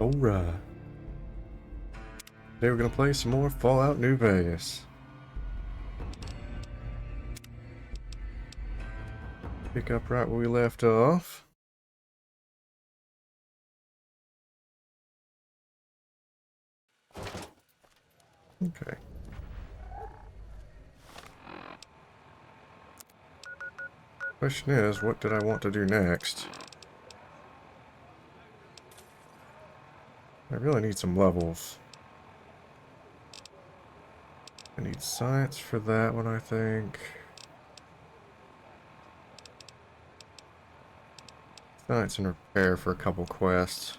Alright. Today we're gonna play some more Fallout New Vegas. Pick up right where we left off. Okay. Question is, what did I want to do next? I really need some levels. I need science for that one, I think. Science and repair for a couple quests.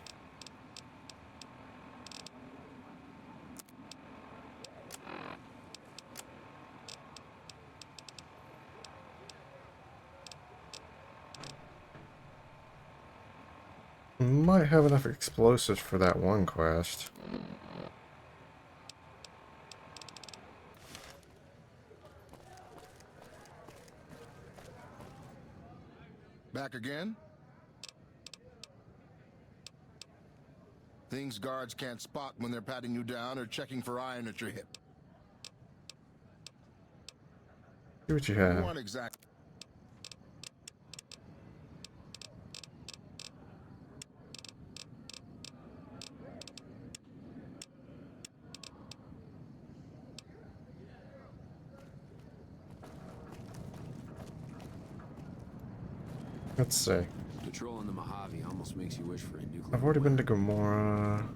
Might have enough explosives for that one quest. Back again? Things guards can't spot when they're patting you down or checking for iron at your hip. See what you have. What exactly? Let's see. Patrolling the Mojave almost makes you wish for a nuclear. I've already been to Gomorrah.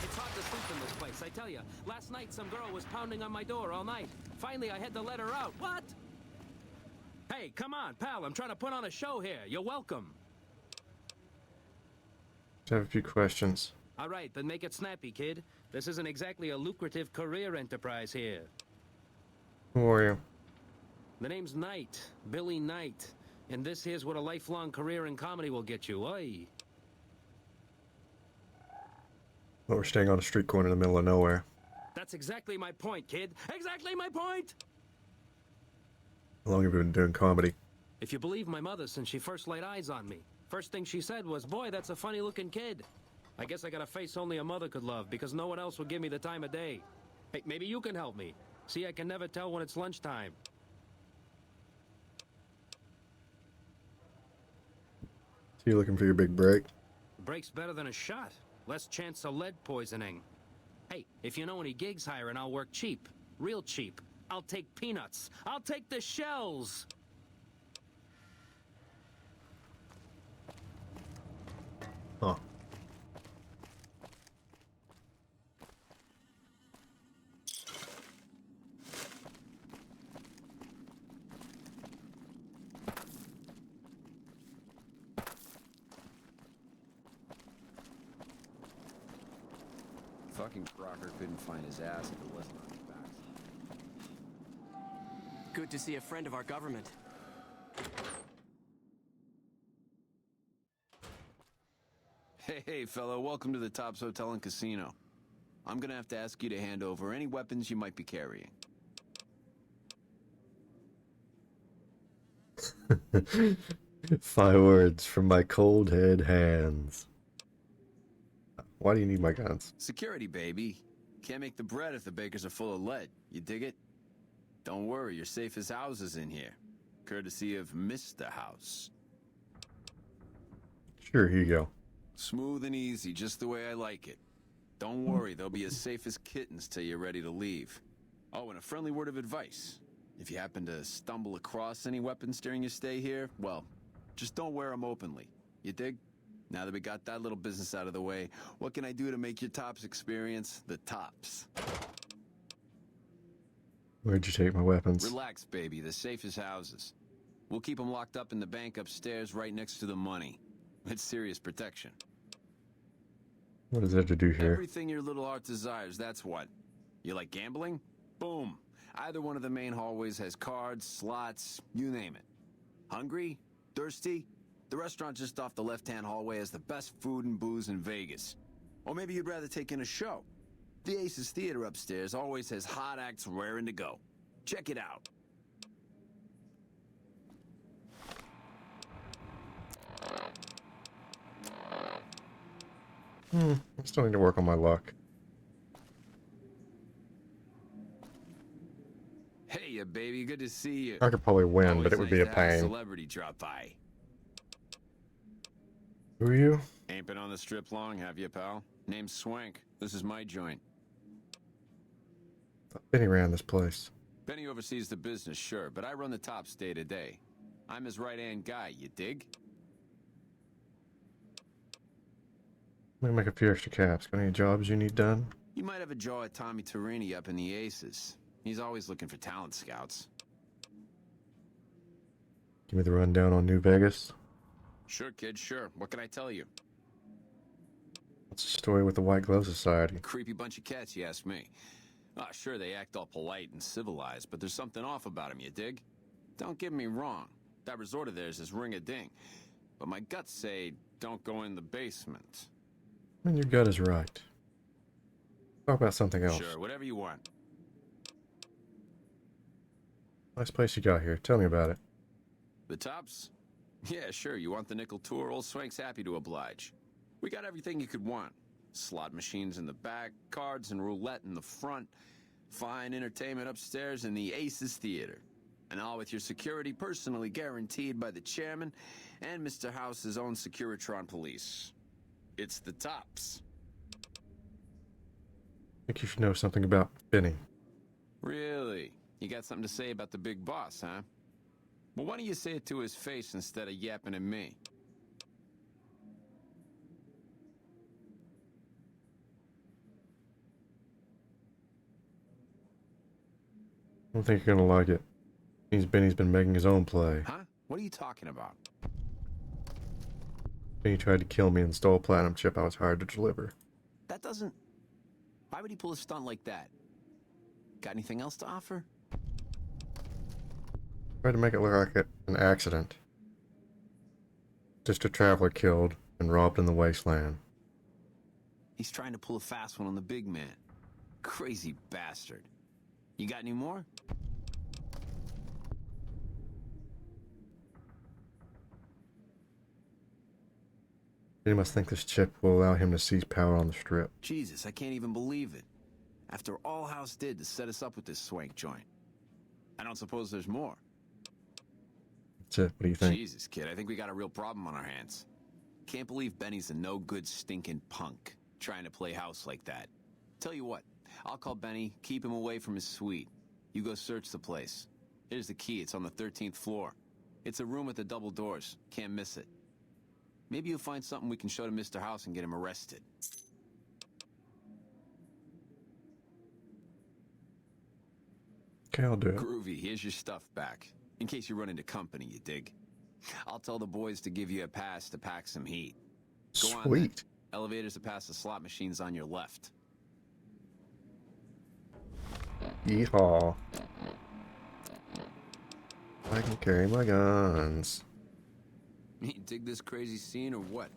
It's hard to sleep in this place, I tell you. Last night some girl was pounding on my door all night. Finally I had to let her out. What? Hey, come on, pal, I'm trying to put on a show here. You're welcome. I have a few questions. All right, then make it snappy, kid. This isn't exactly a lucrative career enterprise here. Who are you? The name's Knight, Billy Knight. And this here's what a lifelong career in comedy will get you. Oi. Well, we're staying on a street corner in the middle of nowhere. That's exactly my point, kid. Exactly my point! How long have you been doing comedy? If you believe my mother since she first laid eyes on me. First thing she said was, boy, that's a funny-looking kid. I guess I got a face only a mother could love, because no one else would give me the time of day. Hey, maybe you can help me. See, I can never tell when it's lunchtime. So you looking for your big break? Break's better than a shot. Less chance of lead poisoning. Hey, if you know any gigs hiring, I'll work cheap. Real cheap. I'll take peanuts. I'll take the shells. Huh. Fucking Crocker couldn't find his ass if it wasn't on his back. Good to see a friend of our government. Hey, fellow, welcome to the Tops Hotel and Casino. I'm gonna have to ask you to hand over any weapons you might be carrying. 5 words from my cold head hands. Why do you need my guns? Security, baby. Can't make the bread if the bakers are full of lead. You dig it? Don't worry, you're safe as houses in here. Courtesy of Mr. House. Sure, here you go. Smooth and easy, just the way I like it. Don't worry, they'll be as safe as kittens till you're ready to leave. Oh, and a friendly word of advice. If you happen to stumble across any weapons during your stay here, well, just don't wear them openly. You dig? Now that we got that little business out of the way, what can I do to make your Tops experience the tops? Where'd you take my weapons? Relax, baby, the safest houses. We'll keep them locked up in the bank upstairs right next to the money. It's serious protection. What does that have to do here? Everything your little heart desires, that's what. You like gambling? Boom. Either one of the main hallways has cards, slots, you name it. Hungry? Thirsty? The restaurant just off the left-hand hallway has the best food and booze in Vegas. Or maybe you'd rather take in a show. The Aces Theater upstairs always has hot acts raring to go. Check it out. I still need to work on my luck. Hey, baby, good to see you. I could probably win, Always but it would be nice a to have pain. celebrity drop by. Who are you? Ain't been on the strip long, have you, pal? Name's Swank. This is my joint. Benny ran this place. Benny oversees the business, sure, but I run the tops day to day. I'm his right-hand guy, you dig? Let me make a few extra caps. Got any jobs you need done? You might have a jaw at Tommy Torini up in the Aces. He's always looking for talent scouts. Give me the rundown on New Vegas. Sure, kid, sure. What can I tell you? What's the story with the White Glove Society? Creepy bunch of cats, you ask me. Ah, sure, they act all polite and civilized, but there's something off about them, you dig? Don't get me wrong. That resort of theirs is ring-a-ding. But my guts say, don't go in the basement. I mean, your gut is right. Talk about something else. Sure, whatever you want. Nice place you got here. Tell me about it. The tops? Yeah, sure, you want the nickel tour? Old Swank's happy to oblige. We got everything you could want. Slot machines in the back, cards and roulette in the front, fine entertainment upstairs in the Aces Theater. And all with your security personally guaranteed by the chairman and Mr. House's own Securitron police. It's the tops. I think you should know something about Benny. Really? You got something to say about the big boss, huh? Well, why don't you say it to his face instead of yapping at me? I don't think you're gonna like it. Benny's been making his own play. Huh? What are you talking about? Benny tried to kill me and stole a platinum chip I was hired to deliver. That doesn't... Why would he pull a stunt like that? Got anything else to offer? Tried to make it look like an accident. Just a traveler killed and robbed in the wasteland. He's trying to pull a fast one on the big man. Crazy bastard. You got any more? Benny must think this chip will allow him to seize power on the strip. Jesus, I can't even believe it. After all House did to set us up with this swank joint. I don't suppose there's more. That's it. What do you think? Jesus, kid, I think we got a real problem on our hands. Can't believe Benny's a no-good stinking punk trying to play house like that. Tell you what, I'll call Benny, keep him away from his suite. You go search the place. Here's the key, it's on the 13th floor. It's a room with the double doors, can't miss it. Maybe you'll find something we can show to Mr. House and get him arrested. Okay, I'll do it. Groovy, here's your stuff back. In case you run into company, you dig. I'll tell the boys to give you a pass to pack some heat. Go on then. Sweet. Elevators to pass the slot machines on your left. Yeehaw. I can carry my guns. You dig this crazy scene or what?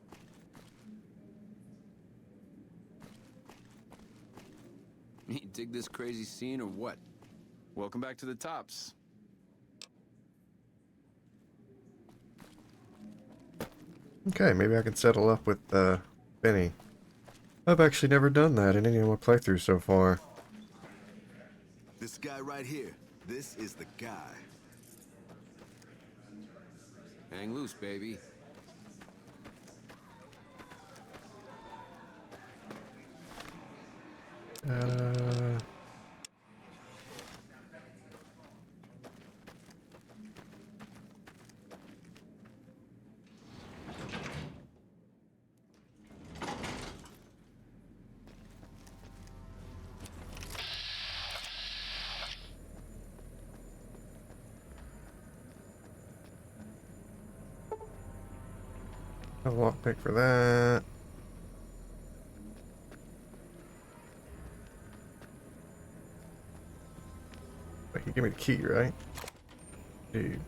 You dig this crazy scene or what? Welcome back to the tops. Okay, maybe I can settle up with Benny. I've actually never done that in any of my playthroughs so far. This guy right here, this is the guy. Hang loose, baby. A lockpick for that. Wait, you give me the key, right? Dude.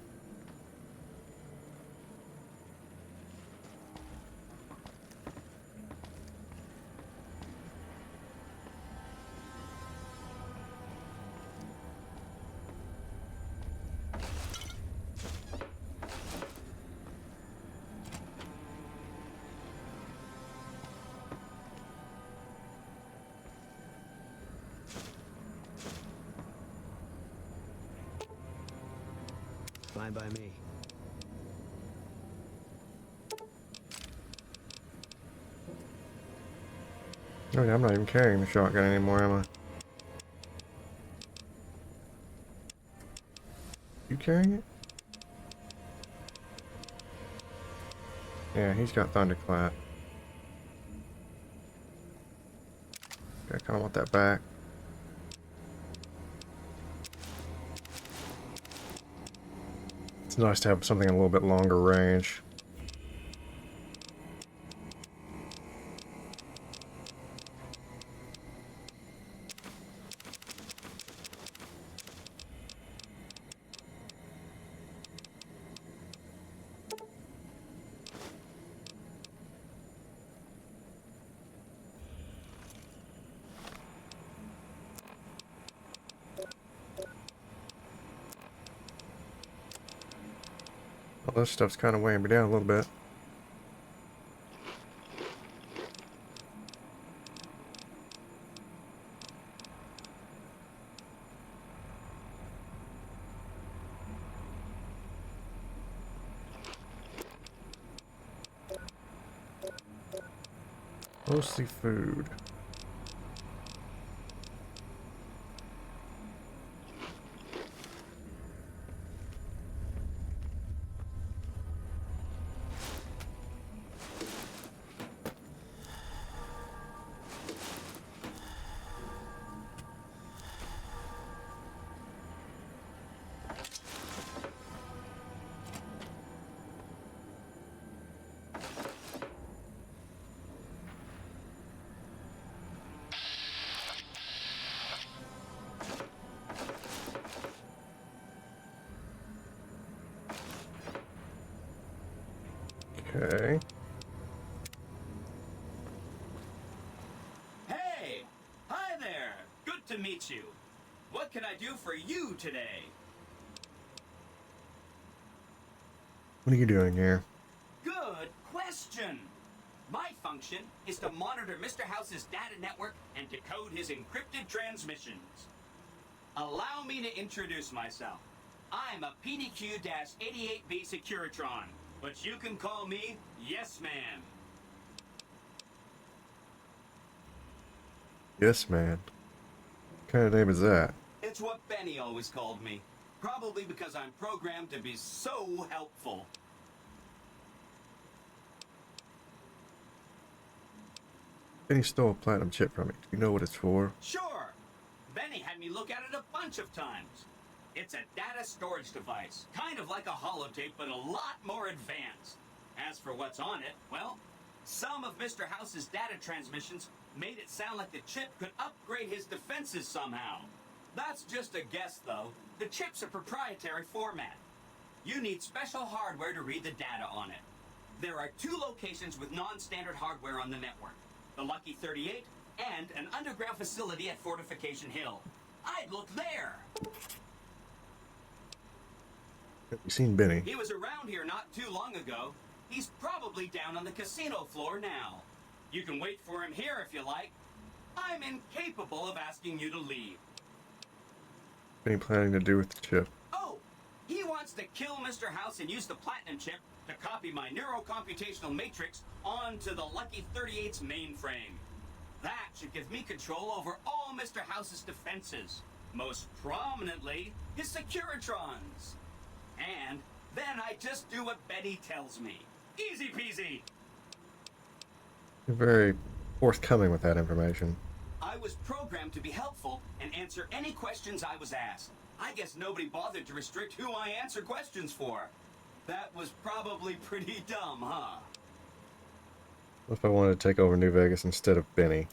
Fine by me. Oh yeah, I'm not even carrying the shotgun anymore, am I? You carrying it? Yeah, he's got Thunderclap. Okay, I kinda want that back. It's nice to have something a little bit longer range. All this stuff's kind of weighing me down a little bit. Mostly food. Okay. Hey! Hi there! Good to meet you. What can I do for you today? What are you doing here? Good question! My function is to monitor Mr. House's data network and decode his encrypted transmissions. Allow me to introduce myself. I'm a PDQ-88B Securitron, but you can call me Yes Man. Yes, man. What kind of name is that? It's what Benny always called me. Probably because I'm programmed to be so helpful. Benny stole a platinum chip from me. Do you know what it's for? Sure. Benny had me look at it a bunch of times. It's a data storage device, kind of like a holotape, but a lot more advanced. As for what's on it, well, some of Mr. House's data transmissions made it sound like the chip could upgrade his defenses somehow. That's just a guess, though. The chip's a proprietary format. You need special hardware to read the data on it. There are 2 locations with non-standard hardware on the network. The Lucky 38 and an underground facility at Fortification Hill. I'd look there. Have you seen Benny? He was around here not too long ago. He's probably down on the casino floor now. You can wait for him here if you like. I'm incapable of asking you to leave. What are you planning to do with the chip? Oh, he wants to kill Mr. House and use the platinum chip to copy my neurocomputational matrix onto the Lucky 38's mainframe. That should give me control over all Mr. House's defenses, most prominently his Securitrons. And then I just do what Betty tells me. Easy peasy. You're very forthcoming with that information. I was programmed to be helpful and answer any questions I was asked. I guess nobody bothered to restrict who I answer questions for. That was probably pretty dumb, huh? What if I wanted to take over New Vegas instead of Benny?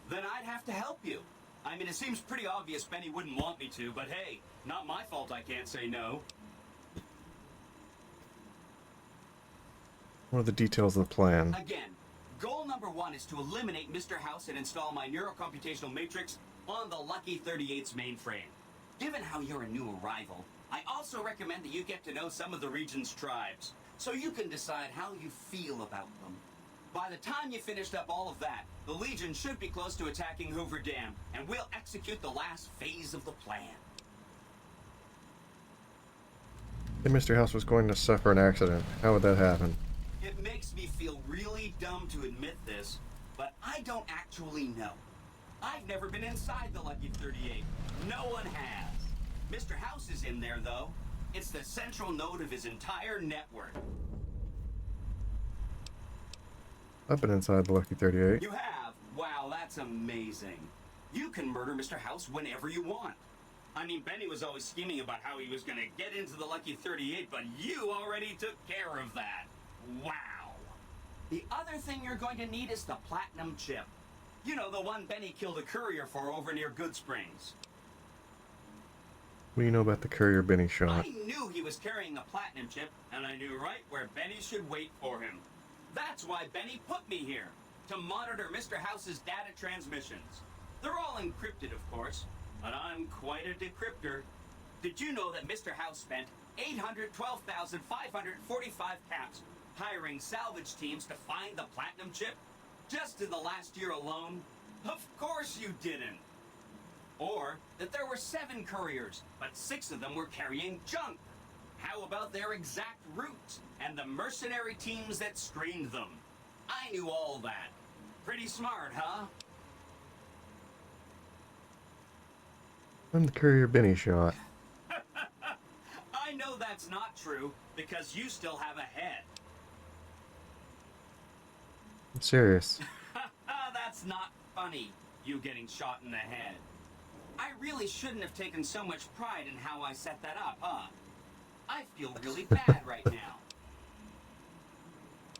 Then I'd have to help you. I mean, it seems pretty obvious Benny wouldn't want me to, but hey, not my fault I can't say no. What are the details of the plan? Again, goal number 1 is to eliminate Mr. House and install my neurocomputational matrix on the Lucky 38's mainframe. Given how you're a new arrival, I also recommend that you get to know some of the region's tribes, so you can decide how you feel about them. By the time you finished up all of that, the Legion should be close to attacking Hoover Dam, and we'll execute the last phase of the plan. If Mr. House was going to suffer an accident, how would that happen? It makes me feel really dumb to admit this, but I don't actually know. I've never been inside the Lucky 38. No one has. Mr. House is in there, though. It's the central node of his entire network. I've been inside the Lucky 38. You have? Wow, that's amazing. You can murder Mr. House whenever you want. I mean, Benny was always scheming about how he was going to get into the Lucky 38, but you already took care of that. Wow. The other thing you're going to need is the platinum chip. You know, the one Benny killed a courier for over near Good Springs. What do you know about the courier Benny shot? I knew he was carrying a platinum chip, and I knew right where Benny should wait for him. That's why Benny put me here, to monitor Mr. House's data transmissions. They're all encrypted, of course, but I'm quite a decryptor. Did you know that Mr. House spent 812,545 caps hiring salvage teams to find the platinum chip? Just in the last year alone? Of course you didn't. Or that there were 7 couriers, but 6 of them were carrying junk. How about their exact routes and the mercenary teams that screened them? I knew all that. Pretty smart, huh? I'm the courier Benny shot. I know that's not true, because you still have a head. I'm serious. That's not funny, you getting shot in the head. I really shouldn't have taken so much pride in how I set that up, huh? I feel really bad right now.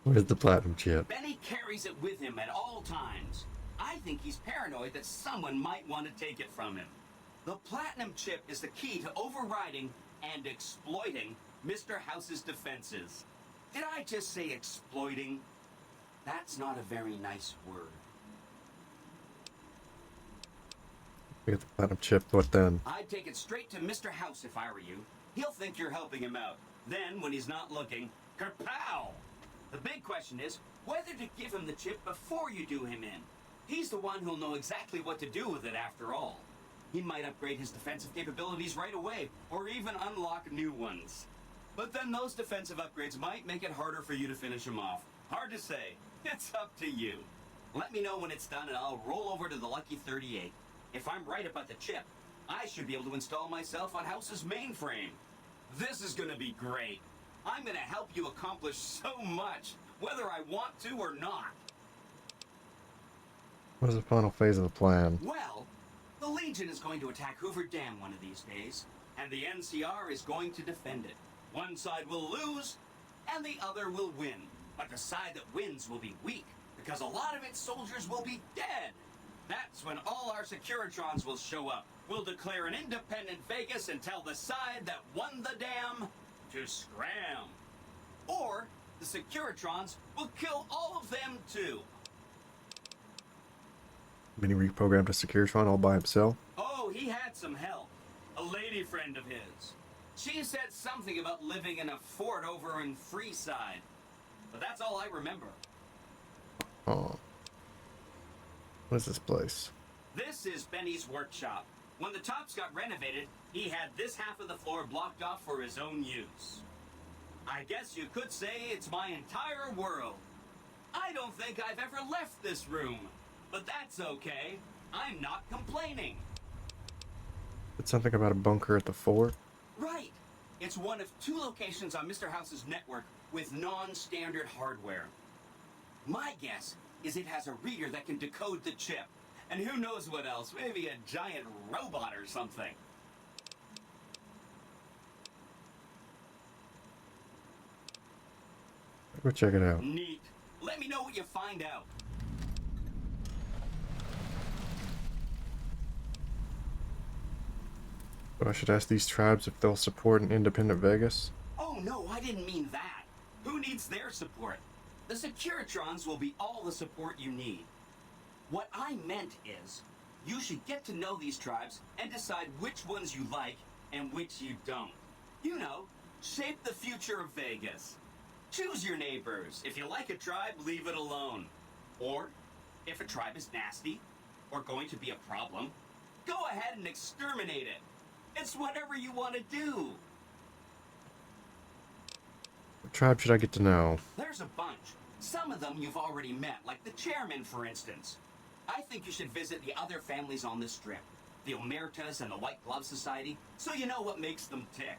Where's the platinum chip? Benny carries it with him at all times. I think he's paranoid that someone might want to take it from him. The platinum chip is the key to overriding and exploiting Mr. House's defenses. Did I just say exploiting? That's not a very nice word. We get the platinum chip, what then? I'd take it straight to Mr. House if I were you. He'll think you're helping him out. Then, when he's not looking, kerpow! The big question is whether to give him the chip before you do him in. He's the one who'll know exactly what to do with it after all. He might upgrade his defensive capabilities right away, or even unlock new ones. But then those defensive upgrades might make it harder for you to finish him off. Hard to say. It's up to you. Let me know when it's done and I'll roll over to the Lucky 38. If I'm right about the chip, I should be able to install myself on House's mainframe. This is gonna be great. I'm gonna help you accomplish so much, whether I want to or not. What is the final phase of the plan? Well, the Legion is going to attack Hoover Dam one of these days, and the NCR is going to defend it. One side will lose, and the other will win. But the side that wins will be weak, because a lot of its soldiers will be dead. That's when all our Securitrons will show up. We'll declare an independent Vegas and tell the side that won the dam to scram. Or the Securitrons will kill all of them too. Benny reprogrammed a Securitron all by himself? Oh, he had some help. A lady friend of his. She said something about living in a fort over in Freeside. But that's all I remember. Oh. What is this place? This is Benny's workshop. When the tops got renovated, he had this half of the floor blocked off for his own use. I guess you could say it's my entire world. I don't think I've ever left this room, but that's okay. I'm not complaining. It's something about a bunker at the fort? Right. It's one of 2 locations on Mr. House's network with non-standard hardware. My guess is it has a reader that can decode the chip. And who knows what else, maybe a giant robot or something. Go check it out. Neat. Let me know what you find out. So I should ask these tribes if they'll support an independent Vegas? Oh no, I didn't mean that. Who needs their support? The Securitrons will be all the support you need. What I meant is, you should get to know these tribes and decide which ones you like and which you don't. You know, shape the future of Vegas. Choose your neighbors. If you like a tribe, leave it alone. Or, if a tribe is nasty, or going to be a problem, go ahead and exterminate it. It's whatever you want to do. What tribe should I get to know? There's a bunch. Some of them you've already met, like the chairman, for instance. I think you should visit the other families on this strip, the Omertas and the White Glove Society, so you know what makes them tick.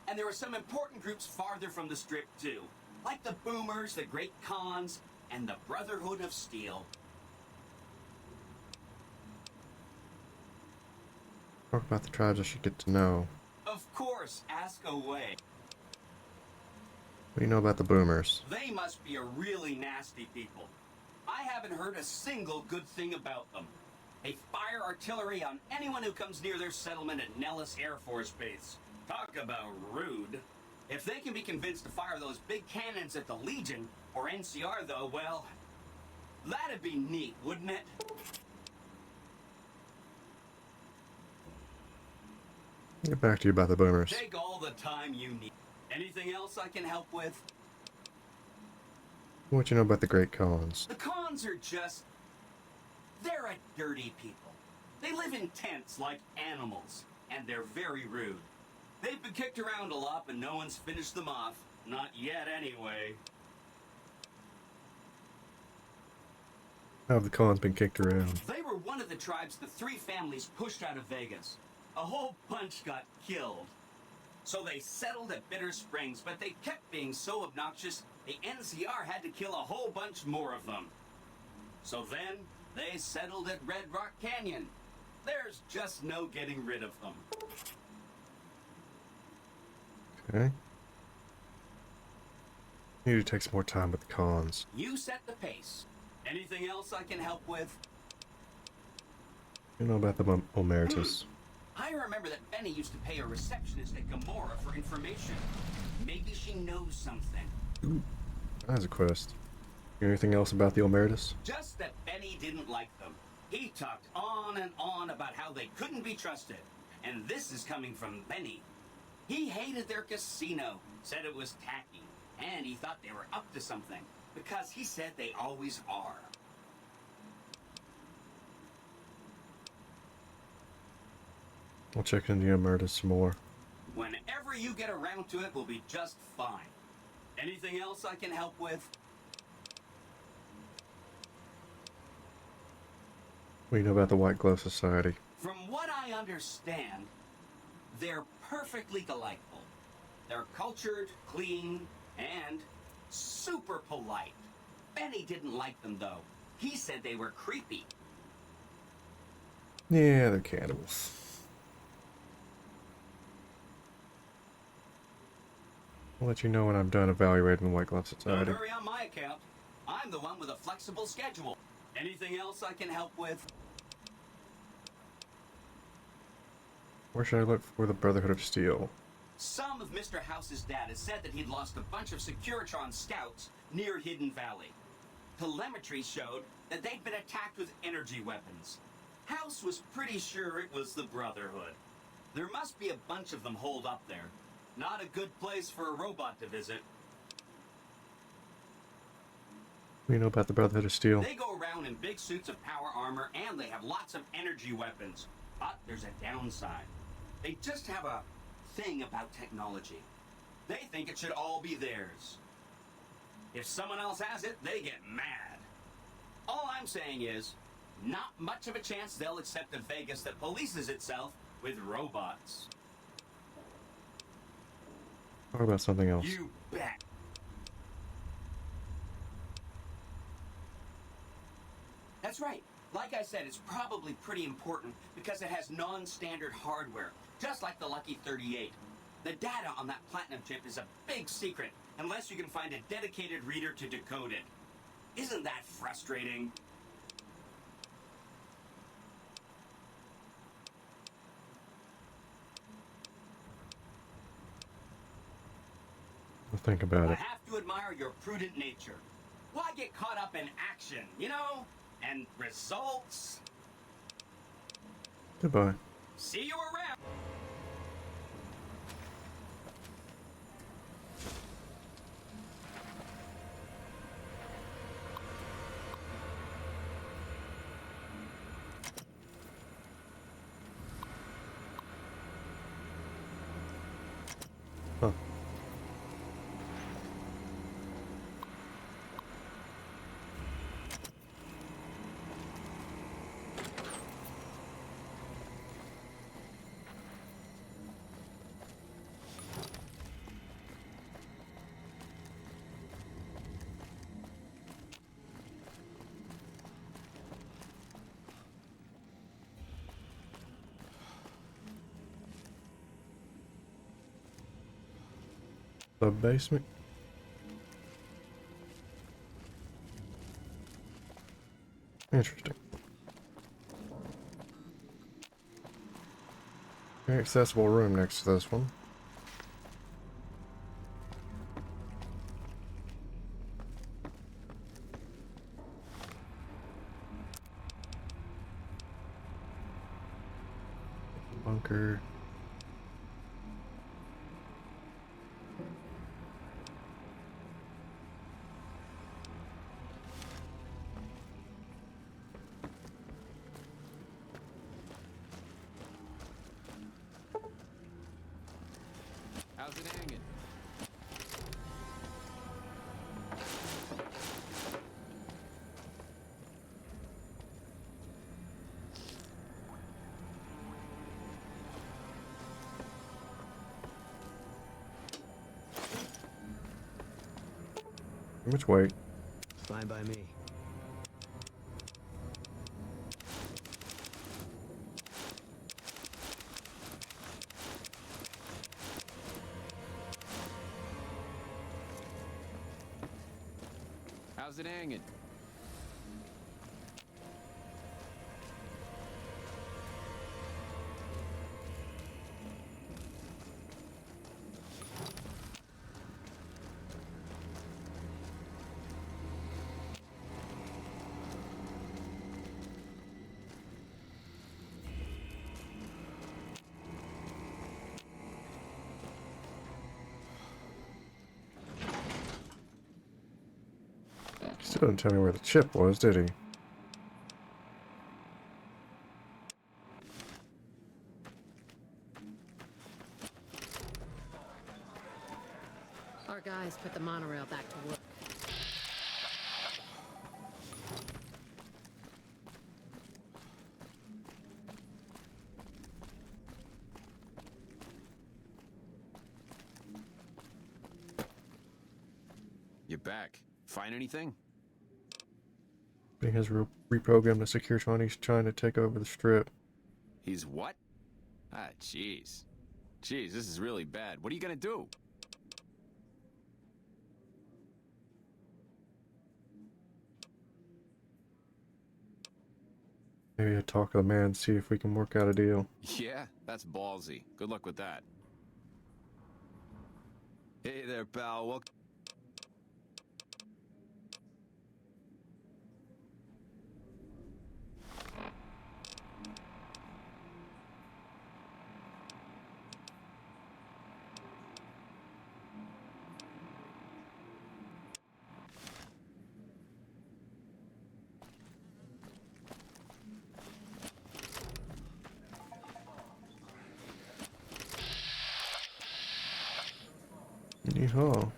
And there are some important groups farther from the strip, too, like the Boomers, the Great Khans, and the Brotherhood of Steel. Talk about the tribes I should get to know. Of course, ask away. What do you know about the Boomers? They must be a really nasty people. I haven't heard a single good thing about them. They fire artillery on anyone who comes near their settlement at Nellis Air Force Base. Talk about rude. If they can be convinced to fire those big cannons at the Legion, or NCR though, well, that'd be neat, wouldn't it? Get back to you about the Boomers. Take all the time you need. Anything else I can help with? What you know about the Great Khans? The Khans are just... they're a dirty people. They live in tents like animals, and they're very rude. They've been kicked around a lot, but no one's finished them off. Not yet, anyway. How have the Khans been kicked around? They were one of the tribes the three families pushed out of Vegas. A whole bunch got killed. So they settled at Bitter Springs, but they kept being so obnoxious, the NCR had to kill a whole bunch more of them. So then, they settled at Red Rock Canyon. There's just no getting rid of them. Okay. Need to take some more time with the Khans. You set the pace. Anything else I can help with? You know about the Omertas? I remember that Benny used to pay a receptionist at Gamora for information. Maybe she knows something. That's a quest. Anything else about the Omertas? Just that Benny didn't like them. He talked on and on about how they couldn't be trusted. And this is coming from Benny. He hated their casino, said it was tacky, and he thought they were up to something, because he said they always are. I'll check into the Omertas some more. Whenever you get around to it, will be just fine. Anything else I can help with? What do you know about the White Glove Society? From what I understand, they're perfectly delightful. They're cultured, clean, and super polite. Benny didn't like them, though. He said they were creepy. Yeah, they're cannibals. I'll let you know when I'm done evaluating the White Glove Don't Society. hurry on my account. I'm the one with a flexible schedule. Anything else I can help with? Where should I look for the Brotherhood of Steel? Some of Mr. House's data said that he'd lost a bunch of Securitron scouts near Hidden Valley. Telemetry showed that they'd been attacked with energy weapons. House was pretty sure it was the Brotherhood. There must be a bunch of them holed up there. Not a good place for a robot to visit. What do you know about the Brotherhood of Steel? They go around in big suits of power armor, and they have lots of energy weapons. But there's a downside. They just have a thing about technology. They think it should all be theirs. If someone else has it, they get mad. All I'm saying is, not much of a chance they'll accept a Vegas that polices itself with robots. Talk about something else. You bet. That's right. Like I said, it's probably pretty important because it has non-standard hardware, just like the Lucky 38. The data on that platinum chip is a big secret, unless you can find a dedicated reader to decode it. Isn't that frustrating? I'll think about I it. have to admire your prudent nature. Why get caught up in action, you know? And results? Goodbye. See you around! Huh. Sub-basement. Interesting. Very accessible room next to this one. Bunker. How's it hanging? Which way? Fine by me. How's it hanging? Still didn't tell me where the chip was, did he? Our guys put the monorail back to work. You're back. Find anything? He has reprogrammed the Secure-Tron. He's trying to take over the strip. He's what? Ah, jeez. Jeez, this is really bad. What are you gonna do? Maybe I talk to the man, see if we can work out a deal. Yeah, that's ballsy. Good luck with that. Hey there, pal. Welcome. Yeehaw.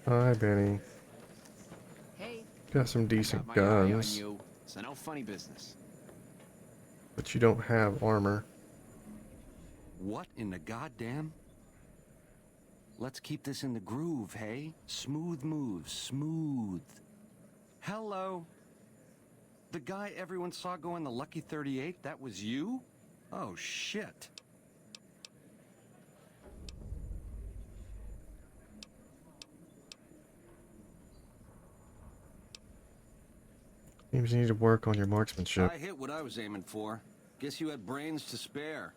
Hi, Benny. Hey, Got some decent Got my eye on guns, you, so no funny business. but you don't have armor. What in the goddamn? Let's keep this in the groove, hey? Smooth moves, smooth. Hello? The guy everyone saw go in the Lucky 38, that was you? Oh, shit. Seems you need to work on your marksmanship. I hit what I was aiming for. Guess you had brains to spare.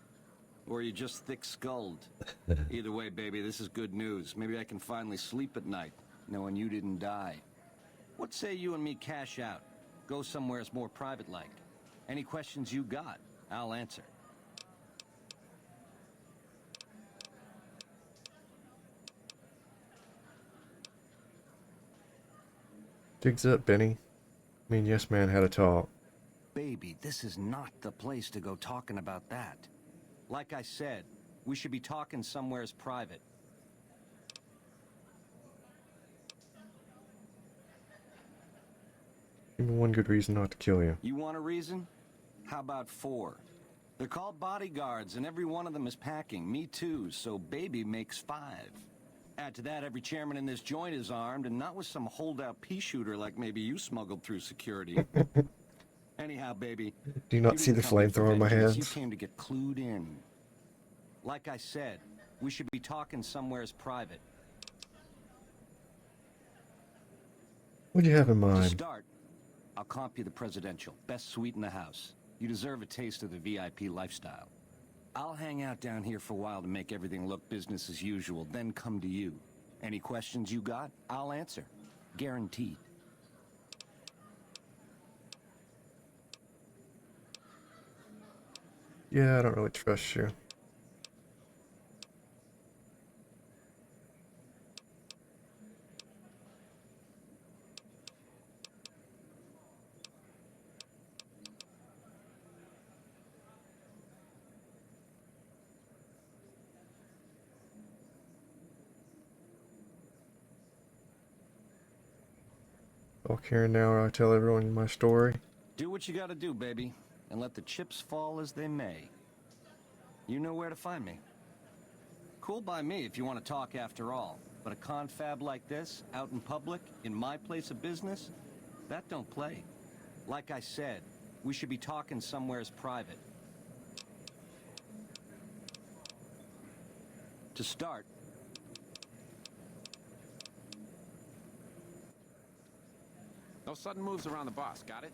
Or you just thick-skulled. Either way, baby, this is good news. Maybe I can finally sleep at night, knowing you didn't die. What say you and me cash out? Go somewheres more private-like. Any questions you got, I'll answer. Digs up, Benny. Me and Yes Man had a talk. Baby, this is not the place to go talking about that. Like I said, we should be talking somewheres private. Give me one good reason not to kill you. You want a reason? How about 4? They're called bodyguards, and every one of them is packing. Me too, so baby makes 5. Add to that, every chairman in this joint is armed, and not with some holdout pea shooter like maybe you smuggled through security. Anyhow, baby. Do you not you see the didn't come here for flamethrower in my vengeance, hands? You came to get clued in. Like I said, we should be talking somewheres private. What do you have in To mind? start, I'll comp you the presidential. Best suite in the house. You deserve a taste of the VIP lifestyle. I'll hang out down here for a while to make everything look business as usual, then come to you. Any questions you got, I'll answer. Guaranteed. Yeah, I don't really trust you. Talk here now, I tell everyone my story. Do what you gotta do, baby, and let the chips fall as they may. You know where to find me. Cool by me if you want to talk after all, but a confab like this, out in public, in my place of business, that don't play. Like I said, we should be talking somewheres private. To start, No sudden moves around the boss, got it?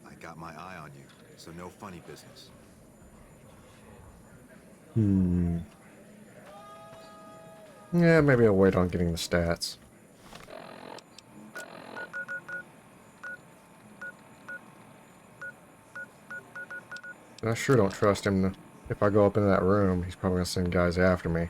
I got my eye on you, so no funny business. Yeah, maybe I'll wait on getting the stats. I sure don't trust him. If I go up into that room, he's probably gonna send guys after me.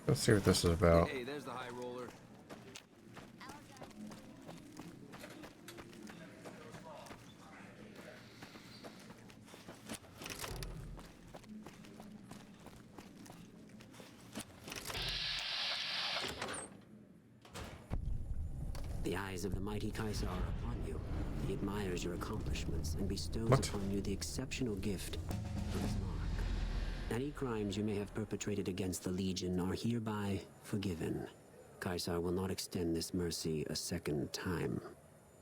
Let's see what this is about. Hey, there's the high roller. The eyes of the mighty Kaiser are upon you. He admires your accomplishments and bestows What? upon you the exceptional gift of his mark. Any crimes you may have perpetrated against the Legion are hereby forgiven. Kaiser will not extend this mercy a second time.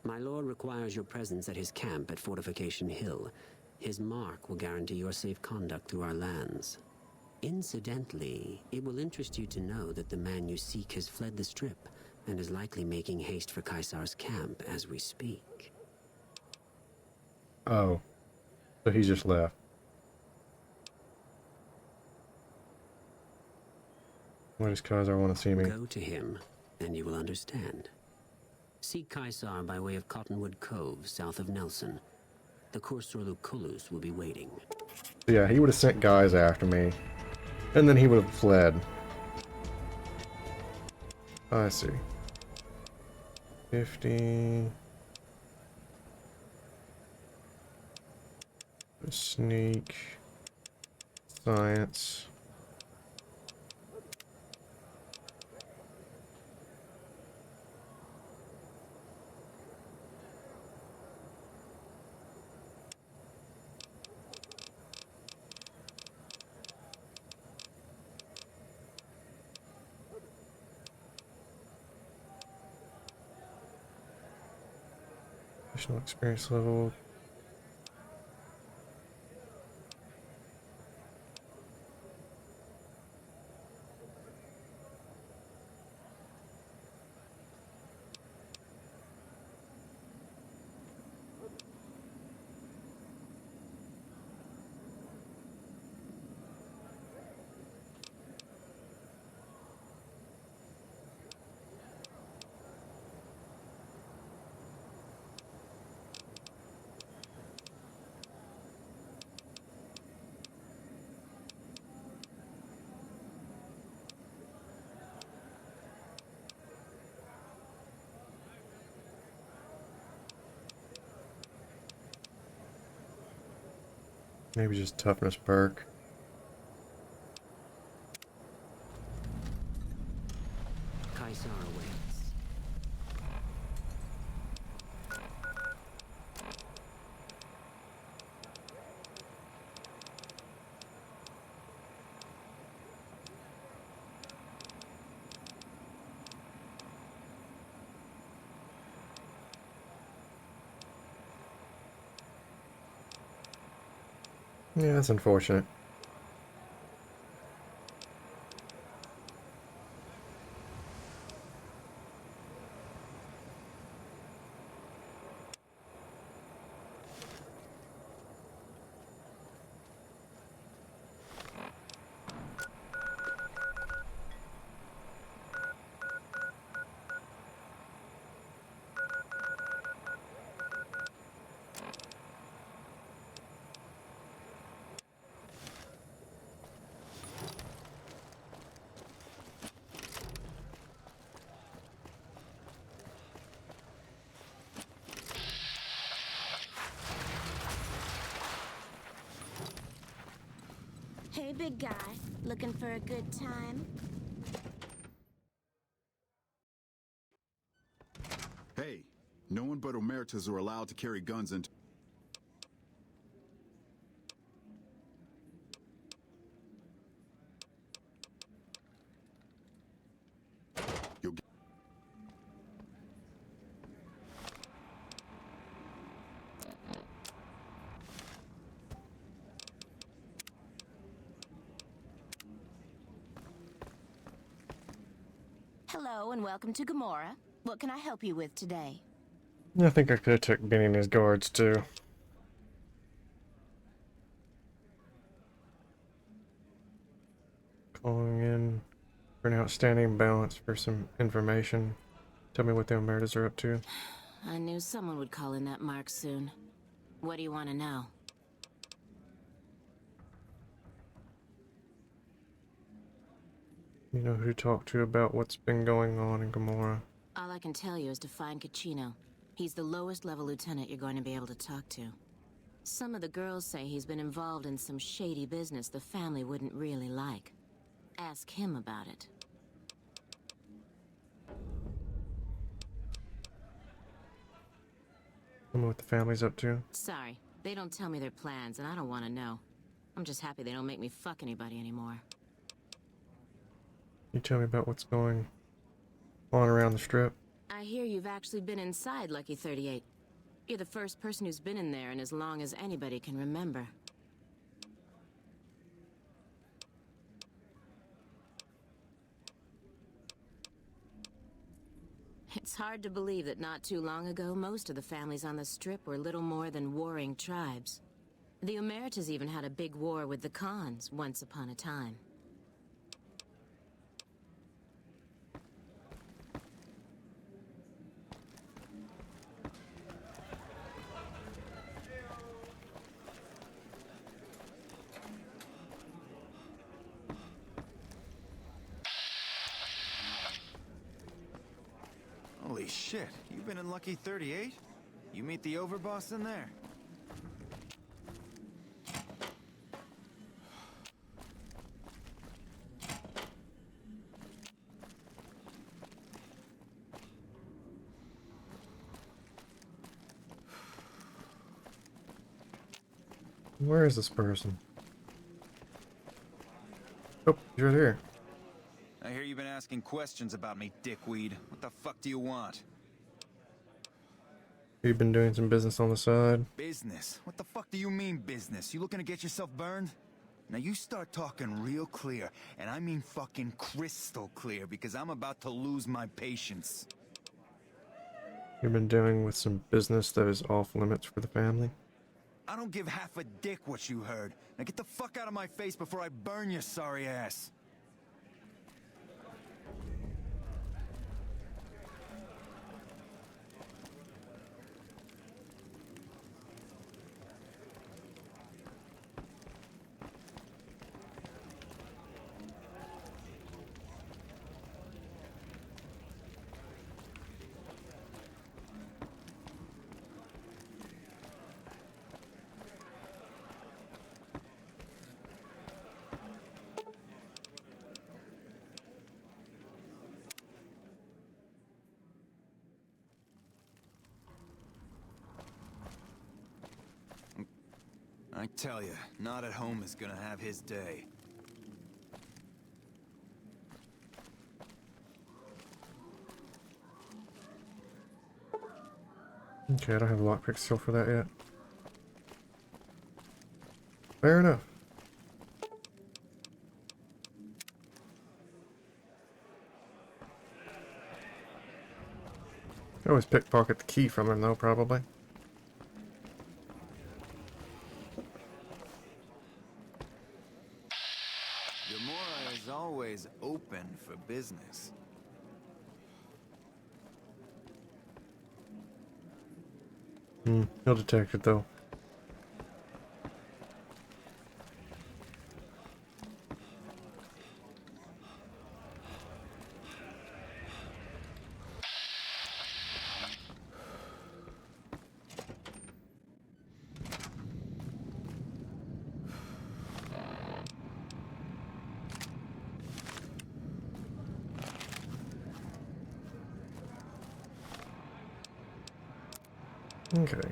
My lord requires your presence at his camp at Fortification Hill. His mark will guarantee your safe conduct through our lands. Incidentally, it will interest you to know that the man you seek has fled the Strip and is likely making haste for Kaiser's camp as we speak. Oh. So he just left. Why does Kaiser want to see me? Go to him, and you will understand. Seek Kaiser by way of Cottonwood Cove, south of Nelson. The Cursor Lucullus will be waiting. Yeah, he would have sent guys after me. And then he would have fled. I see. 50. Sneak. Science. Additional experience level. Maybe just toughness perk. Kaiser awaits. Yeah, that's unfortunate. Hey, big guy. Looking for a good time? Hey, no one but Emeritus are allowed to carry guns into... You'll get... Hello and welcome to Gamora. What can I help you with today? I think I could have took Benny and his guards too. Calling in for an outstanding balance for some information. Tell me what the Emeritus are up to. I knew someone would call in that mark soon. What do you want to know? You know who to talk to about what's been going on in Gamora. All I can tell you is to find Caccino. He's the lowest level lieutenant you're going to be able to talk to. Some of the girls say he's been involved in some shady business the family wouldn't really like. Ask him about it. Tell me what the family's up to. Sorry, they don't tell me their plans, and I don't want to know. I'm just happy they don't make me fuck anybody anymore. You tell me about what's going on around the strip. I hear you've actually been inside Lucky 38. You're the first person who's been in there in as long as anybody can remember. It's hard to believe that not too long ago, most of the families on the Strip were little more than warring tribes. The Emeritus even had a big war with the Khans once upon a time. Holy shit, you've been in Lucky 38? You meet the overboss in there? Where is this person? Oh, he's right here. I hear you've been asking questions about me, dickweed. What the fuck do you want? You've been doing some business on the side. Business? What the fuck do you mean business? You looking to get yourself burned? Now you start talking real clear, and I mean fucking crystal clear, because I'm about to lose my patience. You've been dealing with some business that is off limits for the family. I don't give half a dick what you heard. Now get the fuck out of my face before I burn your sorry ass. I tell you, Not at Home is gonna have his day. Okay, I don't have a lockpick skill for that yet. Fair enough. I always pickpocket the key from him, though, probably. Gamora is always open for business. He'll detect it, though. Okay.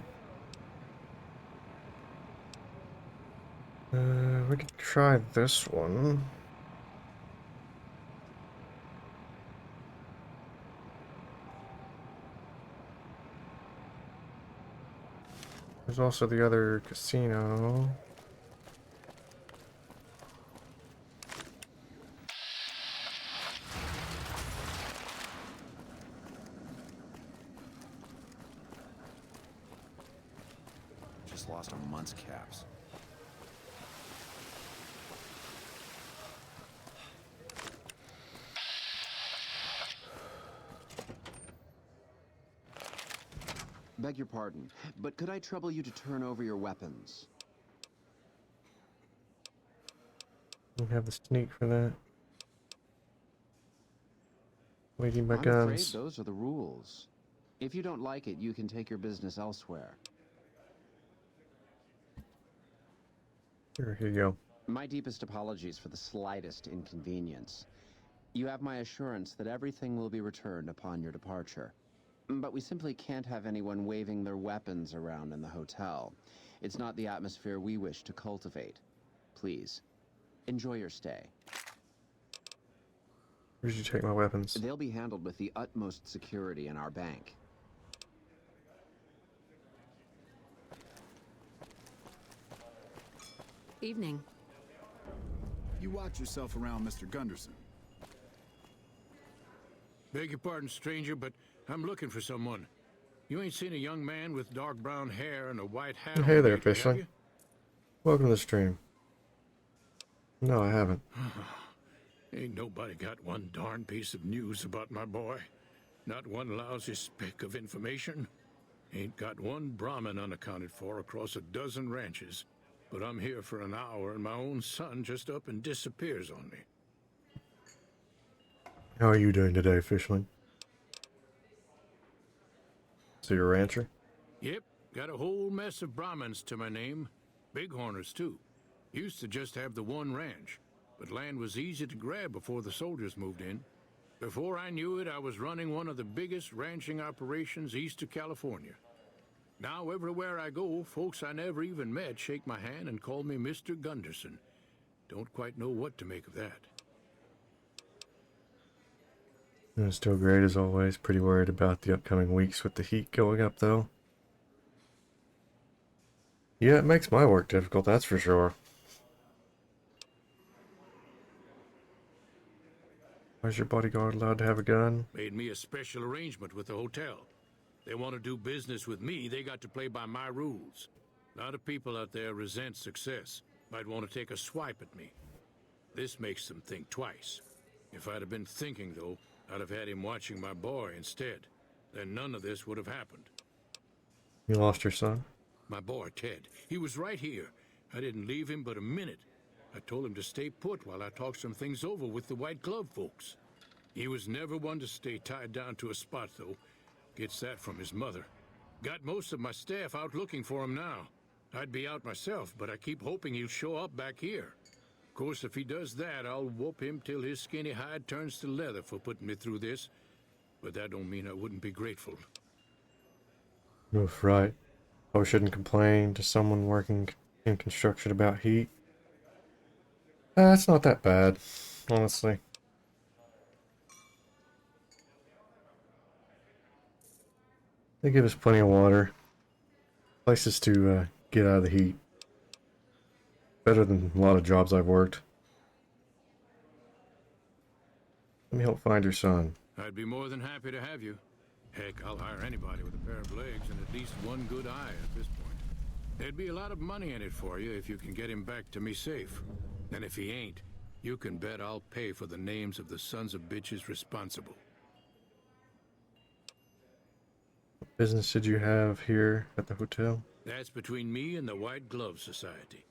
We could try this one. There's also the other casino. Just lost a month's caps. Beg your pardon, but could I trouble you to turn over your weapons? We have the sneak for that. Waiting my I'm guns. afraid those are the rules. If you don't like it, you can take your business elsewhere. Here you go. My deepest apologies for the slightest inconvenience. You have my assurance that everything will be returned upon your departure. But we simply can't have anyone waving their weapons around in the hotel. It's not the atmosphere we wish to cultivate. Please, enjoy your stay. Where did you take my weapons? They'll be handled with the utmost security in our bank. Evening. You watch yourself around Mr. Gunderson. Beg your pardon, stranger, but I'm looking for someone. You ain't seen a young man with dark brown hair and a white hat on Hey there, lately, have Fishling. you? Welcome to the stream. No, I haven't. Ain't nobody got one darn piece of news about my boy. Not one lousy speck of information. Ain't got one Brahmin unaccounted for across a dozen ranches. But I'm here for an hour and my own son just up and disappears on me. How are you doing today, Fishling? So you're a rancher? Yep, got a whole mess of Brahmins to my name. Bighorners, too. Used to just have the one ranch, but land was easy to grab before the soldiers moved in. Before I knew it, I was running one of the biggest ranching operations east of California. Now, everywhere I go, folks I never even met shake my hand and call me Mr. Gunderson. Don't quite know what to make of that. Still great as always. Pretty worried about the upcoming weeks with the heat going up, though. Yeah, it makes my work difficult, that's for sure. Why is your bodyguard allowed to have a gun? Made me a special arrangement with the hotel. They want to do business with me, they got to play by my rules. A lot of people out there resent success. Might want to take a swipe at me. This makes them think twice. If I'd have been thinking, though, I'd have had him watching my boy instead. Then none of this would have happened. You lost your son? My boy, Ted. He was right here. I didn't leave him but a minute. I told him to stay put while I talked some things over with the White Glove folks. He was never one to stay tied down to a spot, though. Gets that from his mother. Got most of my staff out looking for him now. I'd be out myself, but I keep hoping he'll show up back here. Of course, if he does that, I'll whoop him till his skinny hide turns to leather for putting me through this. But that don't mean I wouldn't be grateful. Oof, right. Probably shouldn't complain to someone working in construction about heat. It's not that bad, honestly. They give us plenty of water. Places to get out of the heat. Better than a lot of jobs I've worked. Let me help find your son. I'd be more than happy to have you. Heck, I'll hire anybody with a pair of legs and at least one good eye at this point. There'd be a lot of money in it for you if you can get him back to me safe. And if he ain't, you can bet I'll pay for the names of the sons of bitches responsible. What business did you have here at the hotel? That's between me and the White Glove Society.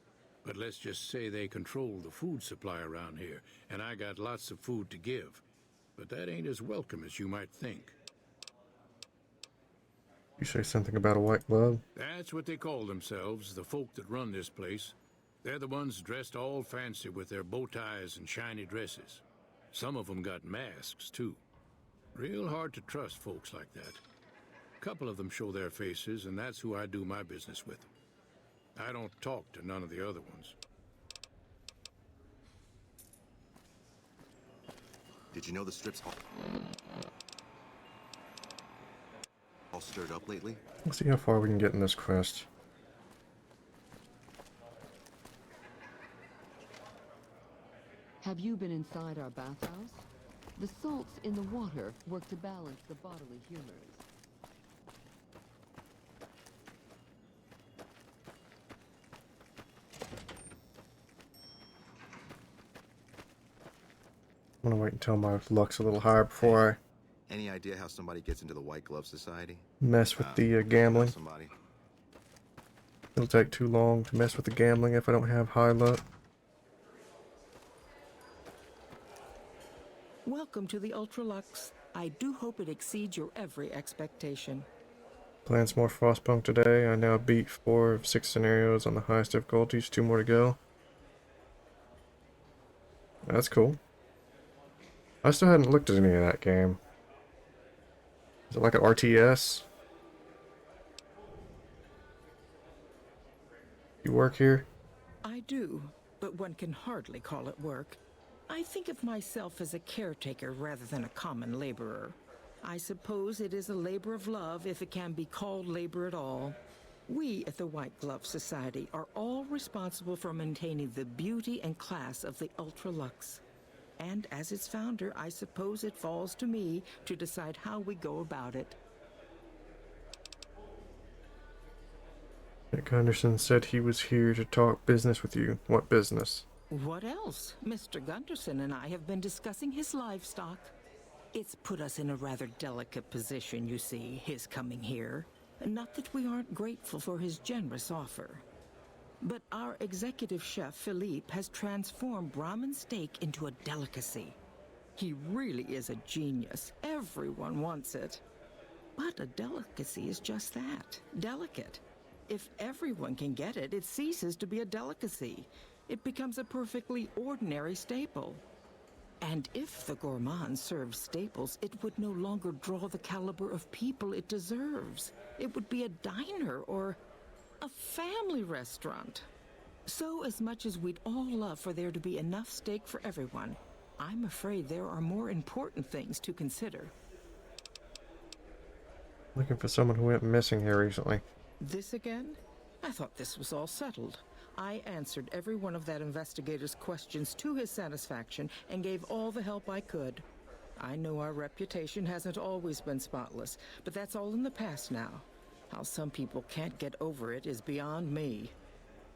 But let's just say they control the food supply around here, and I got lots of food to give. But that ain't as welcome as you might think. You say something about a white glove? That's what they call themselves, the folk that run this place. They're the ones dressed all fancy with their bow ties and shiny dresses. Some of them got masks, too. Real hard to trust folks like that. A couple of them show their faces, and that's who I do my business with. I don't talk to none of the other ones. Did you know the strip's all stirred up lately? Let's see how far we can get in this quest. Have you been inside our bathhouse? The salts in the water work to balance the bodily humors. I'm gonna wait until my luck's a little higher before Any idea how somebody gets into the White Glove Society? I mess with the gambling. Somebody. It'll take too long to mess with the gambling if I don't have high luck. Welcome to the Ultralux. I do hope it exceeds your every expectation. Playing some more Frostpunk today. I now beat 4 of 6 scenarios on the highest difficulties. 2 more to go. That's cool. I still hadn't looked at any of that game. Is it like an RTS? You work here? I do, but one can hardly call it work. I think of myself as a caretaker rather than a common laborer. I suppose it is a labor of love if it can be called labor at all. We at the White Glove Society are all responsible for maintaining the beauty and class of the Ultralux. And as its founder, I suppose it falls to me to decide how we go about it. Nick Gunderson said he was here to talk business with you. What business? What else? Mr. Gunderson and I have been discussing his livestock. It's put us in a rather delicate position, you see, his coming here. Not that we aren't grateful for his generous offer. But our executive chef, Philippe, has transformed Brahmin steak into a delicacy. He really is a genius. Everyone wants it. But a delicacy is just that, delicate. If everyone can get it, it ceases to be a delicacy. It becomes a perfectly ordinary staple. And if the gourmand serves staples, it would no longer draw the caliber of people it deserves. It would be a diner or a family restaurant. So as much as we'd all love for there to be enough steak for everyone, I'm afraid there are more important things to consider. Looking for someone who went missing here recently. This again? I thought this was all settled. I answered every one of that investigator's questions to his satisfaction and gave all the help I could. I know our reputation hasn't always been spotless, but that's all in the past now. How some people can't get over it is beyond me.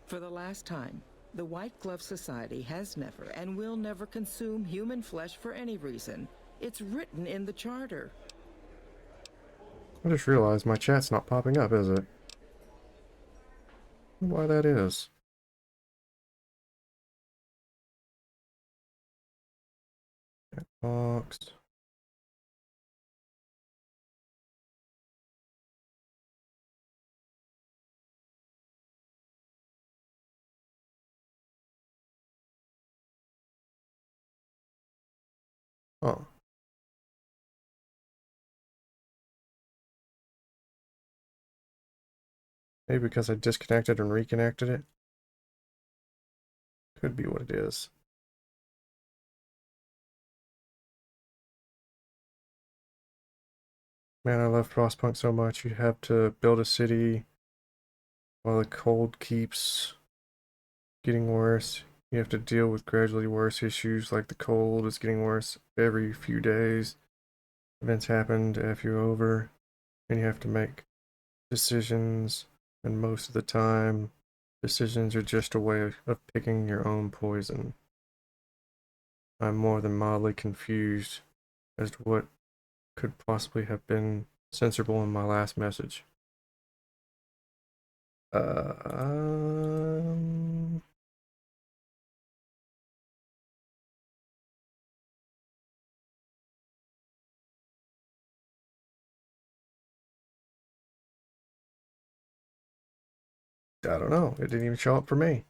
For the last time, the White Glove Society has never and will never consume human flesh for any reason. It's written in the charter. I just realized my chat's not popping up, is it? I wonder why that is. Box. Oh. Maybe because I disconnected and reconnected it? Could be what it is. Man, I love Frostpunk so much. You have to build a city while the cold keeps getting worse. You have to deal with gradually worse issues like the cold is getting worse every few days. Events happen to F you over, and you have to make decisions, and most of the time, decisions are just a way of picking your own poison. I'm more than mildly confused as to what could possibly have been censorable in my last message. I don't know. It didn't even show up for me.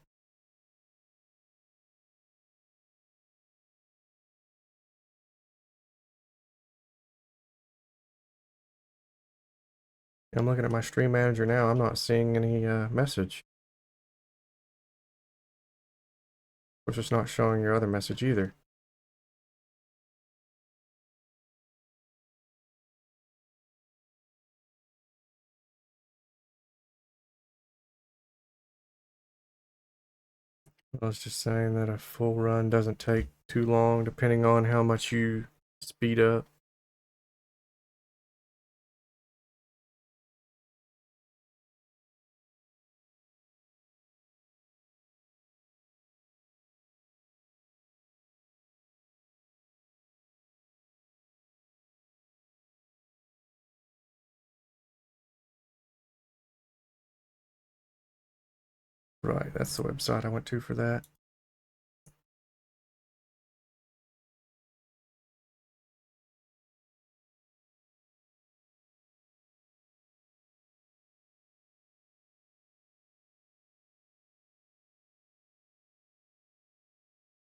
I'm looking at my stream manager now. I'm not seeing any message. Which is not showing your other message either. I was just saying that a full run doesn't take too long depending on how much you speed up. Right, that's the website I went to for that.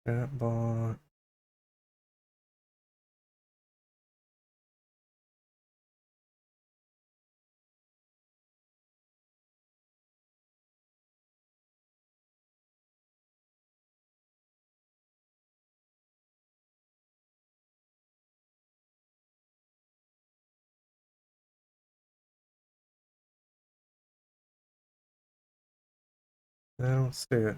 Chatbot. I don't see it.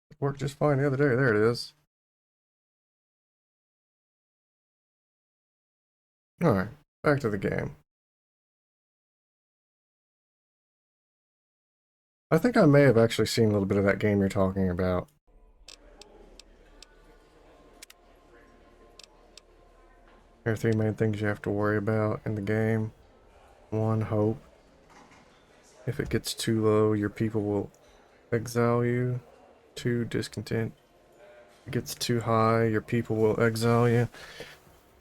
It worked just fine the other day. There it is. Alright, back to the game. I think I may have actually seen a little bit of that game you're talking about. There are three main things you have to worry about in the game. 1, hope. If it gets too low, your people will exile you. 2, discontent. If it gets too high, your people will exile you.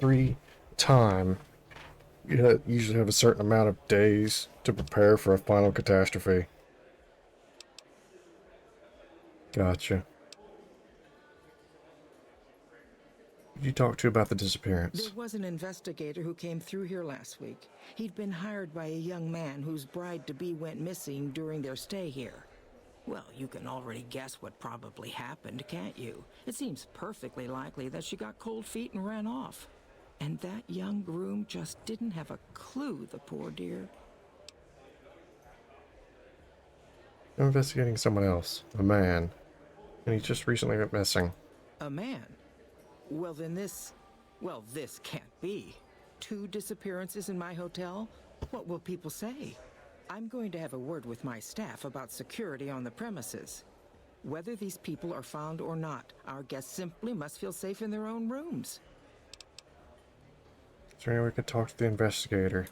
3, time. You usually have a certain amount of days to prepare for a final catastrophe. Gotcha. Who did you talk to about the disappearance? There was an investigator who came through here last week. He'd been hired by a young man whose bride-to-be went missing during their stay here. Well, you can already guess what probably happened, can't you? It seems perfectly likely that she got cold feet and ran off. And that young groom just didn't have a clue, the poor dear. I'm investigating someone else, a man, and he just recently went missing. A man? Well, then this can't be. 2 disappearances in my hotel? What will people say? I'm going to have a word with my staff about security on the premises. Whether these people are found or not, our guests simply must feel safe in their own rooms. Is there any way we could talk to the investigator?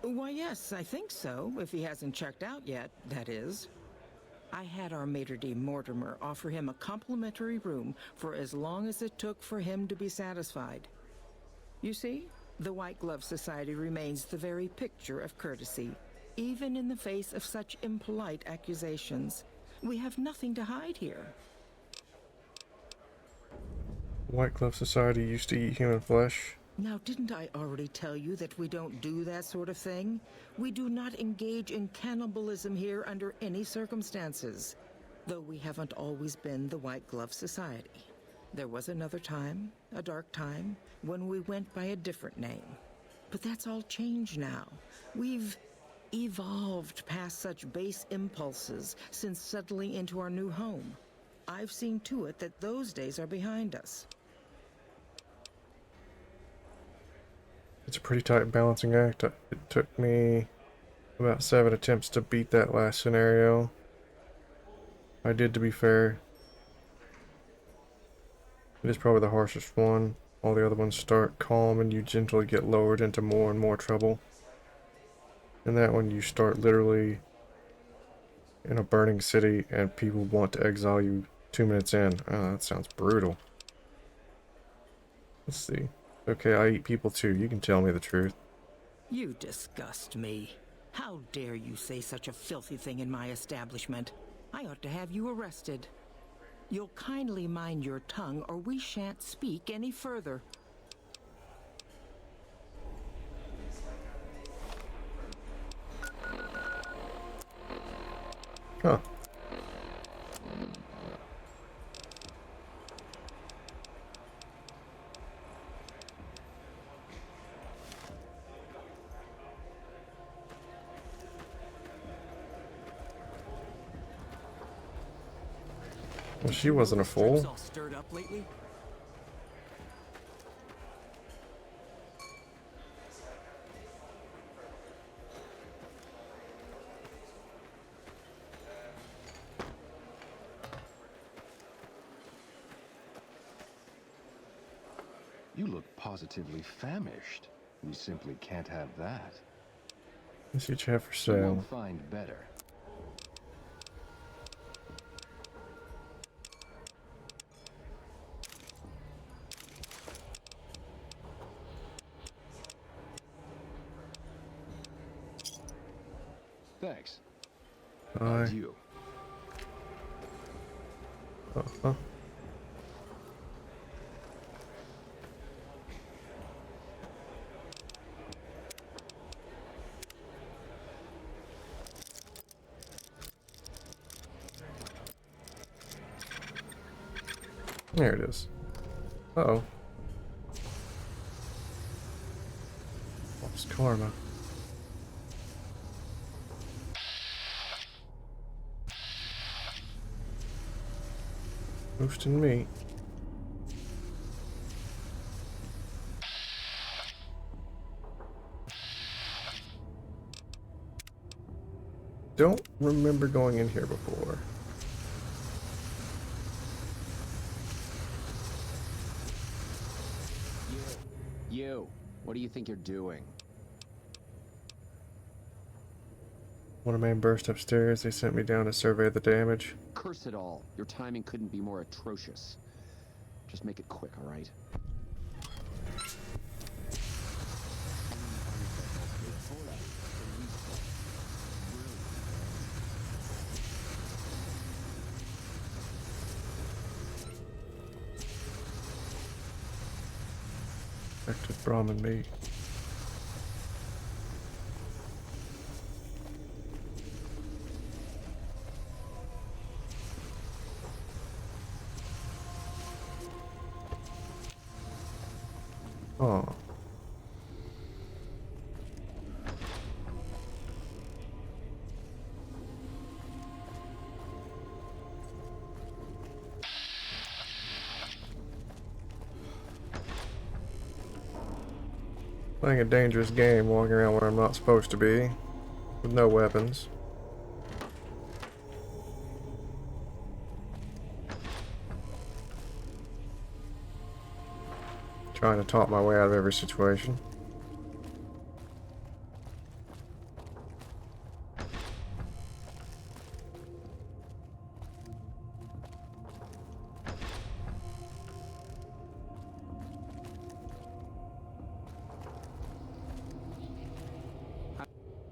Why, yes, I think so, if he hasn't checked out yet, that is. I had our maitre d' Mortimer offer him a complimentary room for as long as it took for him to be satisfied. You see, the White Glove Society remains the very picture of courtesy, even in the face of such impolite accusations. We have nothing to hide here. White Glove Society used to eat human flesh. Now, didn't I already tell you that we don't do that sort of thing? We do not engage in cannibalism here under any circumstances, though we haven't always been the White Glove Society. There was another time, a dark time, when we went by a different name. But that's all changed now. We've evolved past such base impulses since settling into our new home. I've seen to it that those days are behind us. It's a pretty tight balancing act. It took me about 7 attempts to beat that last scenario. I did, to be fair. It is probably the harshest one. All the other ones start calm and you gently get lowered into more and more trouble. And that one you start literally in a burning city and people want to exile you 2 minutes in. Oh, that sounds brutal. Let's see. Okay, I eat people too. You can tell me the truth. You disgust me. How dare you say such a filthy thing in my establishment? I ought to have you arrested. You'll kindly mind your tongue or we shan't speak any further. Huh. Well, she wasn't a fool. All stirred up lately? You look positively famished. We simply can't have that. Let's see what you have for You sale. won't find better. Thanks. Bye. Adieu. Uh-huh. There it is. Uh-oh. Lost karma. Roasting meat. Don't remember going in here before. You, what do you think you're doing? When a man burst upstairs, they sent me down to survey the damage. Curse it all. Your timing couldn't be more atrocious. Just make it quick, all right? Active Brahmin meat. Oh. Playing a dangerous game, walking around where I'm not supposed to be, with no weapons. Trying to talk my way out of every situation.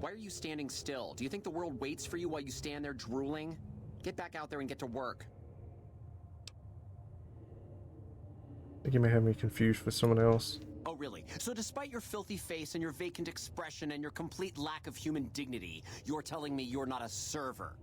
Why are you standing still? Do you think the world waits for you while you stand there drooling? Get back out there and get to work. I think you may have me confused with someone else. Oh, really? So despite your filthy face and your vacant expression and your complete lack of human dignity, you're telling me you're not a server?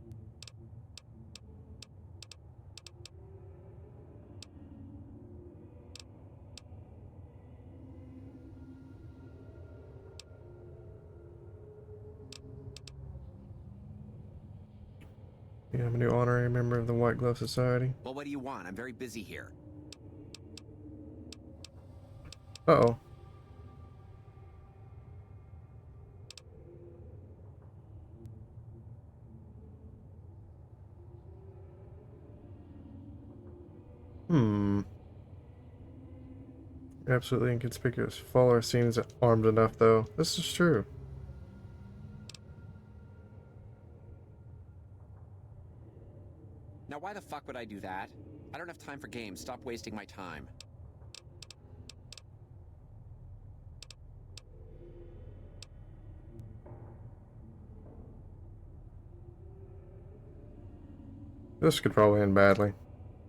Yeah, I'm a new honorary member of the White Glove Society. Well, what do you want? I'm very busy here. Uh-oh. Absolutely inconspicuous. Follower seems armed enough, though. This is true. Now, why the fuck would I do that? I don't have time for games. Stop wasting my time. This could probably end badly.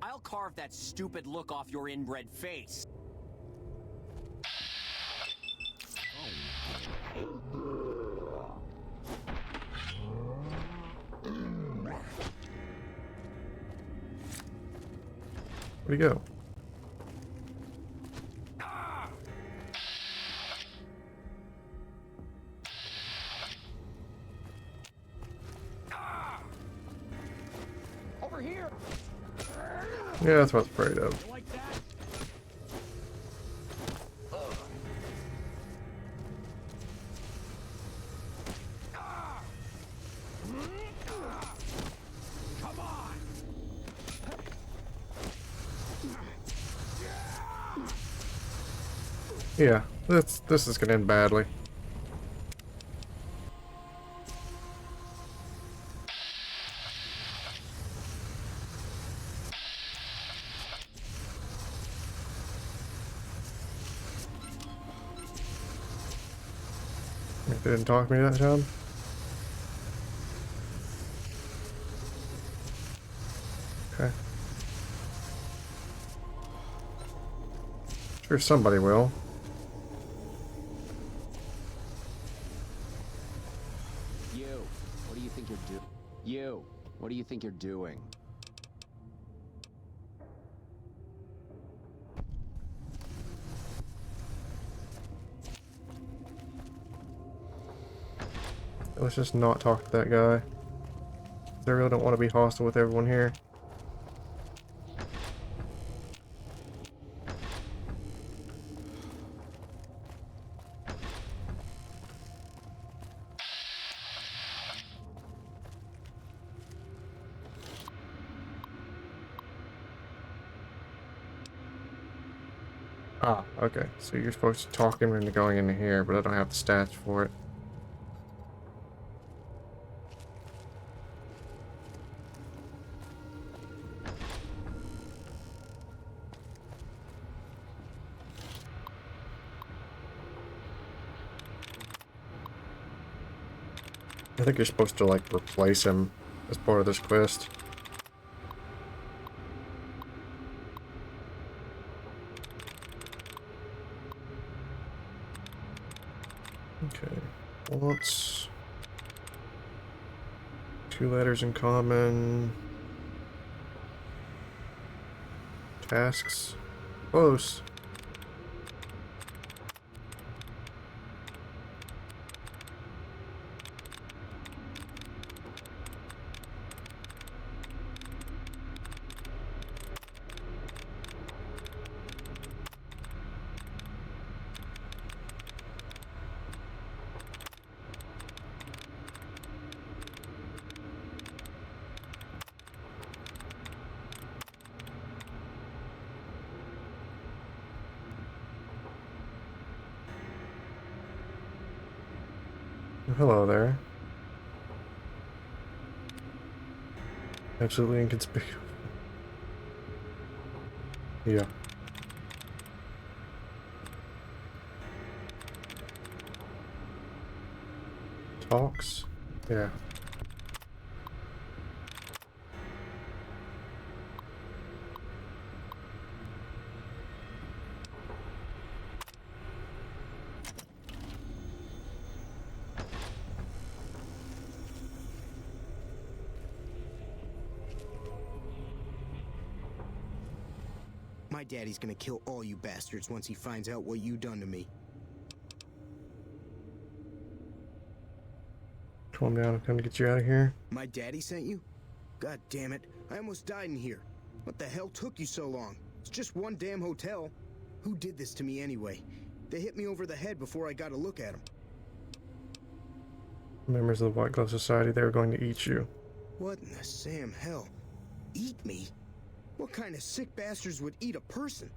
I'll carve that stupid look off your inbred face. Where'd he go? Over here. Yeah, that's what I was afraid of. You like that? Come on. Yeah, this is gonna end badly. They didn't talk to me that time. Okay. Sure, somebody will. What do you think you're doing? You, what do you think you're doing? Let's just not talk to that guy. I really don't want to be hostile with everyone here. Ah, okay. So you're supposed to talk him into going into here, but I don't have the stats for it. I think you're supposed to, like, replace him as part of this quest. Okay. Wants 2 letters in common. Tasks. Close. Hello there. Absolutely inconspicuous. Yeah. Talks? Yeah. My daddy's gonna kill all you bastards once he finds out what you done to me. Calm down, I'm coming to get you out of here. My daddy sent you? God damn it, I almost died in here. What the hell took you so long? It's just one damn hotel. Who did this to me anyway? They hit me over the head before I got a look at them. Members of the White Glove Society, they were going to eat you. What in the Sam hell? Eat me? What kind of sick bastards would eat a person?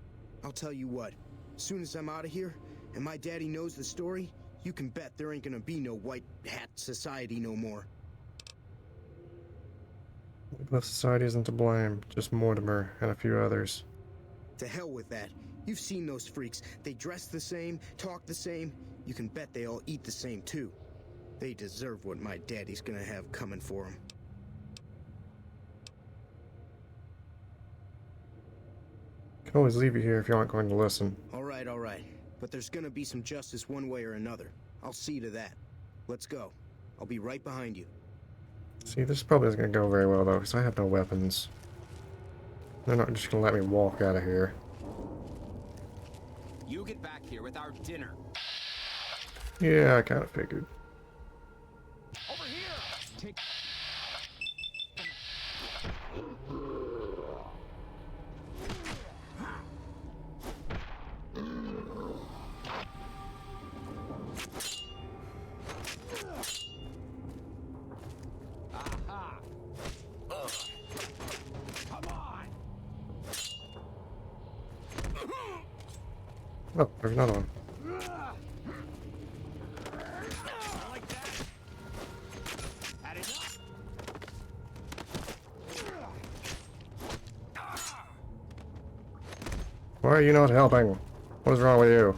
I'll tell you what, as soon as I'm out of here, and my daddy knows the story, you can bet there ain't gonna be no White Hat Society no more. White Glove Society isn't to blame, just Mortimer and a few others. To hell with that. You've seen those freaks. They dress the same, talk the same. You can bet they all eat the same too. They deserve what my daddy's gonna have coming for them. I can always leave you here if you aren't going to listen. All right. But there's gonna be some justice one way or another. I'll see to that. Let's go. I'll be right behind you. See, this probably isn't going to go very well, though, because I have no weapons. They're not just going to let me walk out of here. You get back here with our dinner. Yeah, I kind of figured. Over here! Take... Oh, there's another one. Why are you not helping? What is wrong with you?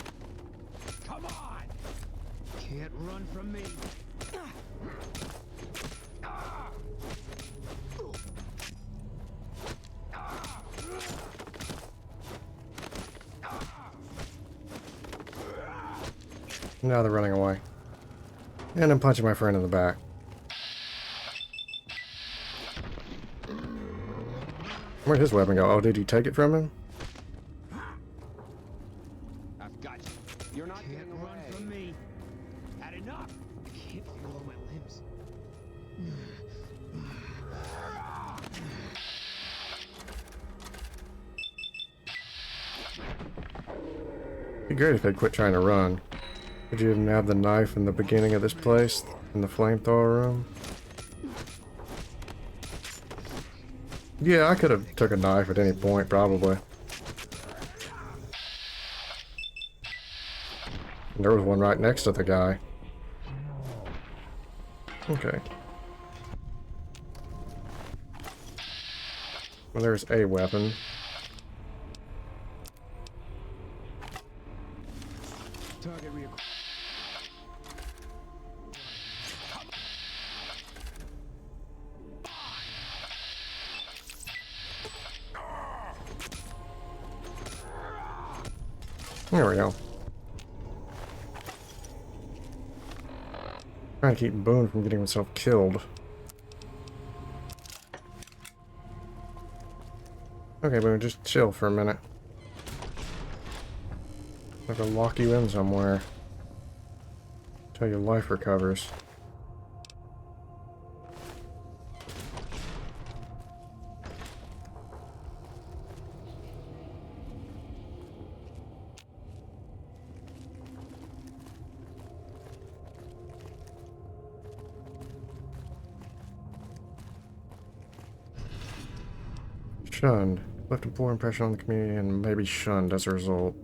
Come on! Can't run from me. Now they're running away. And I'm punching my friend in the back. Where'd his weapon go? Oh, did you take it from him? I've got you. You're not getting away. Run from me. Had enough. I can't feel all my limbs. It'd be great if they'd quit trying to run. Could you even have the knife in the beginning of this place? In the flamethrower room? Yeah, I could have took a knife at any point, probably. There was one right next to the guy. Okay. Well, there's a weapon. Target real. There we go. Trying to keep Boone from getting himself killed. Okay, Boone, just chill for a minute. I'm gonna lock you in somewhere until your life recovers. Shunned. Left a poor impression on the community and maybe shunned as a result.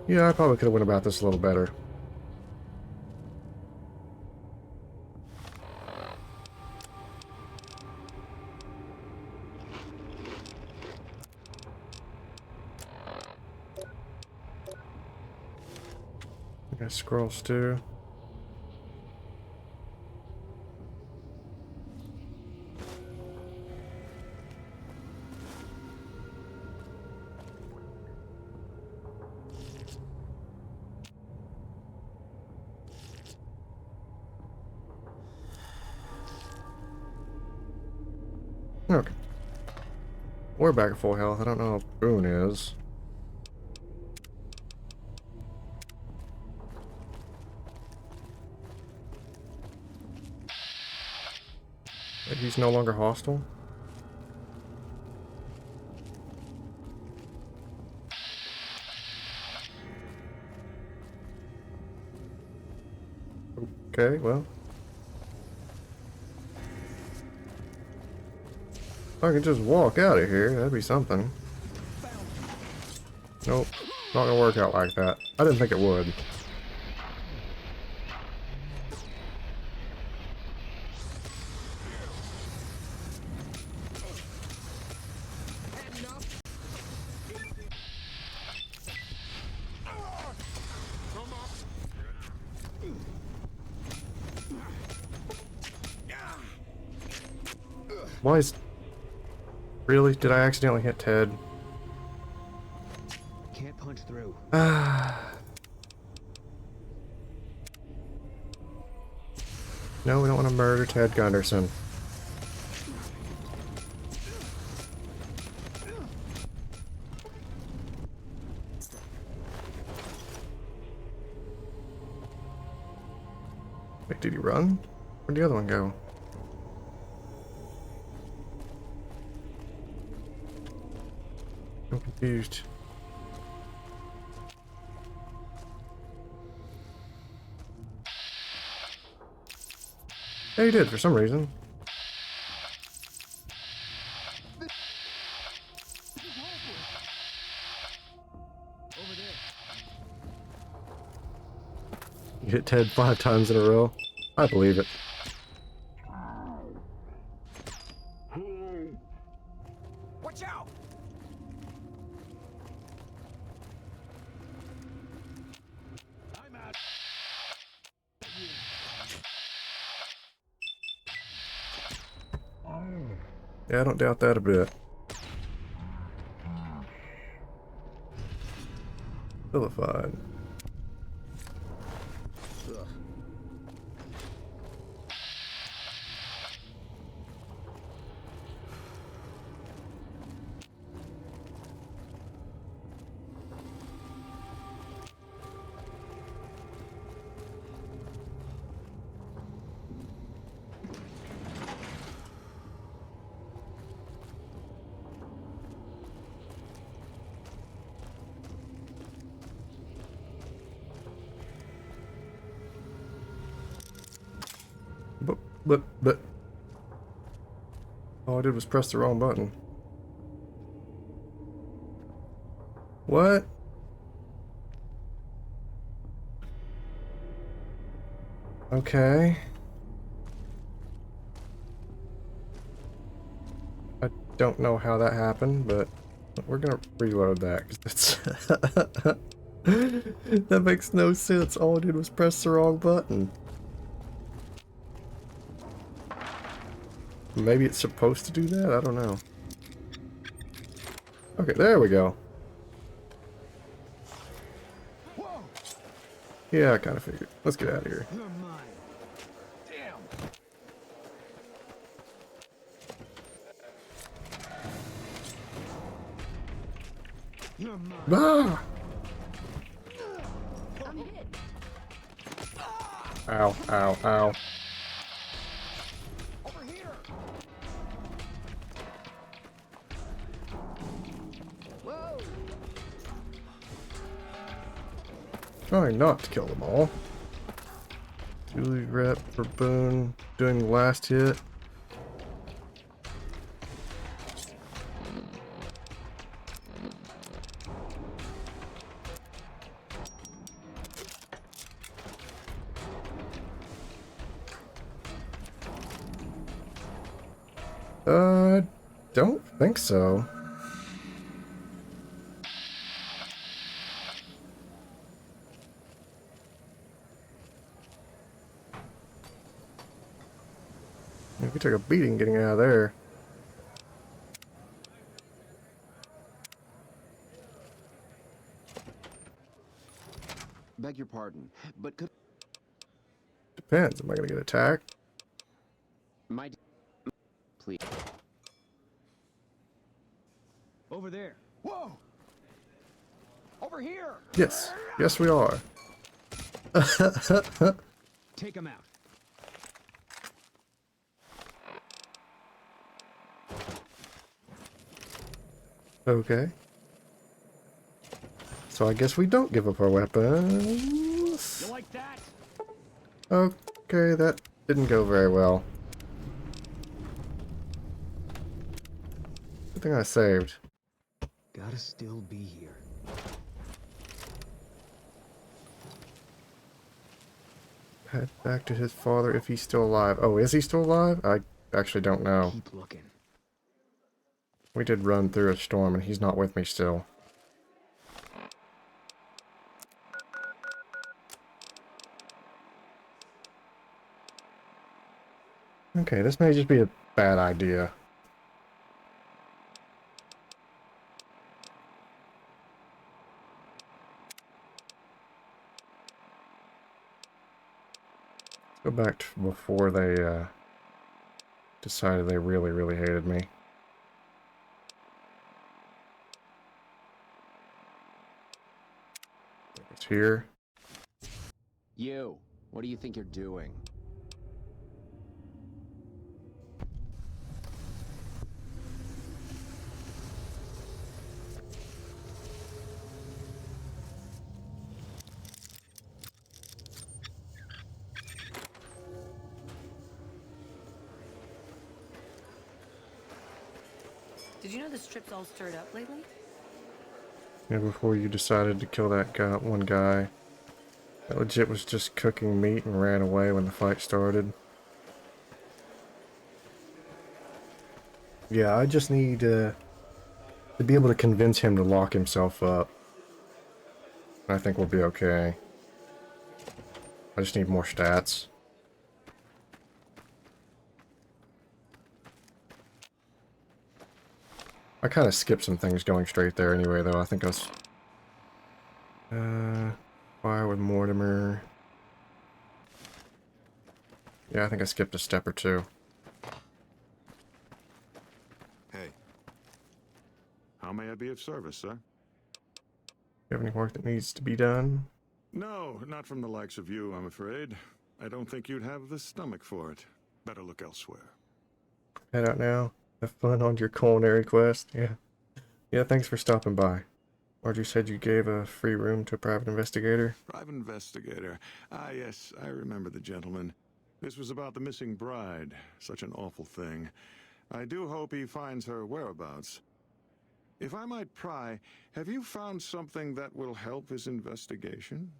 Yeah, I probably could have went about this a little better. Got scroll stew. Okay. We're back at full health. I don't know if Boone is. He's no longer hostile. Okay, well. If I could just walk out of here, that'd be something. Nope, not gonna work out like that. I didn't think it would. Why is... Really? Did I accidentally hit Ted? Can't punch through. No, we don't want to murder Ted Gunderson. Wait, did he run? Where'd the other one go? I'm confused. Yeah, he did for some reason. You hit Ted 5 times in a row. I believe it. Watch out! I'm out. Yeah, I don't doubt that a bit. Vilified. But all I did was press the wrong button. What? Okay. I don't know how that happened, but we're gonna reload that because that's that makes no sense. All I did was press the wrong button. Maybe it's supposed to do that? I don't know. Okay, there we go. Yeah, I kind of figured. Let's get out of here. You're mine. Damn. You're mine. Ah! Ow, ow, ow. Trying not to kill them all. Duly rep for Boone doing the last hit. Don't think so. We took a beating getting out of there. Beg your pardon, but could... Depends. Am I gonna get attacked? My... Please. Over there. Whoa! Over here! Yes. Yes, we are. Take him out. Okay. So I guess we don't give up our weapons. You like that? Okay, that didn't go very well. Good thing I saved. Gotta still be here. Head back to his father if he's still alive. Oh, is he still alive? I actually don't know. Keep looking. We did run through a storm and he's not with me still. Okay, this may just be a bad idea. Go back to before they decided they really, really hated me. It's here. You, what do you think you're doing? Did you know the strip's all stirred up lately? Yeah, before you decided to kill that guy, one guy. That legit was just cooking meat and ran away when the fight started. Yeah, I just need to be able to convince him to lock himself up. I think we'll be okay. I just need more stats. I kind of skipped some things going straight there anyway, though. I think I was... fire with Mortimer. Yeah, I think I skipped a step or two. Hey. How may I be of service, sir? You have any work that needs to be done? No, not from the likes of you, I'm afraid. I don't think you'd have the stomach for it. Better look elsewhere. Head out now. Have fun on your culinary quest. Yeah. Yeah, thanks for stopping by. Marjorie said you gave a free room to a private investigator. Private investigator. Ah, yes, I remember the gentleman. This was about the missing bride. Such an awful thing. I do hope he finds her whereabouts. If I might pry, have you found something that will help his investigation?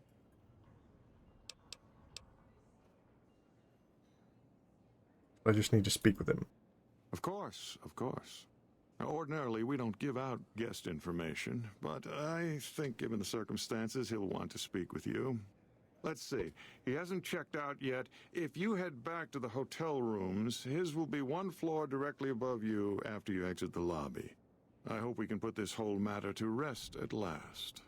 I just need to speak with him. Of course, of course. Now, ordinarily, we don't give out guest information, but I think given the circumstances, he'll want to speak with you. Let's see. He hasn't checked out yet. If you head back to the hotel rooms, his will be one floor directly above you after you exit the lobby. I hope we can put this whole matter to rest at last.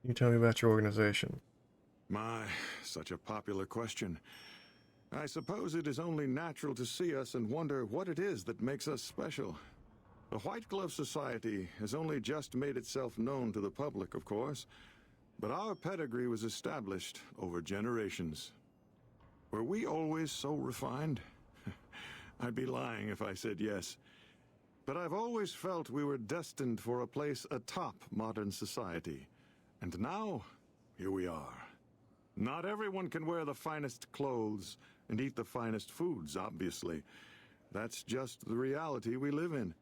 You tell me about your organization. My, such a popular question. I suppose it is only natural to see us and wonder what it is that makes us special. The White Glove Society has only just made itself known to the public, of course, but our pedigree was established over generations. Were we always so refined? I'd be lying if I said yes. But I've always felt we were destined for a place atop modern society. And now, here we are. Not everyone can wear the finest clothes and eat the finest foods, obviously. That's just the reality we live in.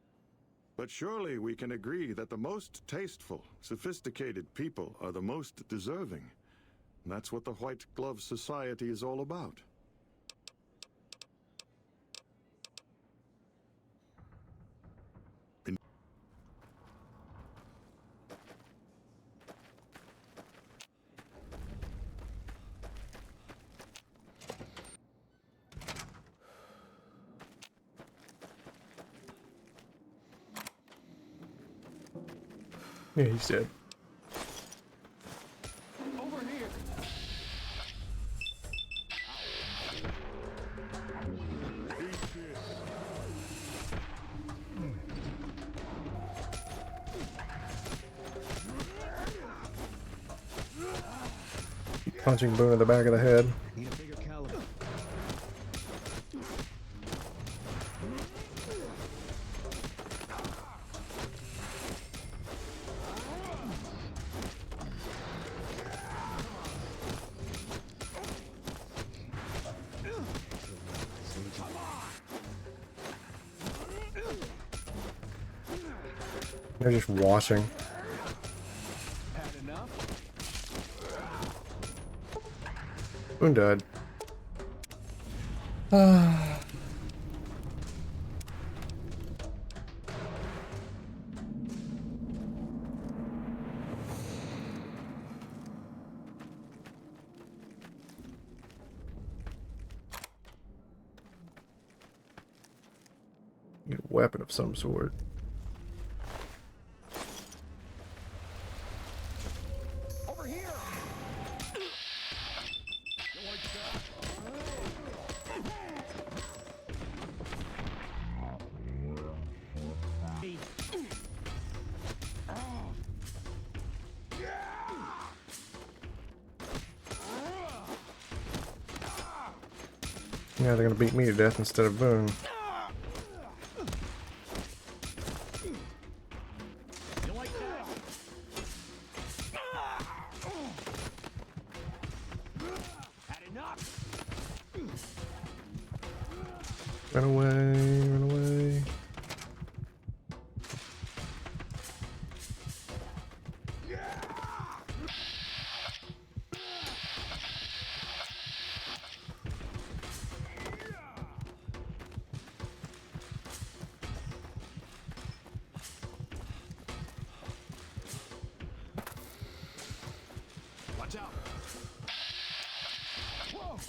But surely we can agree that the most tasteful, sophisticated people are the most deserving. That's what the White Glove Society is all about. Yeah, he's dead. Over here. Punching Boone in the back of the head. Need a bigger caliber. They're just watching. Boone died. Need a weapon of some sort. Over here. Yeah, they're gonna beat me to death instead of Boone. Run away, run away. Watch out. Whoa.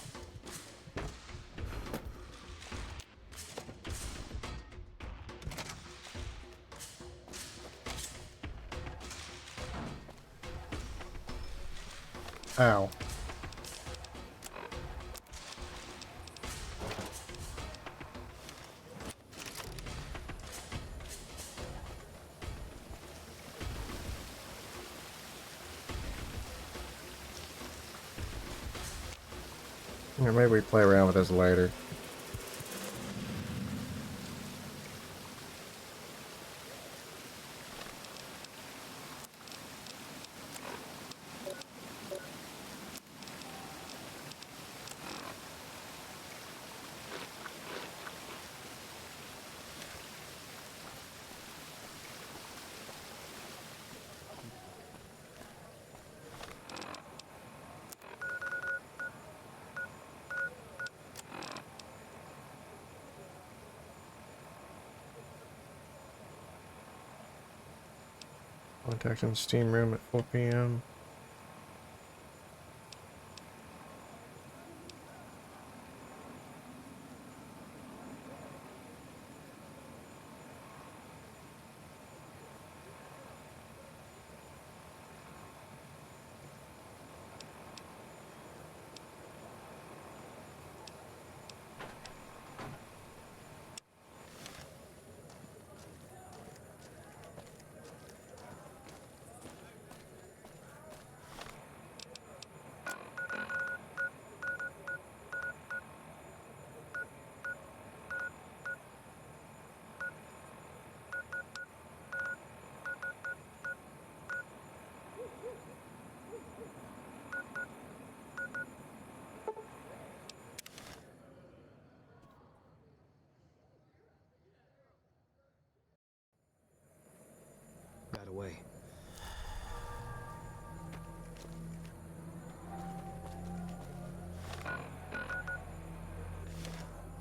Ow. Or maybe we play around with this later. Contact in the steam room at 4 p.m. Got away.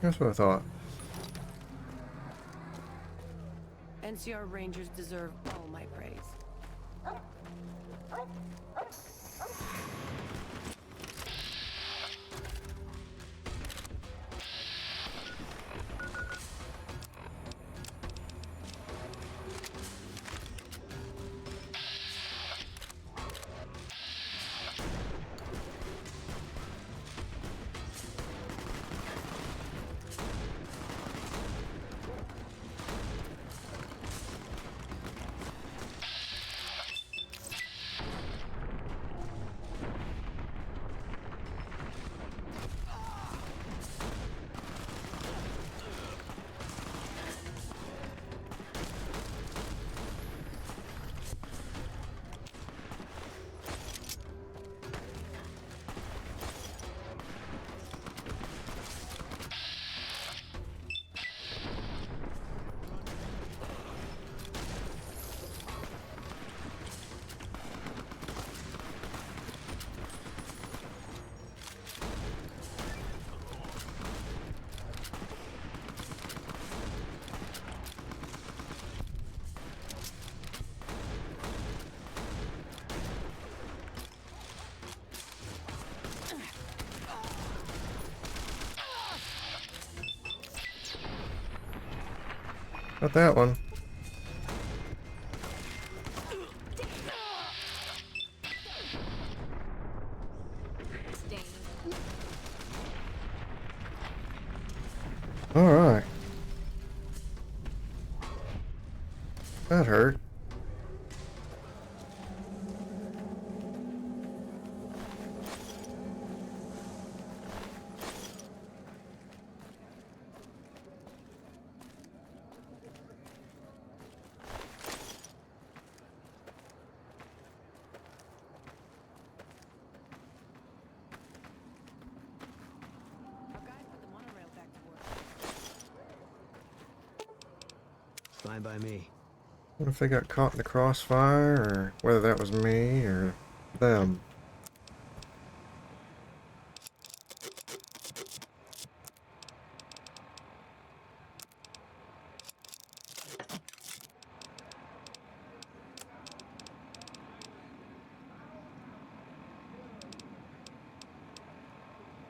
That's what I thought. NCR Rangers deserve all my praise. Not that one. Alright. That hurt. Fine by me. What if they got caught in the crossfire, or whether that was me or them?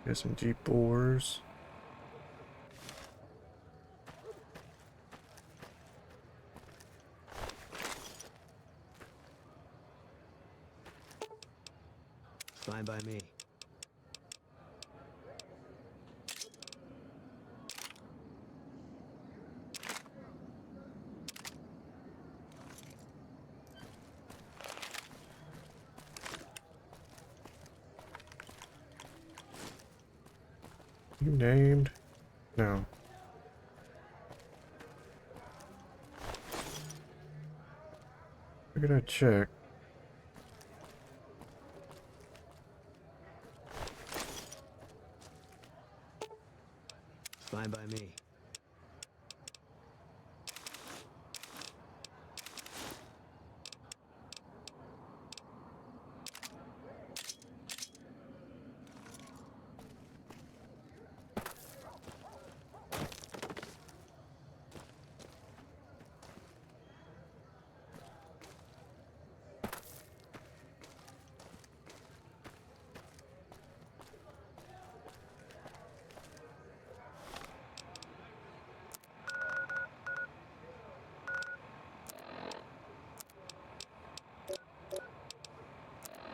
Get some Jeep boars. Fine by me. You named? No. Figured I'd check. Fine by me.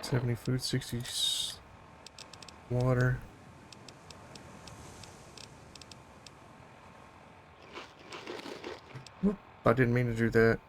$70 food, $60 water. Whoop, I didn't mean to do that.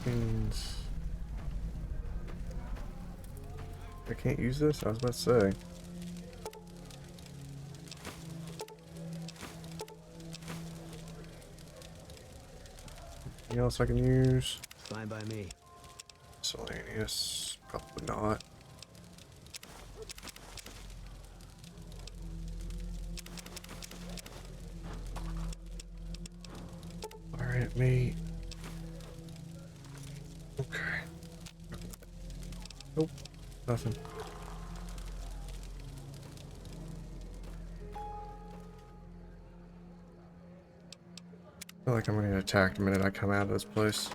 Means I can't use this? I was about to say. Anything else I can use? Fine by me. Miscellaneous. Probably not. Alright, meat. Okay. Nope. Nothing. I feel like I'm gonna get attacked the minute I come out of this place.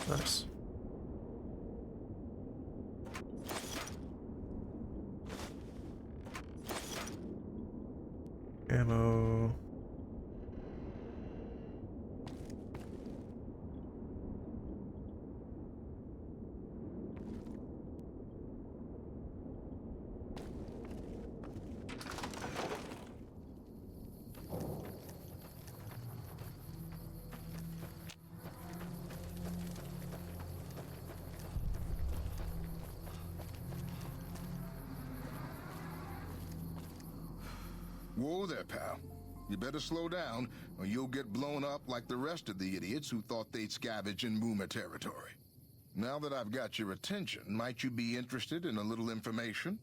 Nice. Ammo. Whoa there, pal. You better slow down, or you'll get blown up like the rest of the idiots who thought they'd scavenge in Boomer territory. Now that I've got your attention, might you be interested in a little information?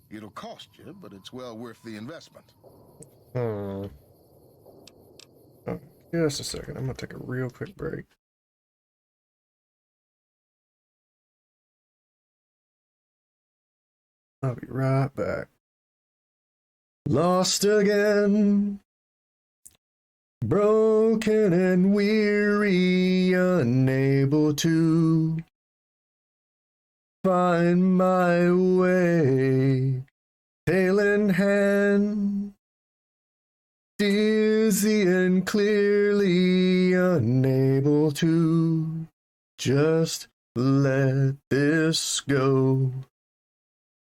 It'll cost you, but it's well worth the investment. Oh, just a second. I'm gonna take a real quick break. I'll be right back. Lost again, broken and weary, unable to find my way, tail in hand, dizzy and clearly unable to just let this go.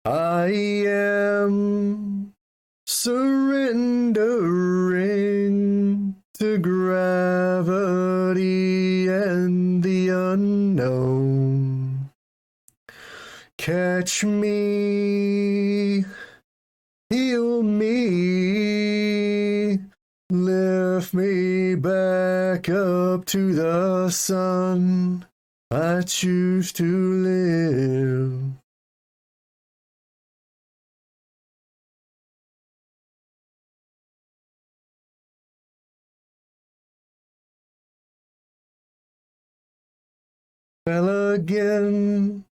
I am surrendering to gravity and the unknown. Catch me, heal me, lift me back up to the sun. I choose to live. Fell again,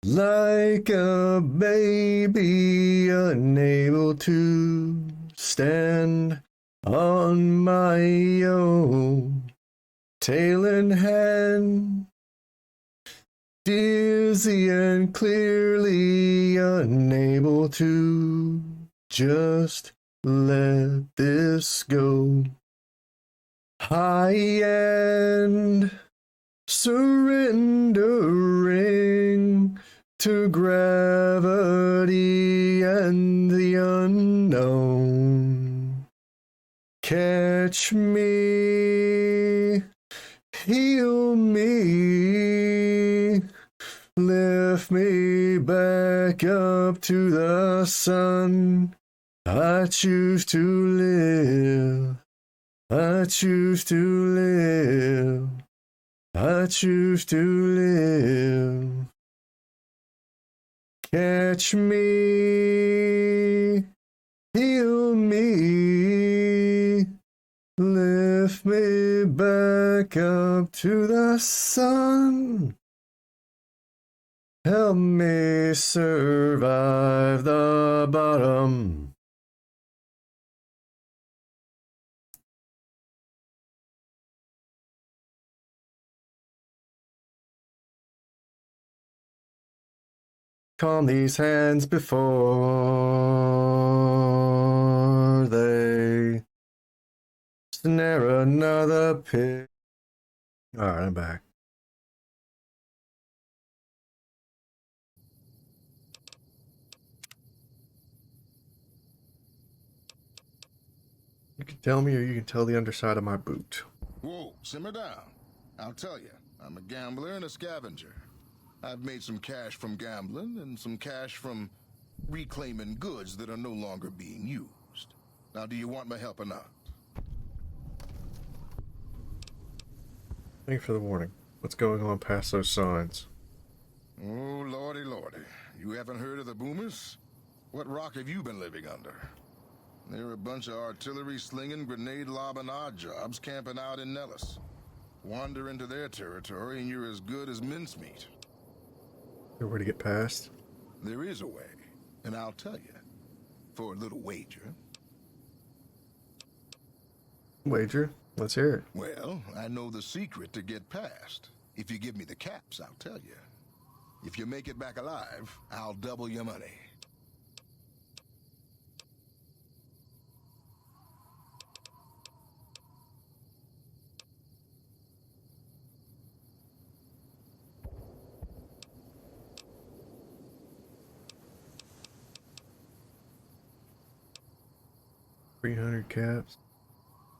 like a baby, unable to stand on my own. Tail in hand, dizzy and clearly unable to just let this go. High and surrendering to gravity and the unknown. Catch me, heal me, lift me back up to the sun. I choose to live. I choose to live. I choose to live. Catch me, heal me, lift me back up to the sun. Help me survive the bottom. Calm these hands before they snare another pig. Alright, I'm back. You can tell me, or you can tell the underside of my boot. Whoa, simmer down. I'll tell you, I'm a gambler and a scavenger. I've made some cash from gambling and some cash from reclaiming goods that are no longer being used. Now, do you want my help or not? Thank you for the warning. What's going on past those signs? Oh, lordy, lordy. You haven't heard of the Boomers? What rock have you been living under? They're a bunch of artillery-slinging, grenade-lobbing odd jobs camping out in Nellis. Wander into their territory and you're as good as mincemeat. There a way to get past? There is a way, and I'll tell you. For a little wager. Wager? Let's hear it. Well, I know the secret to get past. If you give me the caps, I'll tell you. If you make it back alive, I'll double your money. $300 caps.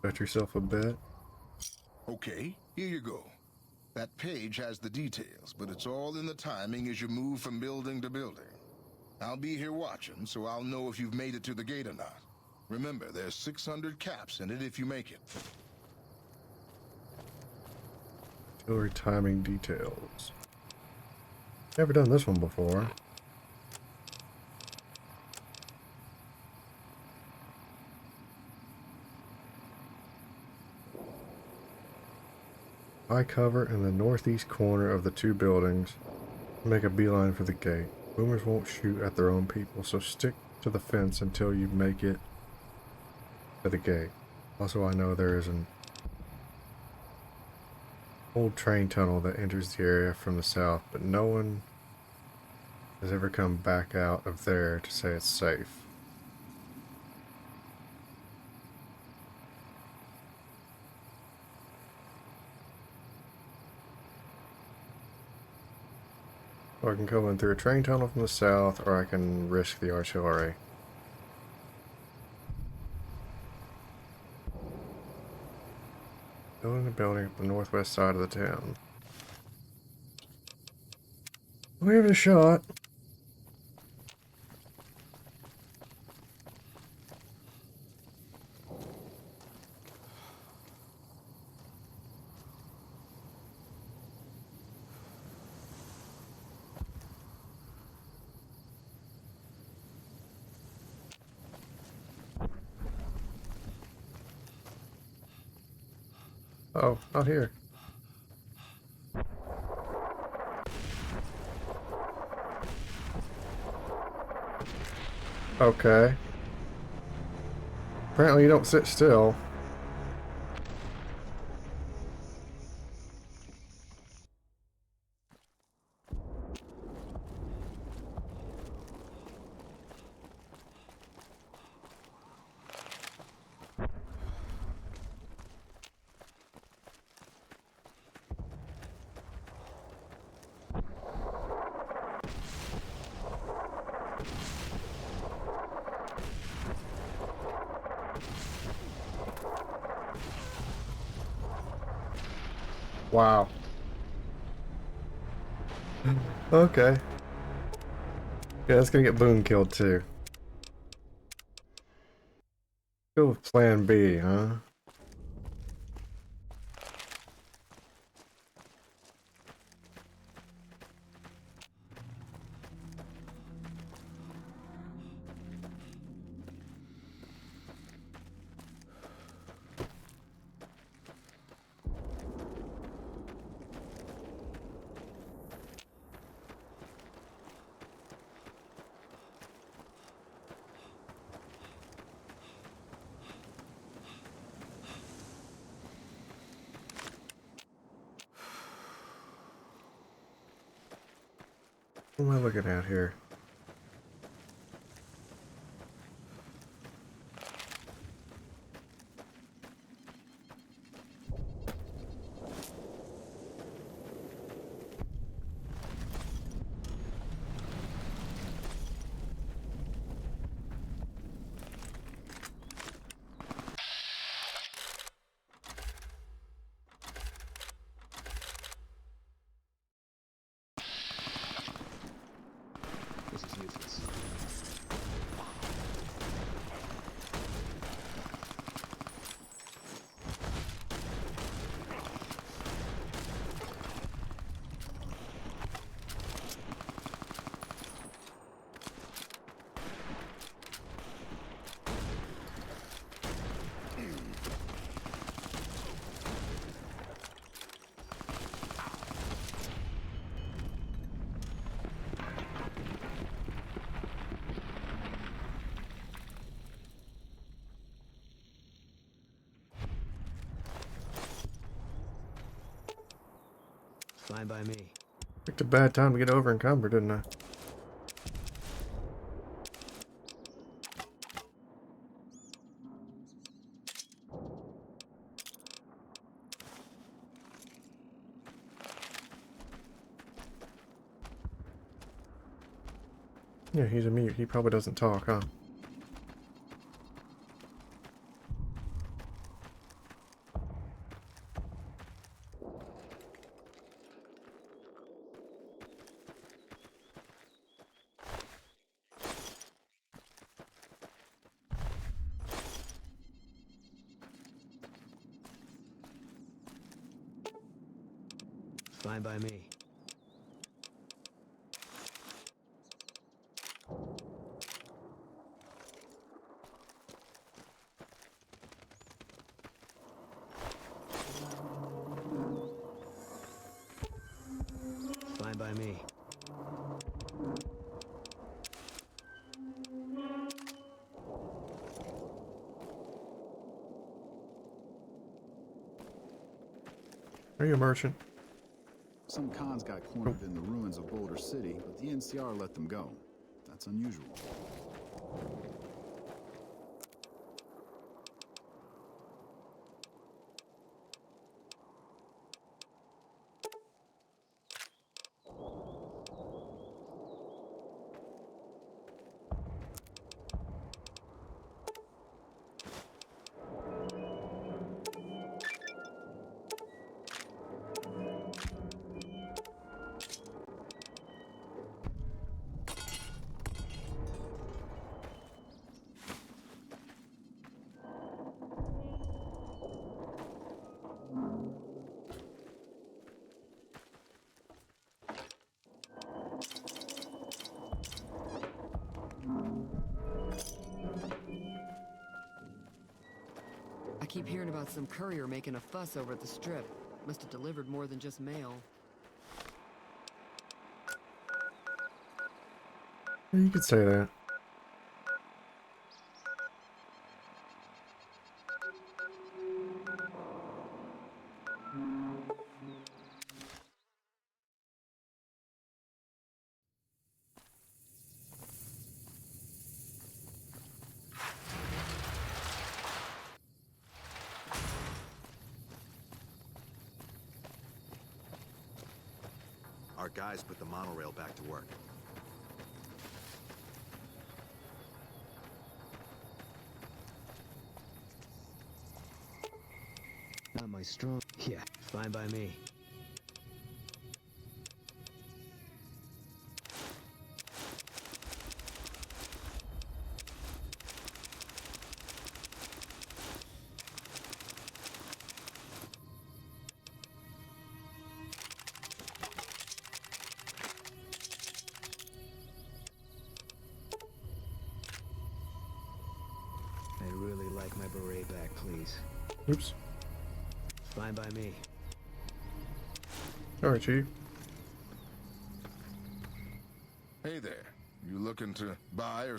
Got yourself a bet. Okay, here you go. That page has the details, but it's all in the timing as you move from building to building. I'll be here watching, so I'll know if you've made it to the gate or not. Remember, there's 600 caps in it if you make it. Artillery timing details. Never done this one before. High cover in the northeast corner of the two buildings. Make a beeline for the gate. Boomers won't shoot at their own people, so stick to the fence until you make it to the gate. Also, I know there is an old train tunnel that enters the area from the south, but no one has ever come back out of there to say it's safe. Or I can go in through a train tunnel from the south, or I can risk the artillery. Building a building up the northwest side of the town. We'll give it a shot. Oh, not here. Okay. Apparently you don't sit still. Wow. Okay. Yeah, that's gonna get Boone killed too. Go with plan B, huh? What am I looking at here? This is useless. Fine by me. Picked a bad time to get over encumbered, didn't I? Yeah, he's a mute. He probably doesn't talk, huh? Fine by me. Fine by me. Are you a merchant? Some cons got cornered in the ruins of Boulder City, but the NCR let them go. That's unusual. I keep hearing about some courier making a fuss over at the Strip. Must have delivered more than just mail. You could say that. Our guys put the monorail back to work. Not my strong. Yeah, fine by me. I'd really like my beret back, please. Oops. Fine by me. Alright, Chief. Hey there. You looking to buy or...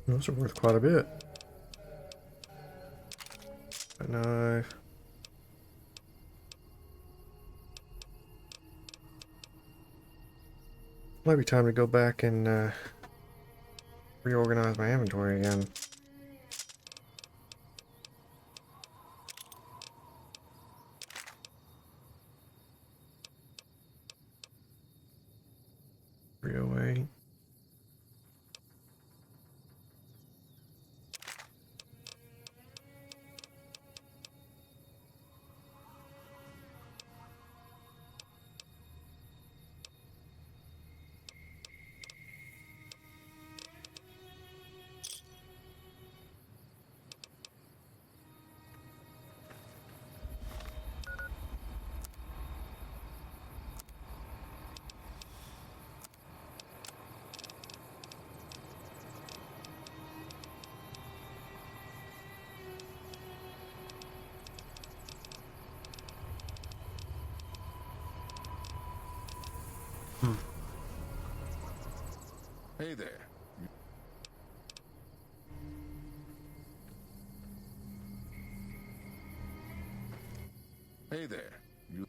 Those are worth quite a bit. A knife. Might be time to go back and reorganize my inventory again. .308. Hey there. Hey there. You...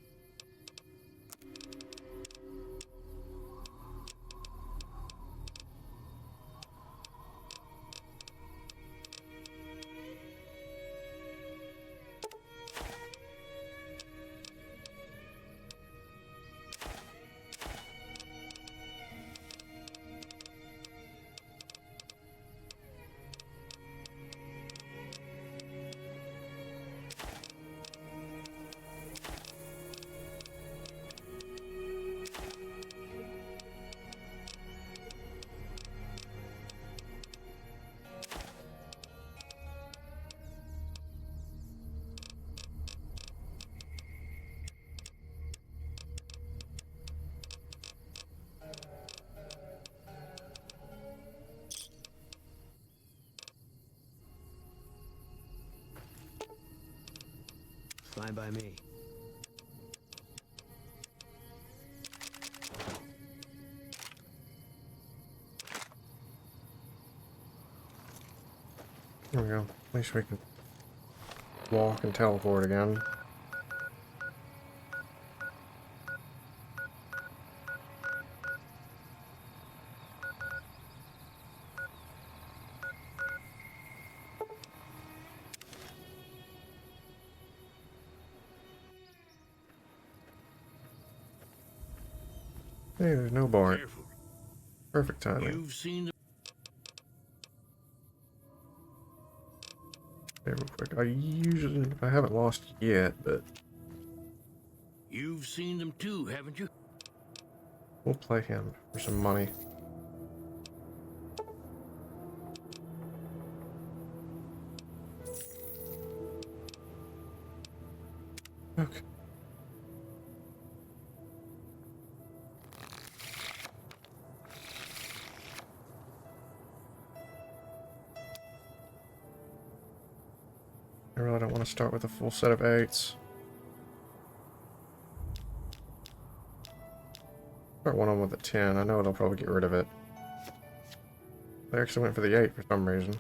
Fine by me. There we go. At least we can walk and teleport again. Hey, there's no bar. Perfect timing. You've seen the... Okay, real quick. I haven't lost yet, but You've seen them too, haven't you? we'll play him for some money. Okay. I really don't want to start with a full set of 8s. Start one on with a 10. I know they'll probably get rid of it. They actually went for the 8 for some reason.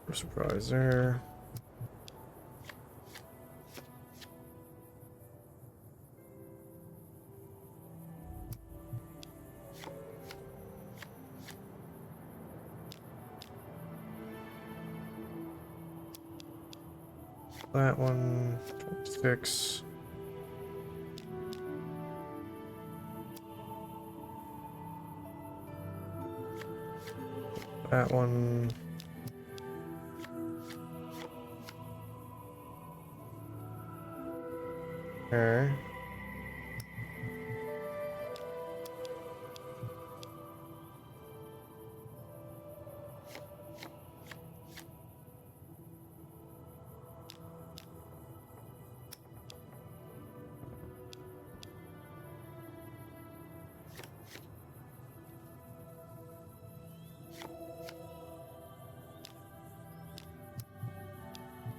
No surprise there. That one, 26. That one. Okay.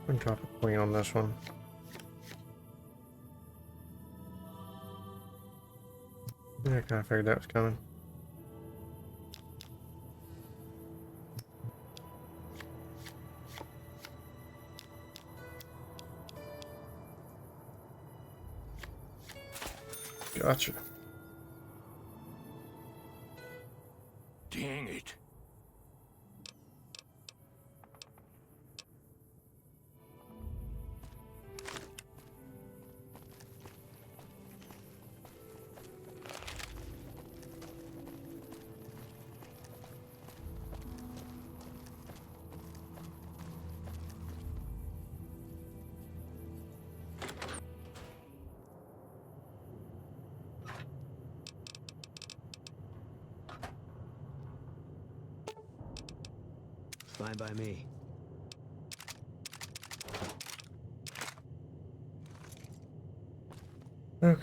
I'm drop a queen on this one. Yeah, I kind of figured that was coming. Gotcha. Dang it. Fine by me. Okay.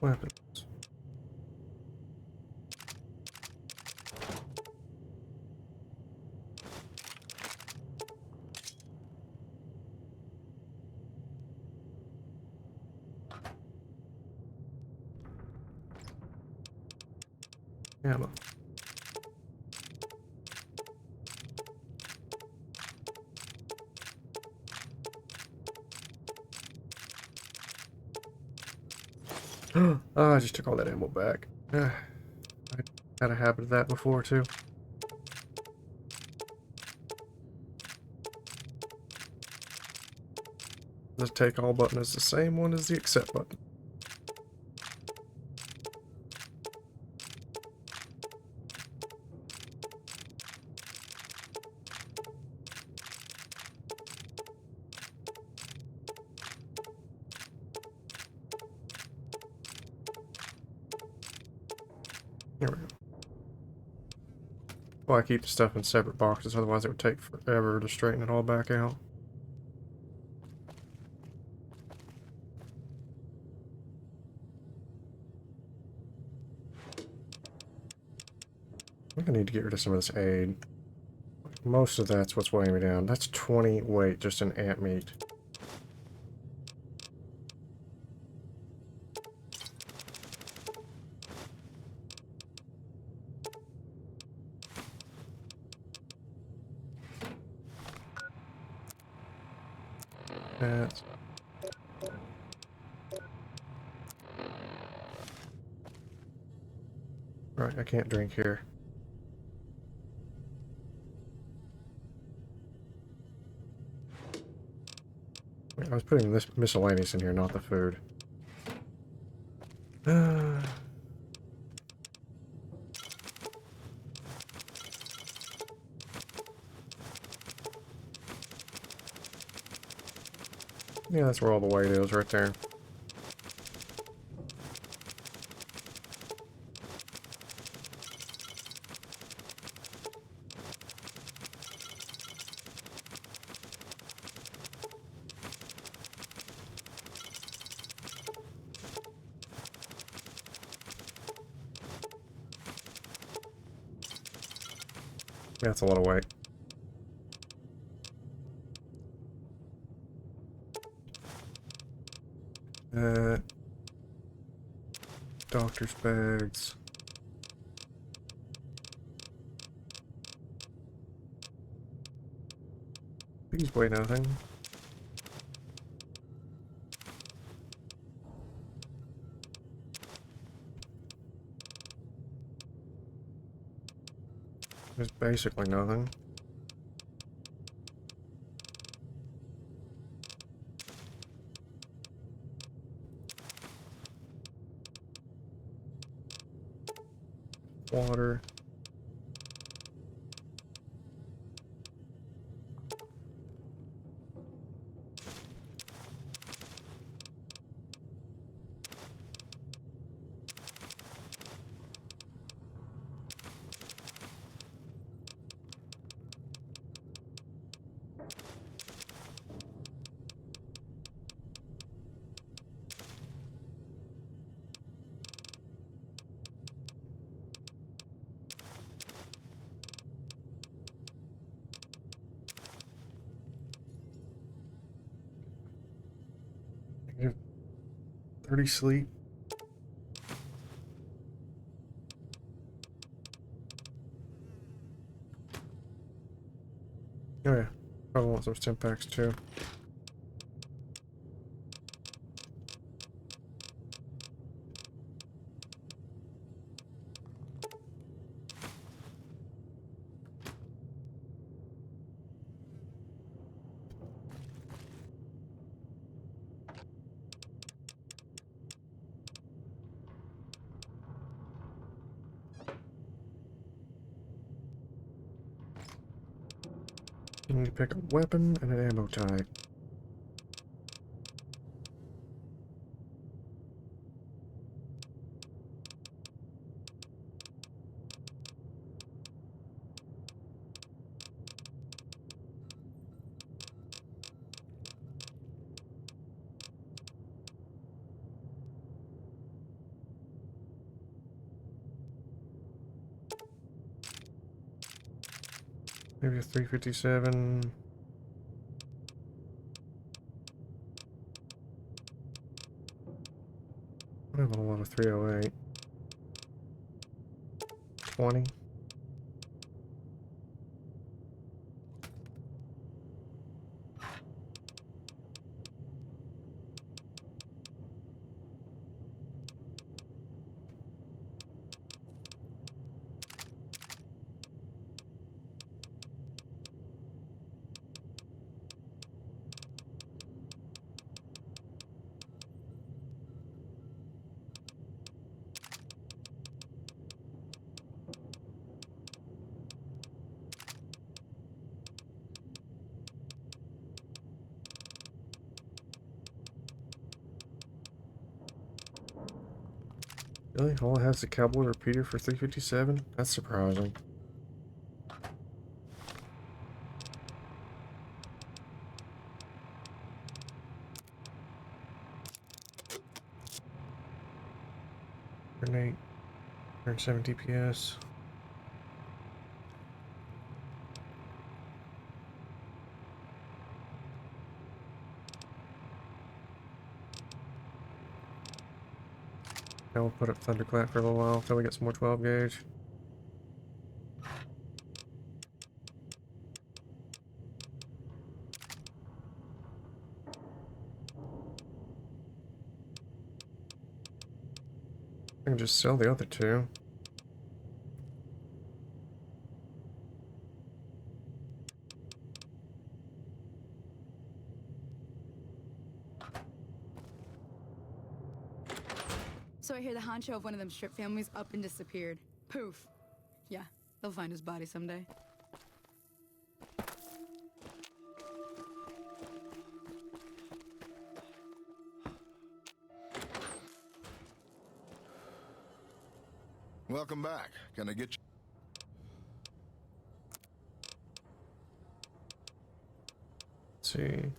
Weapons. ammo. Oh, I just took all that ammo back. I had a habit of that before, too. The take all button is the same one as the accept button. Here we go. Well, I keep the stuff in separate boxes, otherwise it would take forever to straighten it all back out. I think I need to get rid of some of this aid. Most of that's what's weighing me down. That's 20 weight just in ant meat. That's... Right, I can't drink here. I was putting this miscellaneous in here, not the food. Yeah, that's where all the weight is, right there. That's a lot of weight. Doctor's bags. These weigh nothing. There's basically nothing. Water. Negative 30 sleep. Oh yeah, probably want those 10 packs too. You need to pick a weapon and an ammo type. Maybe a 357. I have a lot of 308. 20. Really? All it has the cowboy repeater for 357? That's surprising. Grenade. 107 DPS. Now we'll put up Thunderclap for a little while until we get some more 12 gauge. I can just sell the other two. So I hear the honcho of one of them strip families up and disappeared. Poof. Yeah, they'll find his body someday. Welcome back. Can I get you? Let's see.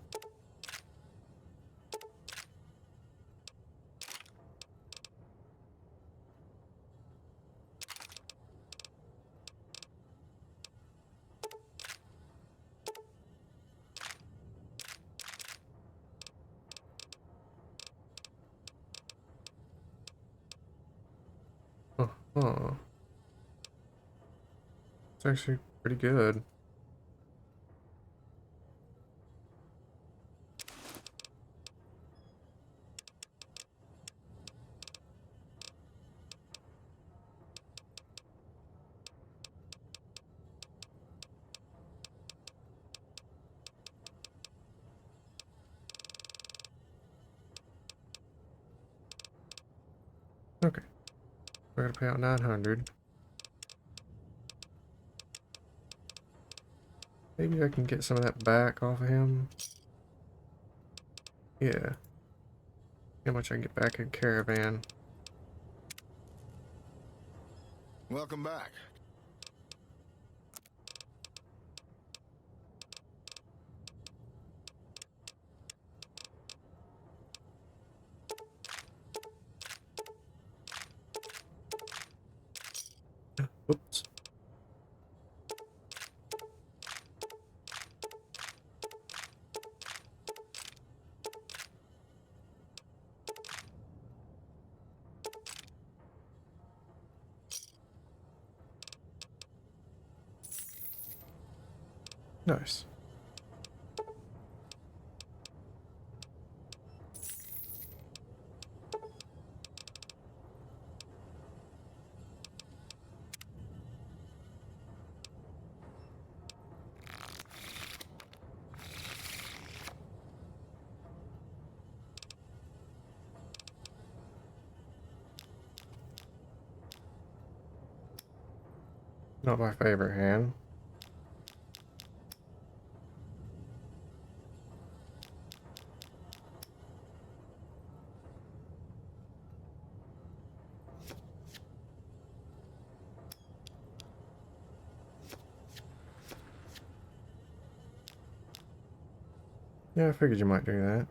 Huh. It's actually pretty good. Okay. We're gonna pay out 900. Maybe I can get some of that back off of him. Yeah. How much I can get back in caravan. Welcome back. Oops. Nice. Not my favorite hand. Yeah, I figured you might do that.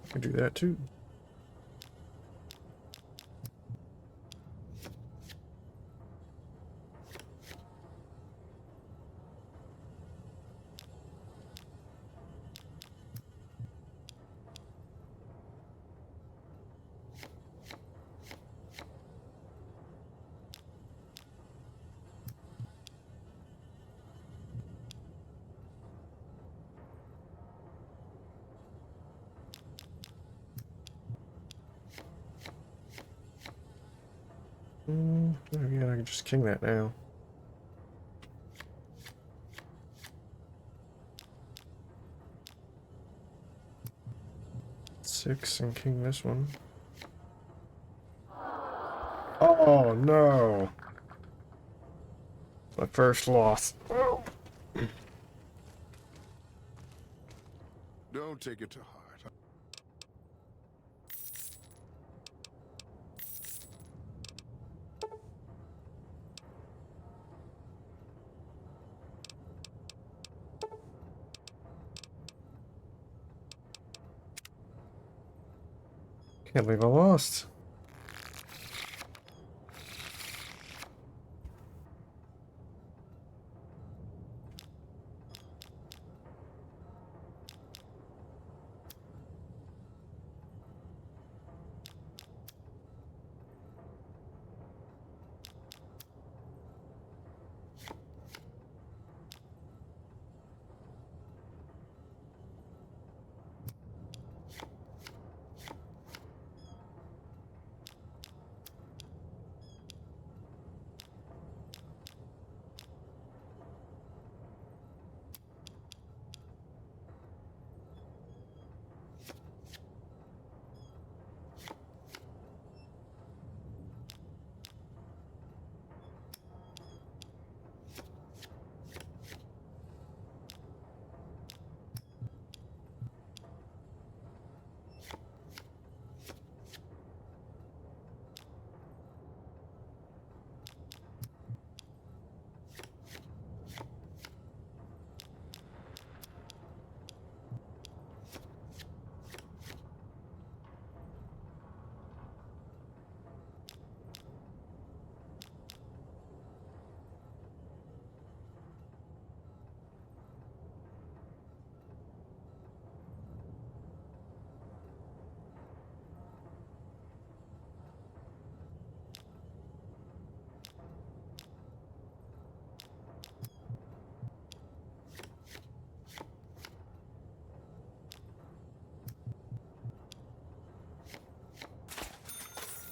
I can do that too. Oh yeah, I can just king that now. Six and king this one. Oh no! My first loss. Don't take it to heart. Can't believe I lost.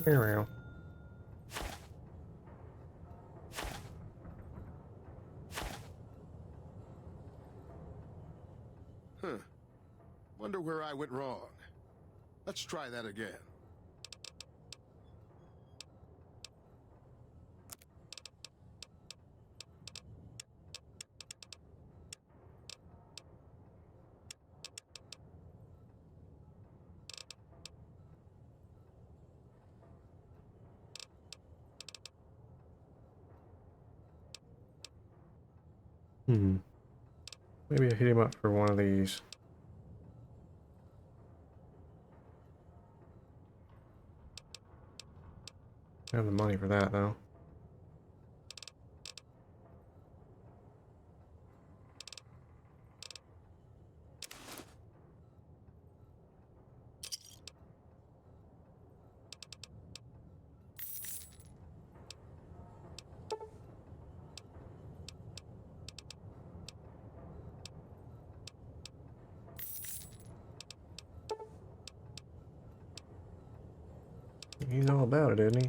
There we go. Huh. Wonder where I went wrong. Let's try that again. Maybe I hit him up for one of these. I have the money for that though. He's all about it, isn't he?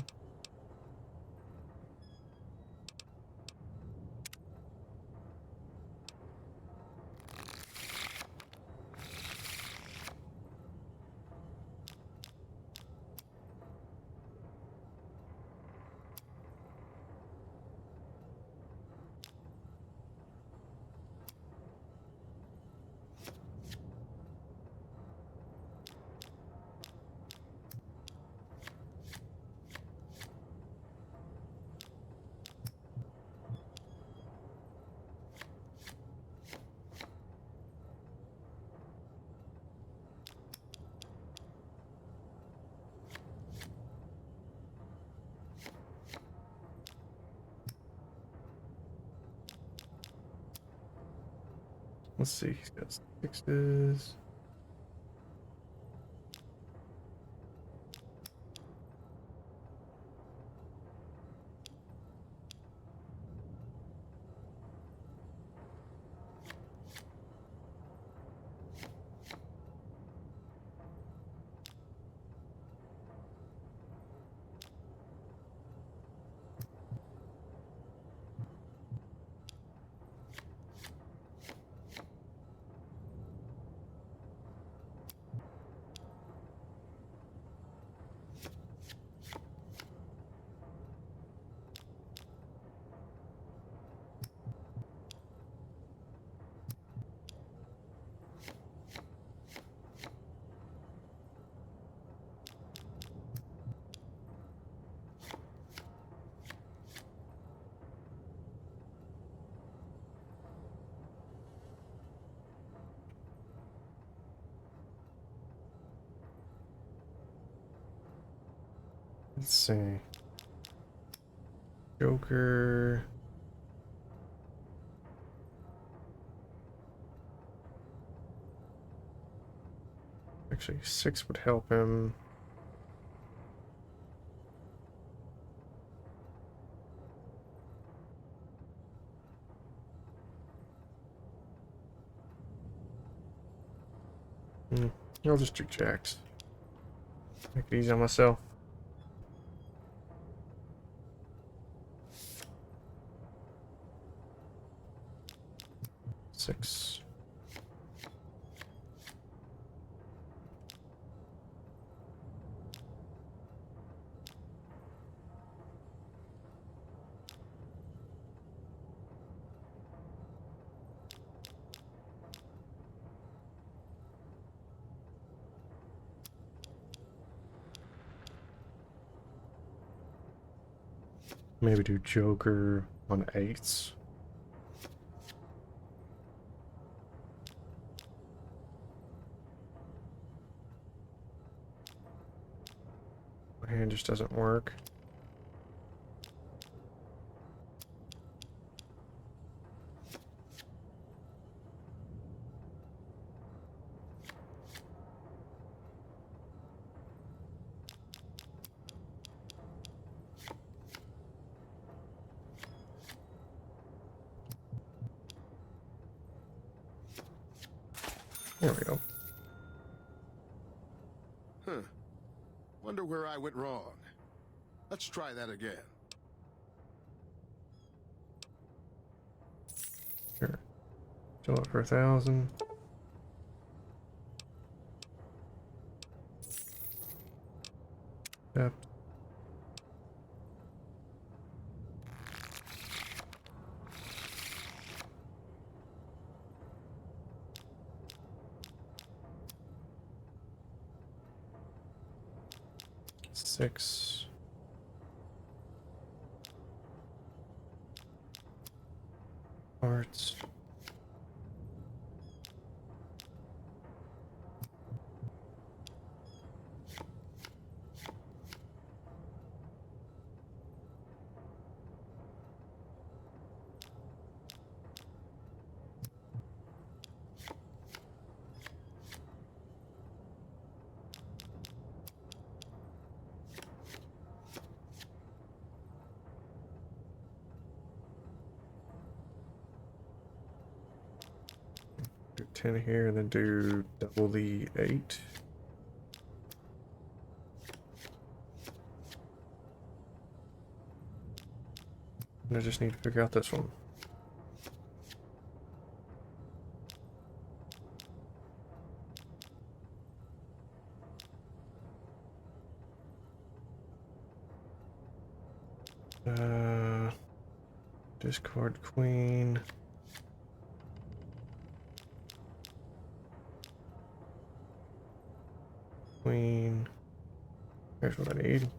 Let's see, he's got sixes. Let's see. Joker. Actually, 6 would help him. I'll just do jacks. Make it easy on myself. Six. Maybe do Joker on 8s. My hand just doesn't work. There we go. Huh. Wonder where I went wrong. Let's try that again. Sure. Still up for 1,000. Yep. Six. Hearts. Do 10 here and then do double the 8. And I just need to figure out this one. Discard Queen. Queen. Here's what I need.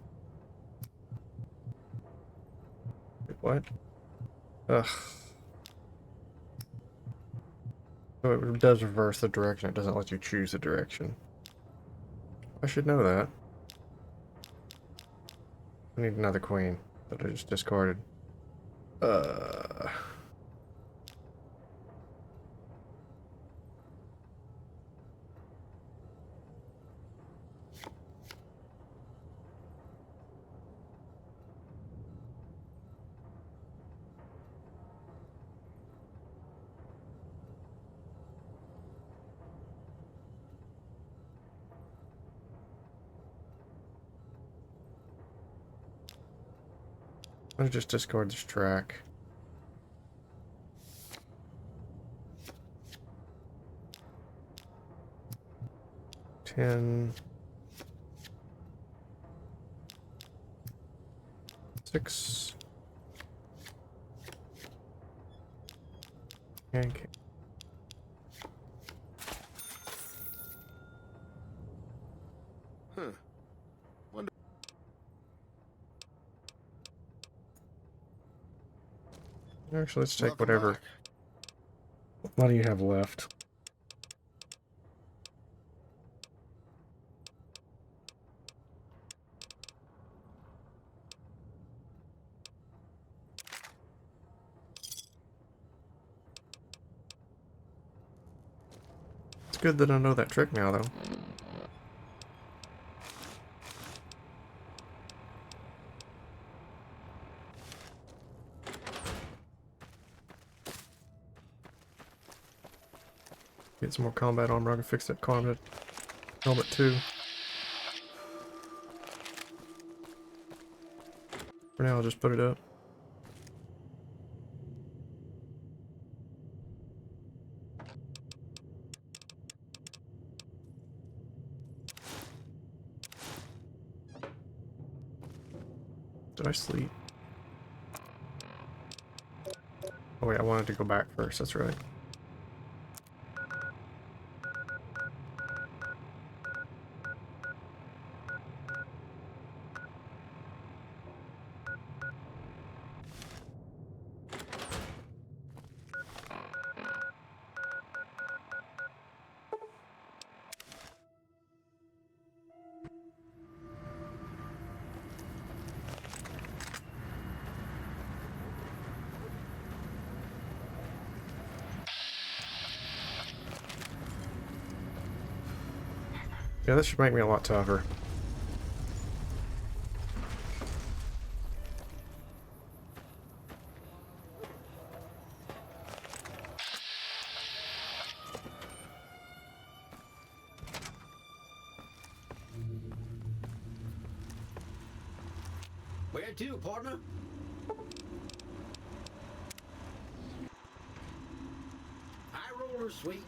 Wait, what? Ugh. So it does reverse the direction. It doesn't let you choose the direction. I should know that. I need another queen that I just discarded. I'll just discard this track. Ten. 6. Pancake. Huh. Wonder. Actually, let's take Welcome whatever. back. What do you have left? good that I know that trick now, though. Get some more combat armor. I can fix that combat helmet too. For now, I'll just put it up. Did I sleep? Oh wait, I wanted to go back first, that's right. Yeah, this should make me a lot tougher. Where to, partner? High roller, sweet.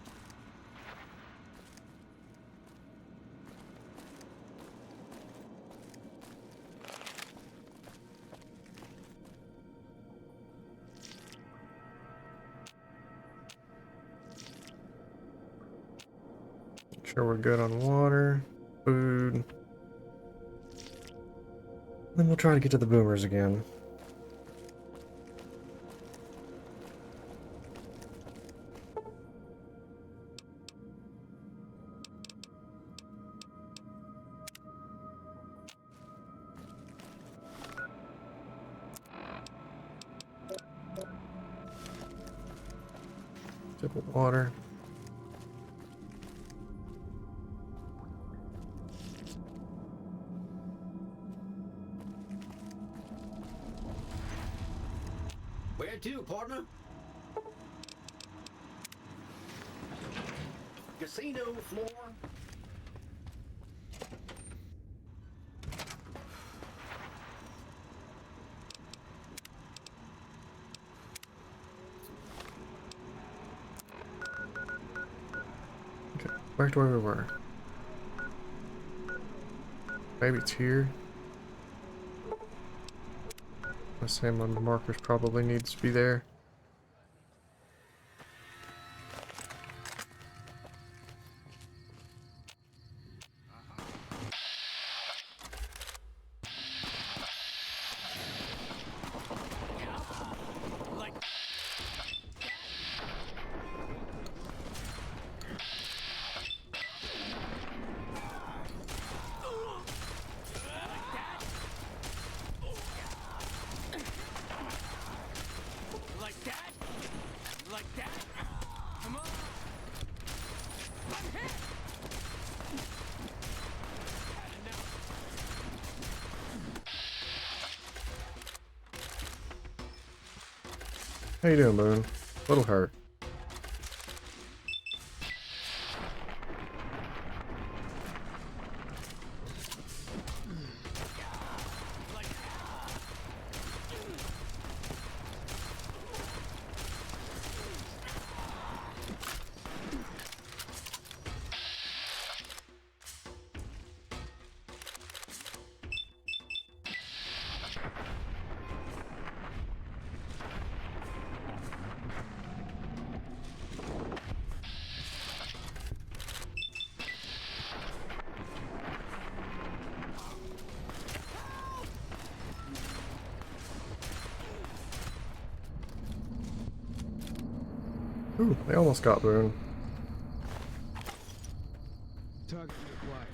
Sure we're good on water, food. Then we'll try to get to the boomers again. Sip of water. Where to, partner? Casino floor. Okay, back to where we were. Maybe it's here. The same on the markers probably needs to be there. How you doing, Boone? Little hurt. Ooh, they almost got Boone. Target acquired.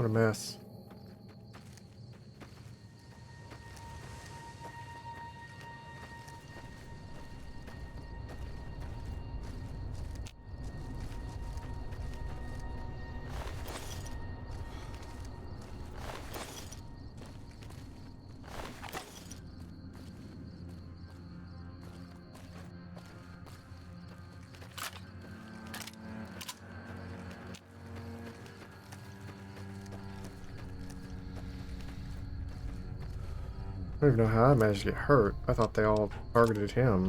What a mess. I don't even know how I managed to get hurt. I thought they all targeted him.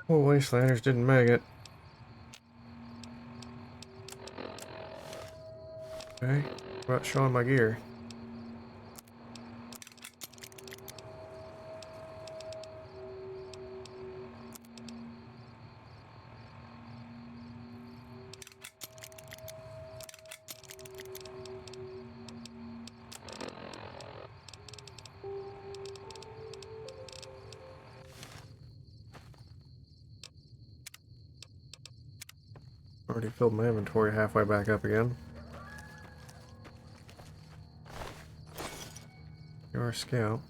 Well, Wastelanders didn't make it. Okay, what about showing my gear? Already filled my inventory halfway back up again. You're a scout.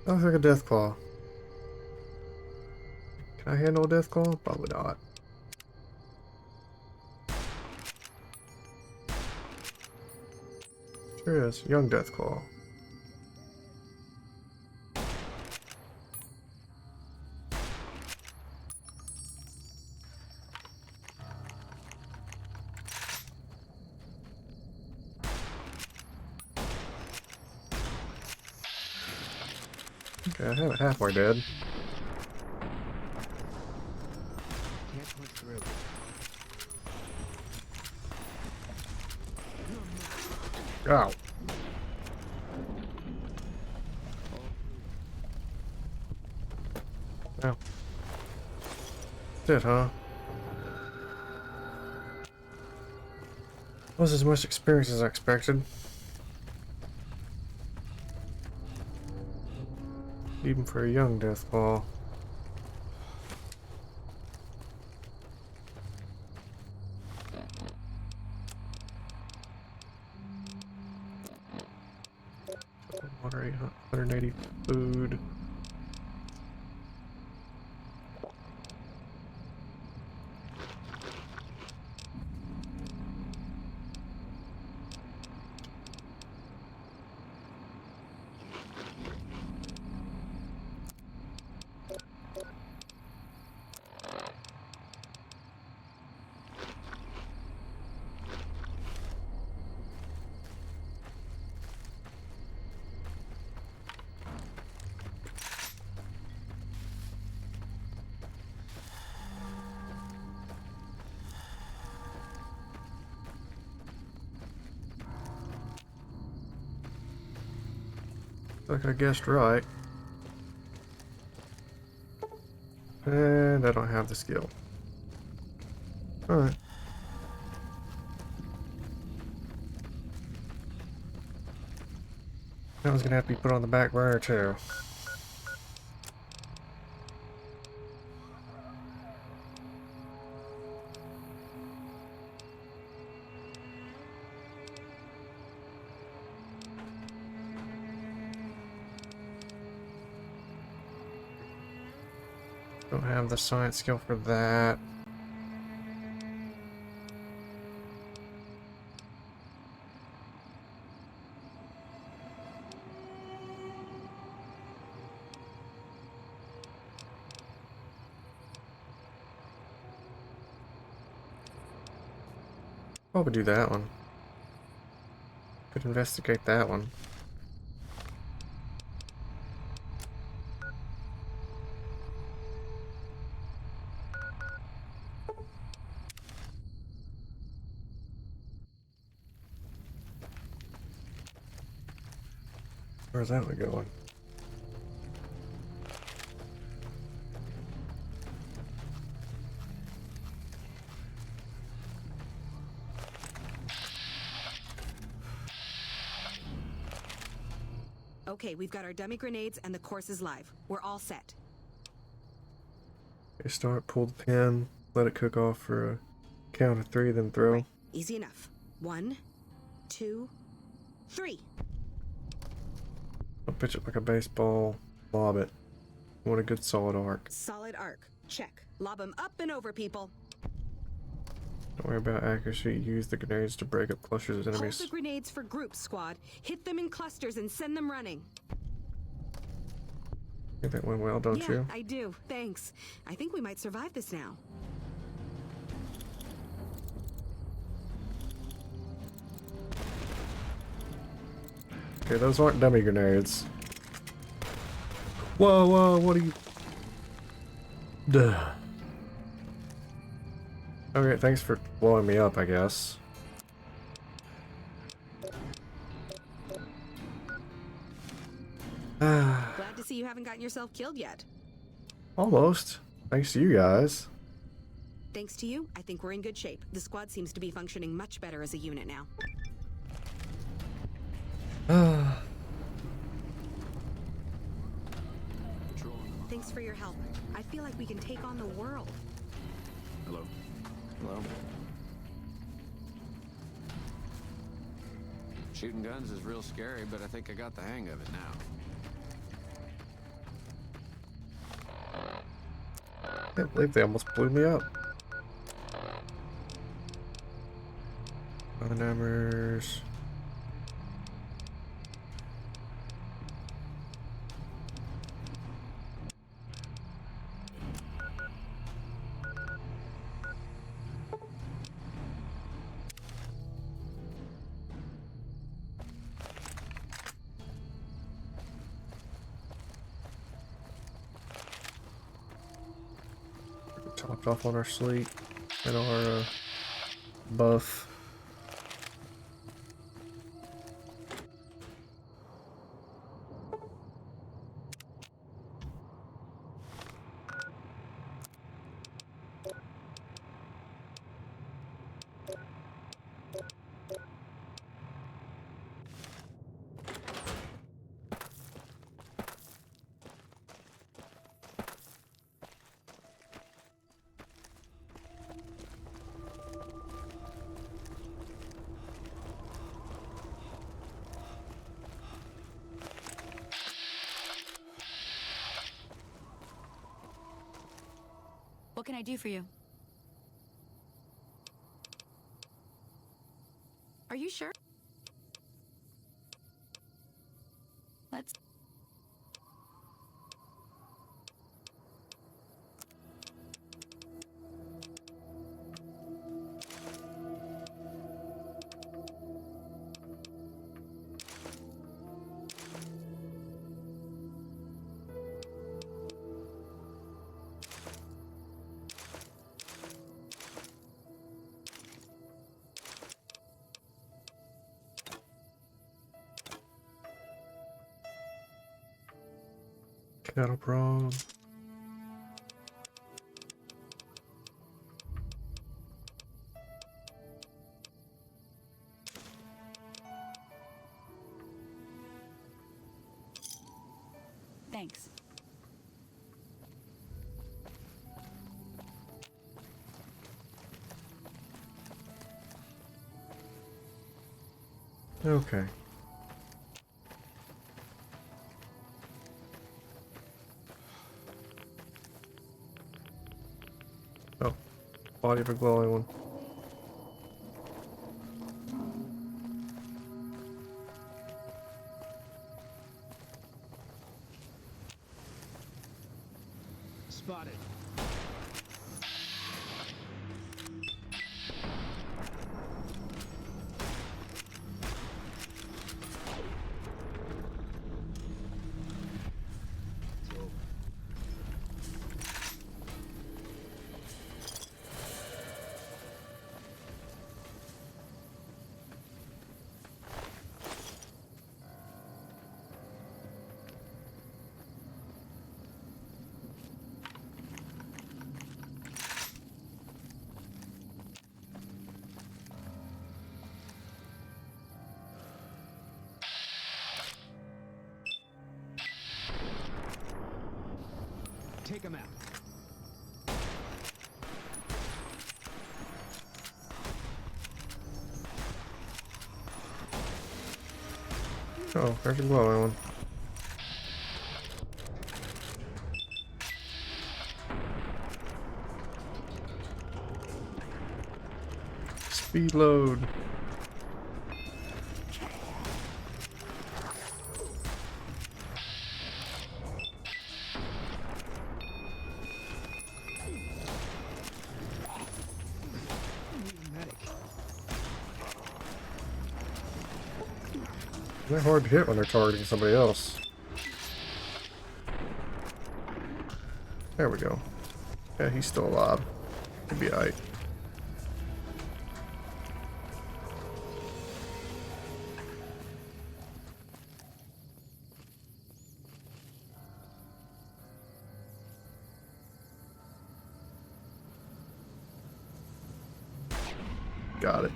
That looks like a death claw. Can I handle a death claw? Probably not. Sure is. Young death claw. Okay, I have it halfway dead. Can't push through. Ow. Oh. That's it, huh? Was as much experience as I expected. Even for a young deathclaw. Water 880 food. Like I guessed right. And I don't have the skill. Alright. That was gonna have to be put on the back burner too. Don't have the science skill for that. Probably do that one. Could investigate that one. Where's that one going? Okay, we've got our dummy grenades and the course is live. We're all set. Okay, start, pull the pin, let it cook off for a count of 3, then throw. Right. Easy enough. 1, 2, 3. I'll pitch it like a baseball, lob it. Want a good solid arc. Solid arc. Check. Lob them up and over, people. Don't worry about accuracy. Use the grenades to break up clusters of enemies. Hold the grenades for groups, squad. Hit them in clusters and send them running. I think that went well, don't you? Yeah, I do. Thanks. I think we might survive this now. Okay, those aren't dummy grenades. Whoa, whoa, what are you... Duh. Okay, thanks for blowing me up, I guess. Glad to see you haven't gotten yourself killed yet. Almost. Thanks to you guys. Thanks to you, I think we're in good shape. The squad seems to be functioning much better as a unit now. Thanks for your help. I feel like we can take on the world. Hello. Hello. Shooting guns is real scary, but I think I got the hang of it now. I can't believe they almost blew me up. Other numbers. Topped off on our sleep and our buff. What can I do for you? Are you sure? Let's... Cattle prod. Thanks. Okay. Oh, body of a glowing one. Spotted. Take him out. Oh, there's a glowing one. Speed load. They're hard to hit when they're targeting somebody else. There we go. Yeah, he's still alive. He'd be alright. Got it.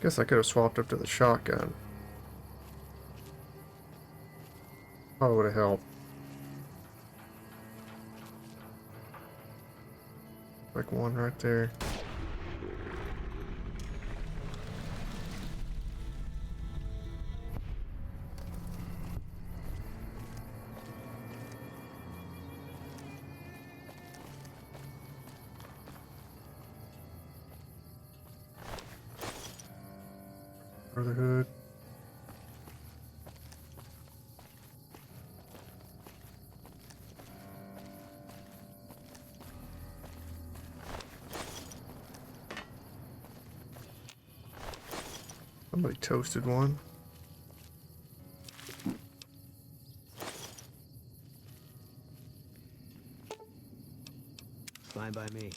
Guess I could have swapped up to the shotgun. Probably would have helped. Like one right there. Brotherhood. Somebody toasted one. Fine by me.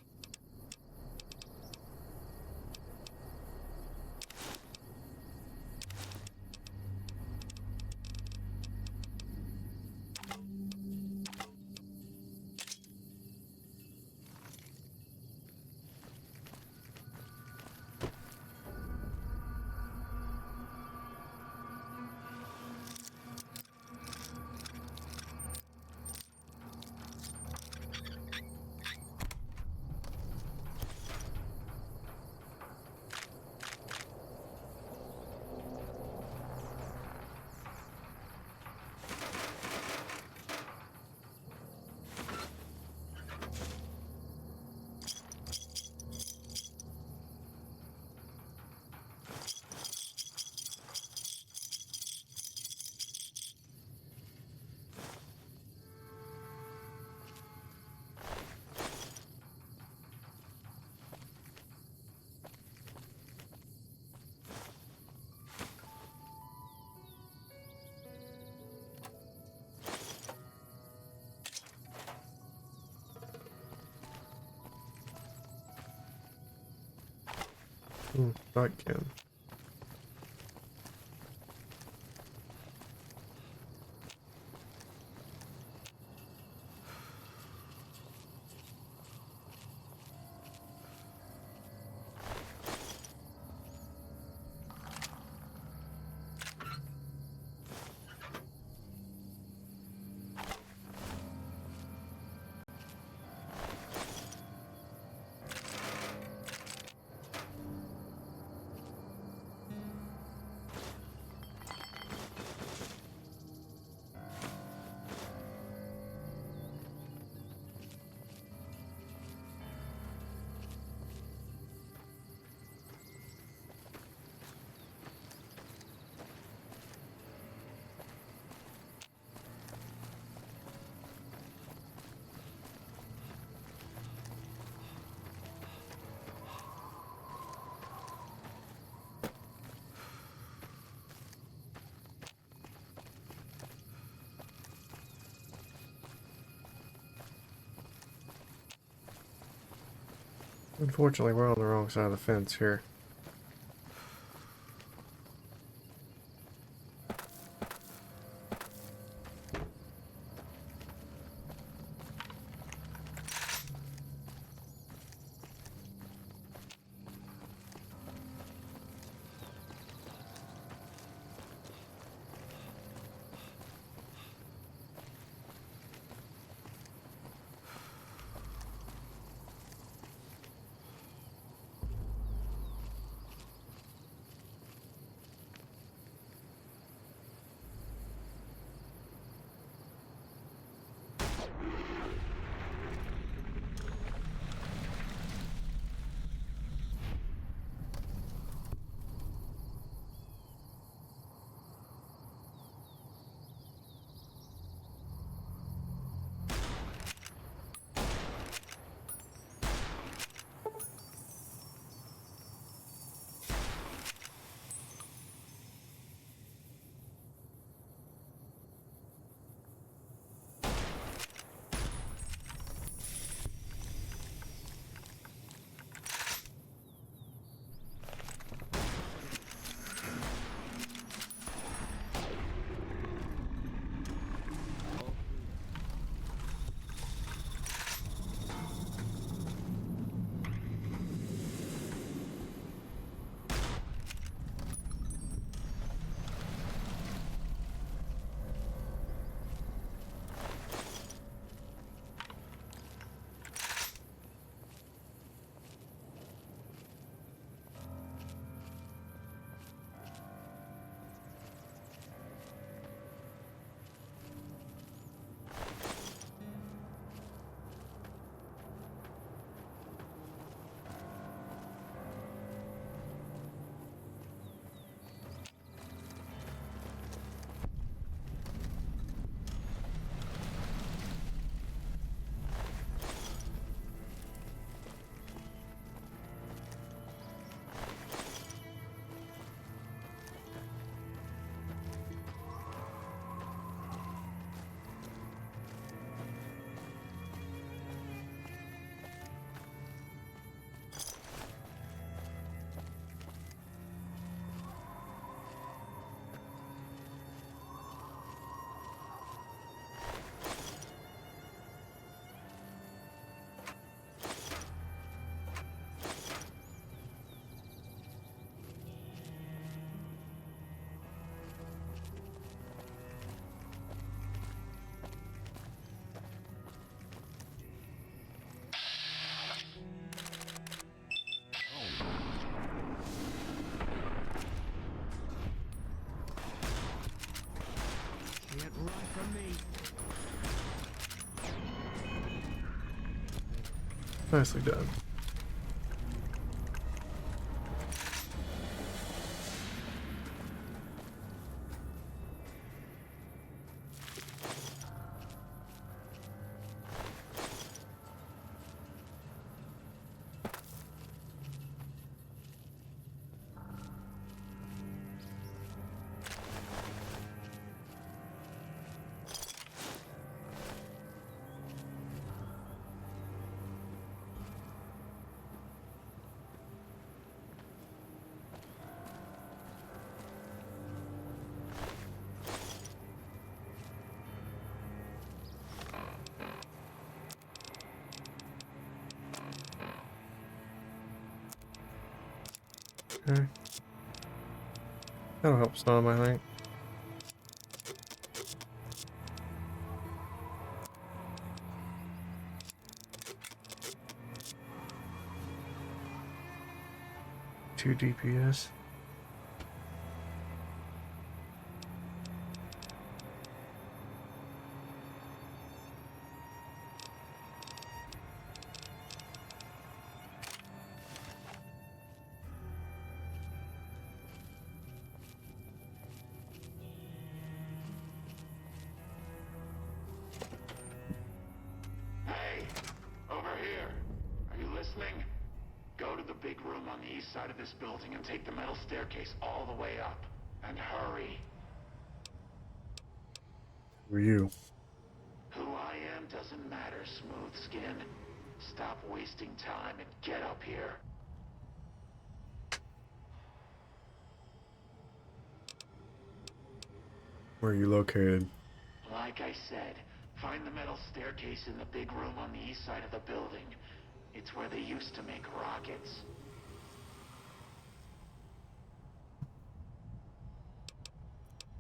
Back in. Unfortunately, we're on the wrong side of the fence here. Can't run from me. Nicely done. Okay. That'll help some, I think. Two DPS. Hey, over here. Are you listening? Go to the big room on the east side of this building and take the metal staircase all the way up. And hurry. Who are you? Who I am doesn't matter, smooth skin. Stop wasting time and get up here. Where are you located? Like I said, find the metal staircase in the big room on the east side of the building. It's where they used to make rockets.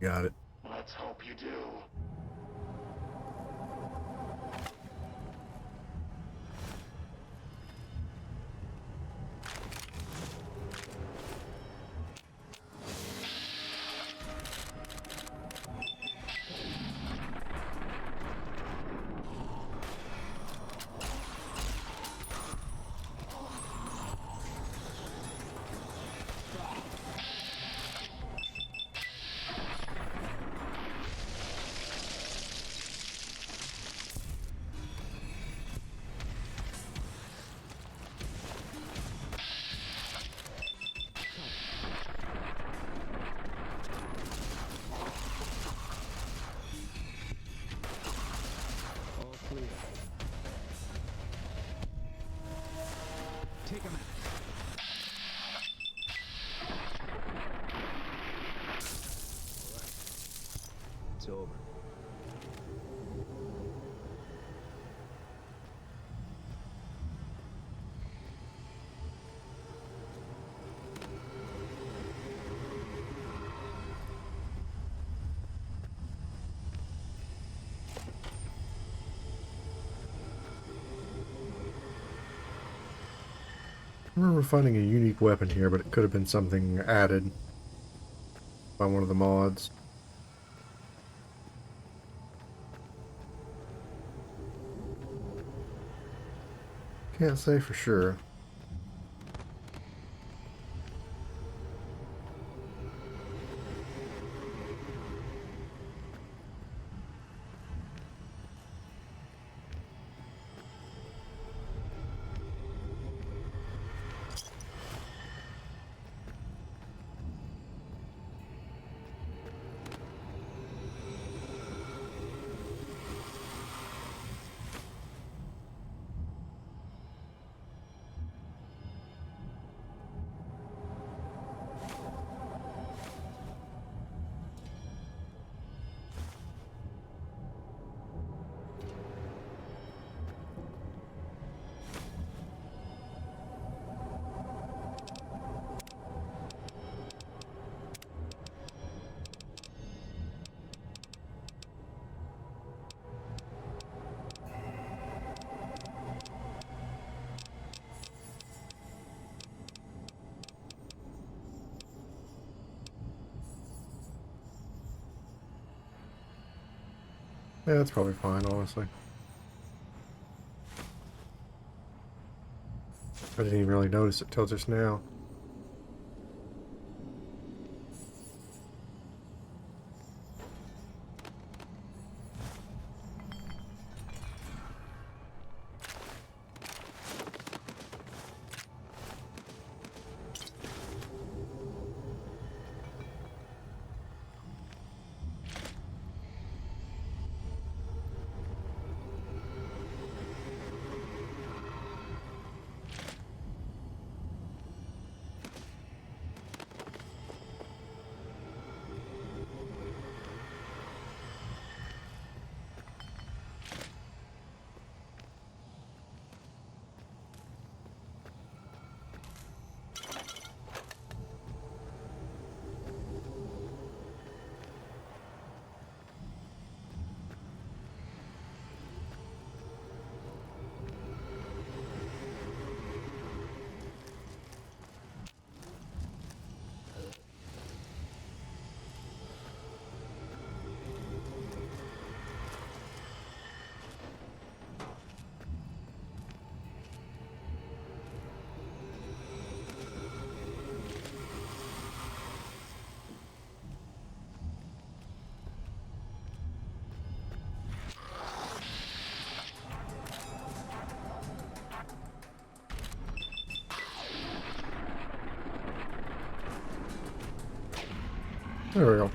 Got it. Let's hope you do. Take him out. It's over. I remember finding a unique weapon here, but it could have been something added by one of the mods. Can't say for sure. Yeah, that's probably fine, honestly. I didn't even really notice it till just now. There we go.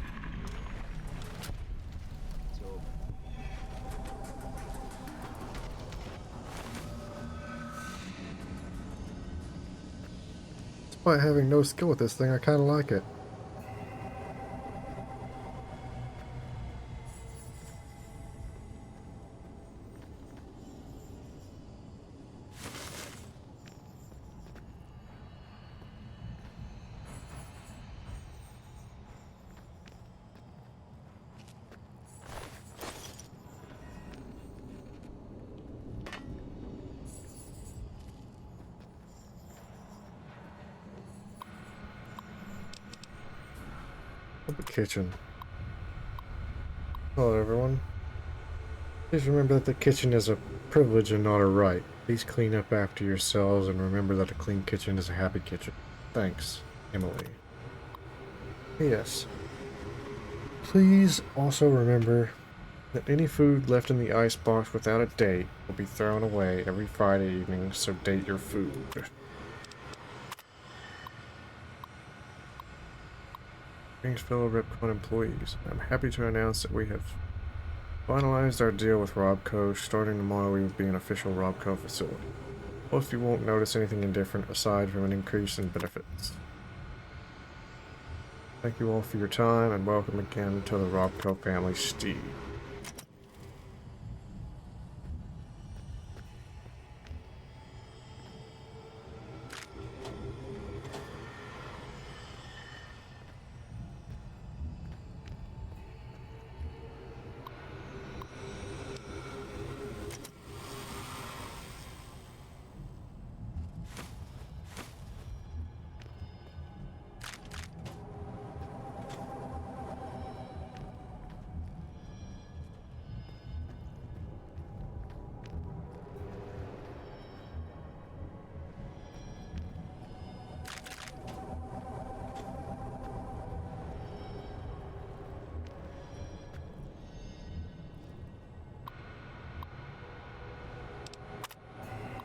Despite having no skill with this thing, I kind of like it. The kitchen. Hello everyone. Please remember that the kitchen is a privilege and not a right. Please clean up after yourselves and remember that a clean kitchen is a happy kitchen. Thanks, Emily. Yes. Please also remember that any food left in the icebox without a date will be thrown away every Friday evening, so date your food. Greetings, fellow Ripcon employees. I'm happy to announce that we have finalized our deal with Robco. Starting tomorrow, we will be an official Robco facility. Most of you won't notice anything indifferent aside from an increase in benefits. Thank you all for your time, and welcome again to the Robco family, Steve.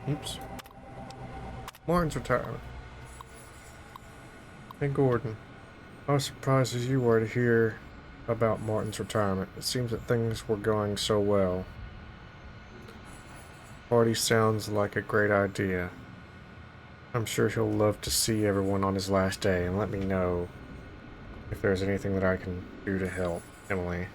Oops. Martin's retirement. Hey Gordon, I was surprised as you were to hear about Martin's retirement. It seems that things were going so well. Party sounds like a great idea. I'm sure he'll love to see everyone on his last day, and let me know if there's anything that I can do to help, Emily.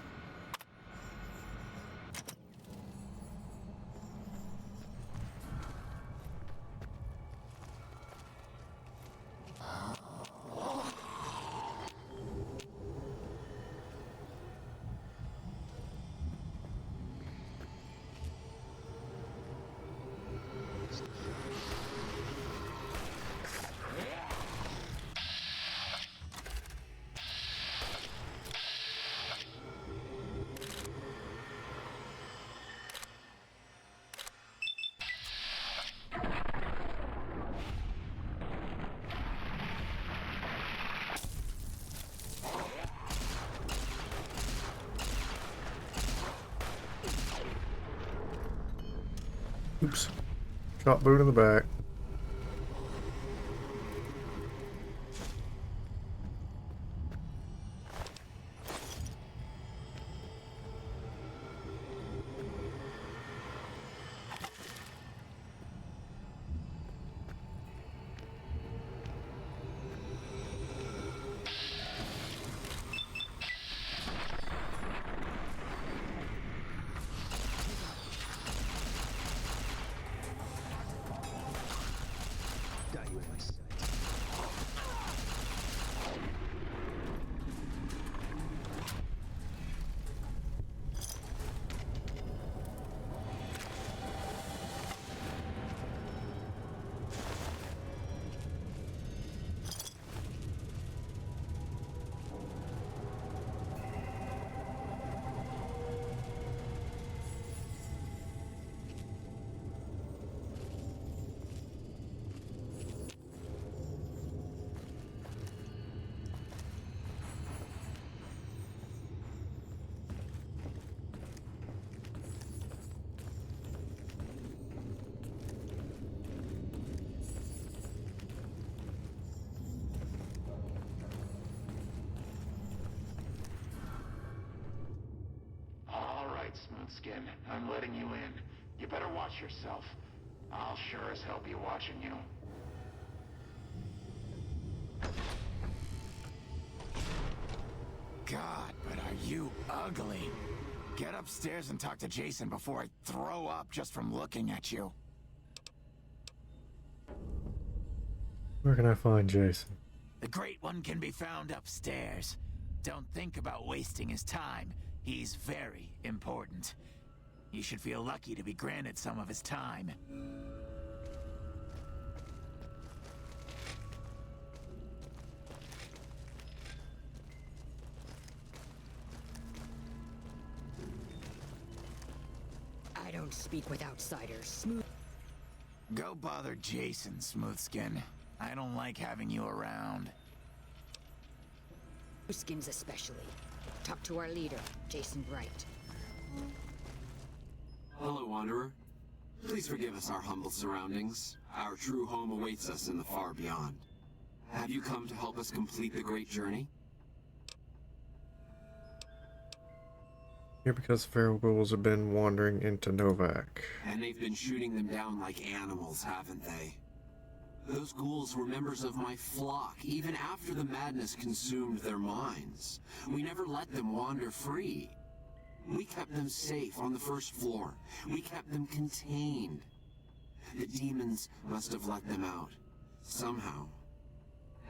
Oops. Shot boot in the back. Smoothskin, I'm letting you in. You better watch yourself. I'll sure as hell be watching you. God, but are you ugly. Get upstairs and talk to Jason before I throw up just from looking at you. Where can I find Jason? The Great One can be found upstairs. Don't think about wasting his time. He's very important. You should feel lucky to be granted some of his time. I don't speak with outsiders. Smooth. Go bother Jason, Smoothskin. I don't like having you around. Skins especially. Talk to our leader, Jason Bright. Hello, Wanderer. Please forgive us our humble surroundings. Our true home awaits us in the far beyond. Have you come to help us complete the great journey? Here because feral ghouls have been wandering into Novak. And they've been shooting them down like animals, haven't they? Those ghouls were members of my flock, even after the madness consumed their minds. We never let them wander free. We kept them safe on the first floor. We kept them contained. The demons must have let them out, somehow.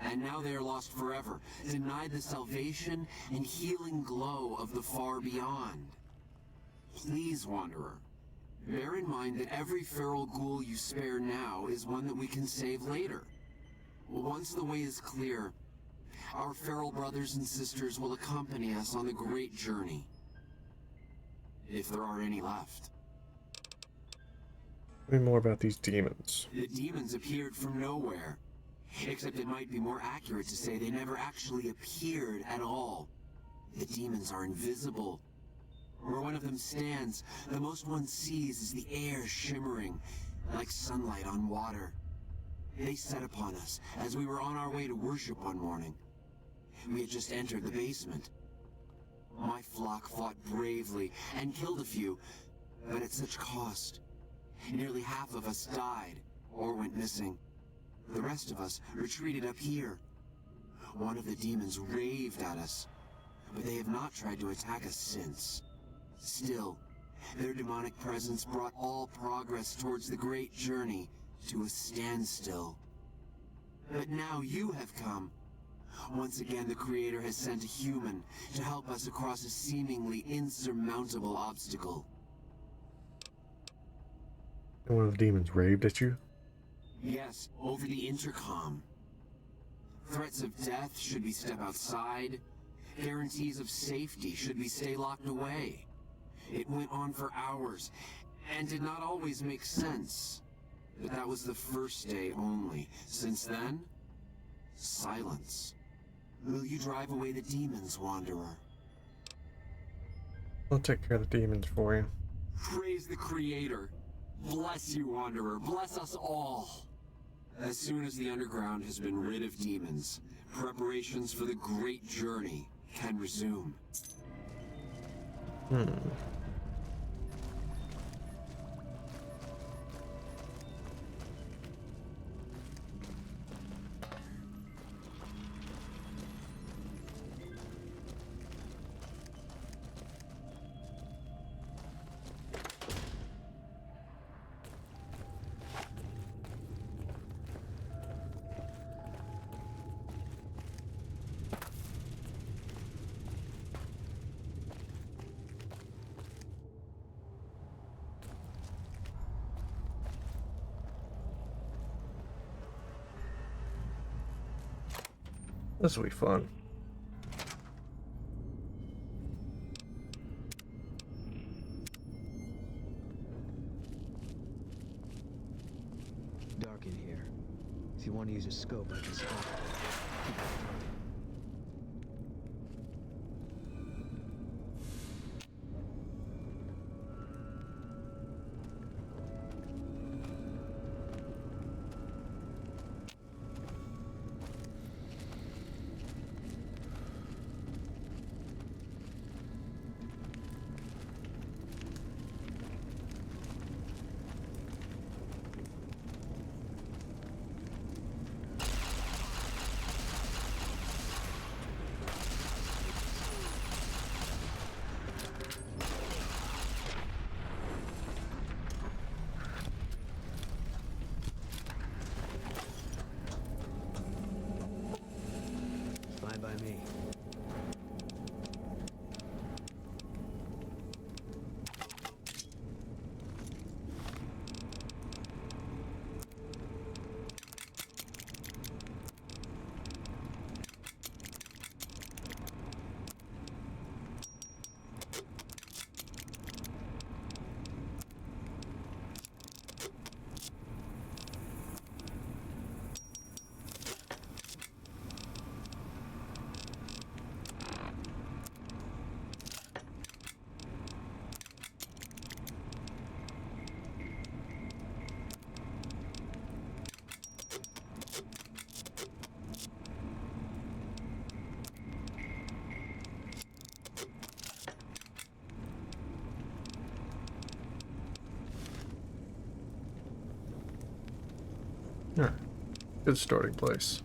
And now they are lost forever, denied the salvation and healing glow of the far beyond. Please, Wanderer, bear in mind that every feral ghoul you spare now is one that we can save later. Once the way is clear, our feral brothers and sisters will accompany us on the great journey. If there are any left. Tell me more about these demons. The demons appeared from nowhere. Except it might be more accurate to say they never actually appeared at all. The demons are invisible. Where one of them stands, the most one sees is the air shimmering, like sunlight on water. They set upon us as we were on our way to worship one morning. We had just entered the basement. My flock fought bravely and killed a few, but at such cost. Nearly half of us died or went missing. The rest of us retreated up here. One of the demons raved at us, but they have not tried to attack us since. Still, their demonic presence brought all progress towards the great journey to a standstill. But now you have come. Once again, the Creator has sent a human to help us across a seemingly insurmountable obstacle. And one of the demons raved at you? Yes, over the intercom. Threats of death should we step outside. Guarantees of safety should we stay locked away. It went on for hours, and did not always make sense. But that was the first day only. Since then, silence. Will you drive away the demons, Wanderer? I'll take care of the demons for you. Praise the Creator. Bless you, Wanderer. Bless us all. As soon as the underground has been rid of demons, preparations for the great journey can resume. This will be fun. Dark in here. If you want to use a scope, I can scope. Keep it dark. Good starting place.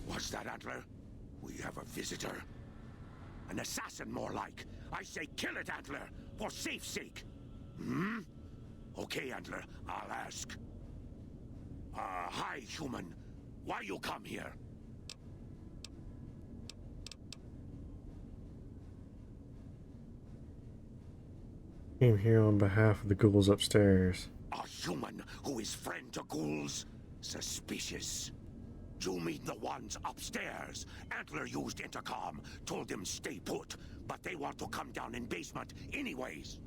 What's that, Antler? We have a visitor. An assassin, more like. I say kill it, Antler, for safe's sake. Hmm? Okay, Antler, I'll ask. Hi, human. Why you come here? Came here on behalf of the ghouls upstairs. A human who is friend to ghouls? Suspicious. You mean the ones upstairs? Antler used intercom, told them stay put, but they want to come down in basement anyways.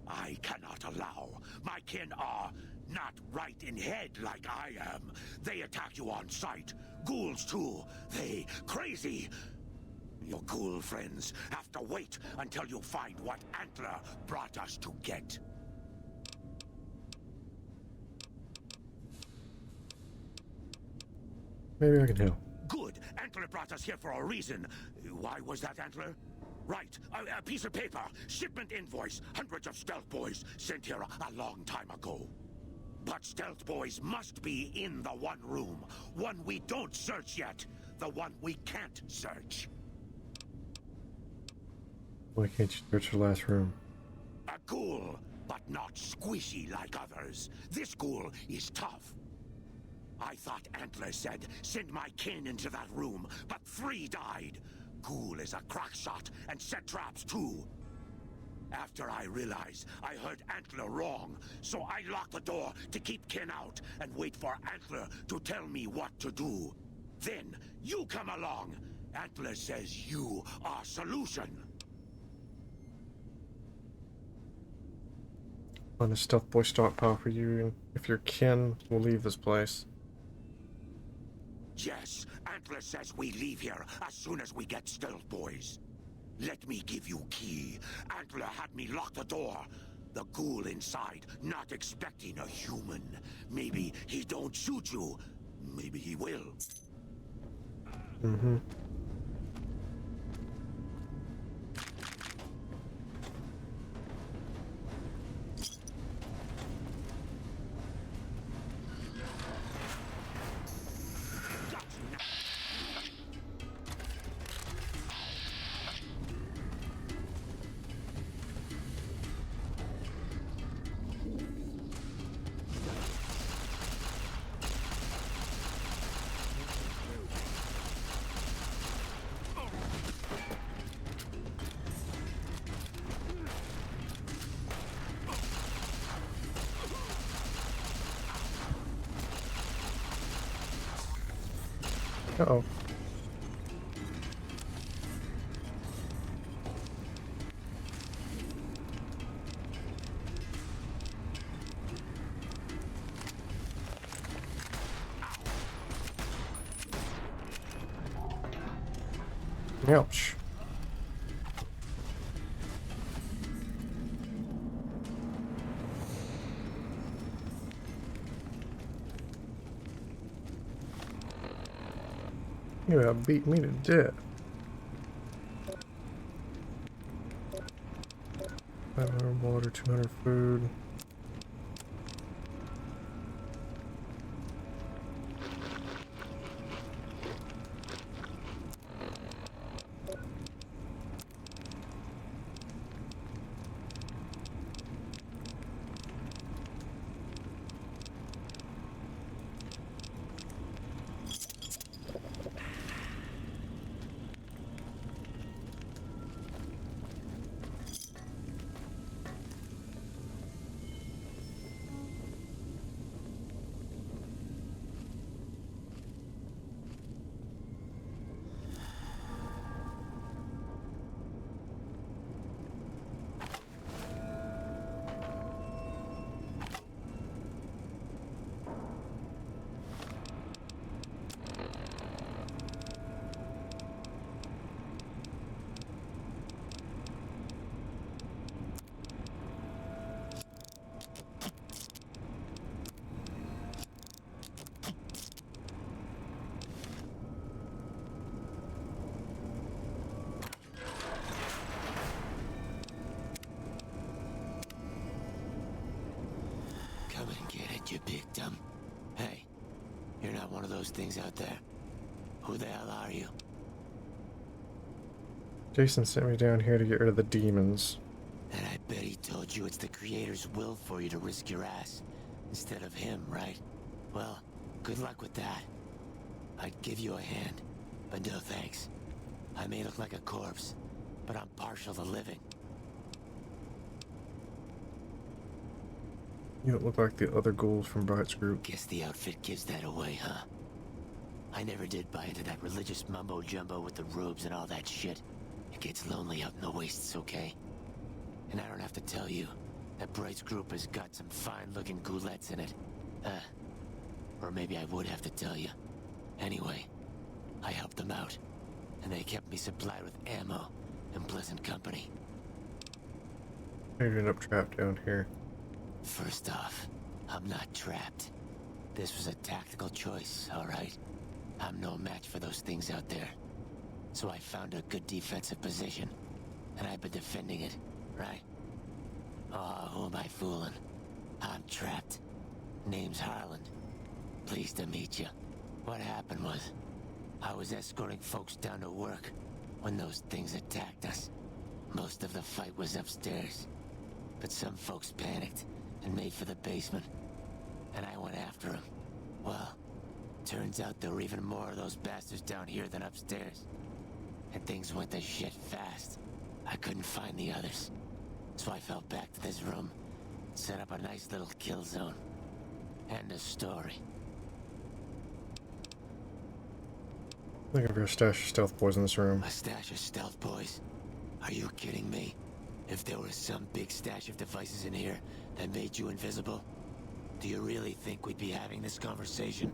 I cannot allow. My kin are not right in head like I am. They attack you on sight. Ghouls too. They crazy. Your ghoul friends have to wait until you find what Antler brought us to get. Maybe I can help. Good. Antler brought us here for a reason. Why was that, Antler? Right. A piece of paper. Shipment invoice. Hundreds of stealth boys sent here a long time ago. But stealth boys must be in the one room. One we don't search yet. The one we can't search. Why can't you search the last room? A ghoul, but not squishy like others. This ghoul is tough. I thought Antler said, send my kin into that room, but 3 died. Ghoul is a crack shot and set traps too. After I realized I heard Antler wrong, so I locked the door to keep kin out and wait for Antler to tell me what to do. Then you come along. Antler says you are solution. Find a stealth boy stockpile for you, and if you're kin, we'll leave this place. Yes, Antler says we leave here as soon as we get stealth boys. Let me give you key. Antler had me lock the door. The ghoul inside, not expecting a human. Maybe he don't shoot you. Maybe he will. Mm-hmm. Uh-oh. Ouch. You have beat me to death. 500 water, 200 food. big dumb. Hey, you're not one of those things out there. Who the hell are you? Jason sent me down here to get rid of the demons. And I bet he told you it's the Creator's will for you to risk your ass instead of him, right? Well, good luck with that. I'd give you a hand, but no thanks. I may look like a corpse, but I'm partial to living. You don't look like the other ghouls from Bright's group. Guess the outfit gives that away, huh? I never did buy into that religious mumbo-jumbo with the robes and all that shit. It gets lonely out in the wastes, okay? And I don't have to tell you that Bright's group has got some fine-looking ghoulettes in it. Or maybe I would have to tell you. Anyway, I helped them out, and they kept me supplied with ammo and pleasant company. You ended up trapped down here. First off, I'm not trapped. This was a tactical choice, alright? I'm no match for those things out there. So I found a good defensive position, and I've been defending it, right? Oh, who am I fooling? I'm trapped. Name's Harland. Pleased to meet you. What happened was, I was escorting folks down to work when those things attacked us. Most of the fight was upstairs, but some folks panicked and made for the basement, and I went after them. Well, turns out there were even more of those bastards down here than upstairs, and things went to shit fast. I couldn't find the others, so I fell back to this room, set up a nice little kill zone. End of story. Looking for a stash of stealth boys in this room. A stash of stealth boys? Are you kidding me? If there was some big stash of devices in here that made you invisible, do you really think we'd be having this conversation?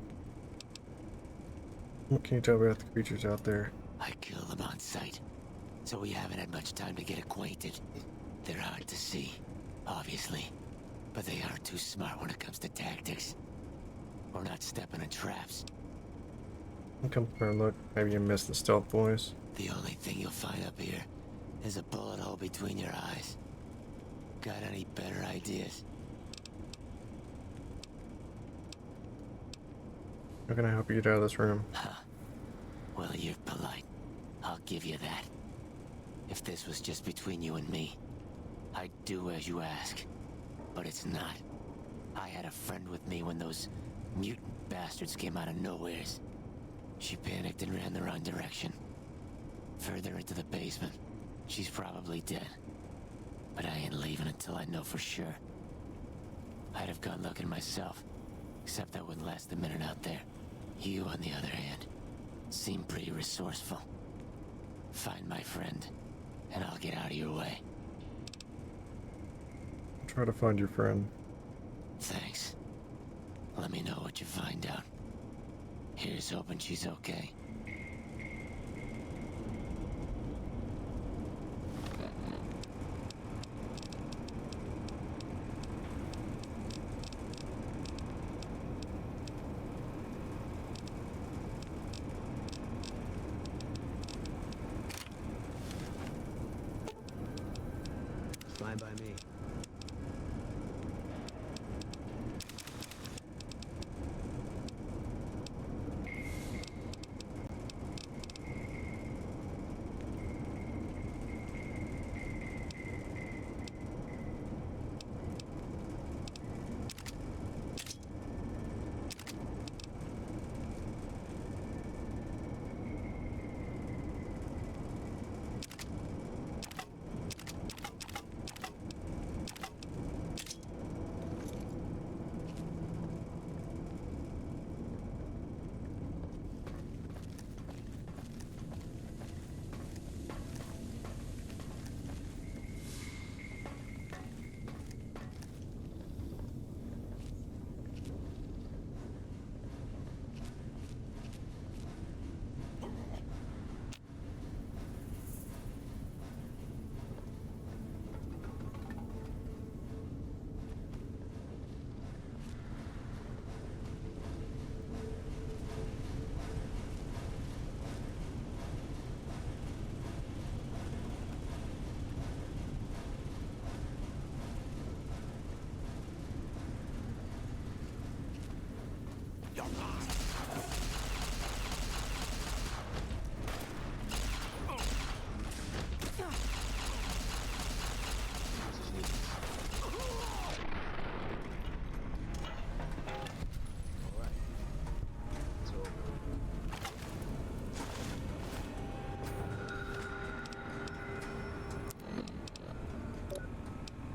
What can you tell me about the creatures out there? I kill them on sight, so we haven't had much time to get acquainted. They're hard to see, obviously, but they aren't too smart when it comes to tactics. We're not stepping in traps. Come through and look. Maybe you missed the stealth boys. The only thing you'll find up here is a bullet hole between your eyes. Got any better ideas? How can I help you get out of this room? Huh. Well, you're polite. I'll give you that. If this was just between you and me, I'd do as you ask. But it's not. I had a friend with me when those mutant bastards came out of nowheres. She panicked and ran the wrong direction. Further into the basement. She's probably dead. But I ain't leaving until I know for sure. I'd have gone looking myself, except that wouldn't last a minute out there. You, on the other hand, seem pretty resourceful. Find my friend, and I'll get out of your way. I'll try to find your friend. Thanks. Let me know what you find out. Here's hoping she's okay. Fine by me.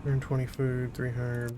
120 food, 300.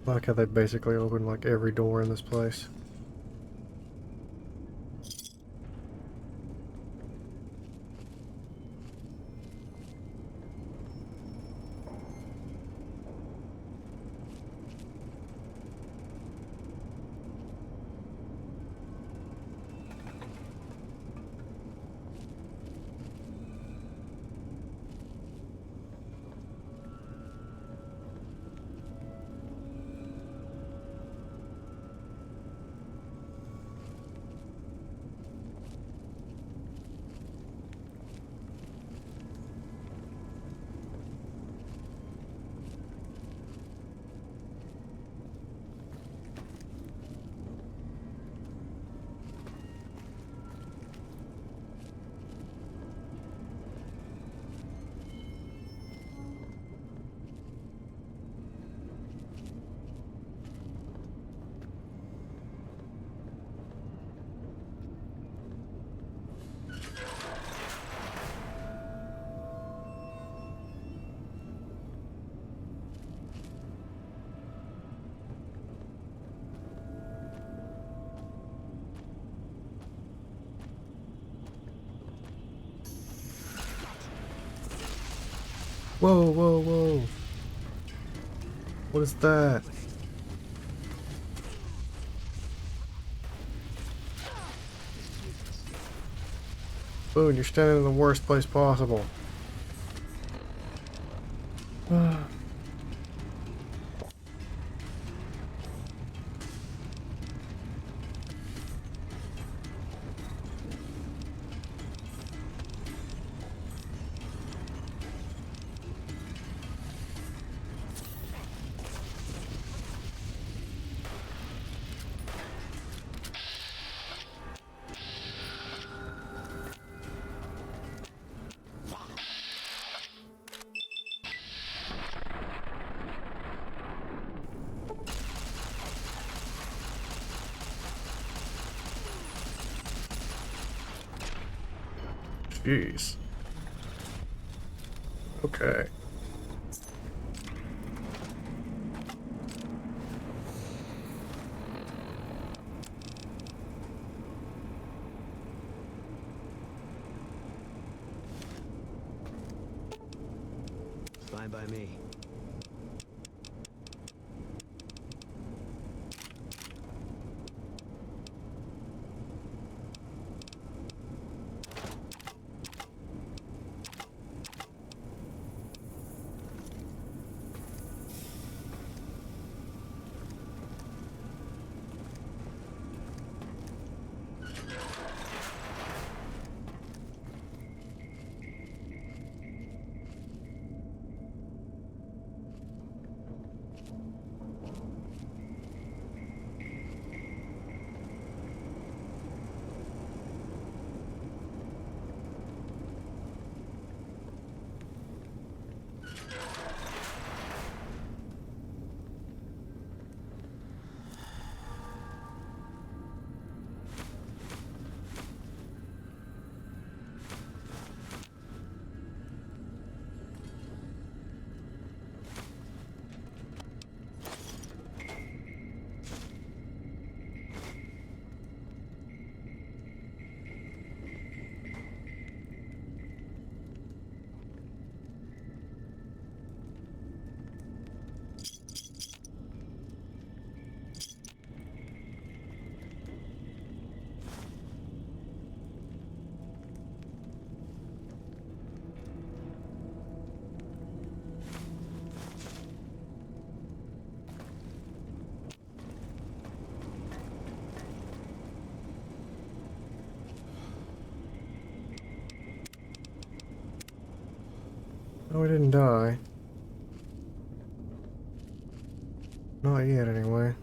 I like how they basically open like every door in this place. Whoa, whoa, whoa. What is that? Boom, you're standing in the worst place possible. Jeez. Okay. Fine by me. Oh, we didn't die. Not yet, anyway.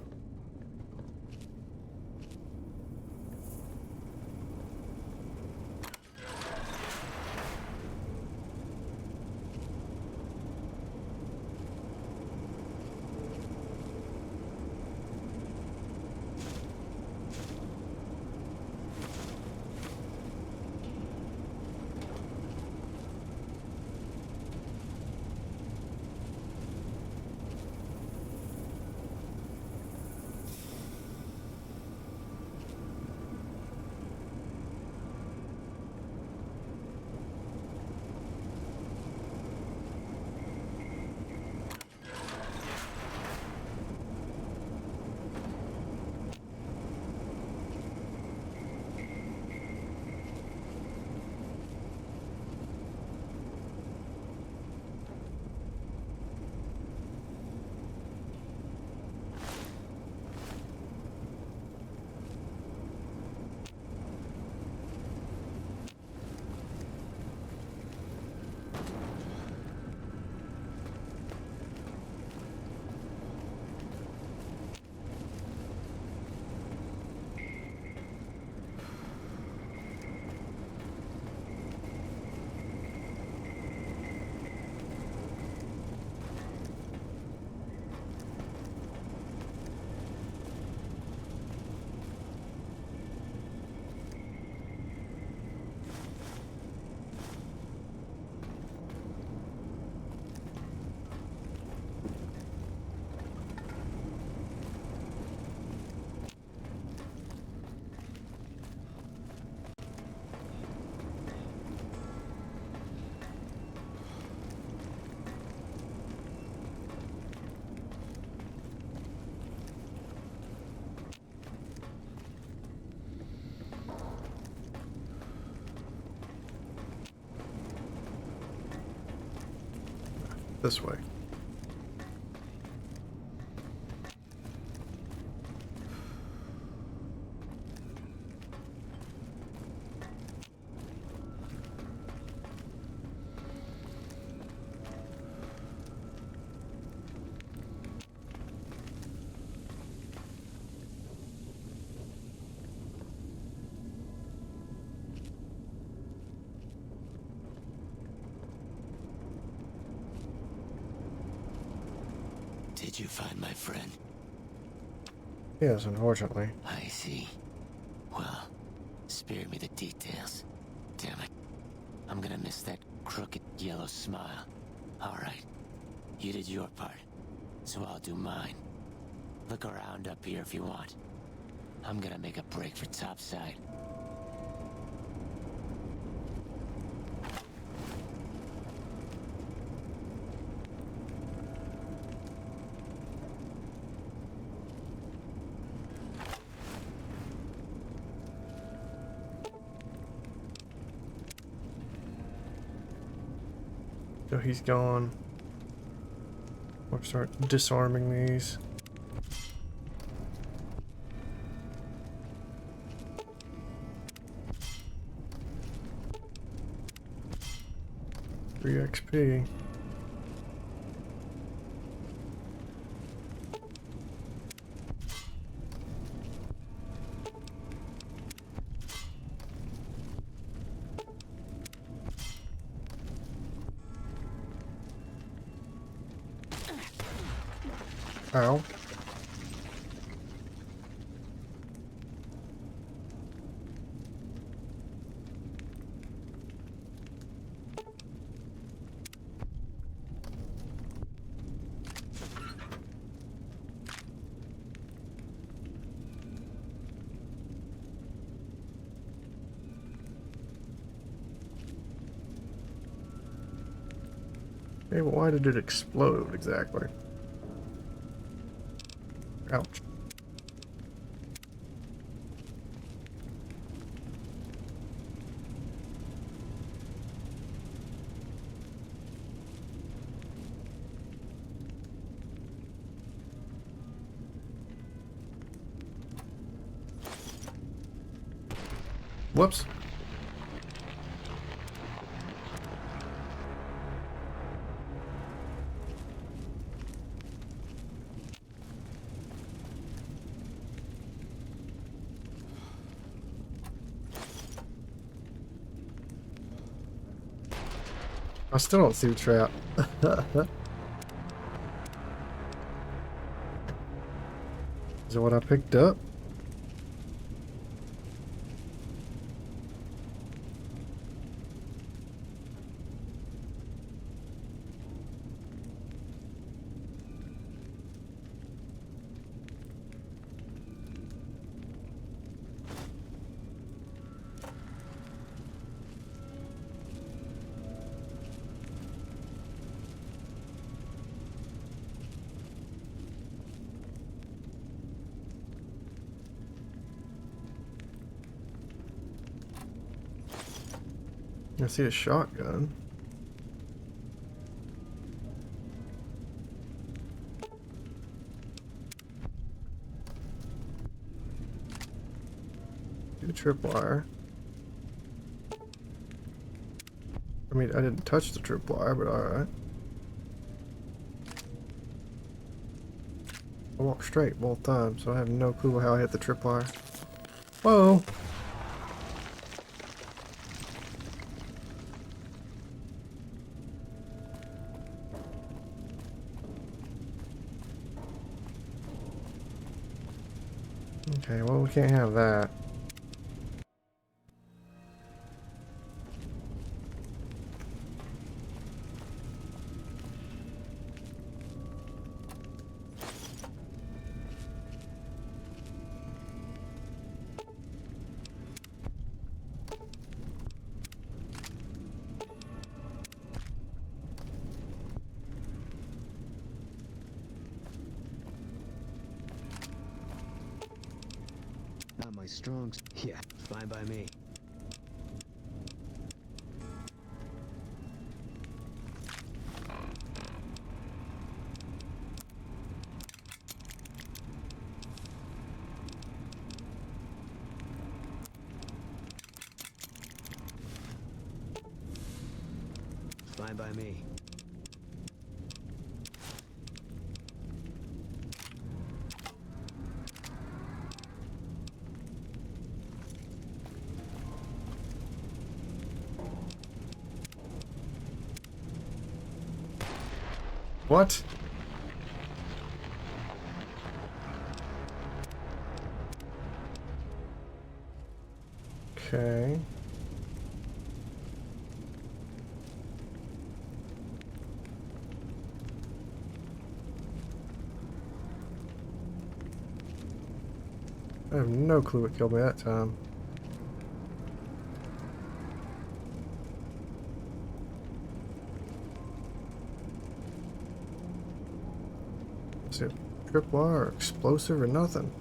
This way. Did you find my friend? Yes, unfortunately. I see. Well, spare me the details. Damn it. I'm gonna miss that crooked yellow smile. Alright. You did your part, so I'll do mine. Look around up here if you want. I'm gonna make a break for topside. So he's gone. We'll start disarming these. Free XP. Ow. Hey, but why did it explode exactly? Ouch. Whoops. I still don't see the trap. Is it what I picked up? I see a shotgun. Do the tripwire. I mean, I didn't touch the tripwire, but alright. I walked straight both times, so I have no clue how I hit the tripwire. Whoa! Okay, well, we can't have that. Not my strong. Yeah, fine by me. Fine by me. What? Okay. I have no clue what killed me that time. Is it tripwire or explosive or nothing?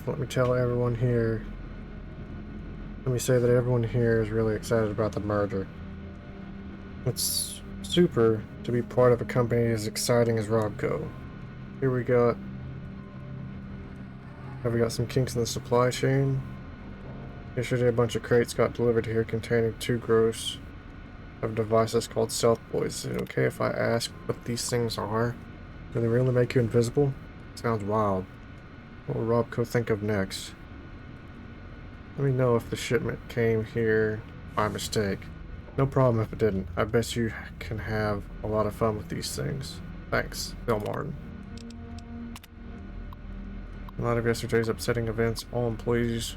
Let me tell everyone here. Let me say that everyone here is really excited about the merger. It's super to be part of a company as exciting as Robco. Here we got. Have we got some kinks in the supply chain? Yesterday, a bunch of crates got delivered here containing 2 gross of devices called Stealth Boys. Is it okay if I ask what these things are? Do they really make you invisible? Sounds wild. What will Robco think of next? Let me know if the shipment came here by mistake. No problem if it didn't. I bet you can have a lot of fun with these things. Thanks, Bill Martin. In light of yesterday's upsetting events, all employees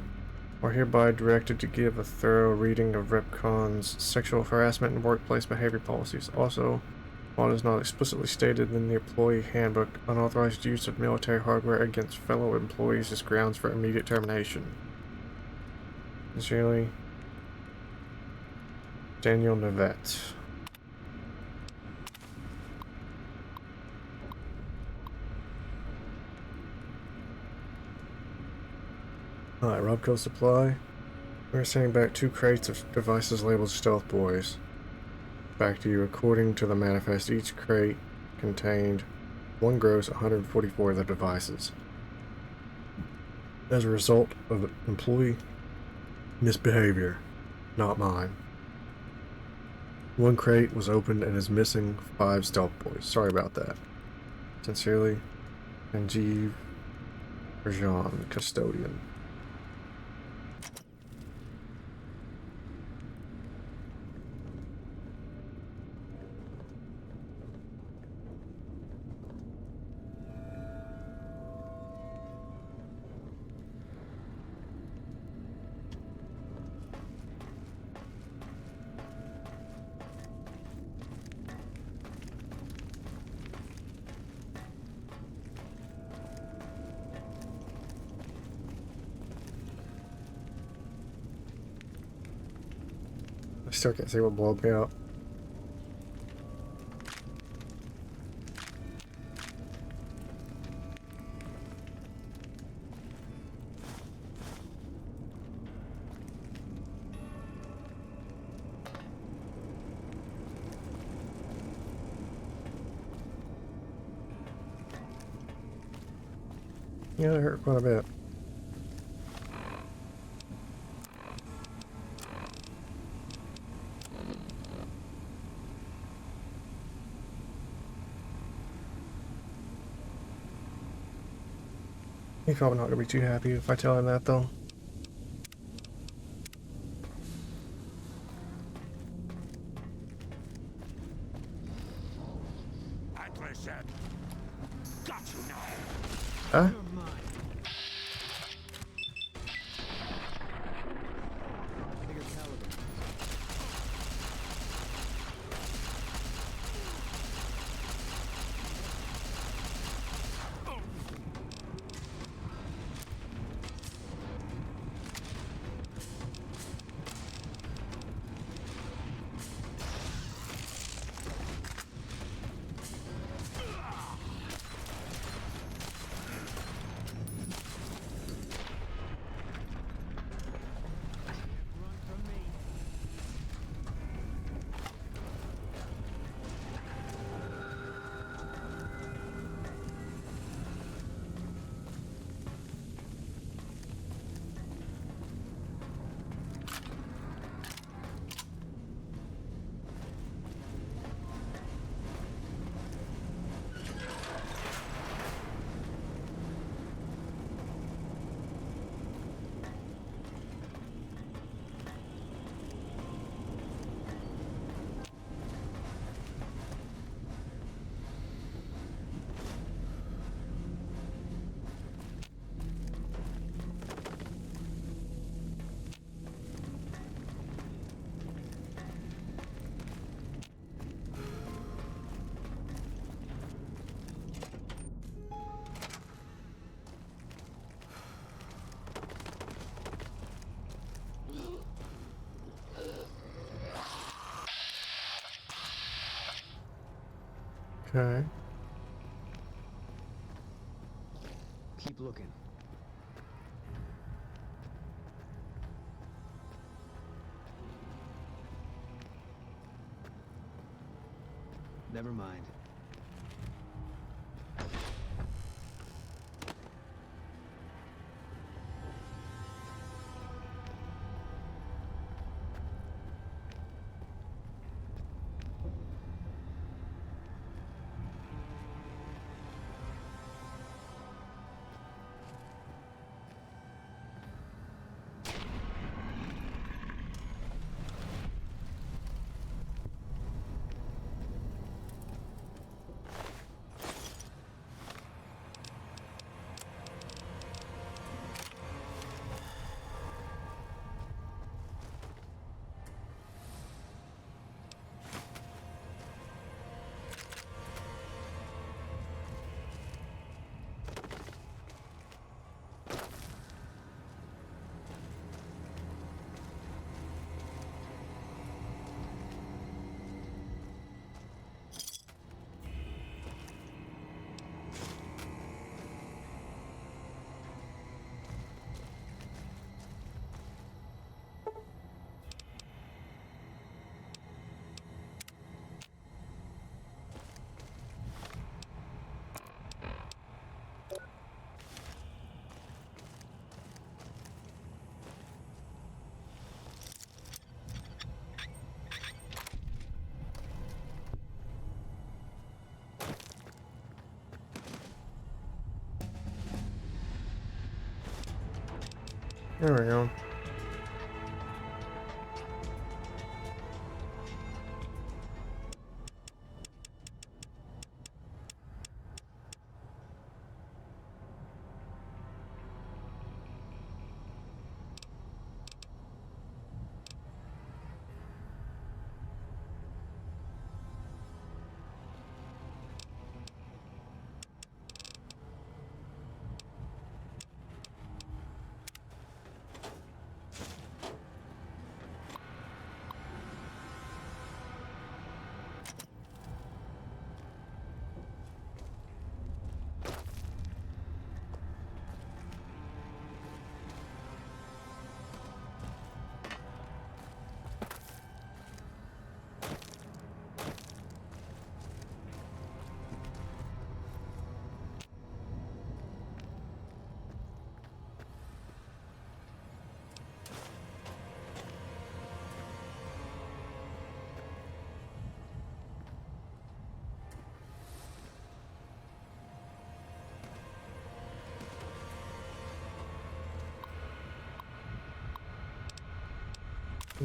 are hereby directed to give a thorough reading of RepCon's sexual harassment and workplace behavior policies. Also, while it is not explicitly stated in the employee handbook, unauthorized use of military hardware against fellow employees is grounds for immediate termination. Sincerely, Daniel Navette. Alright, Robco Supply. We're sending back 2 crates of devices labeled Stealth Boys. Back to you. According to the manifest, each crate contained 1 gross 144 of the devices. As a result of employee misbehavior, not mine. 1 crate was opened and is missing 5 Stealth Boys. Sorry about that. Sincerely, Sanjeev Rajan, Custodian. I still can't see what blew me out. Yeah, it hurt quite a bit. He's probably not going to be too happy if I tell him that, though. Huh? Okay. Keep looking. Never mind. There we go.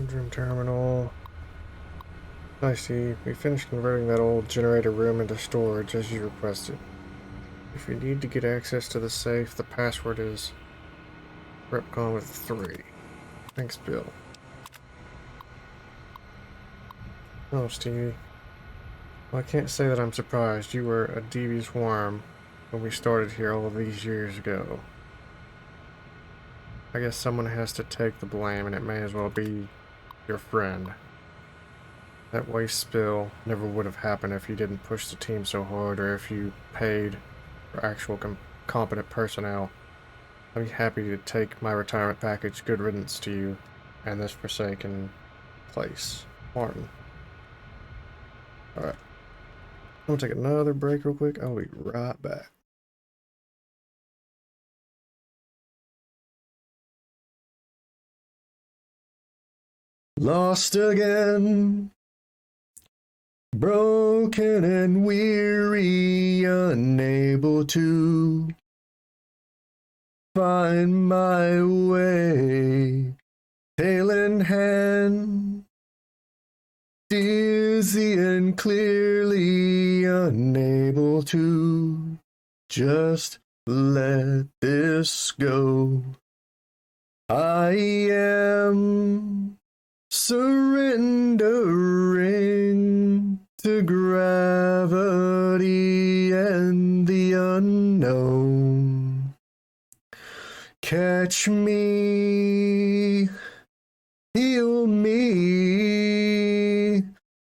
Dream terminal. I see. We finished converting that old generator room into storage as you requested. If you need to get access to the safe, the password is Repcon with 3. Thanks, Bill. Oh, Stevie. Well, I can't say that I'm surprised. You were a devious worm when we started here all of these years ago. I guess someone has to take the blame, and it may as well be your friend. That waste spill never would have happened if you didn't push the team so hard, or if you paid for actual competent personnel. I'd be happy to take my retirement package. Good riddance to you and this forsaken place. Martin. Alright. I'm gonna take another break real quick. I'll be right back. Lost again, broken and weary, unable to find my way, tail in hand, dizzy and clearly unable to just let this go. I am surrendering to gravity and the unknown. Catch me, heal me,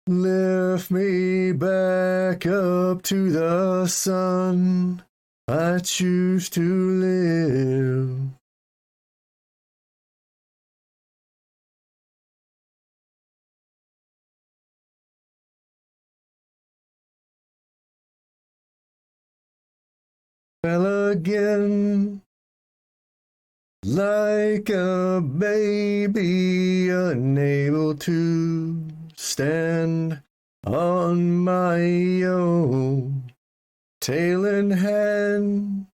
lift me back up to the sun. I choose to live. Fell again, like a baby, unable to stand on my own, tail in hand,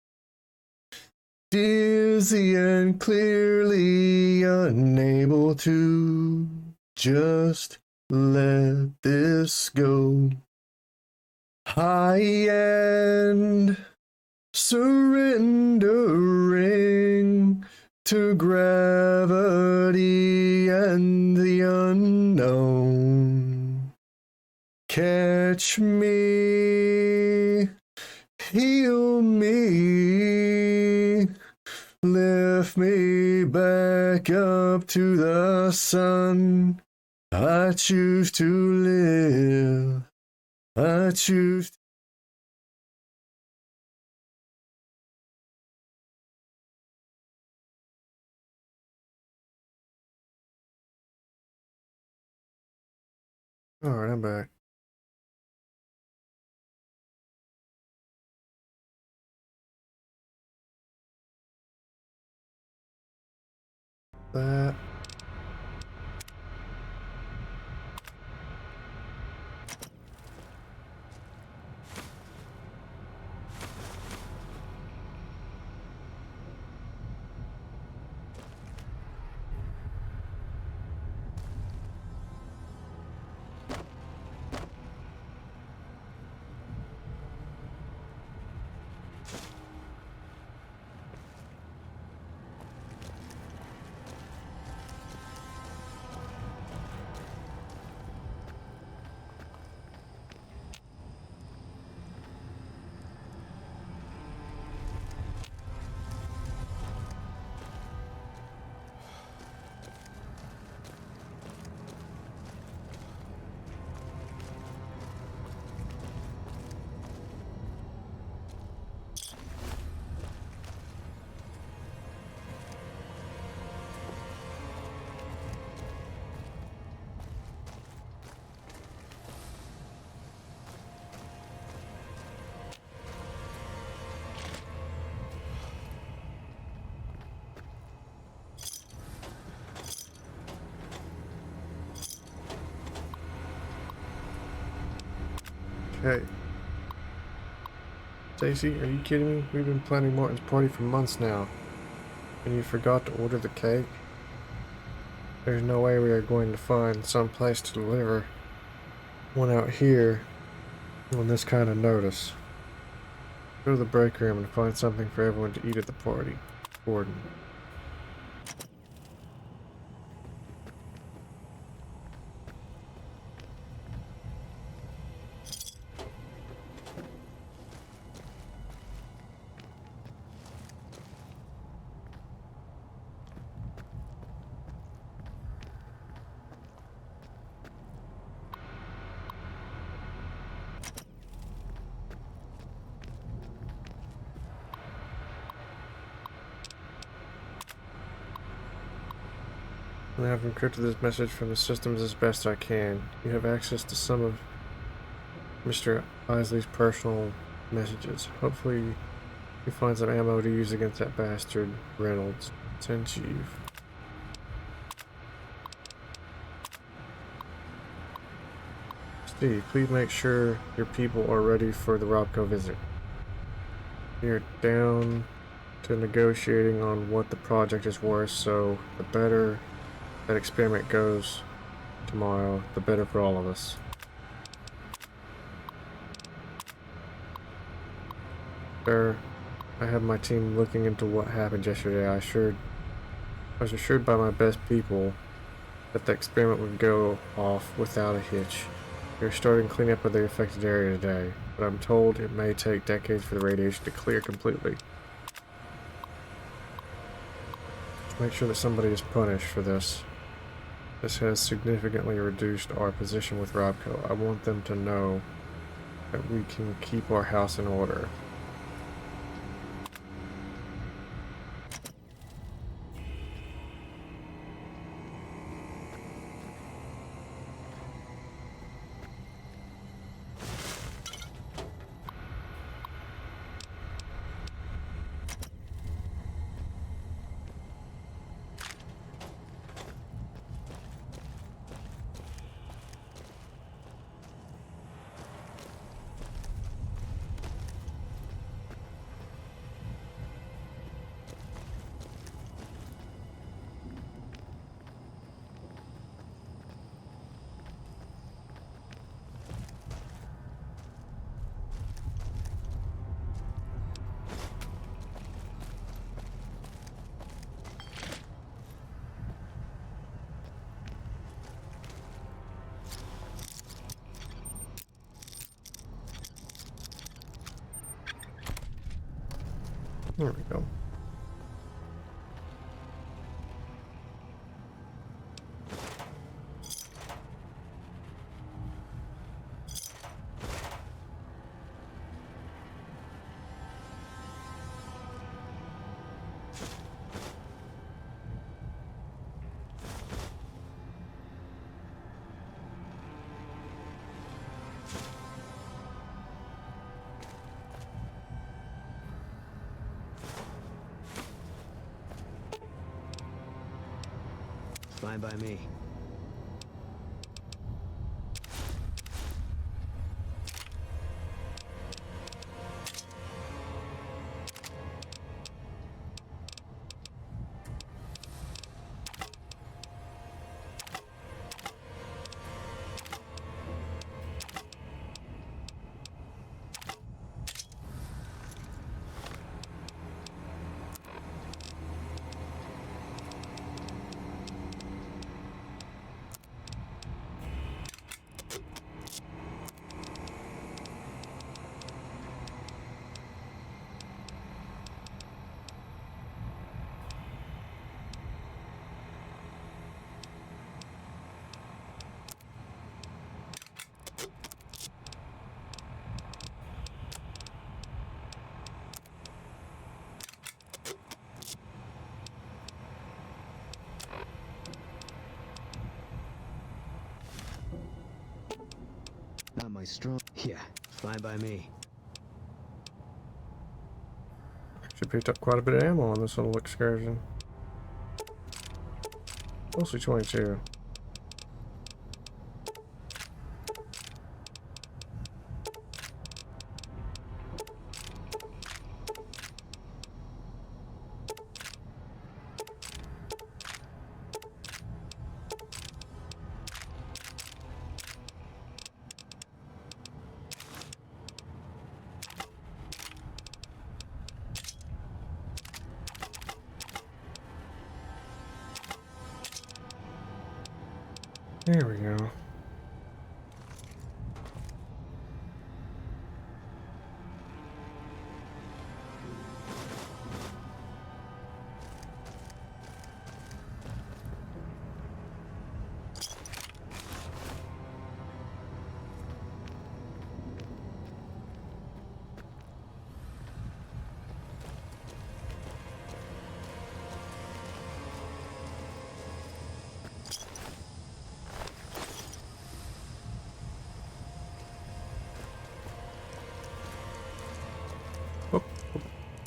dizzy and clearly unable to just let this go. High end, surrendering to gravity and the unknown. Catch me, heal me, lift me back up to the sun. I choose to live. I choose to. Alright, I'm back. That. Hey. Stacy, are you kidding me? We've been planning Martin's party for months now. And you forgot to order the cake? There's no way we are going to find some place to deliver one out here on this kind of notice. Go to the break room and find something for everyone to eat at the party. Gordon. I have encrypted this message from the systems as best I can. You have access to some of Mr. Isley's personal messages. Hopefully you find some ammo to use against that bastard Reynolds. Send Chief. Steve, please make sure your people are ready for the Robco visit. We are down to negotiating on what the project is worth, so the better that experiment goes tomorrow, the better for all of us. Sir, I have my team looking into what happened yesterday. I was assured by my best people that the experiment would go off without a hitch. We are starting cleanup of the affected area today, but I'm told it may take decades for the radiation to clear completely. Just make sure that somebody is punished for this. This has significantly reduced our position with Robco. I want them to know that we can keep our house in order. There we go. Fine by me. Not my strong. Yeah, fine by me. Actually picked up quite a bit of ammo on this little excursion. Mostly 22. There we go.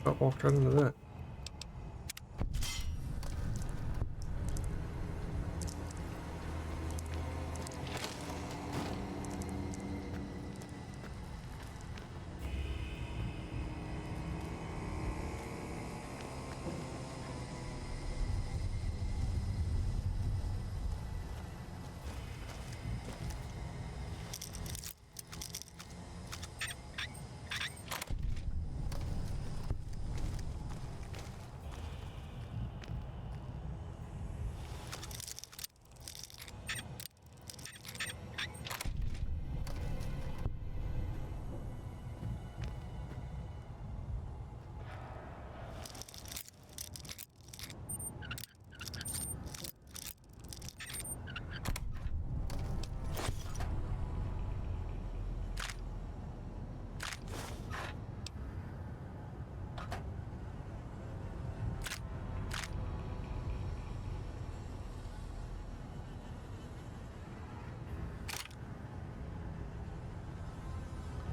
Oh, walked right into that.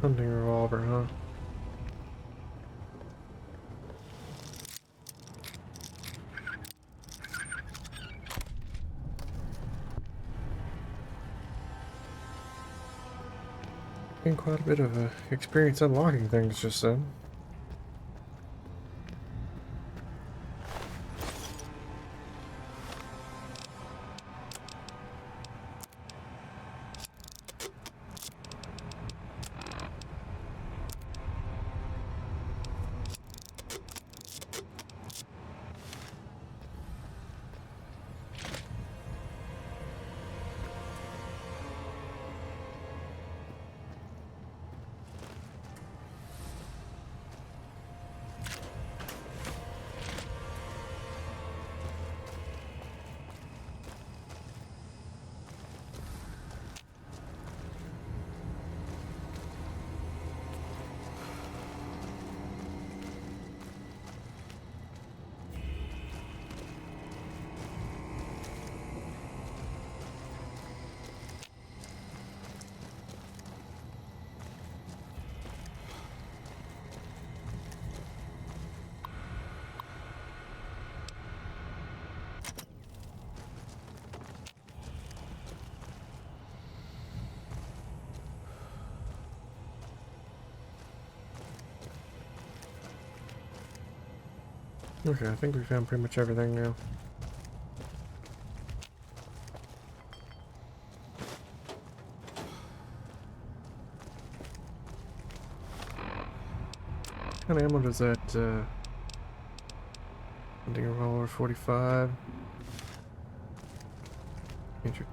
Hunting revolver, huh? Getting quite a bit of experience unlocking things just then. Okay, I think we found pretty much everything now. What kind of ammo does that, hunting revolver 45? Can't you?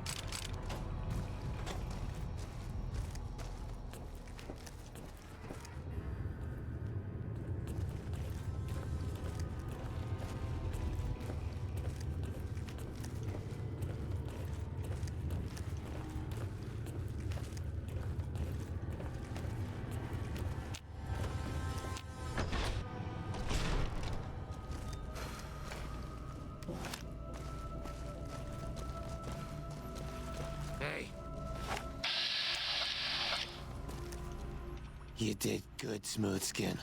You did good, Smooth Skin.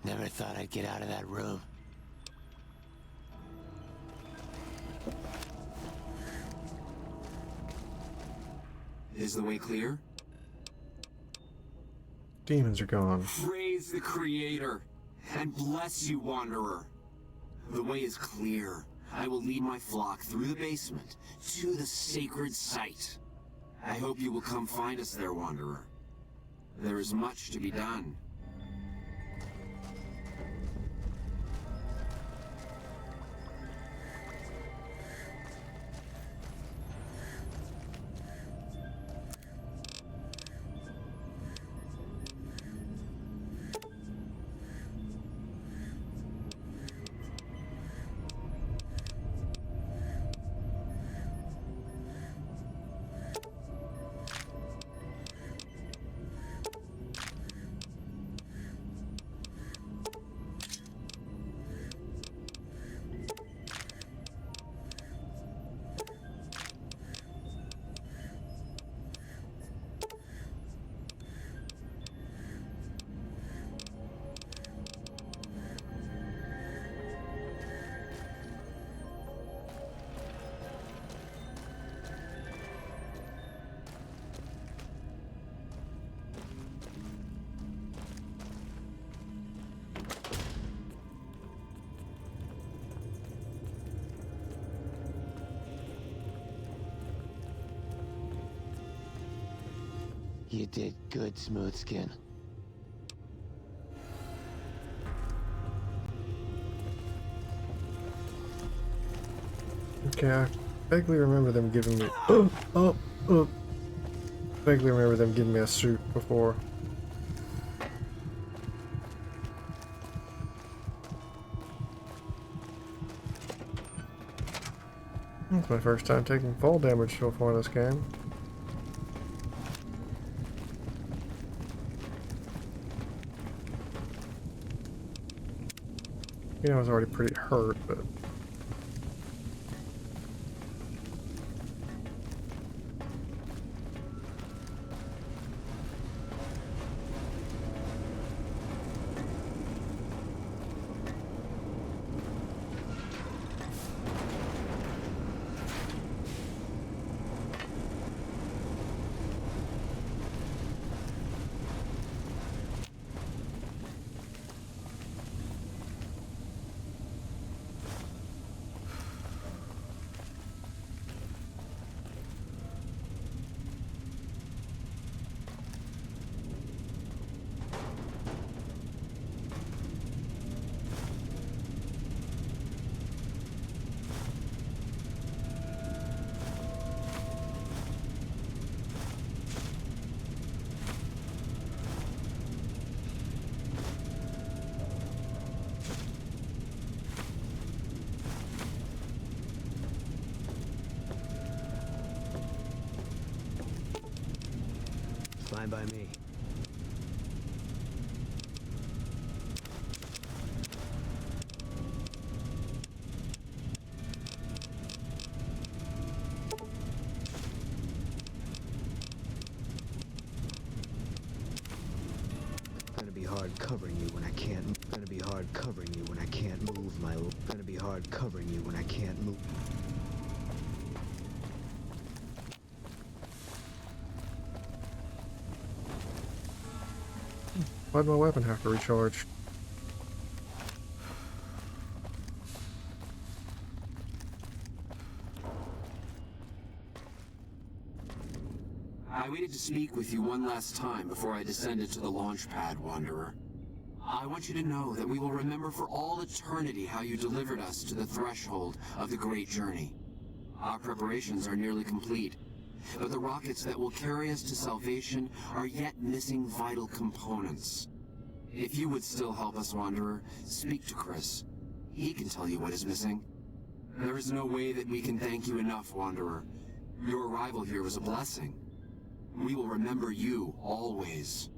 Never thought I'd get out of that room. Is the way clear? Demons are gone. Praise the Creator, and bless you, Wanderer. The way is clear. I will lead my flock through the basement to the sacred site. I hope you will come find us there, Wanderer. There is much to be done. You did good, Smooth Skin. Okay, I vaguely remember them giving me. Vaguely remember them giving me a suit before. It's my first time taking fall damage so far in this game. You know, I was already pretty hurt, but. Fine by me. Gonna be hard covering you when I can't. Gonna be hard covering you when I can't move my. Gonna be hard covering you when I can't move. Why'd my weapon have to recharge? I waited to speak with you one last time before I descended to the launch pad, Wanderer. I want you to know that we will remember for all eternity how you delivered us to the threshold of the Great Journey. Our preparations are nearly complete, but the rockets that will carry us to salvation are yet missing vital components. If you would still help us, Wanderer, speak to Chris. He can tell you what is missing. There is no way that we can thank you enough, Wanderer. Your arrival here was a blessing. We will remember you always.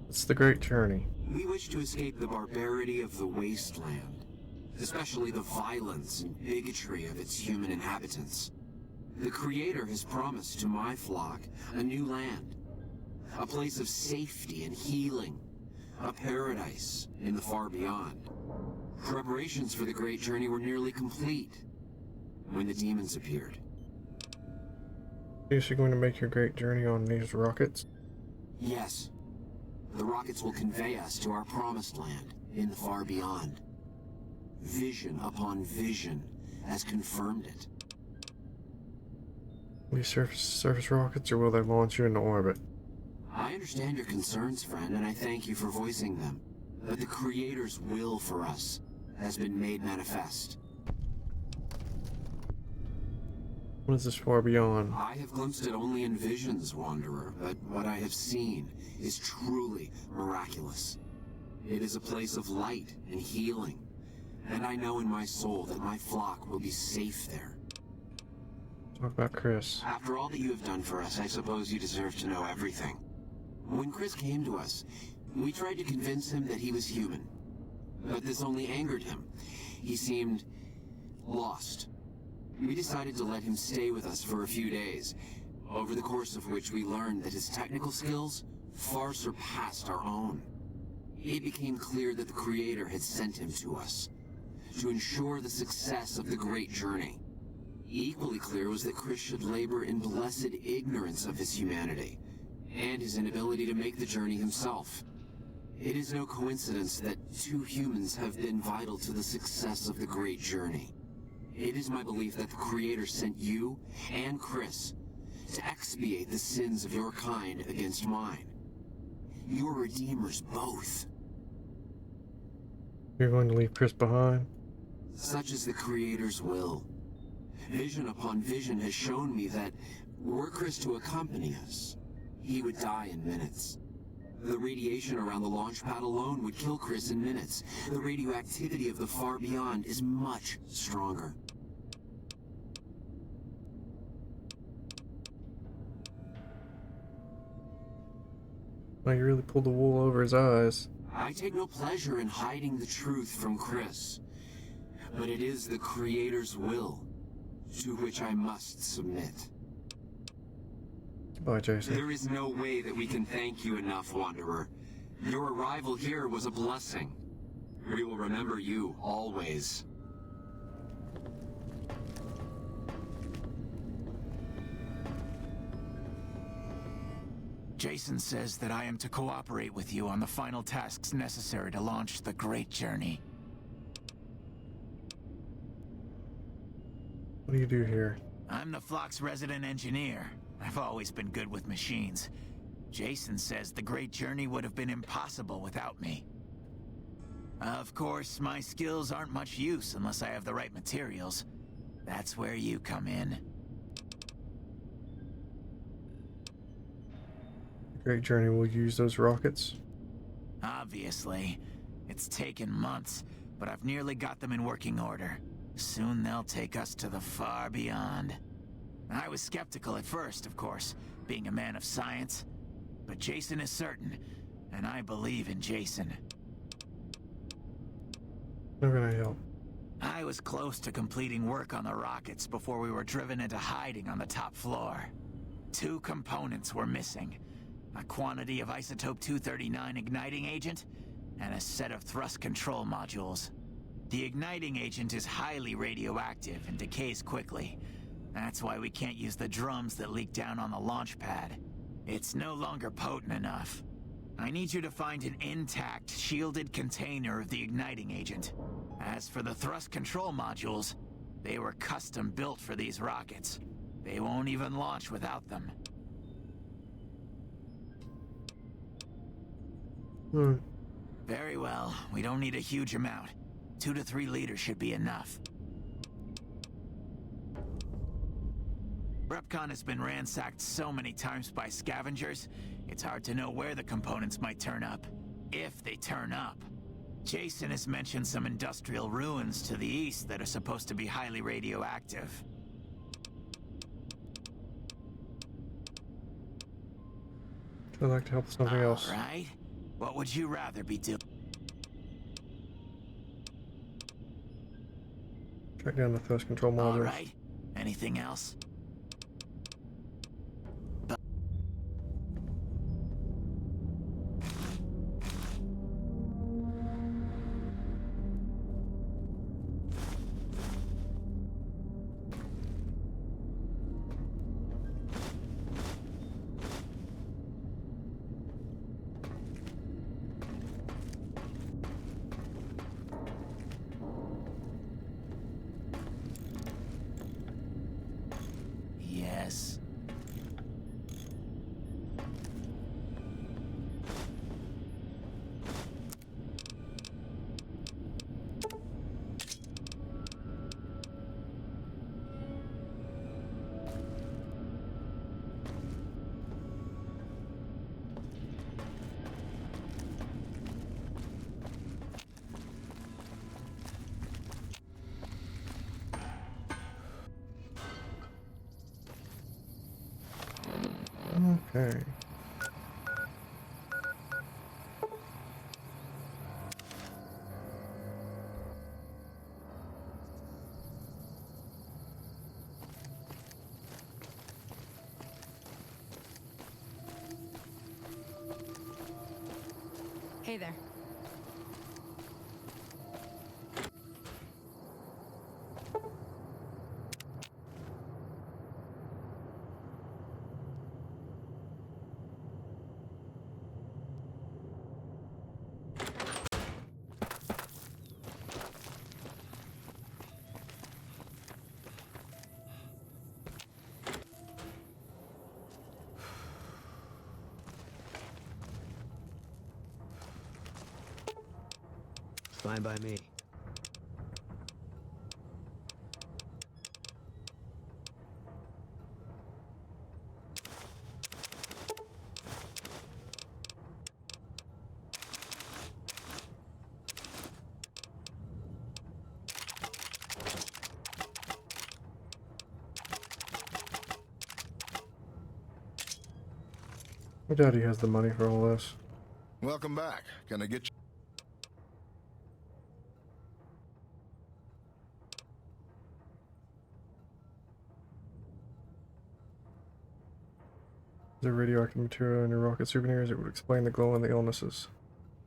It's the Great Journey. We wish to escape the barbarity of the wasteland, especially the violence and bigotry of its human inhabitants. The Creator has promised to my flock a new land, a place of safety and healing, a paradise in the far beyond. Preparations for the Great Journey were nearly complete when the demons appeared. Is you going to make your great journey on these rockets? Yes. The rockets will convey us to our promised land in the far beyond. Vision upon vision has confirmed it. These surface rockets, or will they launch you into orbit? I understand your concerns, friend, and I thank you for voicing them. But the Creator's will for us has been made manifest. What is this far beyond? I have glimpsed it only in visions, Wanderer, but what I have seen is truly miraculous. It is a place of light and healing, and I know in my soul that my flock will be safe there. Talk about Chris. After all that you have done for us, I suppose you deserve to know everything. When Chris came to us, we tried to convince him that he was human, but this only angered him. He seemed lost. We decided to let him stay with us for a few days, over the course of which we learned that his technical skills far surpassed our own. It became clear that the Creator had sent him to us, to ensure the success of the Great Journey. Equally clear was that Chris should labor in blessed ignorance of his humanity, and his inability to make the journey himself. It is no coincidence that two humans have been vital to the success of the Great Journey. It is my belief that the Creator sent you and Chris to expiate the sins of your kind against mine. You're redeemers both. You're going to leave Chris behind? Such is the Creator's will. Vision upon vision has shown me that were Chris to accompany us, he would die in minutes. The radiation around the launch pad alone would kill Chris in minutes. The radioactivity of the far beyond is much stronger. Well, you really pulled the wool over his eyes. I take no pleasure in hiding the truth from Chris, but it is the Creator's will to which I must submit. Goodbye, Jason. There is no way that we can thank you enough, Wanderer. Your arrival here was a blessing. We will remember you always. Jason says that I am to cooperate with you on the final tasks necessary to launch the Great Journey. What do you do here? I'm the Flock's resident engineer. I've always been good with machines. Jason says the Great Journey would have been impossible without me. Of course, my skills aren't much use unless I have the right materials. That's where you come in. The Great Journey will use those rockets? Obviously. It's taken months, but I've nearly got them in working order. Soon they'll take us to the far beyond. I was skeptical at first, of course, being a man of science. But Jason is certain, and I believe in Jason. How can I help? I was close to completing work on the rockets before we were driven into hiding on the top floor. 2 components were missing. A quantity of isotope 239 igniting agent, and a set of thrust control modules. The igniting agent is highly radioactive and decays quickly. That's why we can't use the drums that leak down on the launch pad. It's no longer potent enough. I need you to find an intact, shielded container of the igniting agent. As for the thrust control modules, they were custom built for these rockets. They won't even launch without them. Very well. We don't need a huge amount. 2 to 3 liters should be enough. Repcon has been ransacked so many times by scavengers, it's hard to know where the components might turn up. If they turn up. Jason has mentioned some industrial ruins to the east that are supposed to be highly radioactive. I'd like to help with something else. All right. What would you rather be doing? Track down the thrust control modules. All right. Anything else? Yes. Okay. Hey there. Fine by me. I doubt he has the money for all this. Welcome back. Can I get you? Is there radioactive material in your rocket souvenirs? It would explain the glow and the illnesses.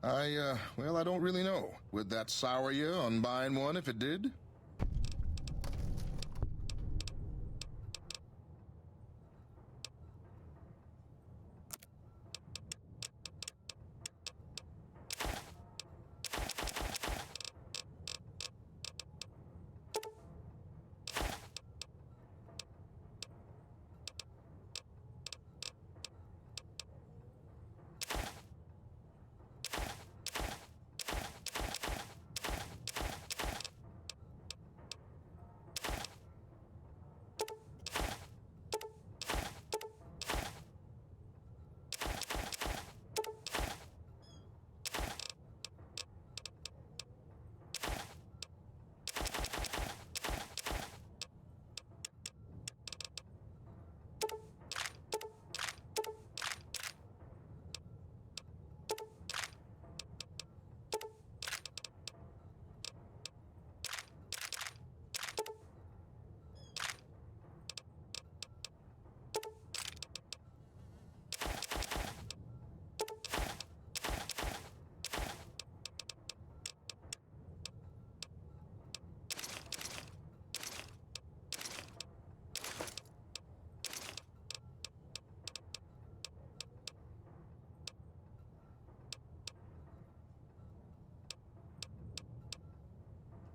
Well, I don't really know. Would that sour you on buying one if it did?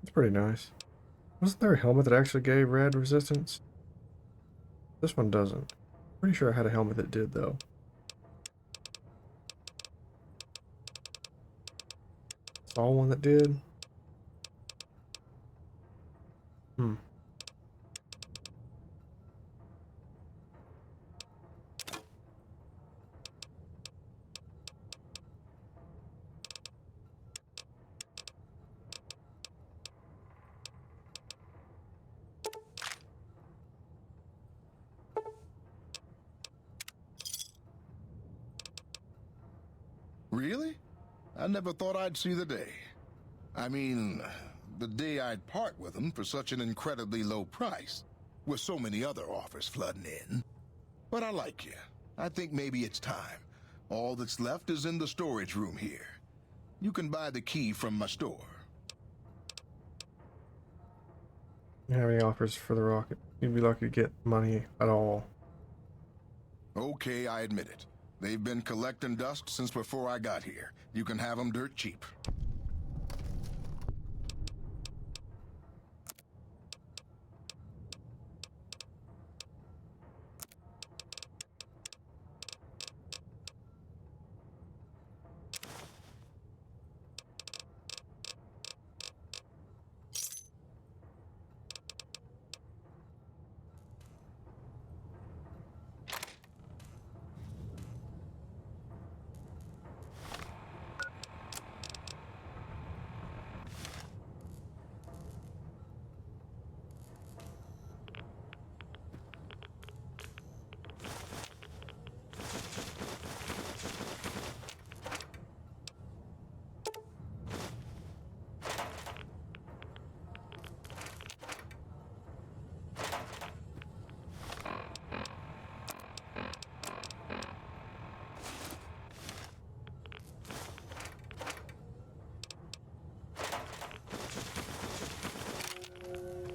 It's pretty nice. Wasn't there a helmet that actually gave rad resistance? This one doesn't. Pretty sure I had a helmet that did, though. Saw one that did. Really? I never thought I'd see the day. I mean, the day I'd part with them for such an incredibly low price, with so many other offers flooding in. But I like you. I think maybe it's time. All that's left is in the storage room here. You can buy the key from my store. You have any offers for the rocket? You'd be lucky to get money at all. Okay, I admit it. They've been collecting dust since before I got here. You can have them dirt cheap.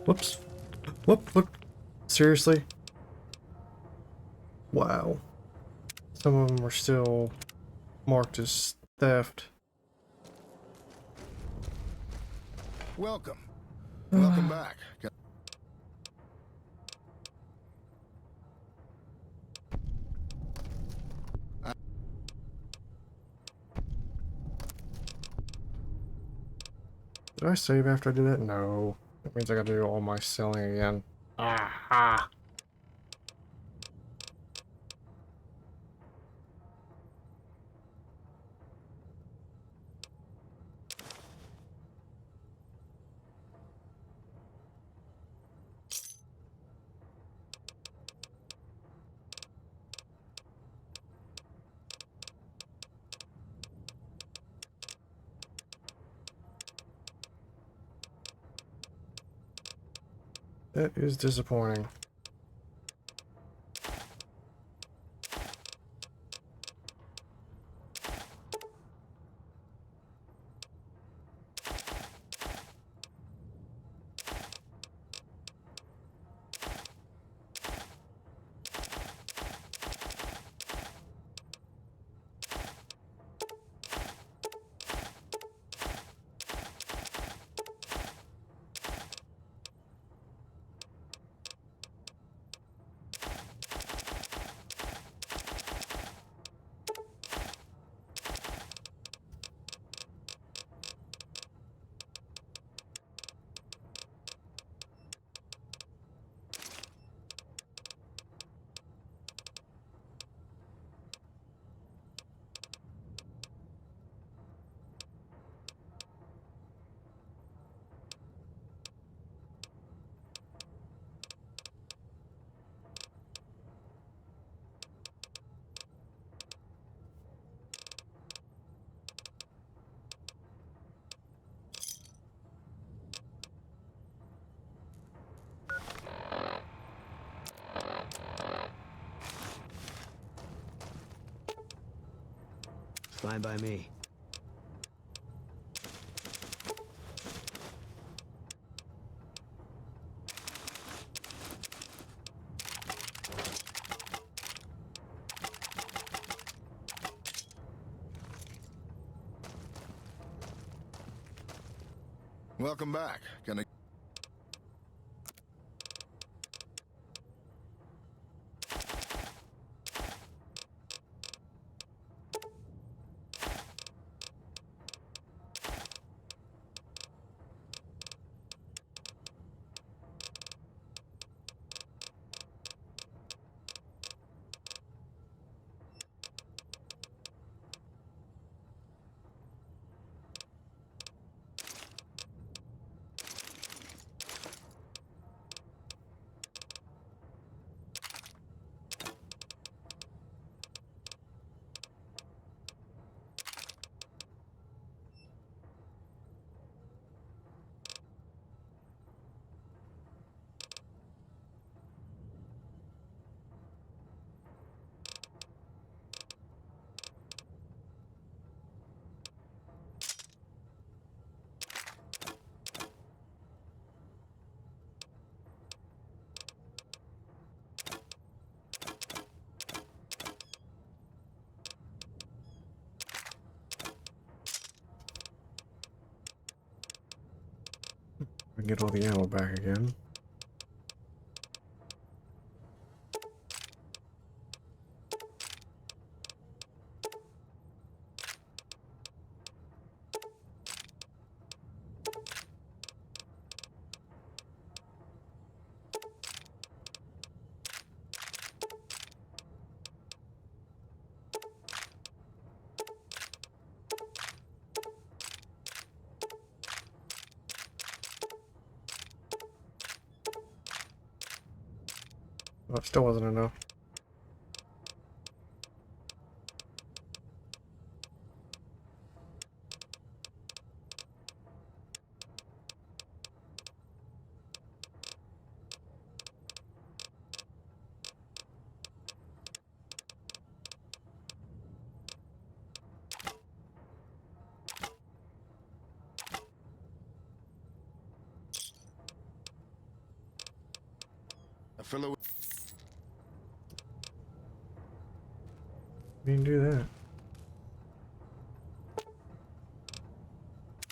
Whoops. Whoop. Seriously? Wow. Some of them are still marked as theft. Welcome. Welcome back. Did I save after I did that? No. That means I gotta do all my selling again. Aha! That is disappointing. Fine by me. Welcome back. Can I... I can get all the ammo back again. Well, it still wasn't enough. A fellow... You can do that.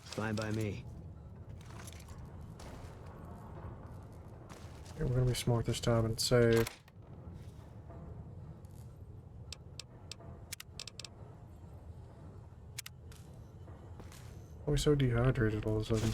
Fine by me. Okay, we're gonna be smart this time and save. Why are we so dehydrated all of a sudden?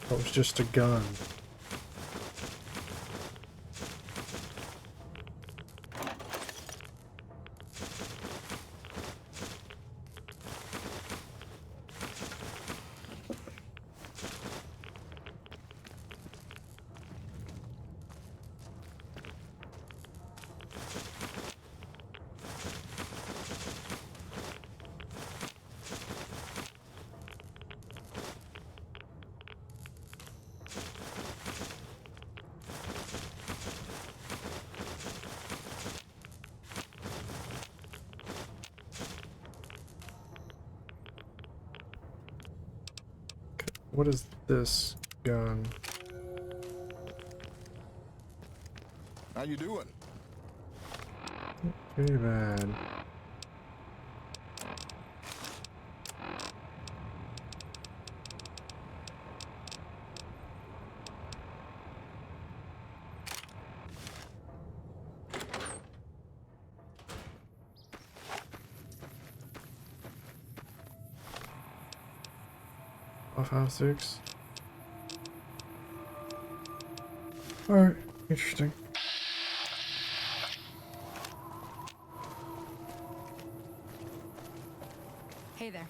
That was just a gun. What is this gun? How you doing? Pretty bad. Off house 6. Alright, interesting. Hey there.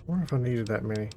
I wonder if I needed that many.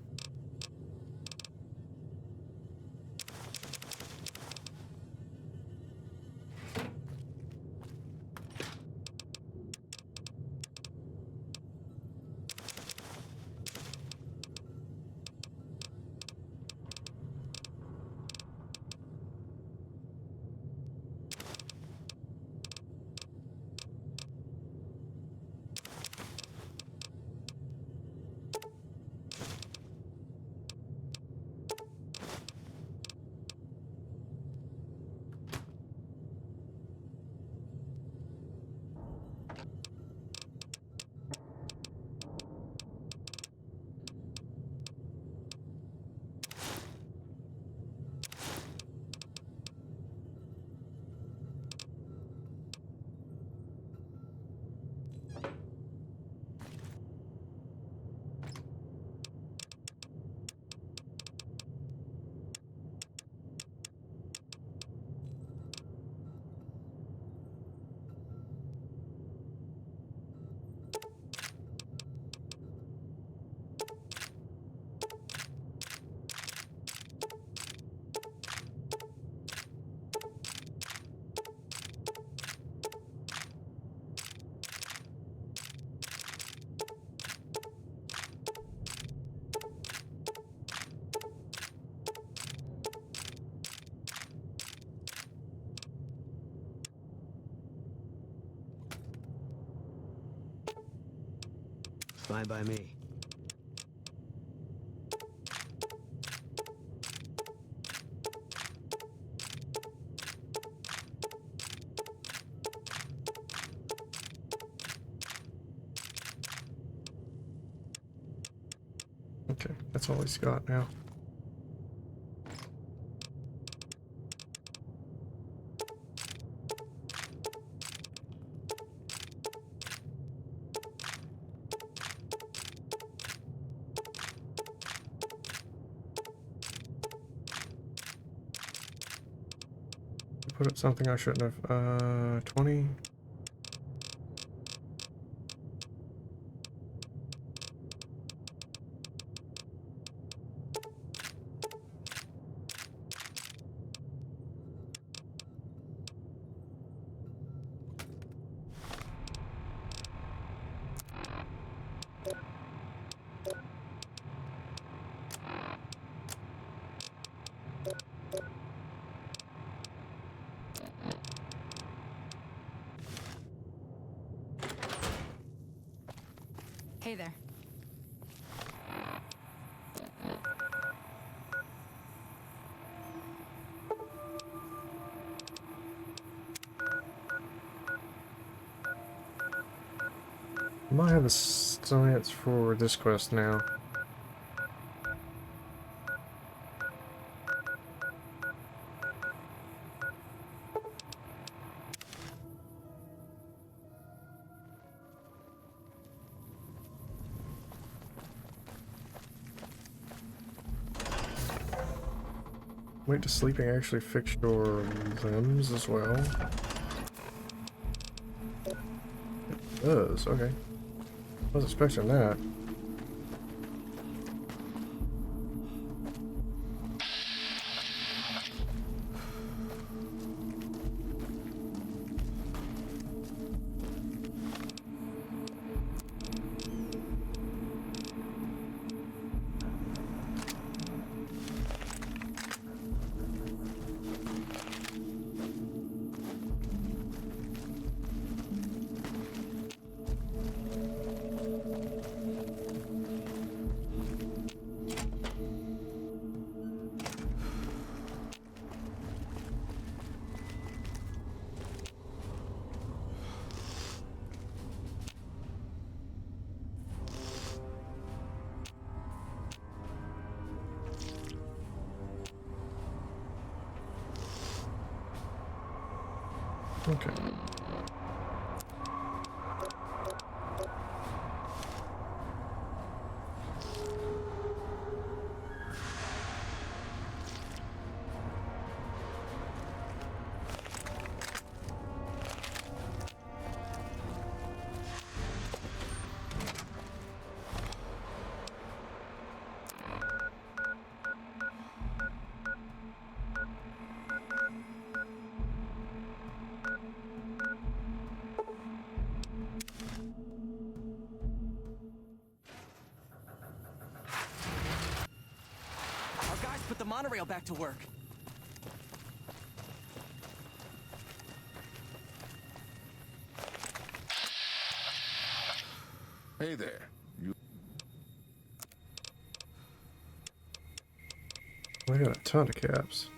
Fine by me. Okay, that's all he's got now. Put up something I shouldn't have. 20. Hey there. I might have a stance for this quest now. Wait, does sleeping actually fix your limbs as well? It does, okay. I was expecting that. Okay. Put the monorail back to work. Hey there. We got a ton of caps.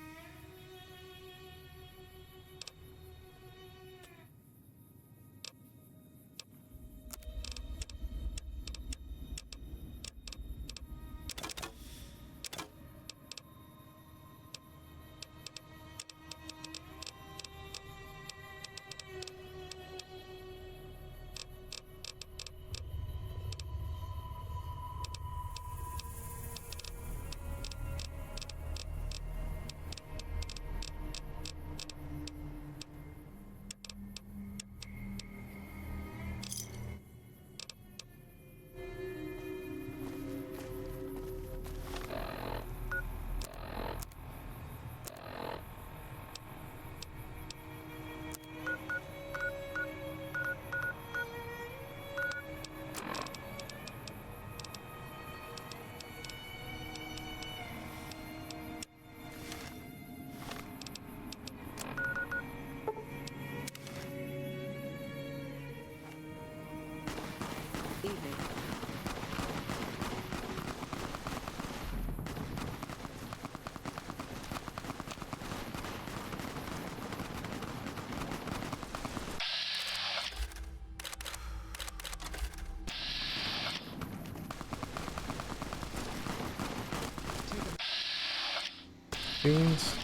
Evening. Beans.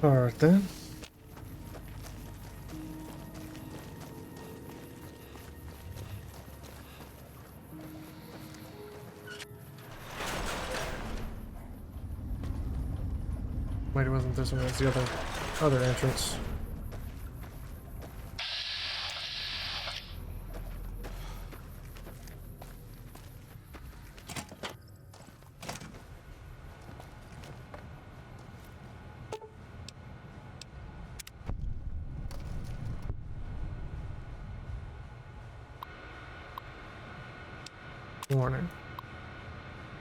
Alright then. Wait, it wasn't this one, it was the other entrance. Warning.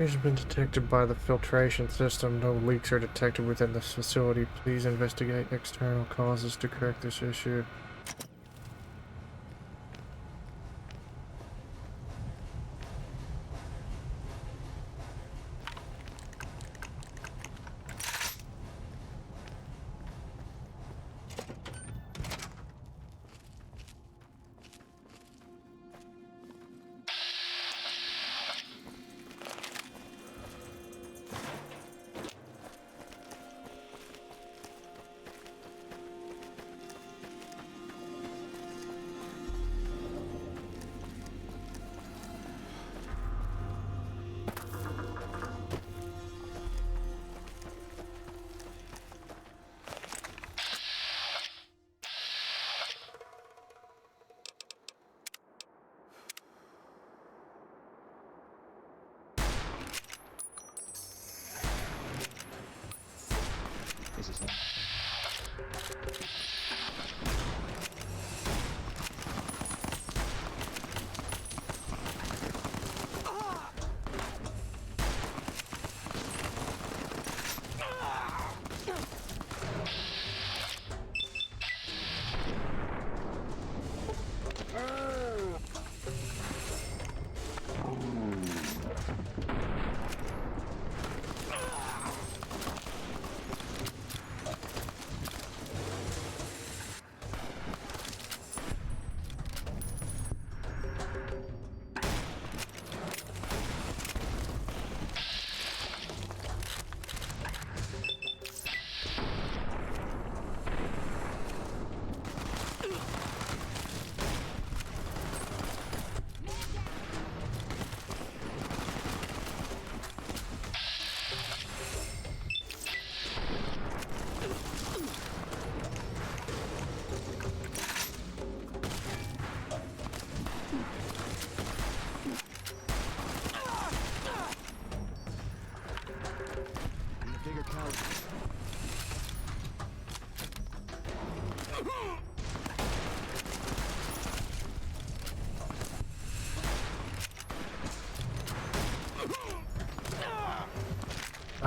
Leaks have been detected by the filtration system. No leaks are detected within this facility. Please investigate external causes to correct this issue.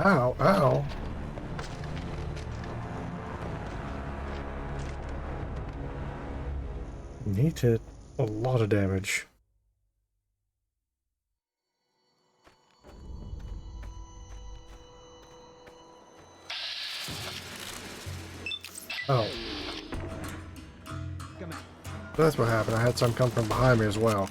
Ow, ow. He did a lot of damage. Oh. That's what happened. I had some come from behind me as well.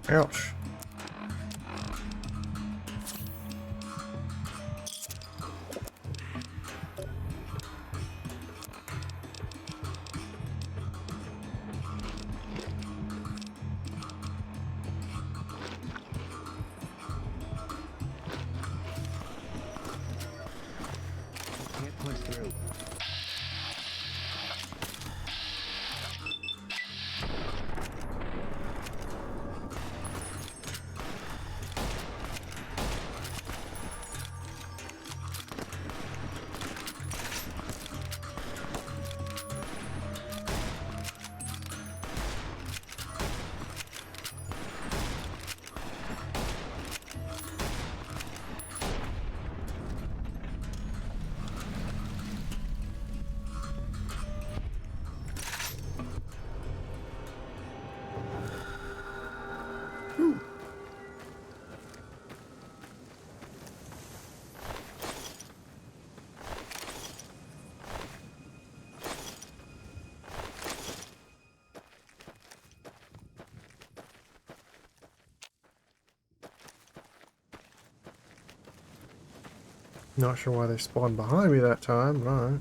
Ouch. Can't push through. Not sure why they spawned behind me that time, but alright.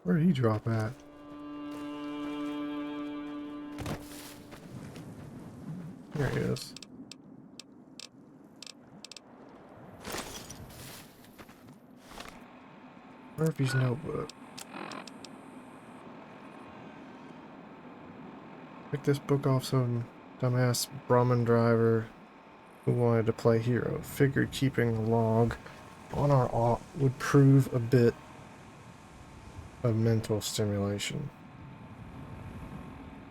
Where did he drop at? There he is. Murphy's notebook. Picked this book off some dumbass Brahmin driver who wanted to play hero. Figured keeping a log on our op would prove a bit of mental stimulation.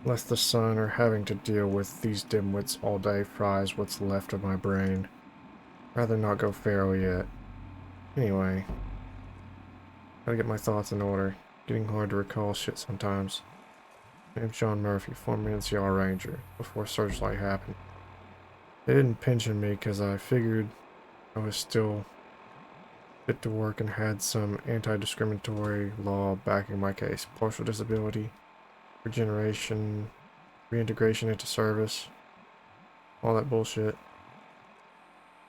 Less the sun or having to deal with these dimwits all day fries what's left of my brain. Rather not go feral yet. Anyway, gotta get my thoughts in order. Getting hard to recall shit sometimes. Name's John Murphy, former NCR Ranger, before Searchlight happened. They didn't pension me because I figured I was still fit to work and had some anti-discriminatory law backing my case. Partial disability, regeneration, reintegration into service, all that bullshit.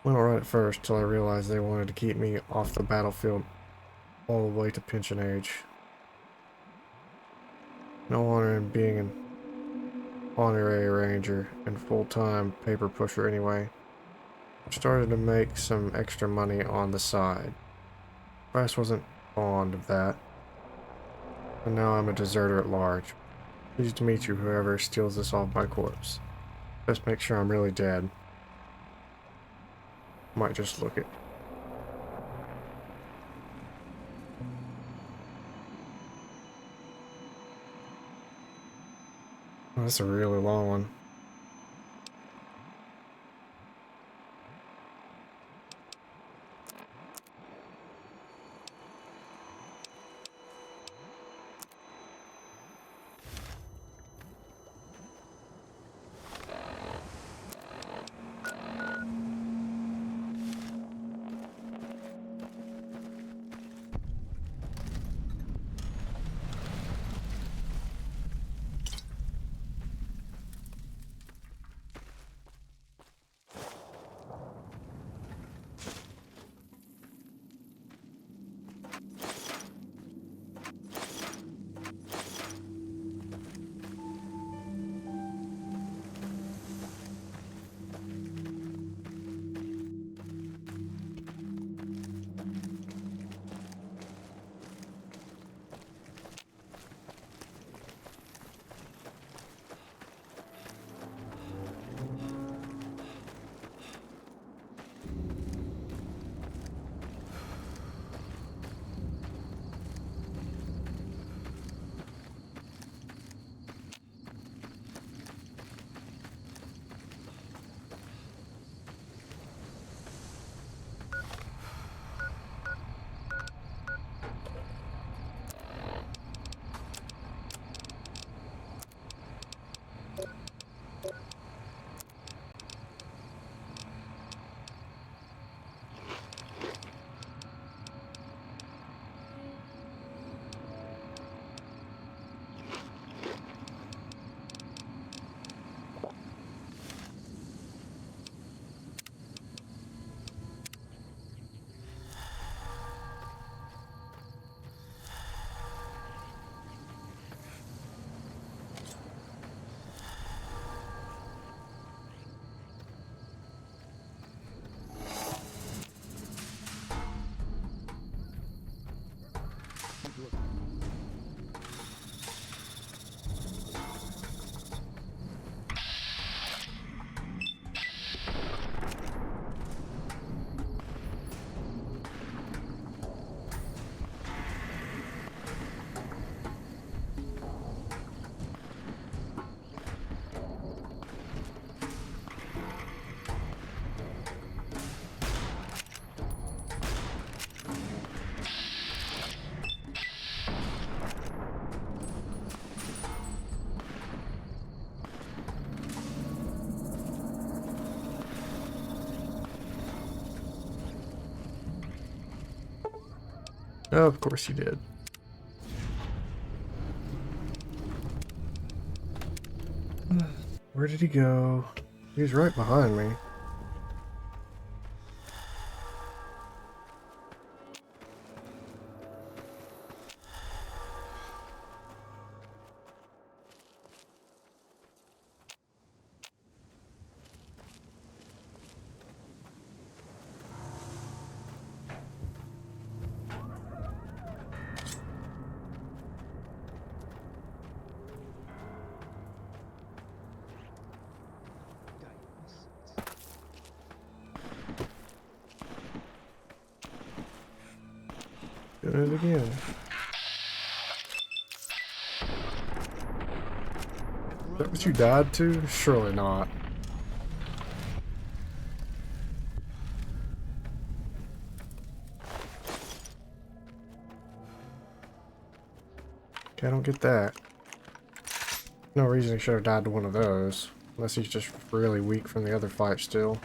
Went alright at first till I realized they wanted to keep me off the battlefield all the way to pension age. No honor in being an honorary ranger and full-time paper pusher anyway. I started to make some extra money on the side. Bryce wasn't fond of that. And now I'm a deserter at large. Pleased to meet you, whoever steals this off my corpse. Best make sure I'm really dead. Might just look it. Oh, that's a really long one. Oh, of course you did. Where did he go? He was right behind me. Doing it again. Is that what you died to? Surely not. Okay, I don't get that. No reason he should have died to one of those. Unless he's just really weak from the other fight still.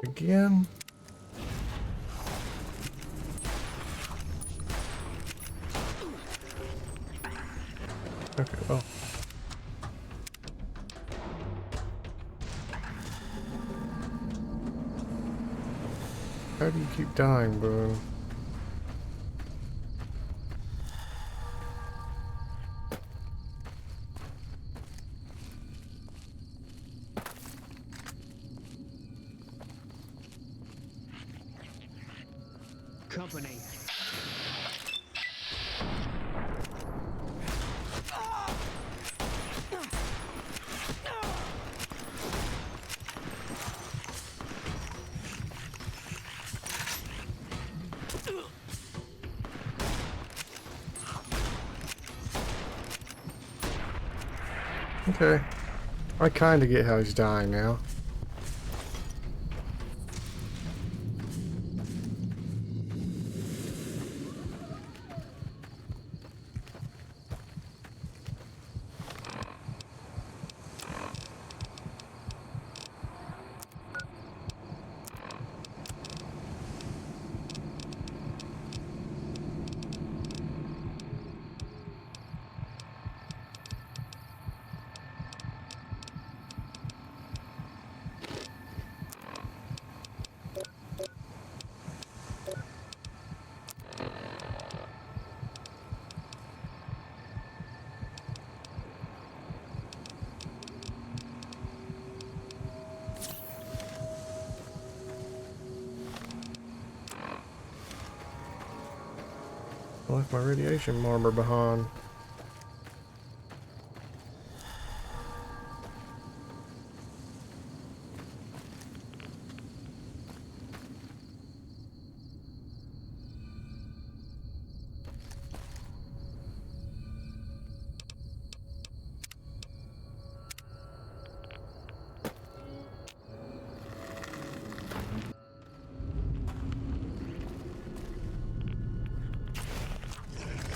Again? Okay, well. How do you keep dying, bro? Company. Okay. I kinda get how he's dying now. I left my radiation armor behind.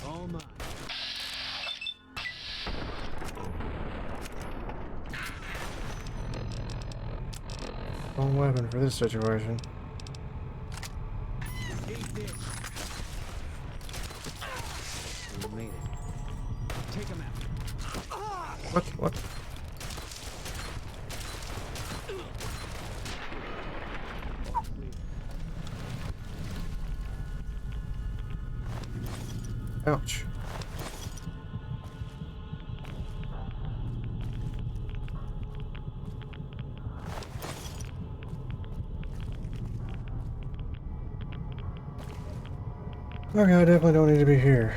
All mine. Wrong weapon for this situation. Eat this. We made it. Take him out. What? What? Ouch. Okay, I definitely don't need to be here.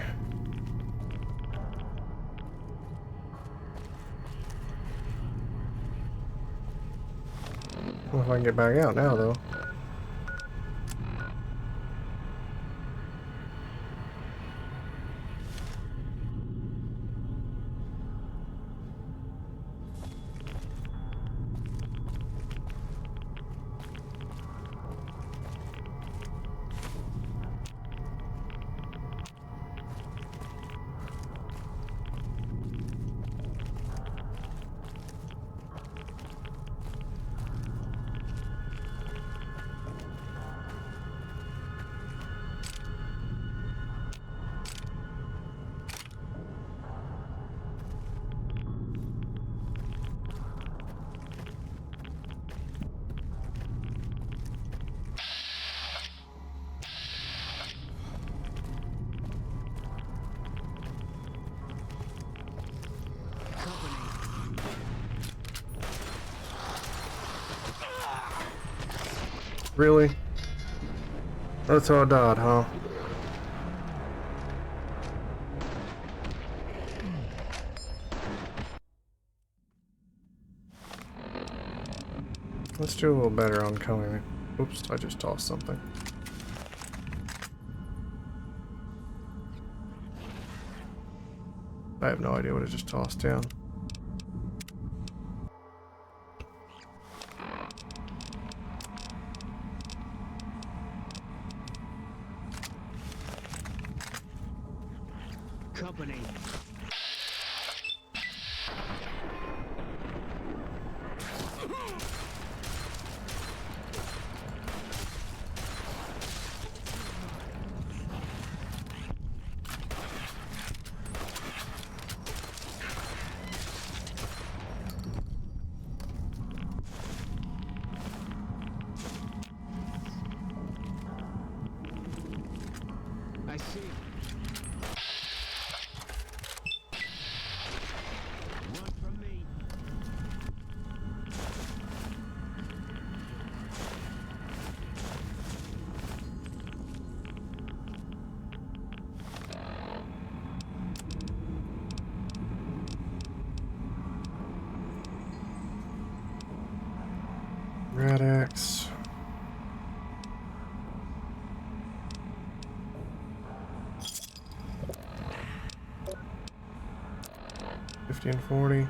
Well, if I can get back out now, though. Really? That's how I died, huh? Let's do a little better on coming. Oops, I just tossed something. I have no idea what I just tossed down. Company. I see. Run from me. Red X. And 40.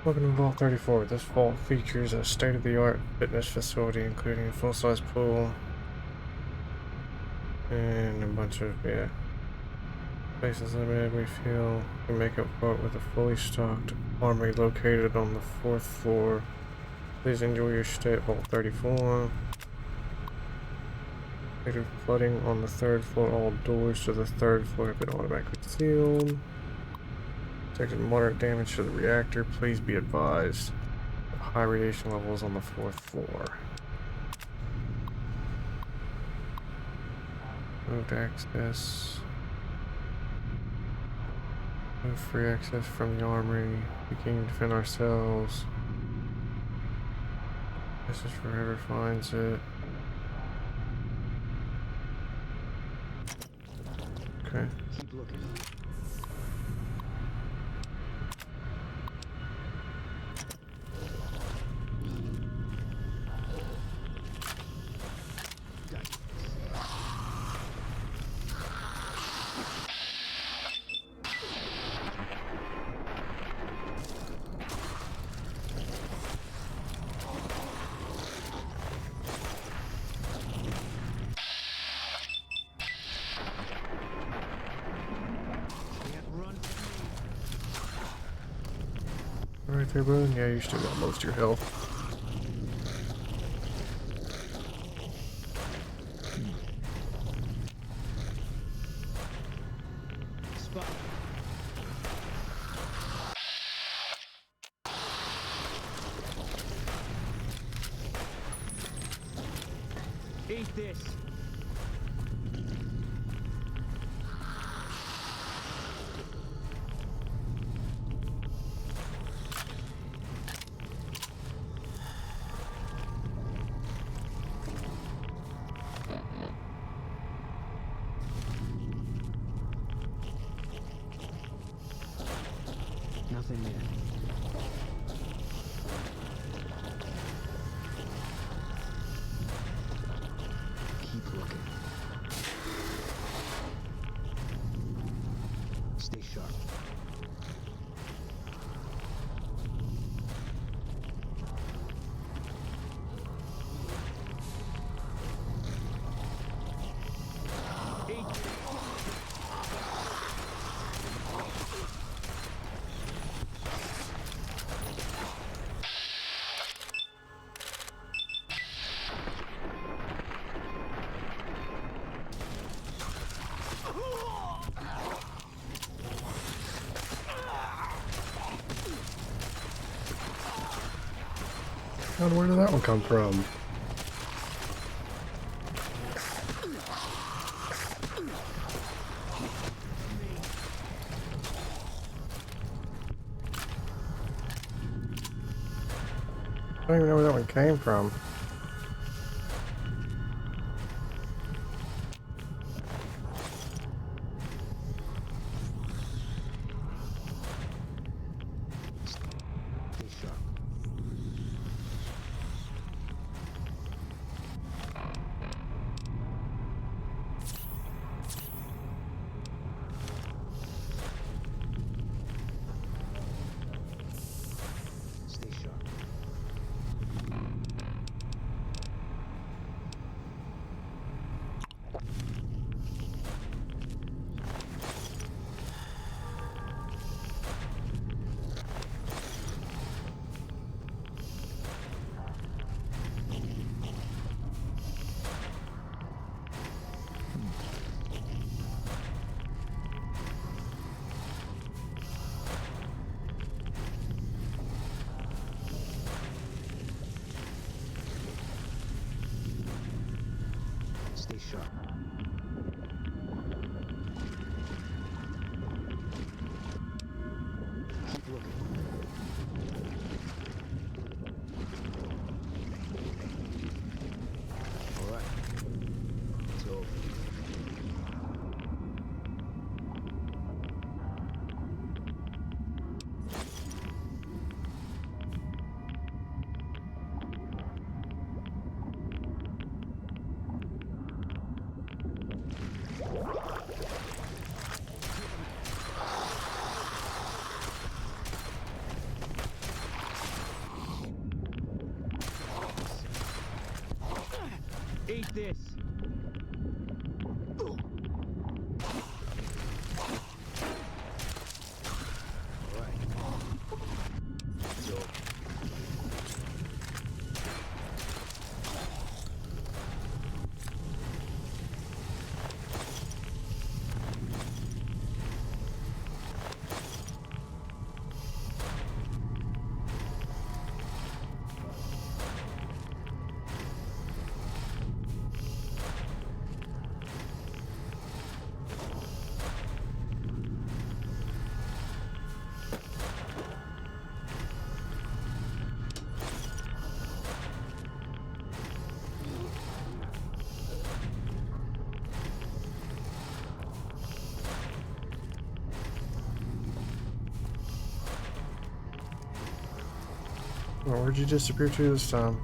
Welcome to Vault 34. This vault features a state-of-the-art fitness facility, including a full-size pool and a bunch of, space is limited. We feel we make up for it with a fully stocked armory located on the 4th floor. Please enjoy your stay at Vault 34. Later flooding on the 3rd floor. All doors to the 3rd floor have been automatically sealed. Detected moderate damage to the reactor. Please be advised of high radiation levels on the 4th floor. Moved access. No free access from the armory. We can defend ourselves. Message for whoever finds it. Okay. Keep looking. Alright there, bro. Yeah, you still got most of your health. Spot. Eat this. Nothing yet. Keep looking. Stay sharp. God, where did that one come from? I don't even know where that one came from. Stay sharp. Keep looking. All right. It's over. hate this. Well, where'd you disappear to this time?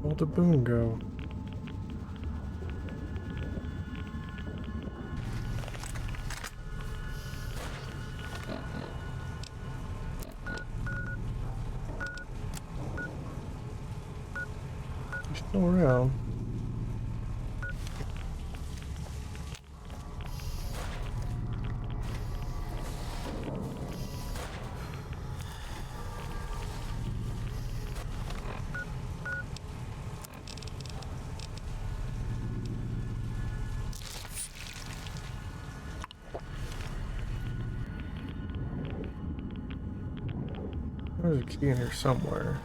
Where'd the boom go? He's still around. There's a key in here somewhere.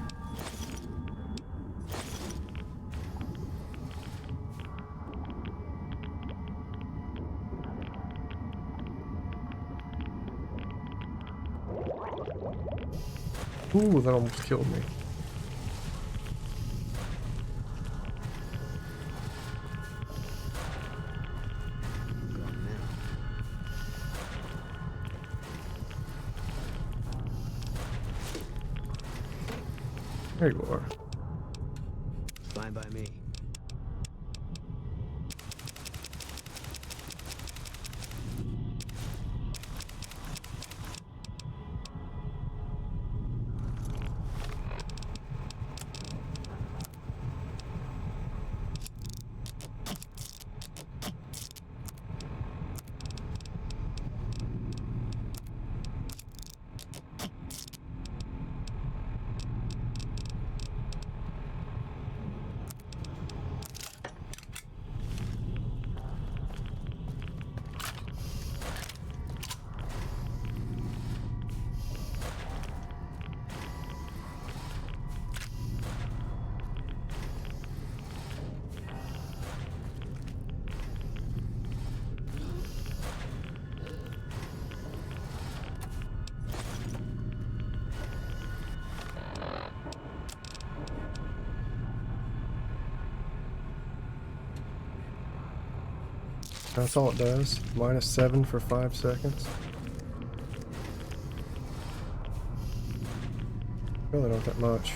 Ooh, that almost killed me. There you are. Fine by me. That's all it does. -7 for 5 seconds. Really not that much.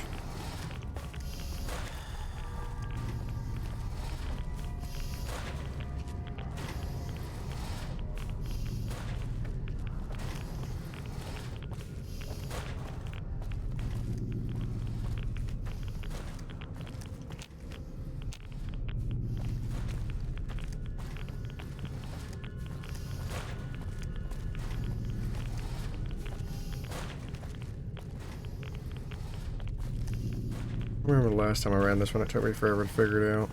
I remember the last time I ran this one, it took me forever to figure it out.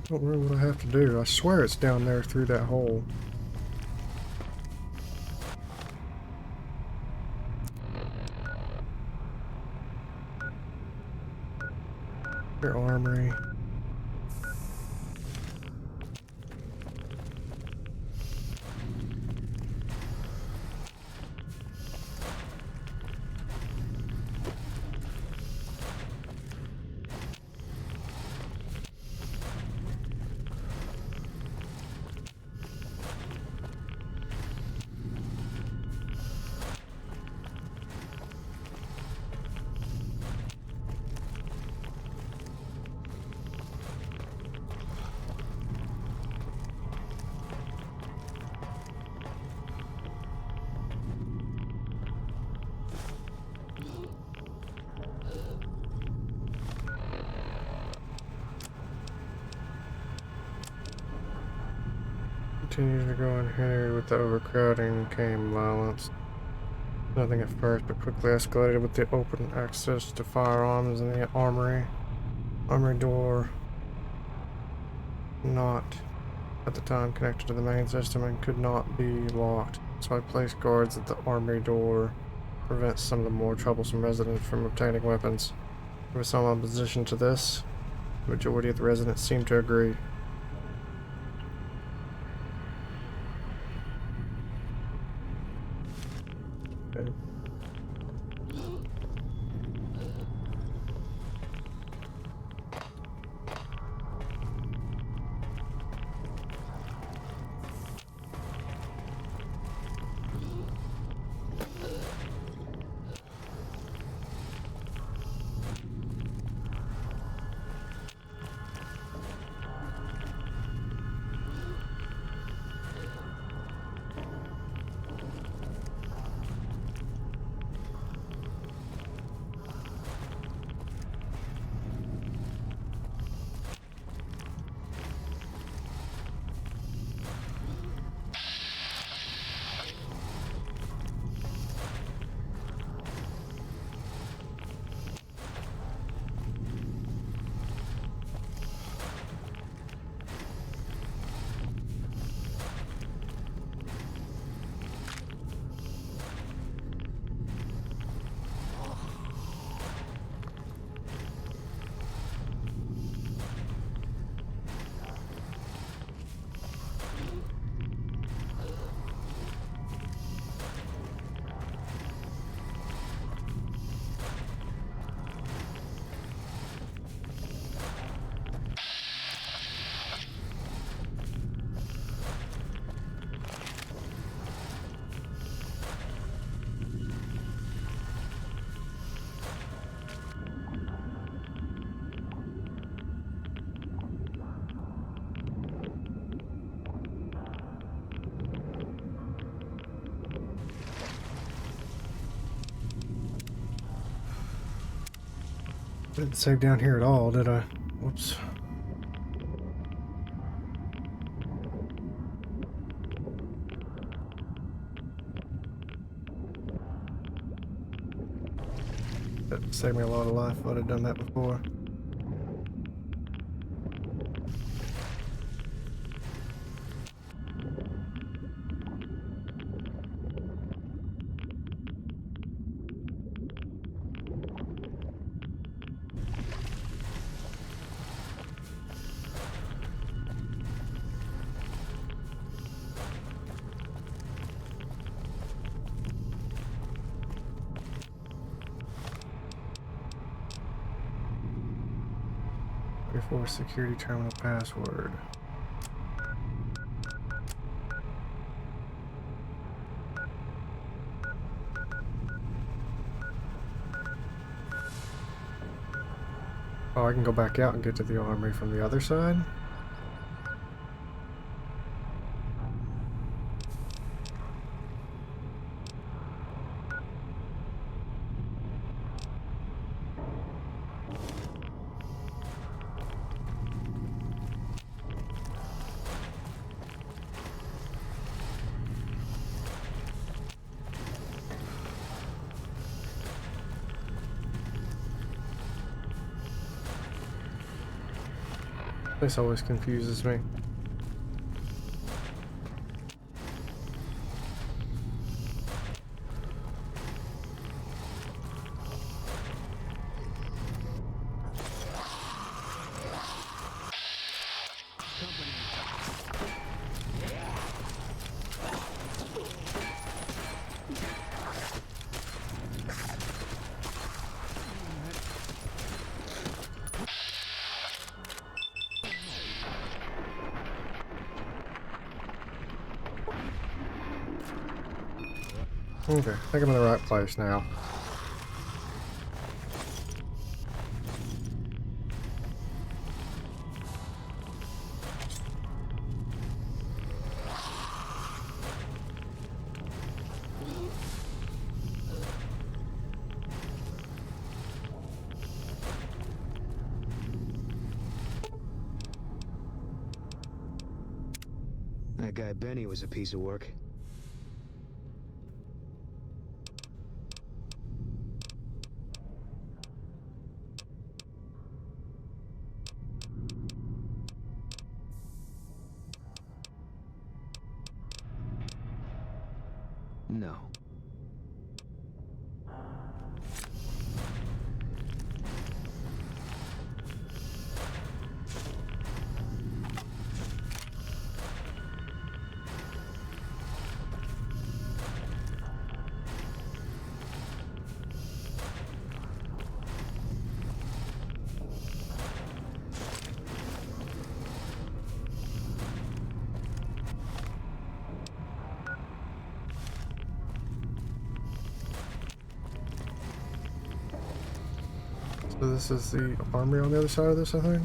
I don't remember what I have to do. I swear it's down there through that hole. Your armory. continued to grow unhindered. With the overcrowding came violence. Nothing at first, but quickly escalated with the open access to firearms in the armory. Armory door not at the time connected to the main system and could not be locked. So I placed guards at the armory door to prevent some of the more troublesome residents from obtaining weapons. There was some opposition to this. The majority of the residents seemed to agree. Okay. Didn't save down here at all, did I? Whoops. That saved me a lot of life if I'd have done that before. Before security terminal password. Oh, I can go back out and get to the armory from the other side? This always confuses me. Okay, I think I'm in the right place now. That guy Benny was a piece of work. No. So this is the armory on the other side of this, I think.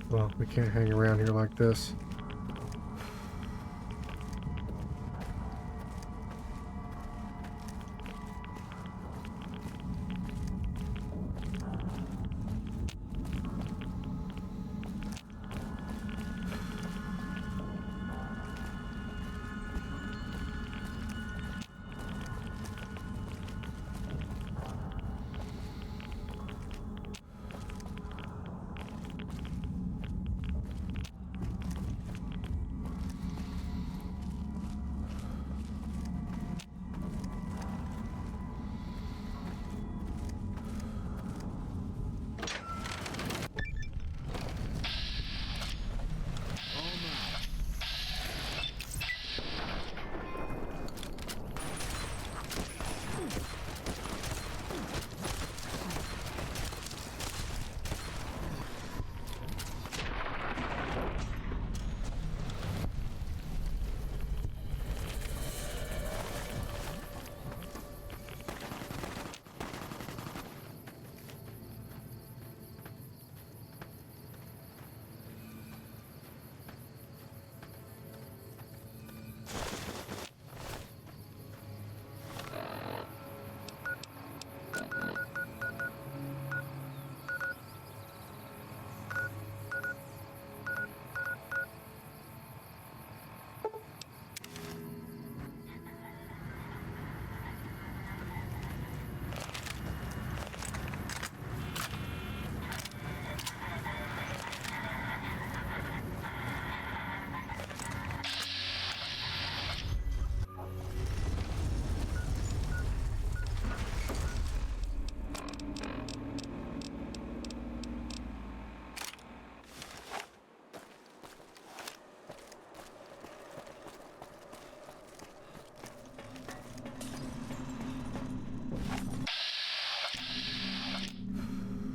Well, we can't hang around here like this.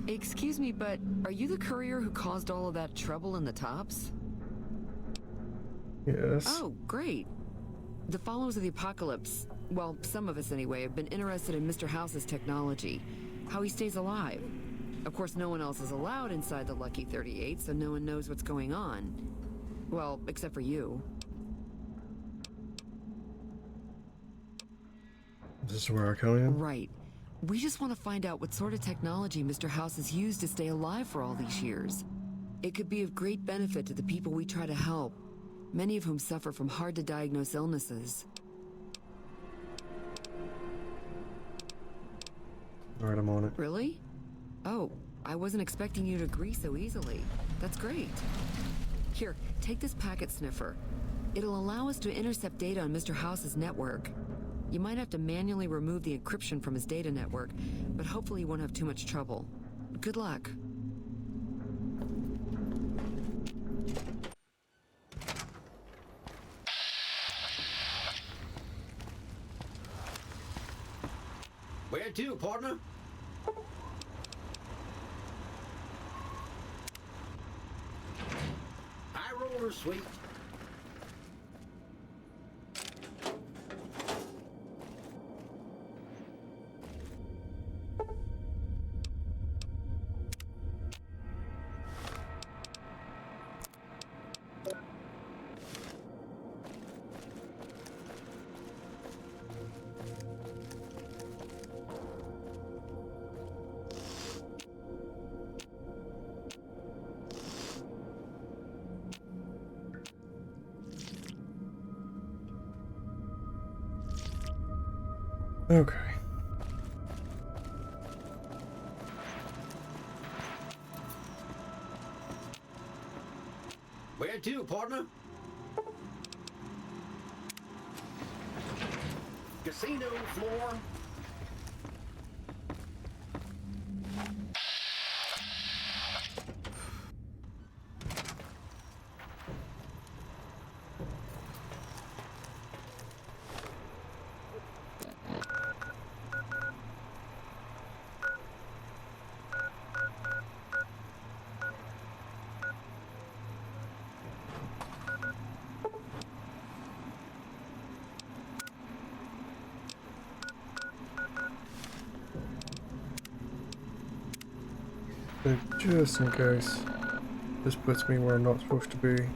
Excuse me, but are you the courier who caused all of that trouble in the tops? Yes. Oh, great. The followers of the apocalypse, well, some of us anyway, have been interested in Mr. House's technology, how he stays alive. Of course, no one else is allowed inside the Lucky 38, so no one knows what's going on. Well, except for you. Is this where I come in? Right. We just want to find out what sort of technology Mr. House has used to stay alive for all these years. It could be of great benefit to the people we try to help, many of whom suffer from hard-to-diagnose illnesses. Alright, I'm on it. Really? Oh, I wasn't expecting you to agree so easily. That's great. Here, take this packet sniffer. It'll allow us to intercept data on Mr. House's network. You might have to manually remove the encryption from his data network, but hopefully you won't have too much trouble. Good luck. Where to, partner? High roller, sweet. Okay. Where to, partner? Casino floor. But just in case this puts me where I'm not supposed to be.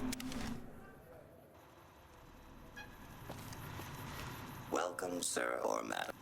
Welcome, sir or madam.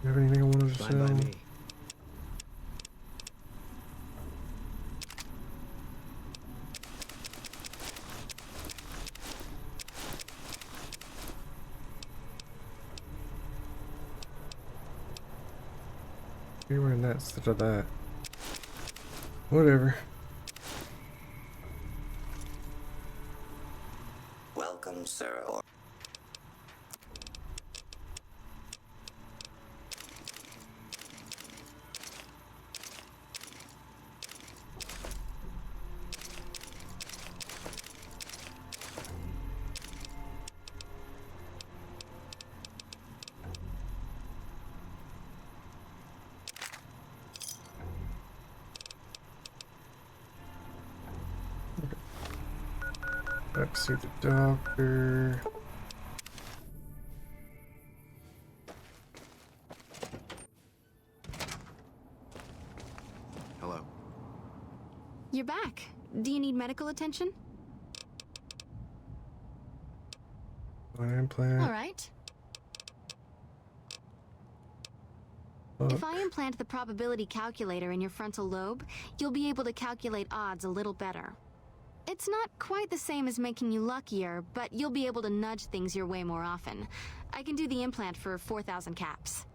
You have anything I wanted to Fine by sell? me. You were in that instead of that. Whatever. Welcome, sir or... Back to see the doctor. Hello. You're back. Do you need medical attention? An implant. All right. If I implant the probability calculator in your frontal lobe, you'll be able to calculate odds a little better. It's not quite the same as making you luckier, but you'll be able to nudge things your way more often. I can do the implant for 4,000 caps.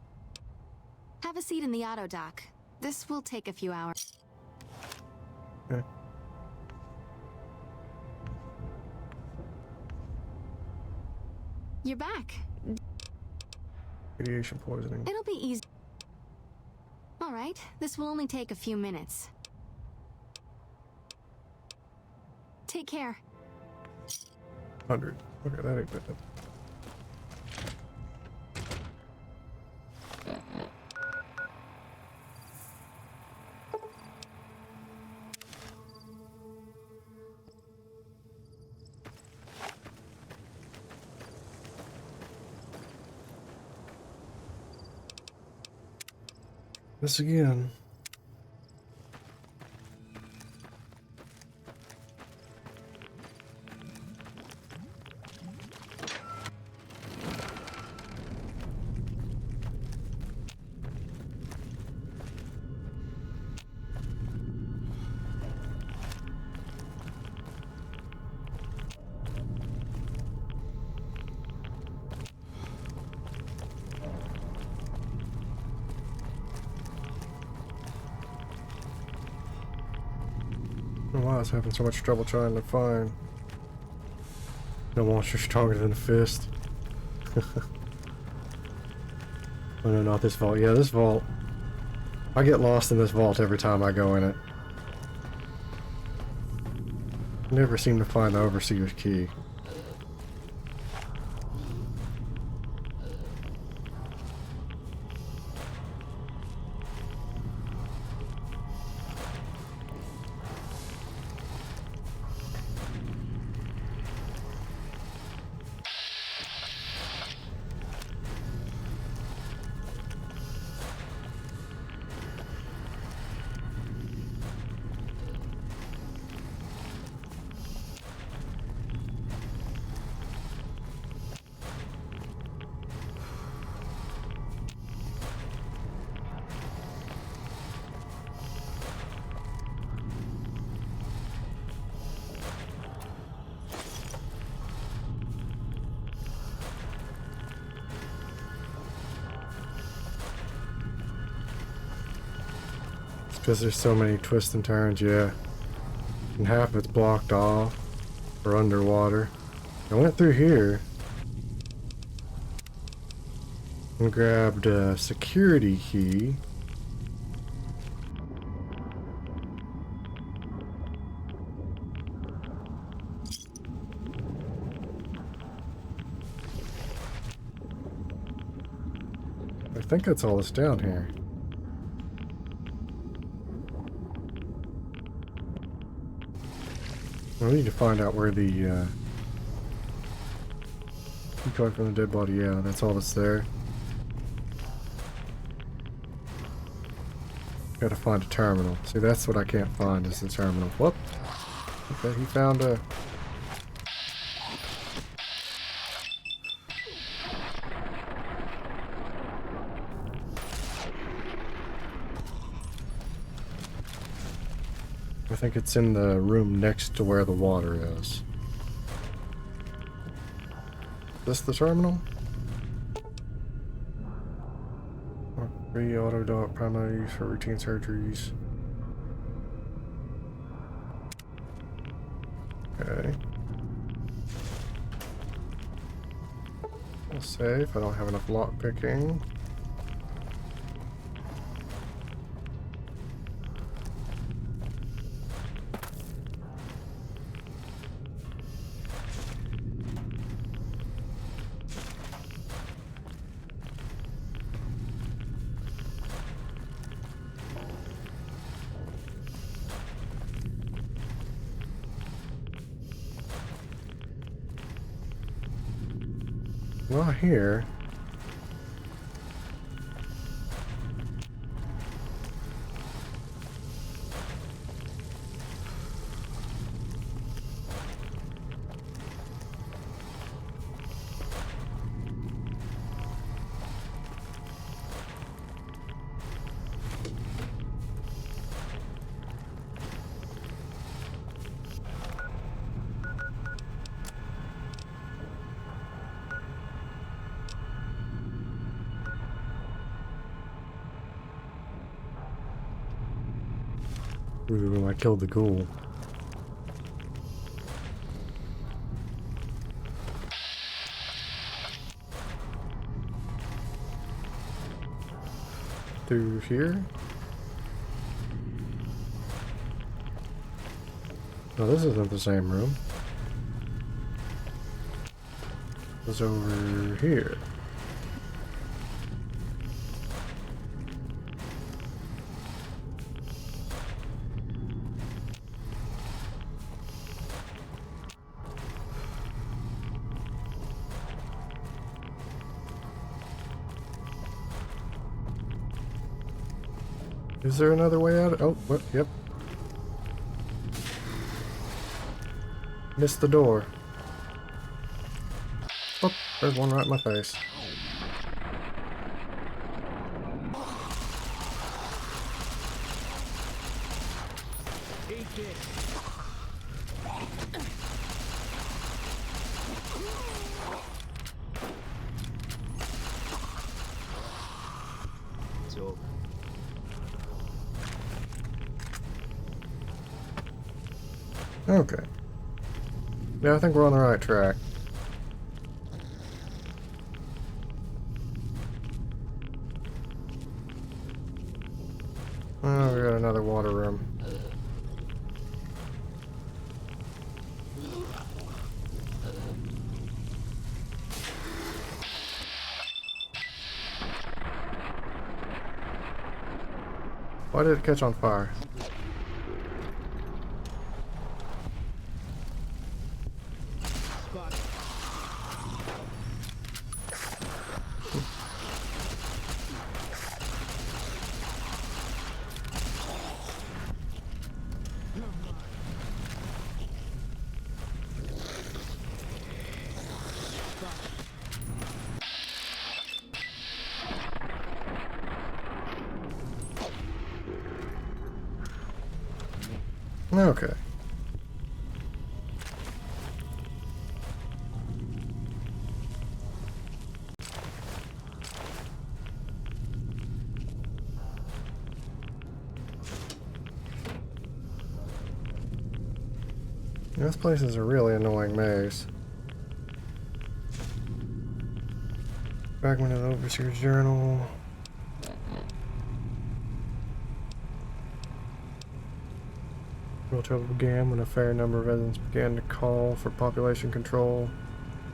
Have a seat in the auto dock. This will take a few hours. Okay. You're back. Radiation poisoning. It'll be easy. All right, this will only take a few minutes. Take care. 100. Okay, that ain't bad. This again. I don't know why I was having so much trouble trying to find no monster stronger than a fist. Oh no, not this vault. Yeah, this vault. I get lost in this vault every time I go in it. Never seem to find the Overseer's key. Because there's so many twists and turns, yeah. And half of it's blocked off or underwater. I went through here and grabbed a security key. I think that's all that's down here. I need to find out where the key card from the dead body. Yeah, that's all that's there. Gotta find a terminal. See, that's what I can't find is the terminal. Whoop. Okay, he found a... I think it's in the room next to where the water is. Is this the terminal? Free auto dock, primary use for routine surgeries. Okay. I'll save. I don't have enough lock picking. Not here. Ooh, I killed the ghoul. Through here? No, this isn't the same room. It's over here. Is there another way out? Oh, what? Yep. Missed the door. Oh, there's one right in my face. It's over. Okay. Yeah, I think we're on the right track. Oh, we got another water room. Why did it catch on fire? Okay. This place is a really annoying maze. Fragment of the Overseer's Journal. Real trouble began when a fair number of residents began to call for population control.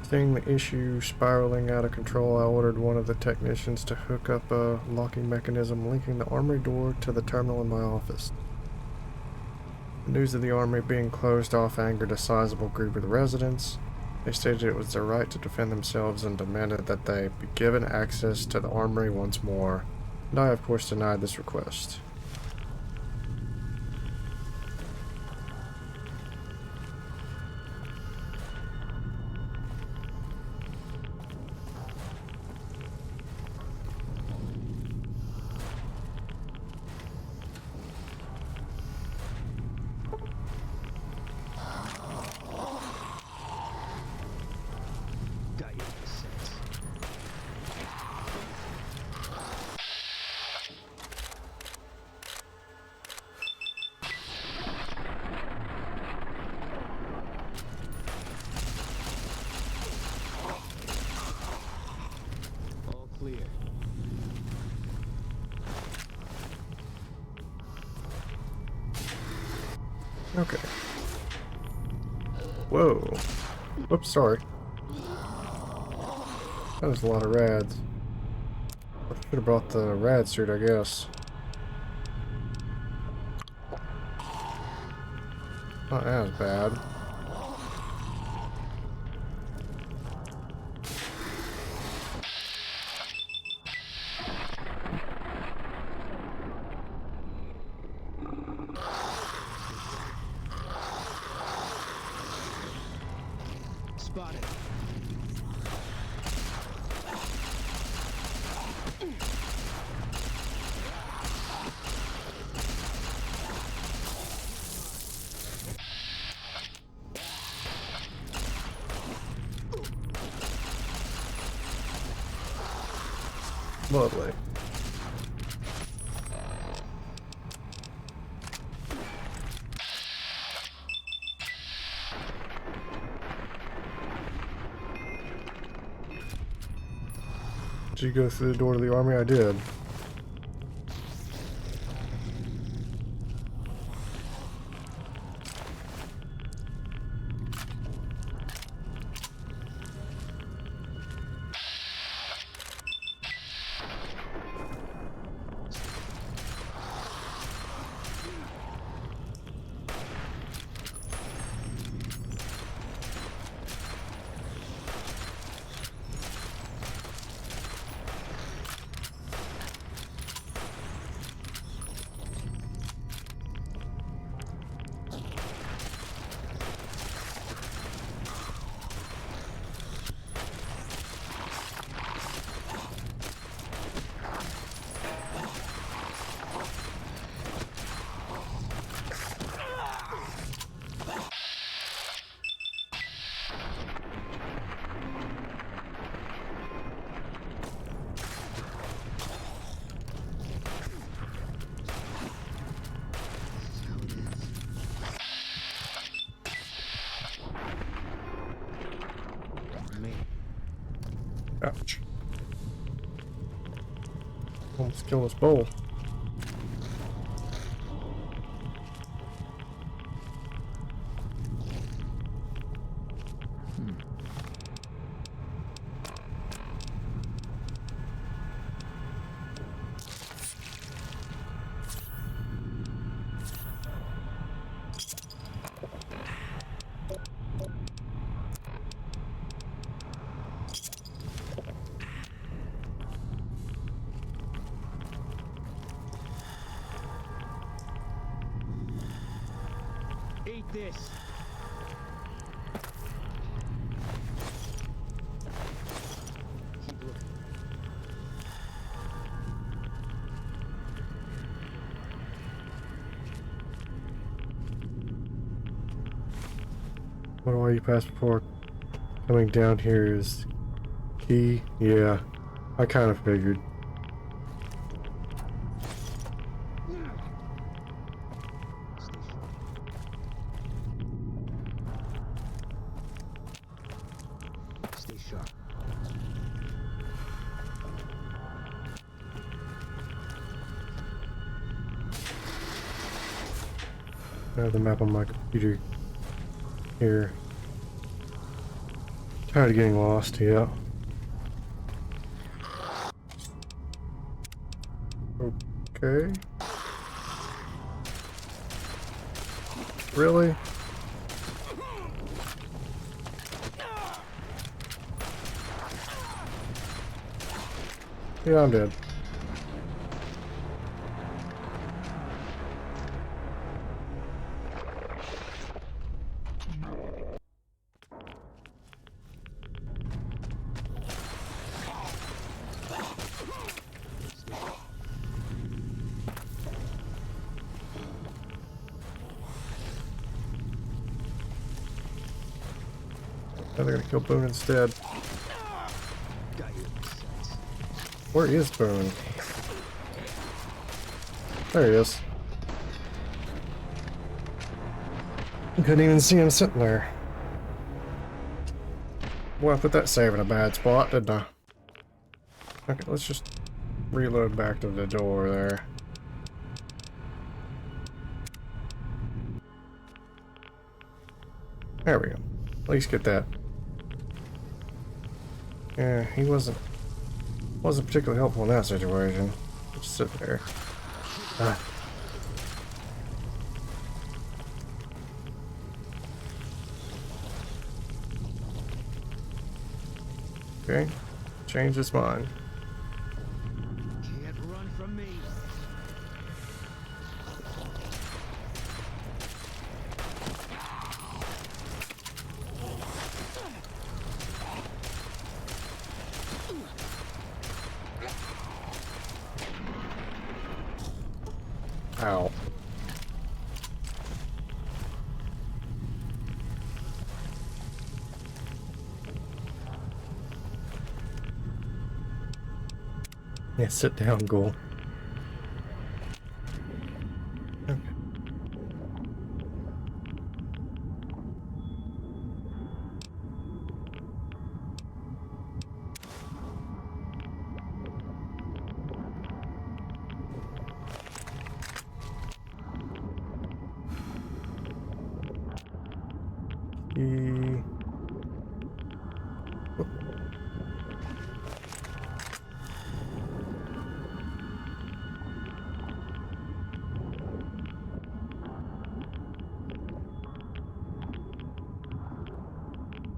Seeing the issue spiraling out of control, I ordered one of the technicians to hook up a locking mechanism linking the armory door to the terminal in my office. The news of the armory being closed off angered a sizable group of the residents. They stated it was their right to defend themselves and demanded that they be given access to the armory once more, and I of course denied this request. Okay. Whoa. Whoops, sorry. That was a lot of rads. I should have brought the rad suit, I guess. Not as bad. Lovely. Did you go through the door to the army? I did. Ouch. Almost killed us both. Eat this. Keep looking. What are you passed before coming down here is key? Yeah, I kind of figured. Stay sharp. I have the map on my computer here. Tired of getting lost, yeah. Okay. Really? Yeah, I'm dead. Now they're gonna kill Boone instead. Where is Boone? There he is. Couldn't even see him sitting there. Well, I put that save in a bad spot, didn't I? Okay, let's just reload back to the door there. There we go. At least get that. Yeah, he wasn't particularly helpful in that situation. Just sit there. Ah. Okay, change his mind. Can't run from me. Ow. Yeah, sit down, Ghoul. Okay. key. Oh.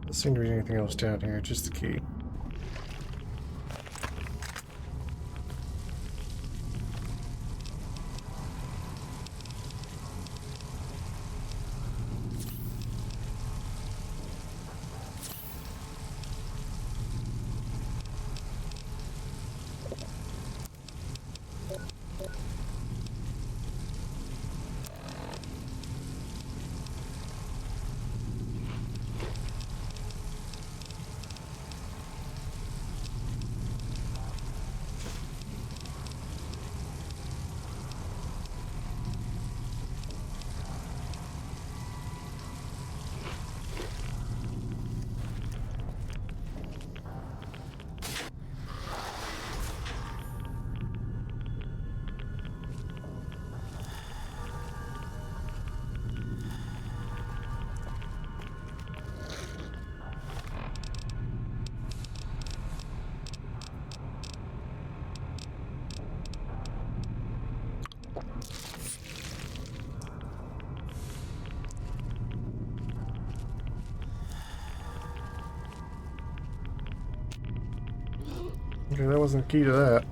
Doesn't seem to be anything else down here, just the key. Okay, that wasn't the key to that.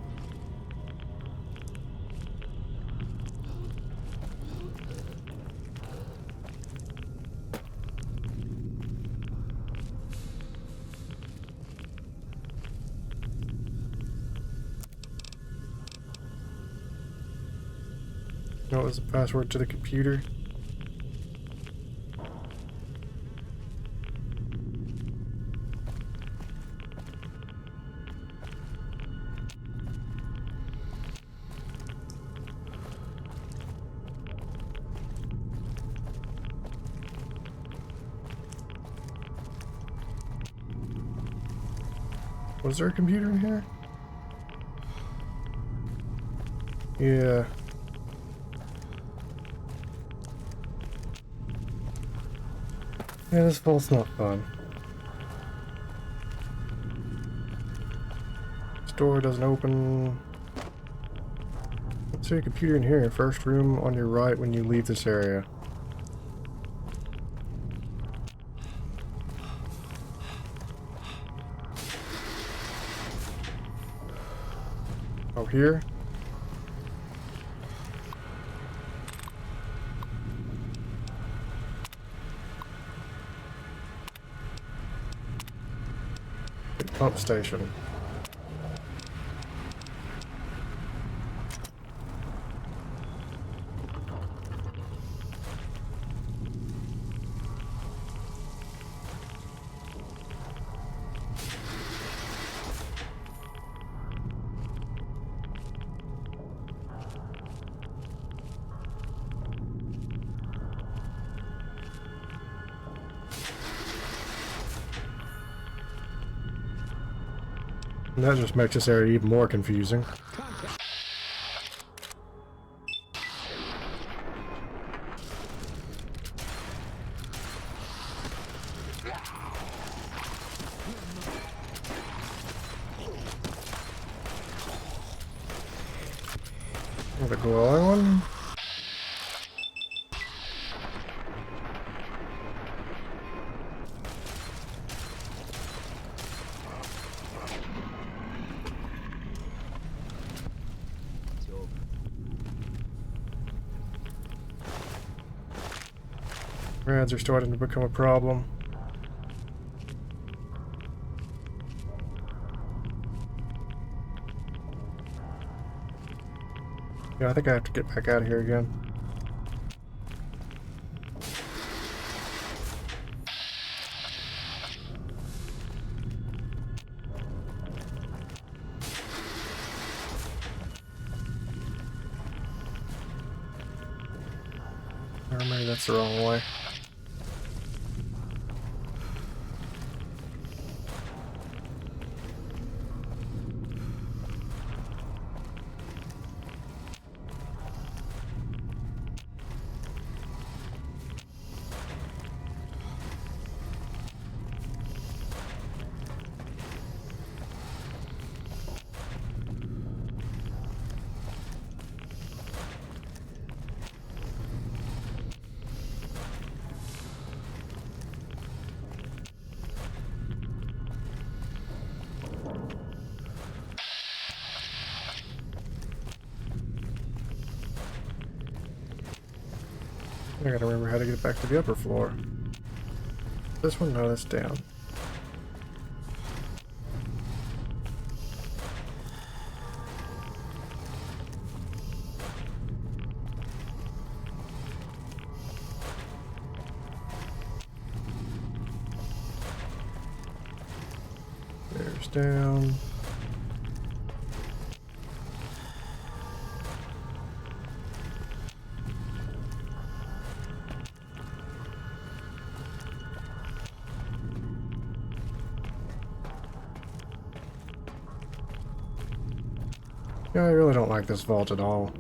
What was the password to the computer? Was there a computer in here? Yeah. Yeah, this vault's not fun. This door doesn't open. Let's see a computer in here. First room on your right when you leave this area. Oh, here? Pump station. And that just makes this area even more confusing. The glowing one? Rads are starting to become a problem. Yeah, I think I have to get back out of here again. Or maybe that's the wrong way. I gotta remember how to get back to the upper floor. This one? No, that's down. There's down. Yeah, I really don't like this vault at all.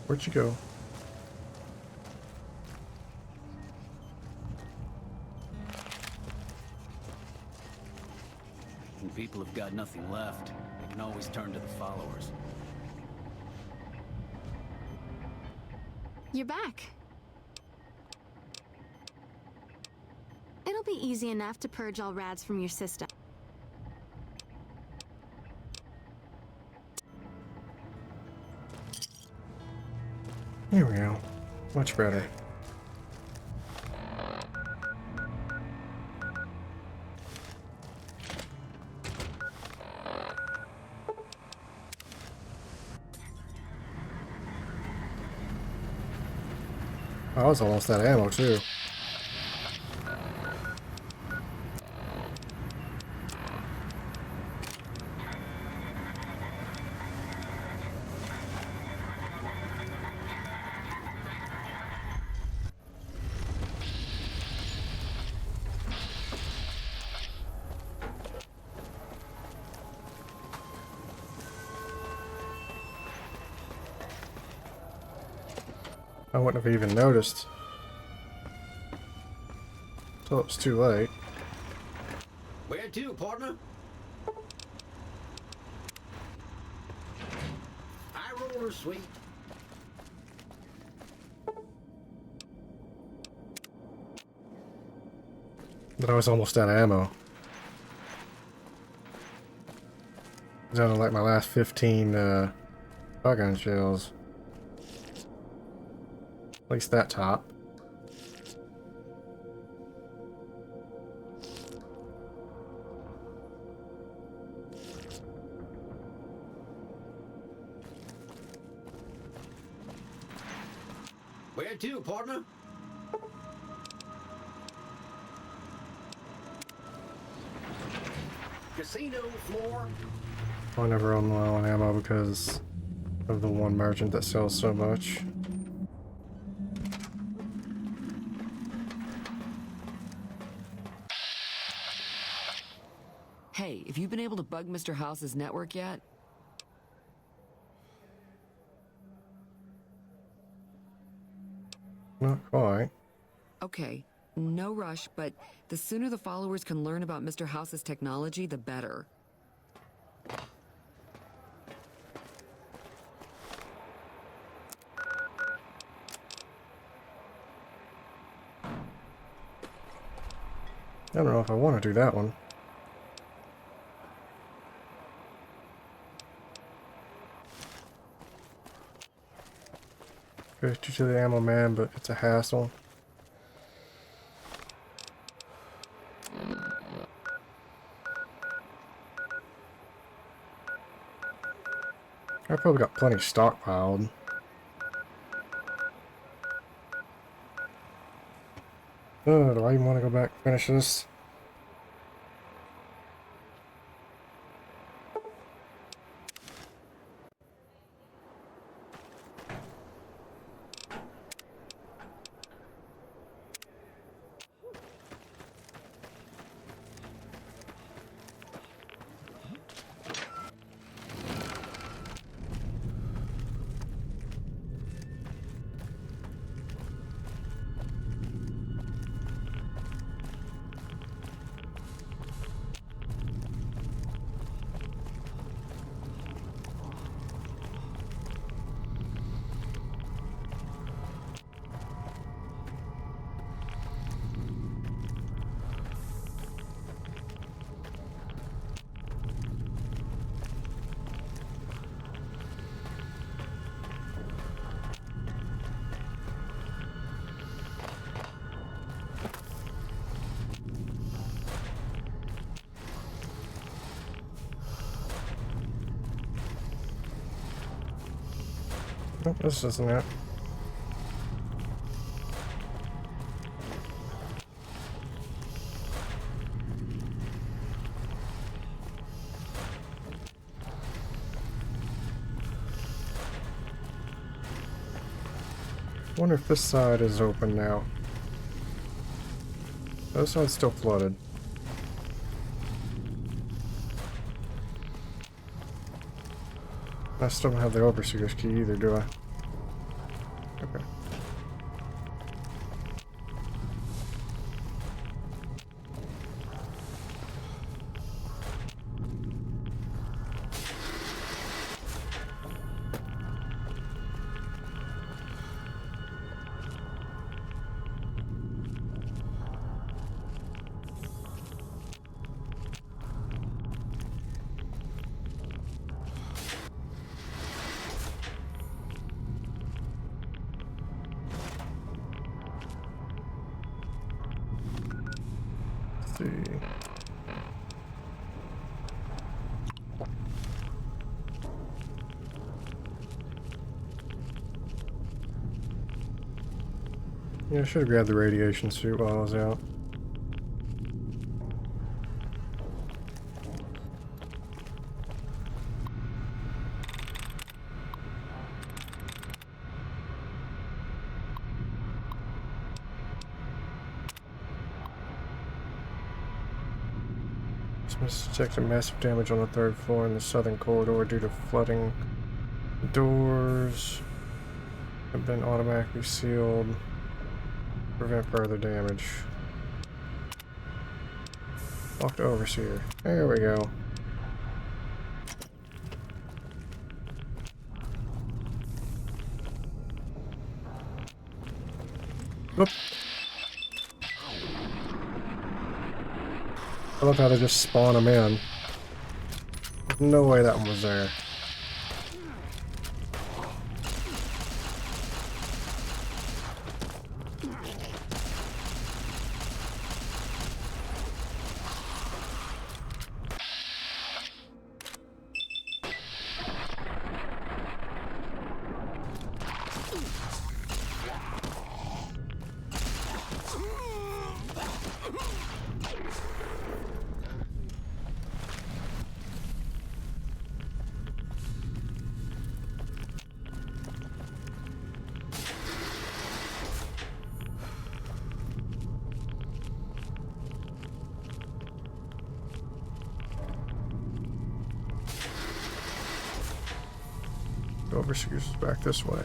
Where'd you go? When people have got nothing left, they can always turn to the followers. You're back. It'll be easy enough to purge all rads from your system. Here we go. Much better. I was almost out of ammo too. I wouldn't have even noticed until it was too late. Where to, partner? High roller, sweet. But I was almost out of ammo. Down to like my last 15 shotgun shells. At least that top. Where to, partner? Casino floor. I never own low on ammo because of the one merchant that sells so much. Hey, have you been able to bug Mr. House's network yet? Not quite. Okay, no rush, but the sooner the followers can learn about Mr. House's technology, the better. I don't know if I want to do that one. Goes you to the ammo man, but it's a hassle. I probably got plenty stockpiled. Oh, do I even want to go back and finish this? Oh, this isn't it. I wonder if this side is open now. This side's still flooded. I still don't have the overseer's key either, do I? Okay. See. Yeah, I should have grabbed the radiation suit while I was out. Detected massive damage on the 3rd floor in the southern corridor due to flooding. Doors have been automatically sealed. Prevent further damage. Talk to Overseer. There we go. Whoop. I love how they just spawn them in. No way that one was there. Overseer's back this way.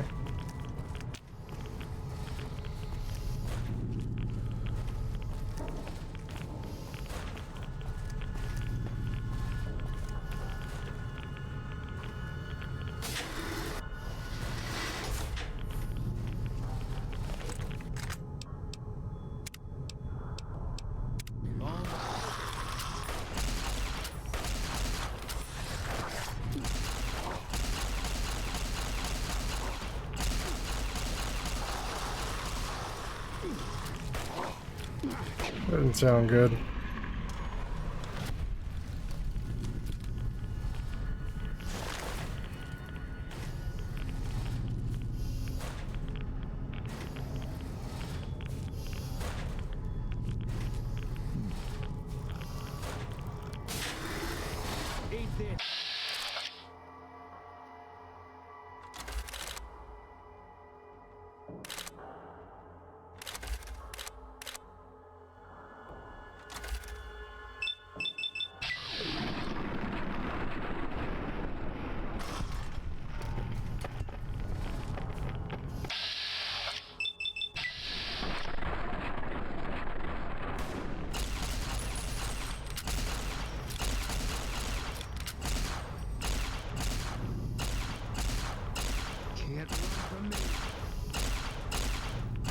That didn't sound good.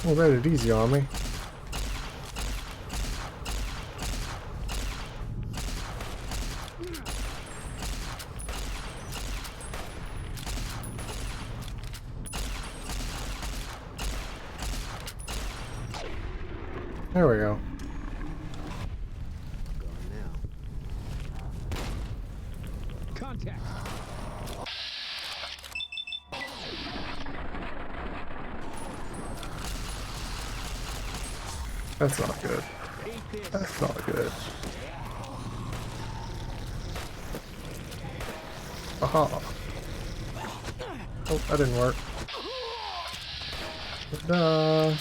Well, made it easy on me. There we go. Contact. That's not good. That's not good. Aha. Oh, that didn't work. Ta-da.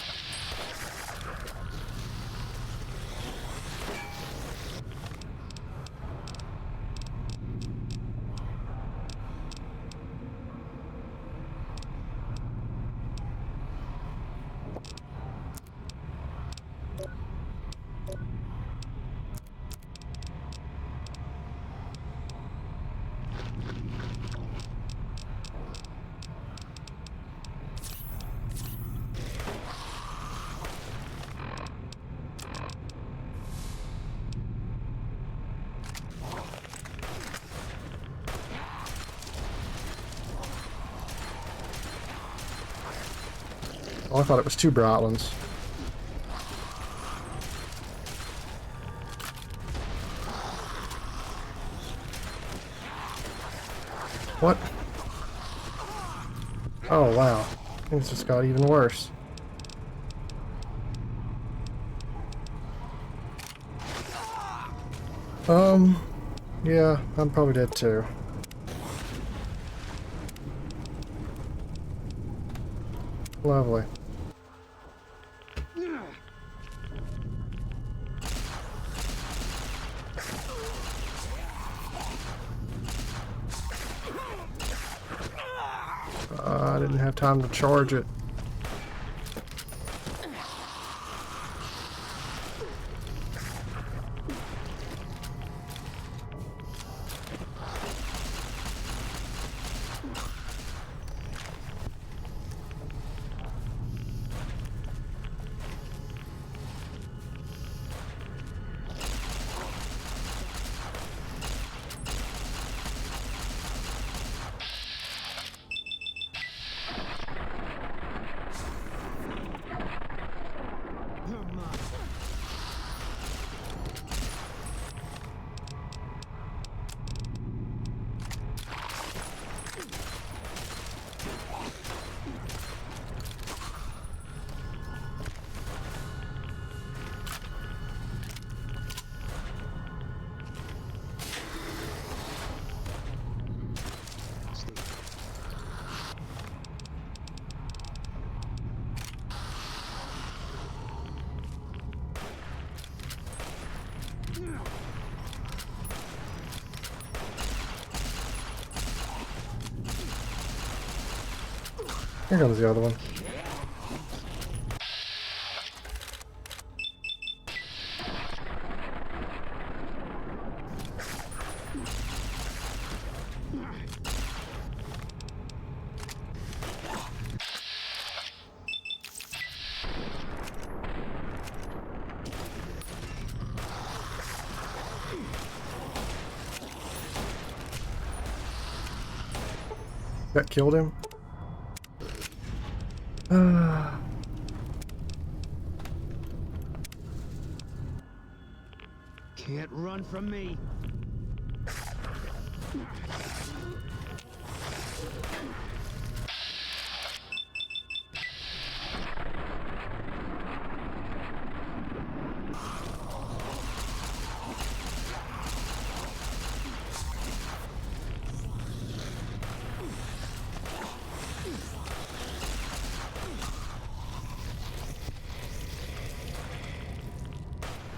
Oh, I thought it was two Brotlins. What? Oh wow, things just got even worse. Yeah, I'm probably dead too. Lovely. I didn't have time to charge it. Here comes the other one. That killed him? Can't run from me.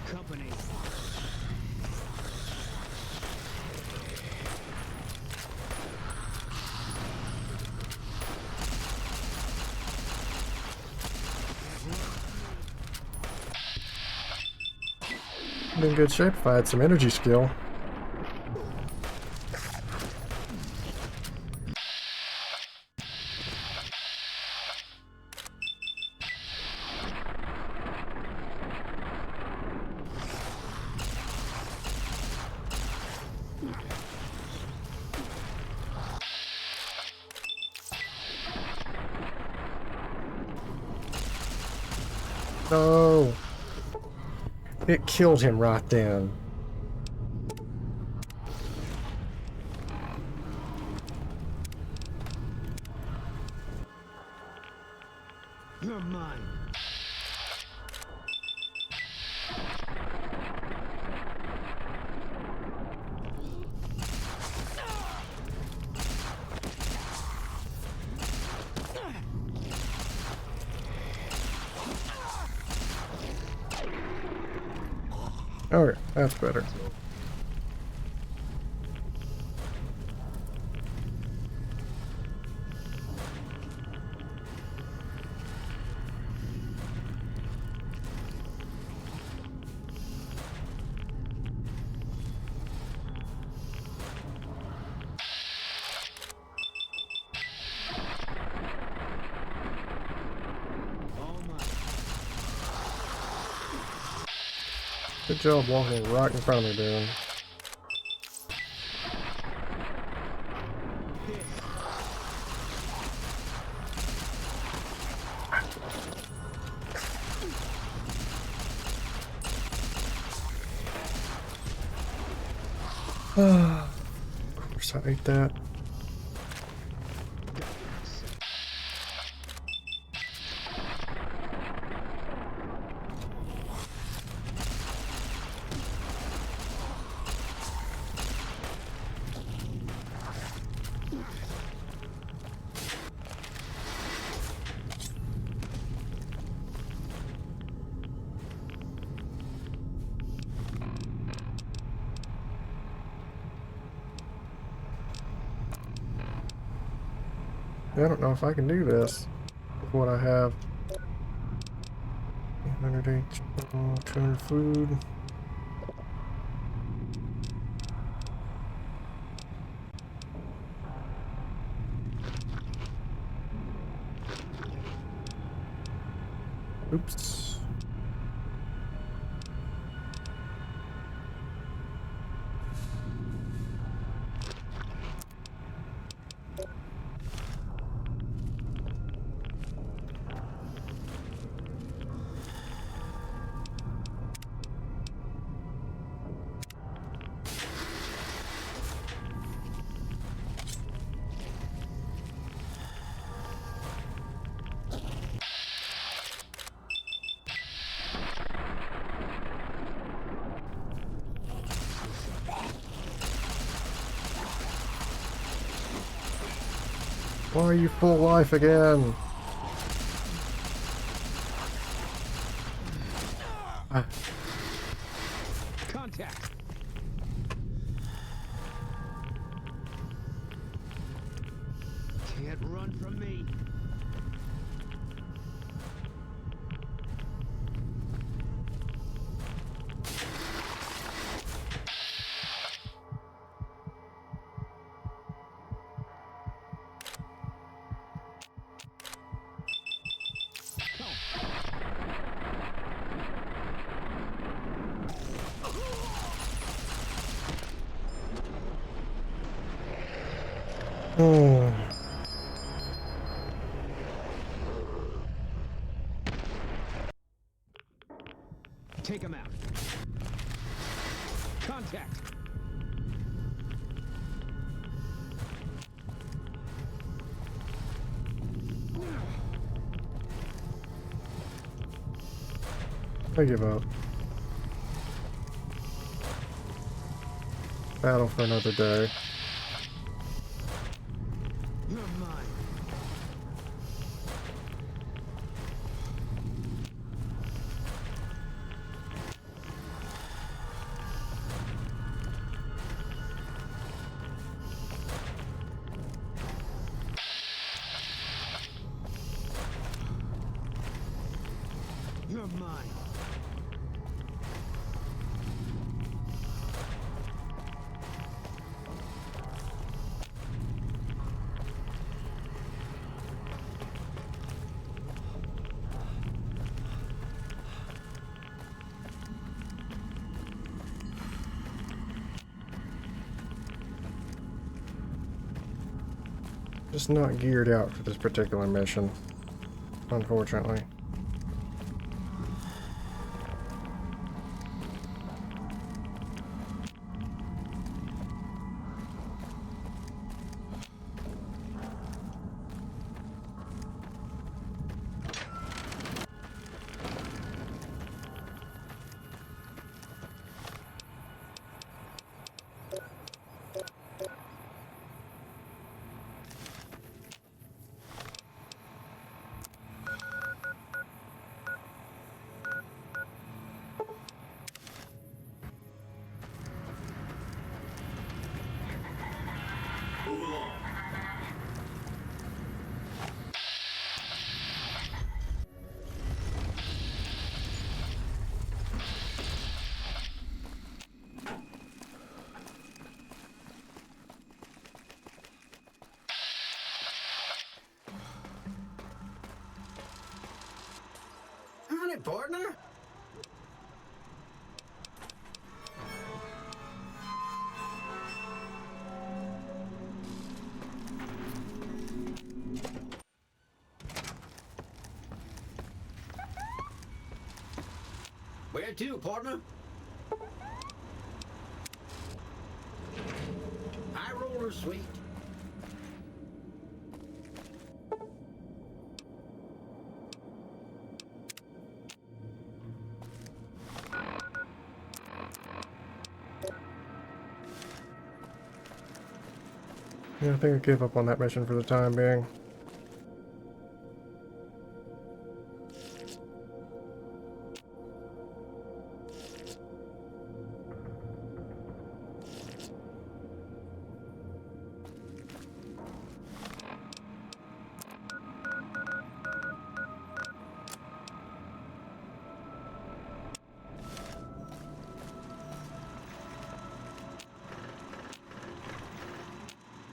Company. I'm in good shape if I had some energy skill. No! It killed him right then. You're mine. Okay, that's better. Good job walking right in front of me, dude. Of course I ate that. I don't know if I can do this with what I have. 800 HP, 200 food. Oops. Why are you full life again? Ah. Contact. Can't run from me. Oh. Take him out. Contact. I give up. Battle for another day. You're mine. You're mine. Just not geared out for this particular mission, unfortunately. Where to, partner? High roller suite. Yeah, I think I gave up on that mission for the time being.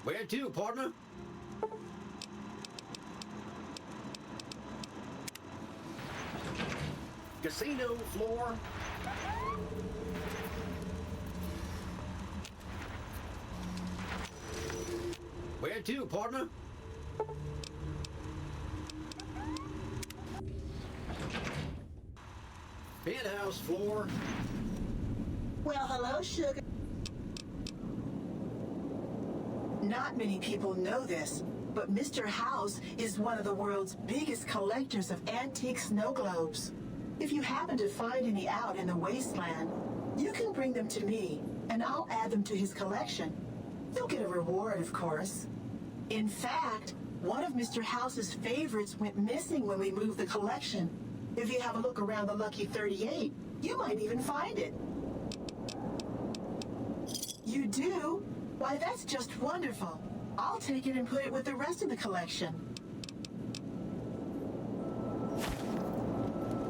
Where to, partner? Casino floor. Where to, partner? Penthouse floor. Well, hello, sugar. Not many people know this, but Mr. House is one of the world's biggest collectors of antique snow globes. If you happen to find any out in the wasteland, you can bring them to me, and I'll add them to his collection. You'll get a reward, of course. In fact, one of Mr. House's favorites went missing when we moved the collection. If you have a look around the Lucky 38, you might even find it. You do? Why, that's just wonderful. I'll take it and put it with the rest of the collection.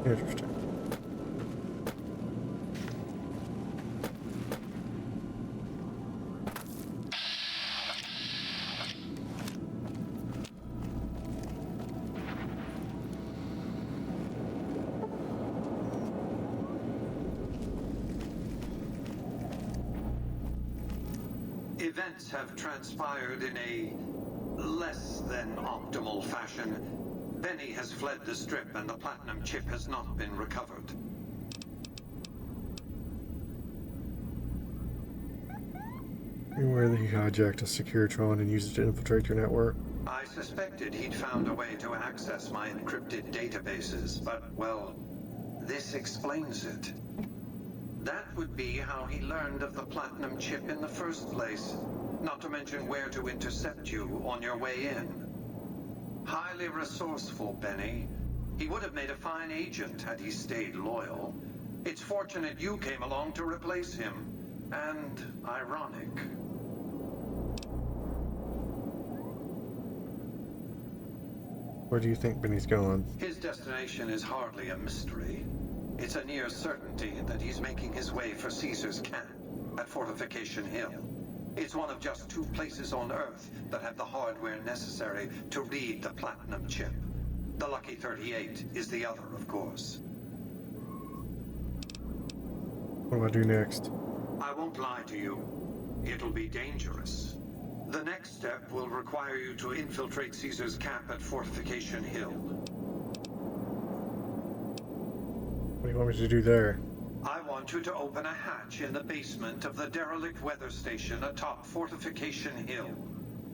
Interesting. Events have transpired in a less than optimal fashion. Benny has fled the strip and the platinum chip has not been recovered. Where he hijacked a Securitron and used it to infiltrate your network. I suspected he'd found a way to access my encrypted databases, but, well, this explains it. That would be how he learned of the platinum chip in the first place, not to mention where to intercept you on your way in. Highly resourceful, Benny. He would have made a fine agent had he stayed loyal. It's fortunate you came along to replace him, and ironic. Where do you think Benny's going? His destination is hardly a mystery. It's a near certainty that he's making his way for Caesar's camp at Fortification Hill. It's one of just 2 places on Earth that have the hardware necessary to read the platinum chip. The Lucky 38 is the other, of course. What do I do next? I won't lie to you. It'll be dangerous. The next step will require you to infiltrate Caesar's camp at Fortification Hill. What do you want me to do there? I want you to open a hatch in the basement of the derelict weather station atop Fortification Hill.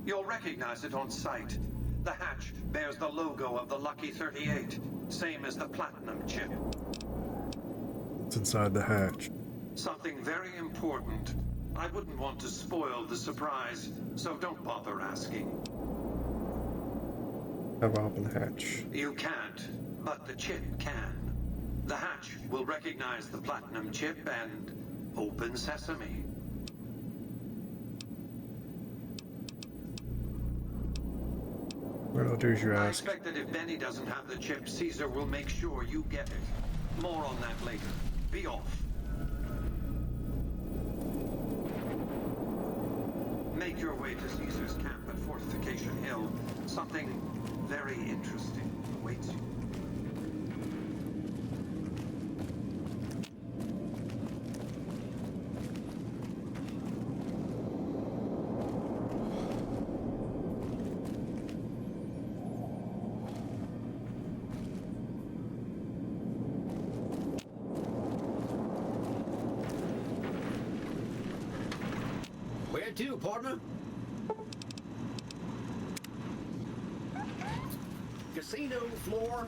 You'll recognize it on sight. The hatch bears the logo of the Lucky 38, same as the platinum chip. What's inside the hatch? Something very important. I wouldn't want to spoil the surprise, so don't bother asking. How about open the hatch? You can't, but the chip can. The hatch will recognize the platinum chip and open sesame. What I'll do as you I ask. expect that if Benny doesn't have the chip, Caesar will make sure you get it. More on that later. Be off. Make your way to Caesar's camp at Fortification Hill. Something very interesting awaits you. to, partner? Casino floor.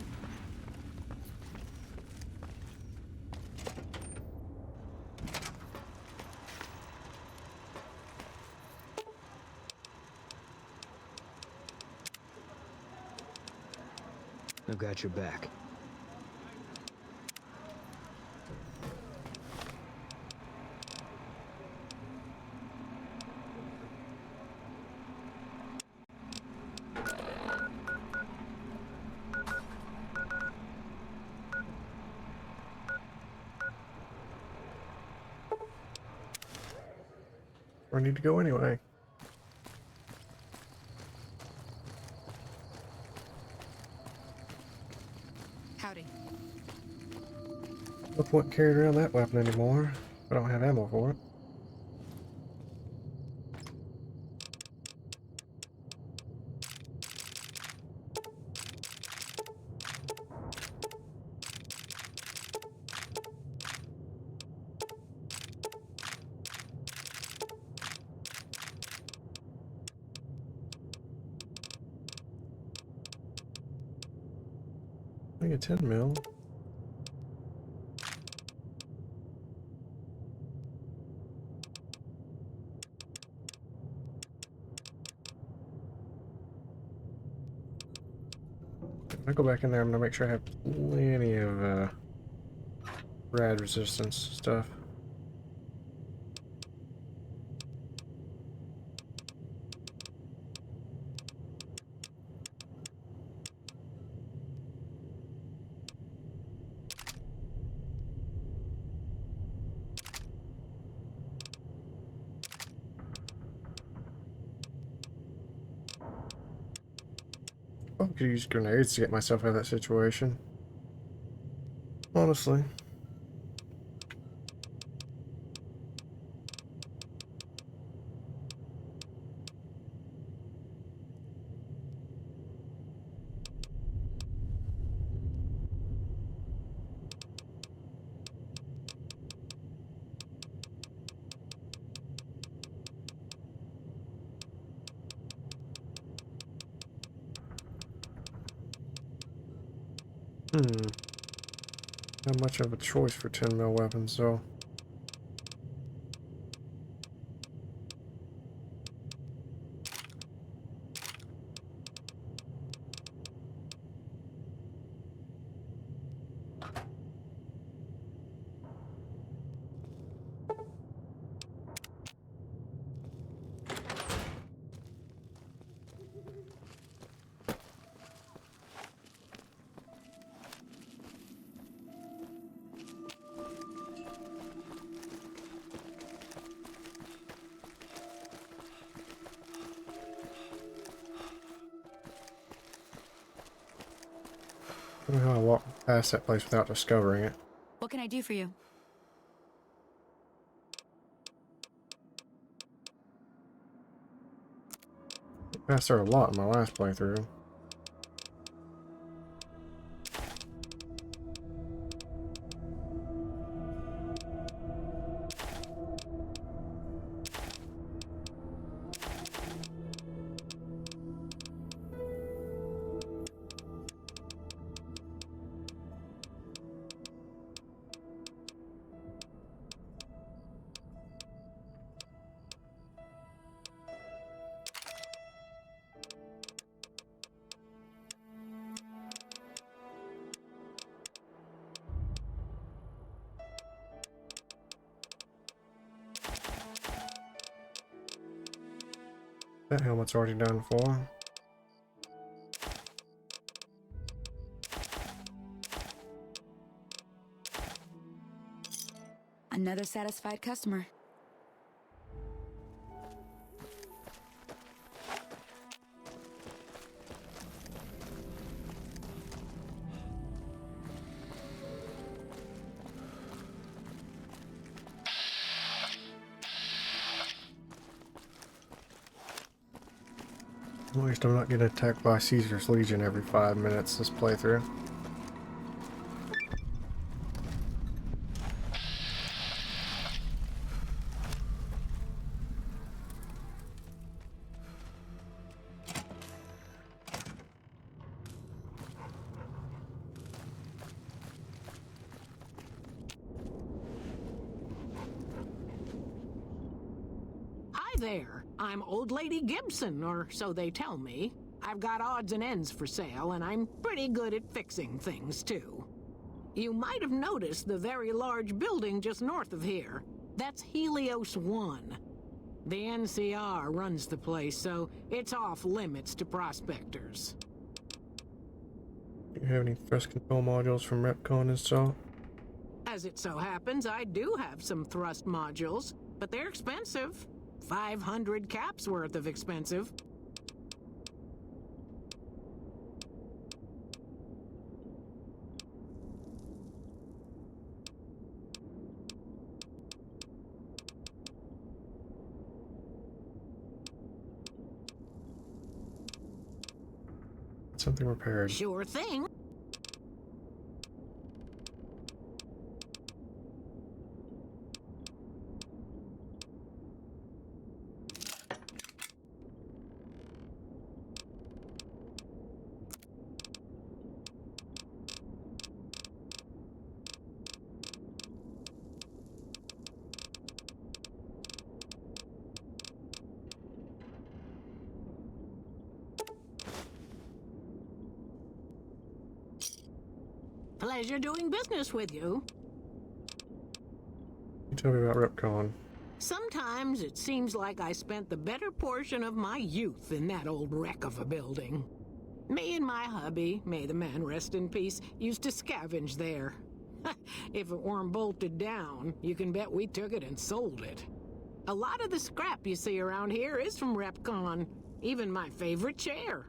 I've got your back. Where I need to go anyway. Howdy. No point carrying around that weapon anymore. I don't have ammo for it. I think a 10 mil. I go back in there, I'm gonna make sure I have plenty of rad resistance stuff. I could use grenades to get myself out of that situation. Honestly. Not much of a choice for 10 mil weapons, though. I don't know how I walk past that place without discovering it. What can I do for you? I passed there a lot in my last playthrough. That helmet's already done for. Another satisfied customer. At least I'm not getting attacked by Caesar's Legion every 5 minutes this playthrough. there. I'm Old Lady Gibson, or so they tell me. I've got odds and ends for sale, and I'm pretty good at fixing things, too. You might have noticed the very large building just north of here. That's Helios 1. The NCR runs the place, so it's off limits to prospectors. Do you have any thrust control modules from Repcon installed? As it so happens, I do have some thrust modules, but they're expensive. 500 caps worth of expensive. Something repaired. Sure thing. Pleasure doing business with you. You tell me about Repcon. Sometimes it seems like I spent the better portion of my youth in that old wreck of a building. Me and my hubby, may the man rest in peace, used to scavenge there. If it weren't bolted down, you can bet we took it and sold it. A lot of the scrap you see around here is from Repcon, even my favorite chair.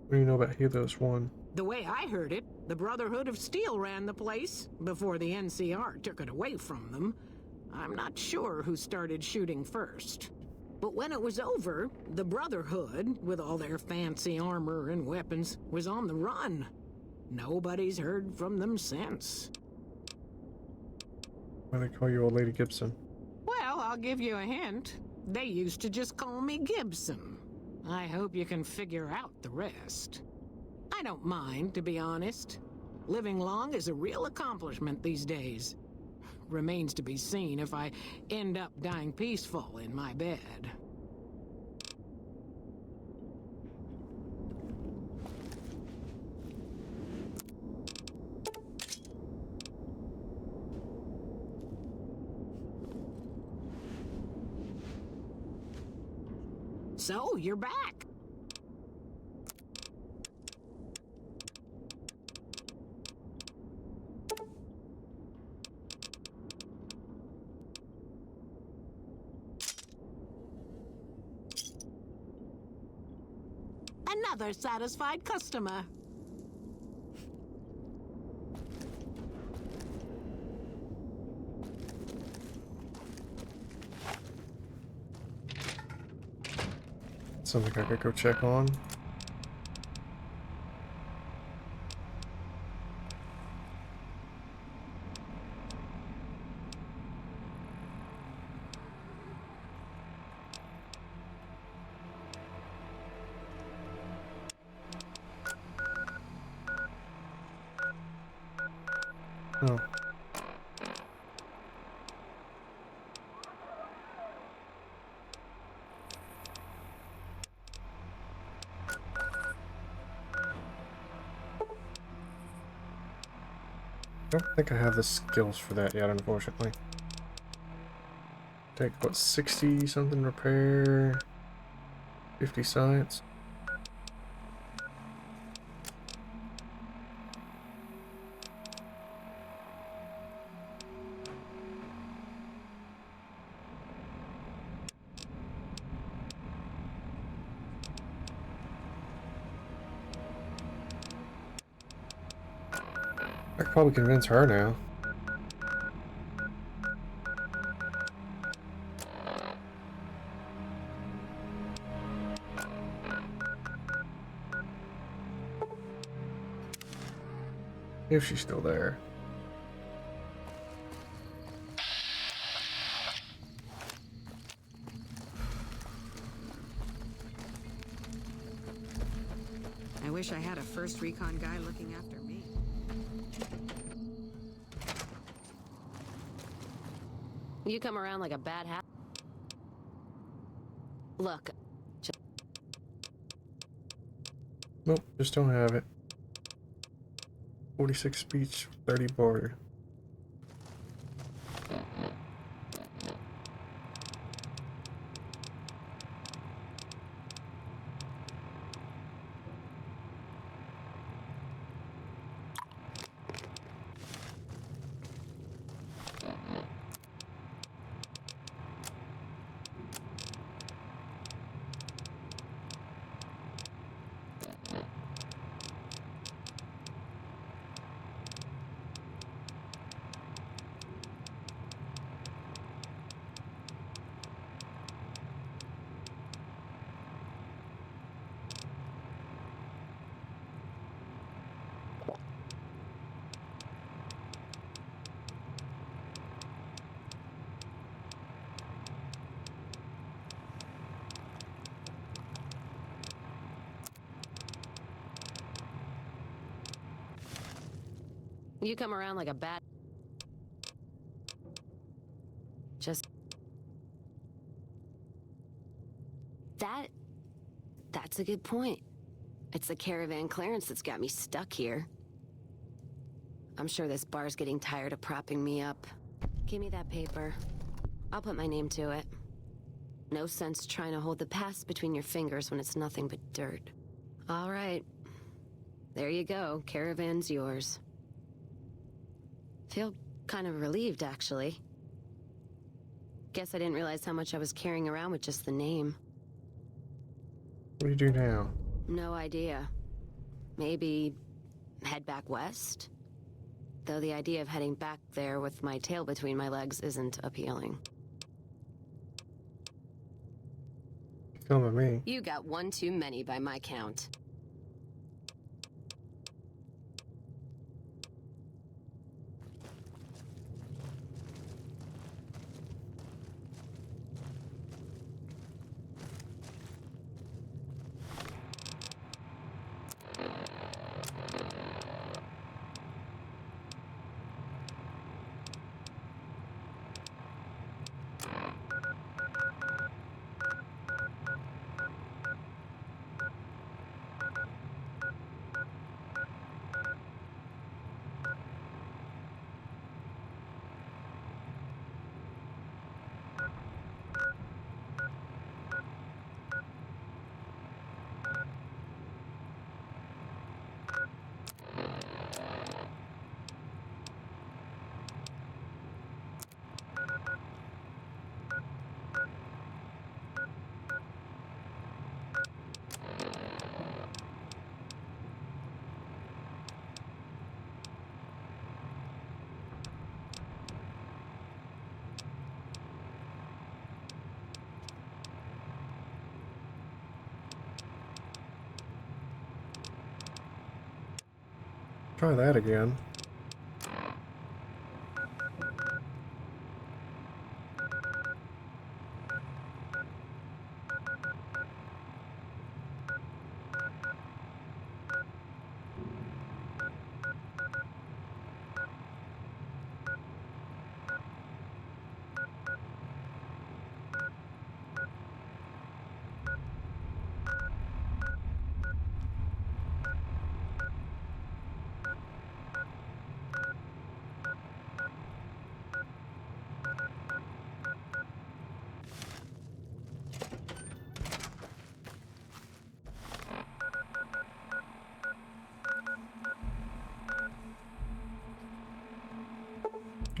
What do you know about Helios 1? The way I heard it, the Brotherhood of Steel ran the place before the NCR took it away from them. I'm not sure who started shooting first. But when it was over, the Brotherhood, with all their fancy armor and weapons, was on the run. Nobody's heard from them since. Why do they call you Old Lady Gibson? Well, I'll give you a hint. They used to just call me Gibson. I hope you can figure out the rest. I don't mind, to be honest. Living long is a real accomplishment these days. Remains to be seen if I end up dying peaceful in my bed. So, you're back. Another satisfied customer. Something I could go check on. Oh. I don't think I have the skills for that yet, unfortunately. Take, what, 60 something repair, 50 science? I could probably convince her now. If she's still there. I wish I had a first recon guy looking after me. You come around like a bad hat. Look. Nope, just don't have it. 46 speech, 30 border. You come around like a bat. Just... That's a good point. It's the caravan clearance that's got me stuck here. I'm sure this bar's getting tired of propping me up. Give me that paper. I'll put my name to it. No sense trying to hold the past between your fingers when it's nothing but dirt. All right. There you go. Caravan's yours. Feel kind of relieved, actually. Guess I didn't realize how much I was carrying around with just the name. What do you do now? No idea. Maybe head back west? Though the idea of heading back there with my tail between my legs isn't appealing. Come with me. You got one too many by my count. Try that again.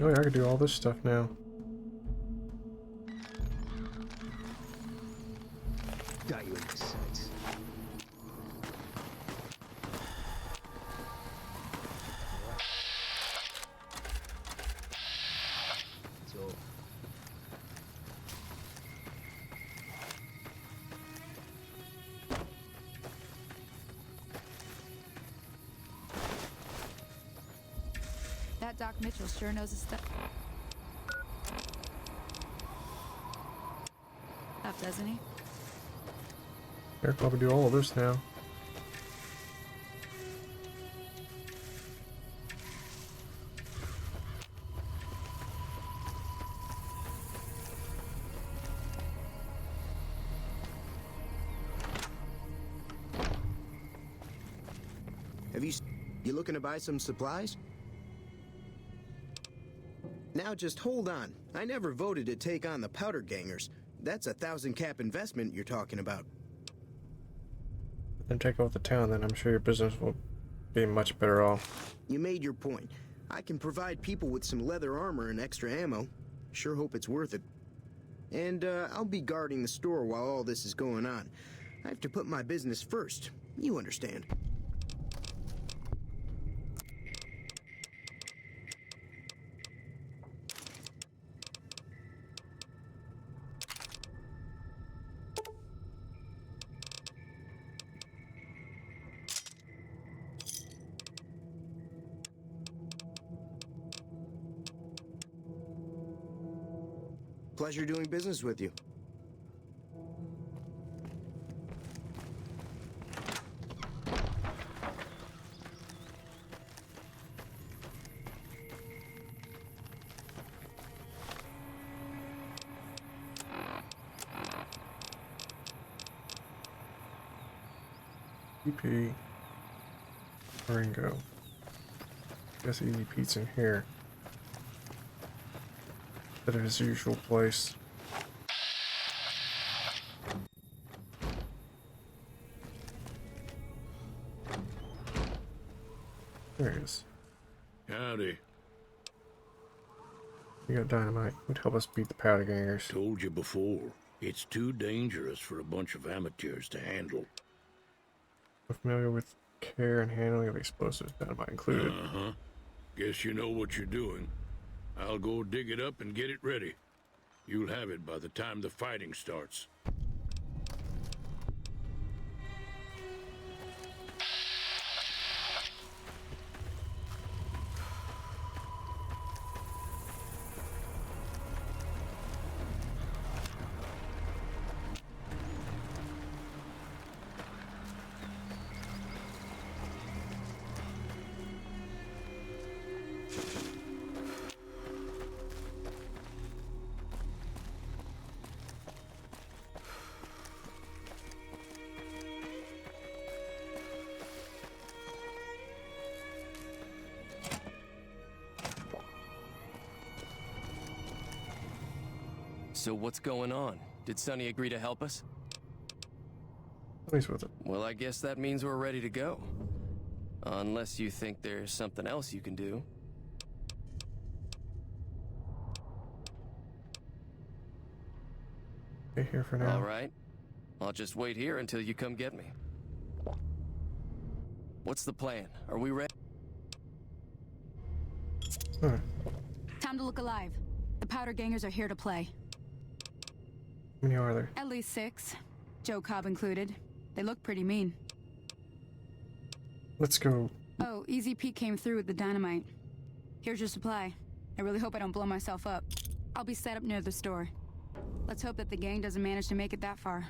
Oh yeah, I can do all this stuff now. Got you in my sights. So That Doc Mitchell sure knows his stuff, doesn't he? I'll probably do all of this now. You looking to buy some supplies? Now just hold on. I never voted to take on the powder gangers. That's a 1,000 cap investment you're talking about. Then take over the town, then I'm sure your business will be much better off. You made your point. I can provide people with some leather armor and extra ammo. Sure hope it's worth it. And I'll be guarding the store while all this is going on. I have to put my business first. You understand. Pleasure doing business with you. EP Ringo. Guess EVP's in here. At his usual place. There he is. Howdy. You got dynamite. Would help us beat the powder gangers. Told you before. It's too dangerous for a bunch of amateurs to handle. We're familiar with care and handling of explosives, dynamite included. Uh-huh. Guess you know what you're doing. I'll go dig it up and get it ready. You'll have it by the time the fighting starts. So what's going on? Did Sonny agree to help us? He's with it. Well, I guess that means we're ready to go. Unless you think there's something else you can do. Stay here for now. All right. I'll just wait here until you come get me. What's the plan? Are we ready? Time to look alive. The powder gangers are here to play. How many are there? At least 6. Joe Cobb included. They look pretty mean. Let's go. Oh, Easy Pete came through with the dynamite. Here's your supply. I really hope I don't blow myself up. I'll be set up near the store. Let's hope that the gang doesn't manage to make it that far.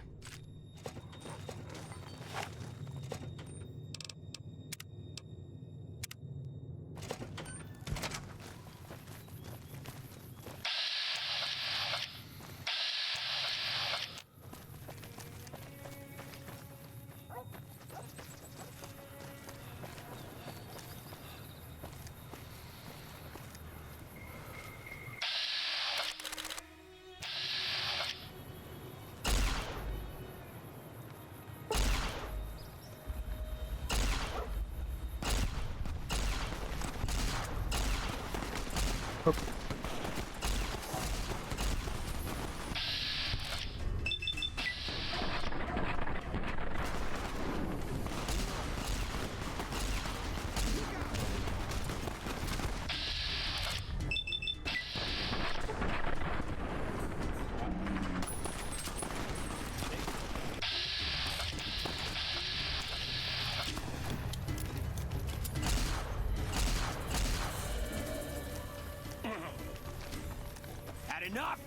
Enough!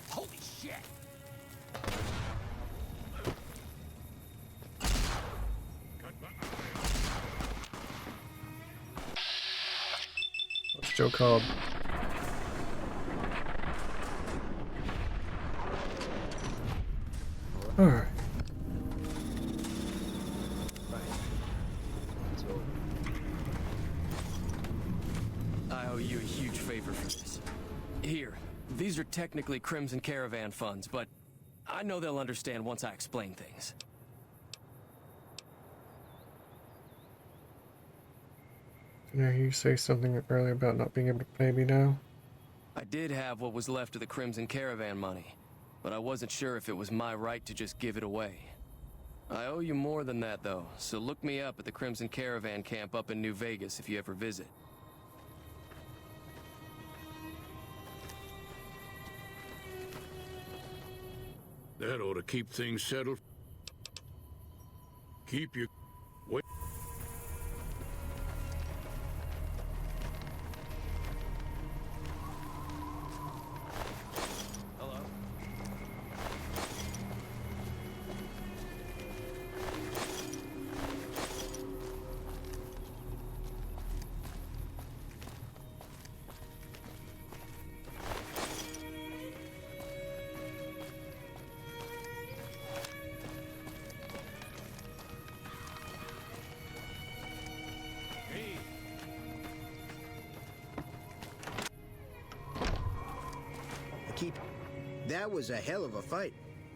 Holy shit! That's Joe Cobb. Alright. These are technically Crimson Caravan funds, but I know they'll understand once I explain things. Did I hear you say something earlier about not being able to pay me now? I did have what was left of the Crimson Caravan money, but I wasn't sure if it was my right to just give it away. I owe you more than that, though, so look me up at the Crimson Caravan camp up in New Vegas if you ever visit. That ought to keep things settled. Keep your... Wait. Hello? That was a hell of a fight.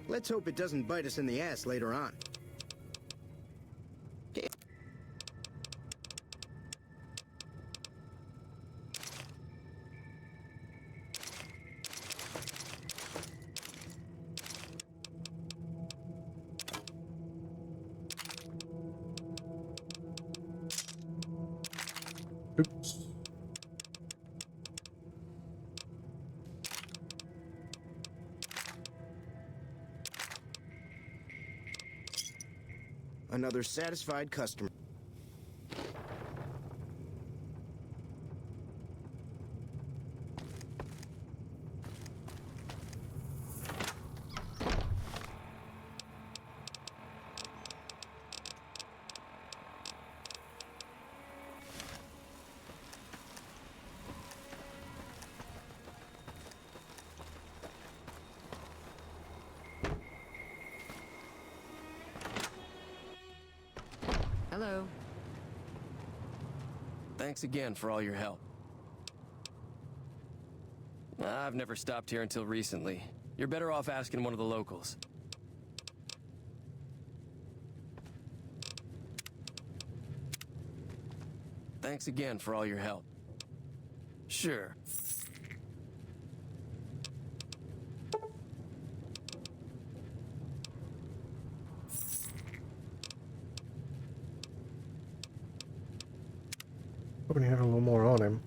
Let's hope it doesn't bite us in the ass later on. Oops. Another satisfied customer. Hello. Thanks again for all your help. I've never stopped here until recently. You're better off asking one of the locals. Thanks again for all your help. Sure. Hoping he had a little more on him.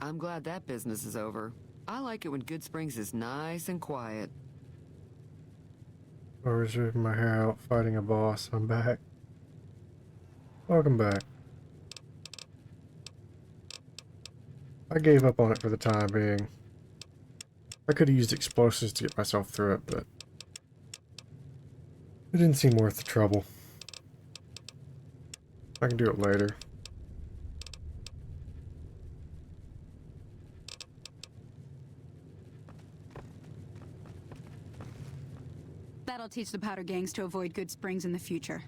I'm glad that business is over. I like it when Good Springs is nice and quiet. I was ripping my hair out fighting a boss. I'm back. Welcome back. I gave up on it for the time being. I could have used explosives to get myself through it, but it didn't seem worth the trouble. I can do it later. That'll teach the powder gangs to avoid Good Springs in the future.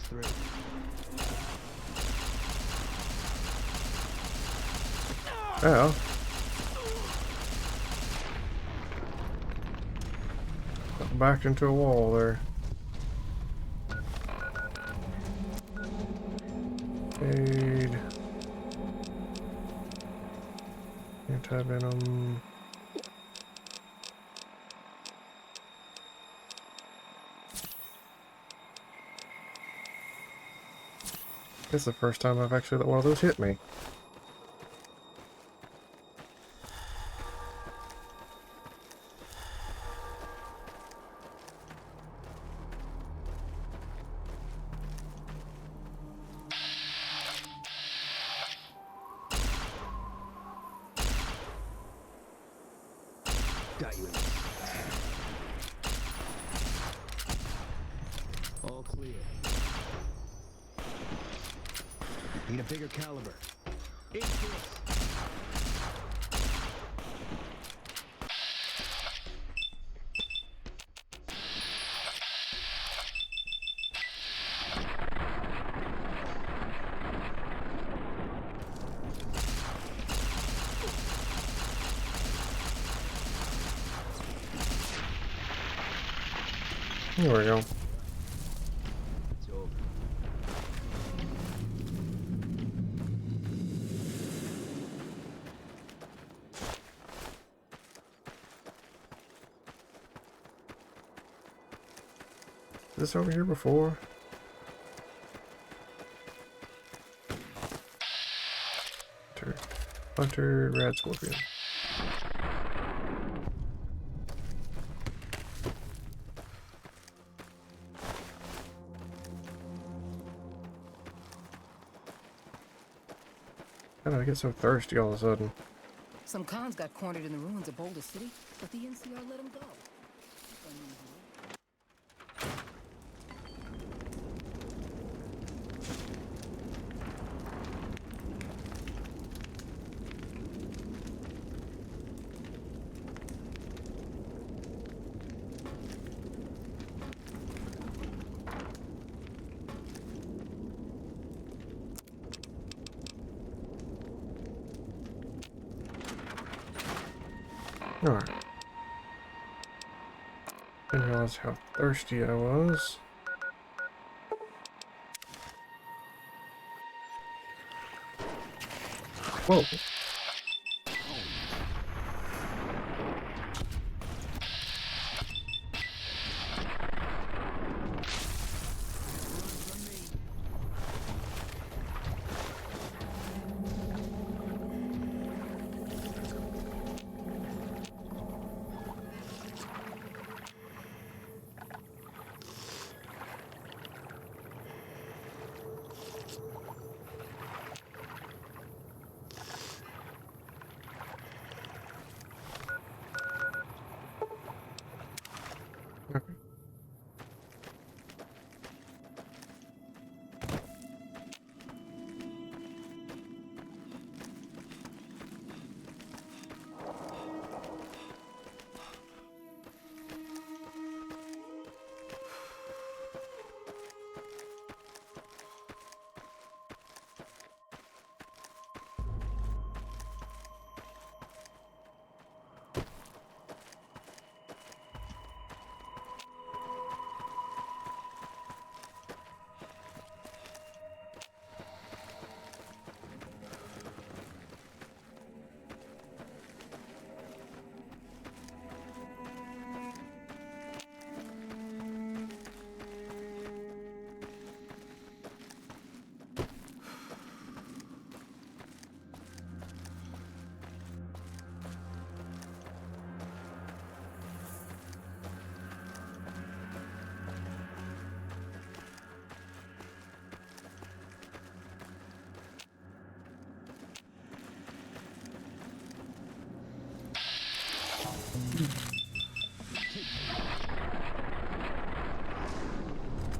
3. Ow. Backed into a wall there. Aid. Anti-venom. This is the first time I've actually let one of those hit me. Got you. All clear. Need a bigger caliber. Eat this. There we go. It's over. Is this over here before? Hunter, Rad Scorpion. How did I get so thirsty all of a sudden? Some cons got cornered in the ruins of Boulder City, but the NCR let them go. Alright. Didn't realize how thirsty I was. Whoa. Okay.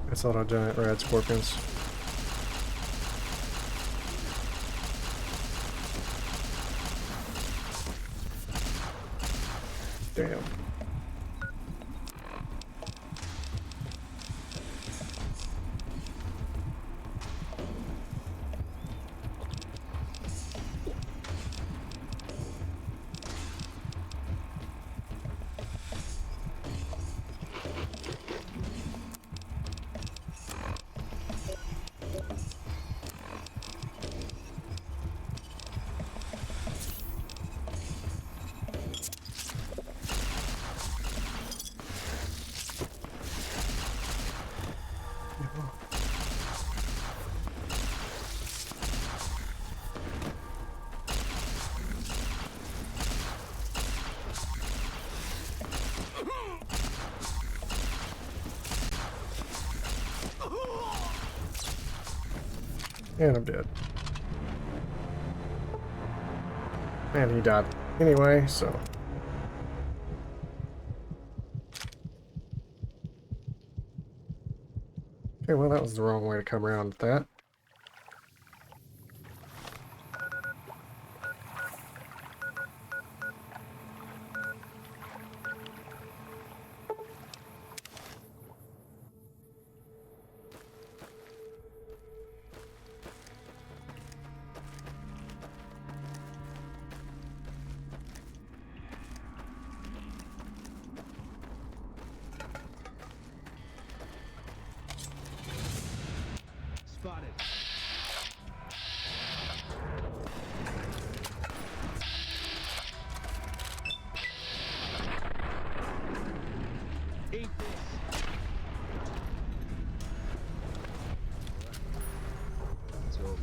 That's a lot of giant rad scorpions. Damn. And I'm dead. And he died anyway, so. Okay, well, that was the wrong way to come around with that. Spotted. Eat this. It's over.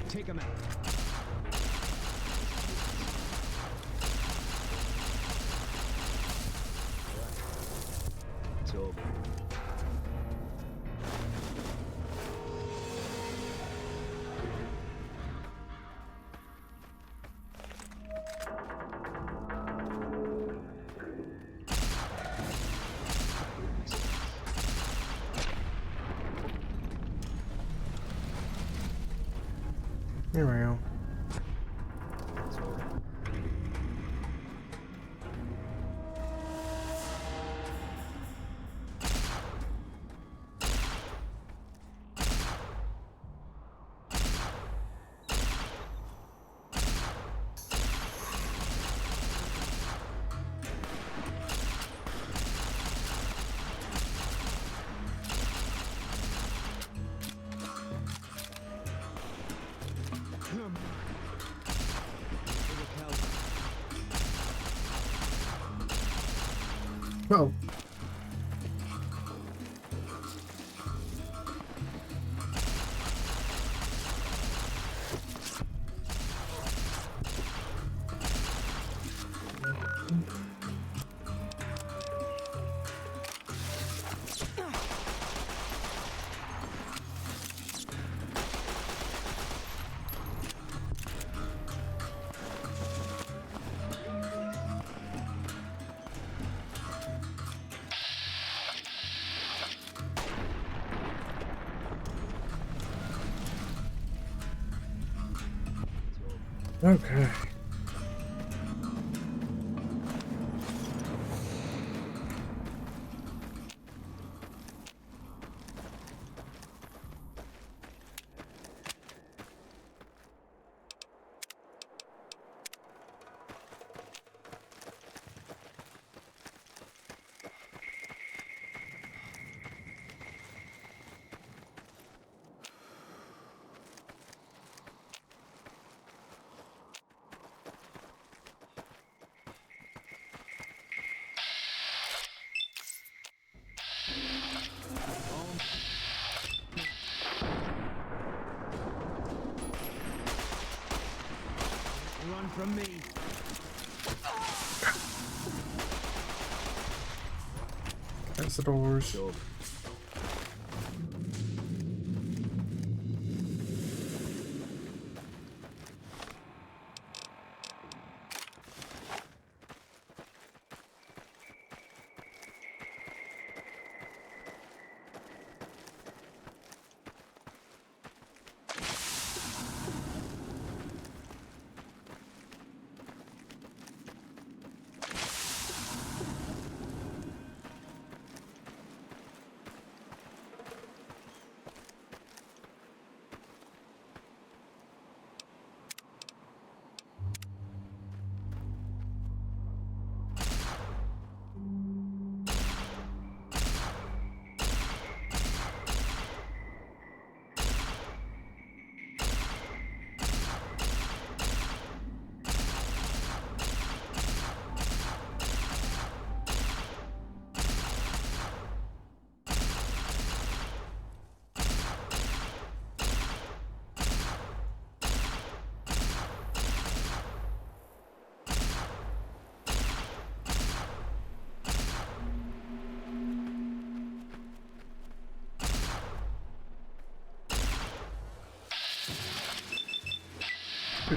Take him out. It's over. Here we go. Oh. Okay. Run from me. That's the doors.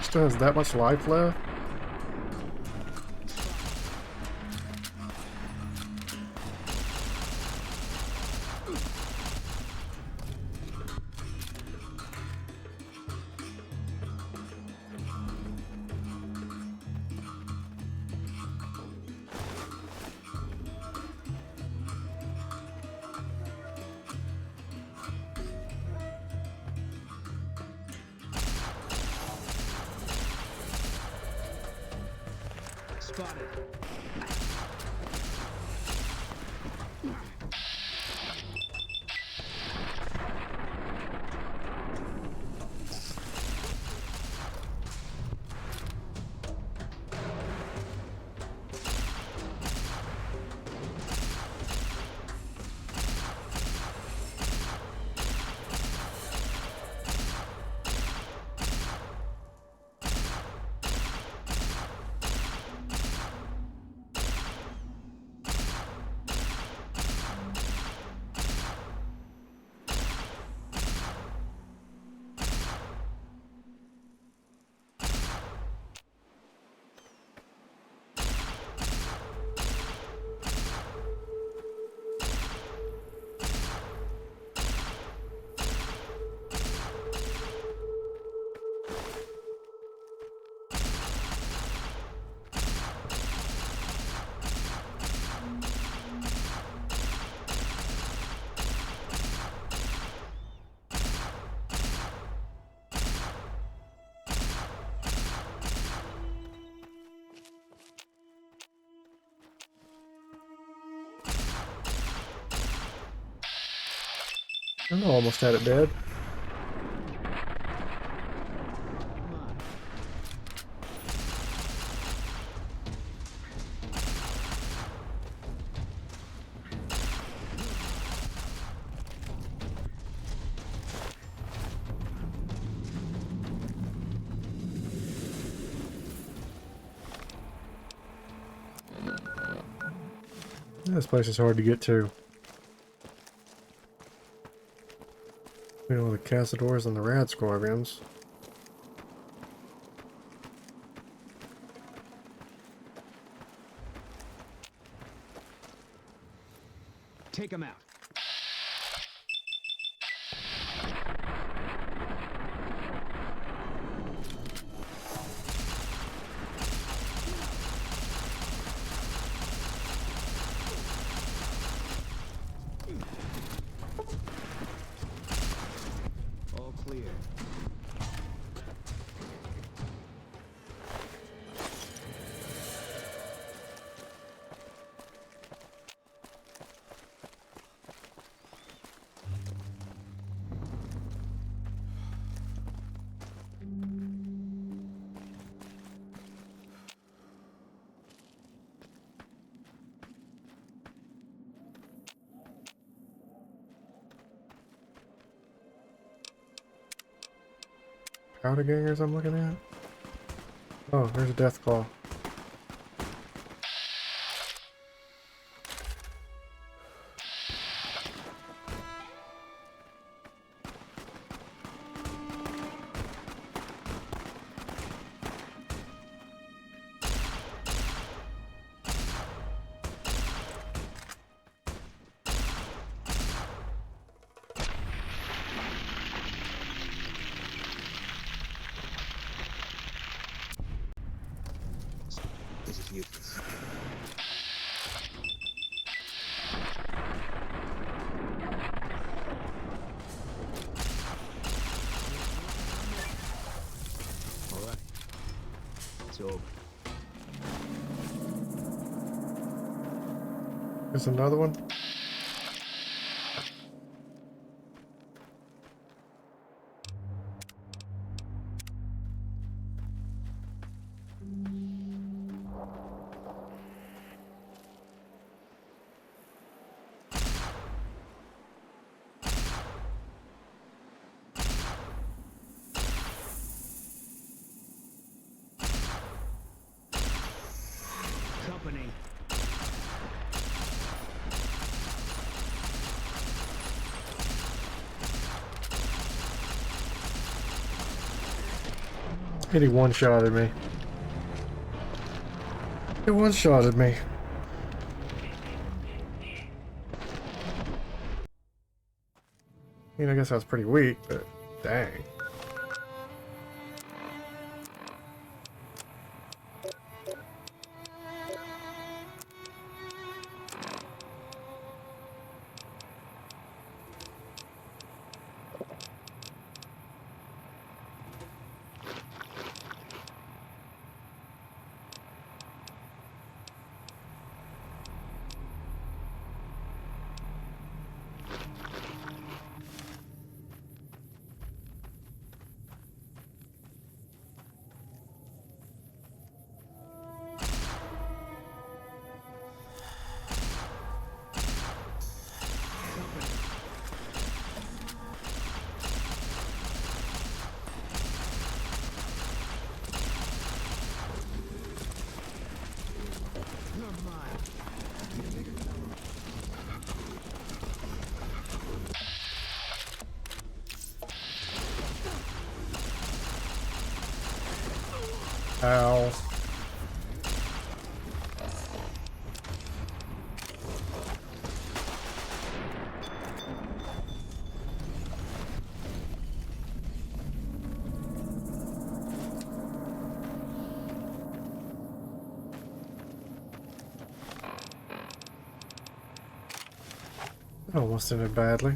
It still has that much life left? Spotted. I almost had it dead. This place is hard to get to. You know, the Cazadors and the Rad Squadrons. Take him out. All clear. Powder gangers I'm looking at? Oh, there's a death claw. This is useless. All right. It's over. There's another one. Company. He one-shotted me. It one-shotted me. I mean, I guess I was pretty weak, but dang. Ow. Almost ended badly.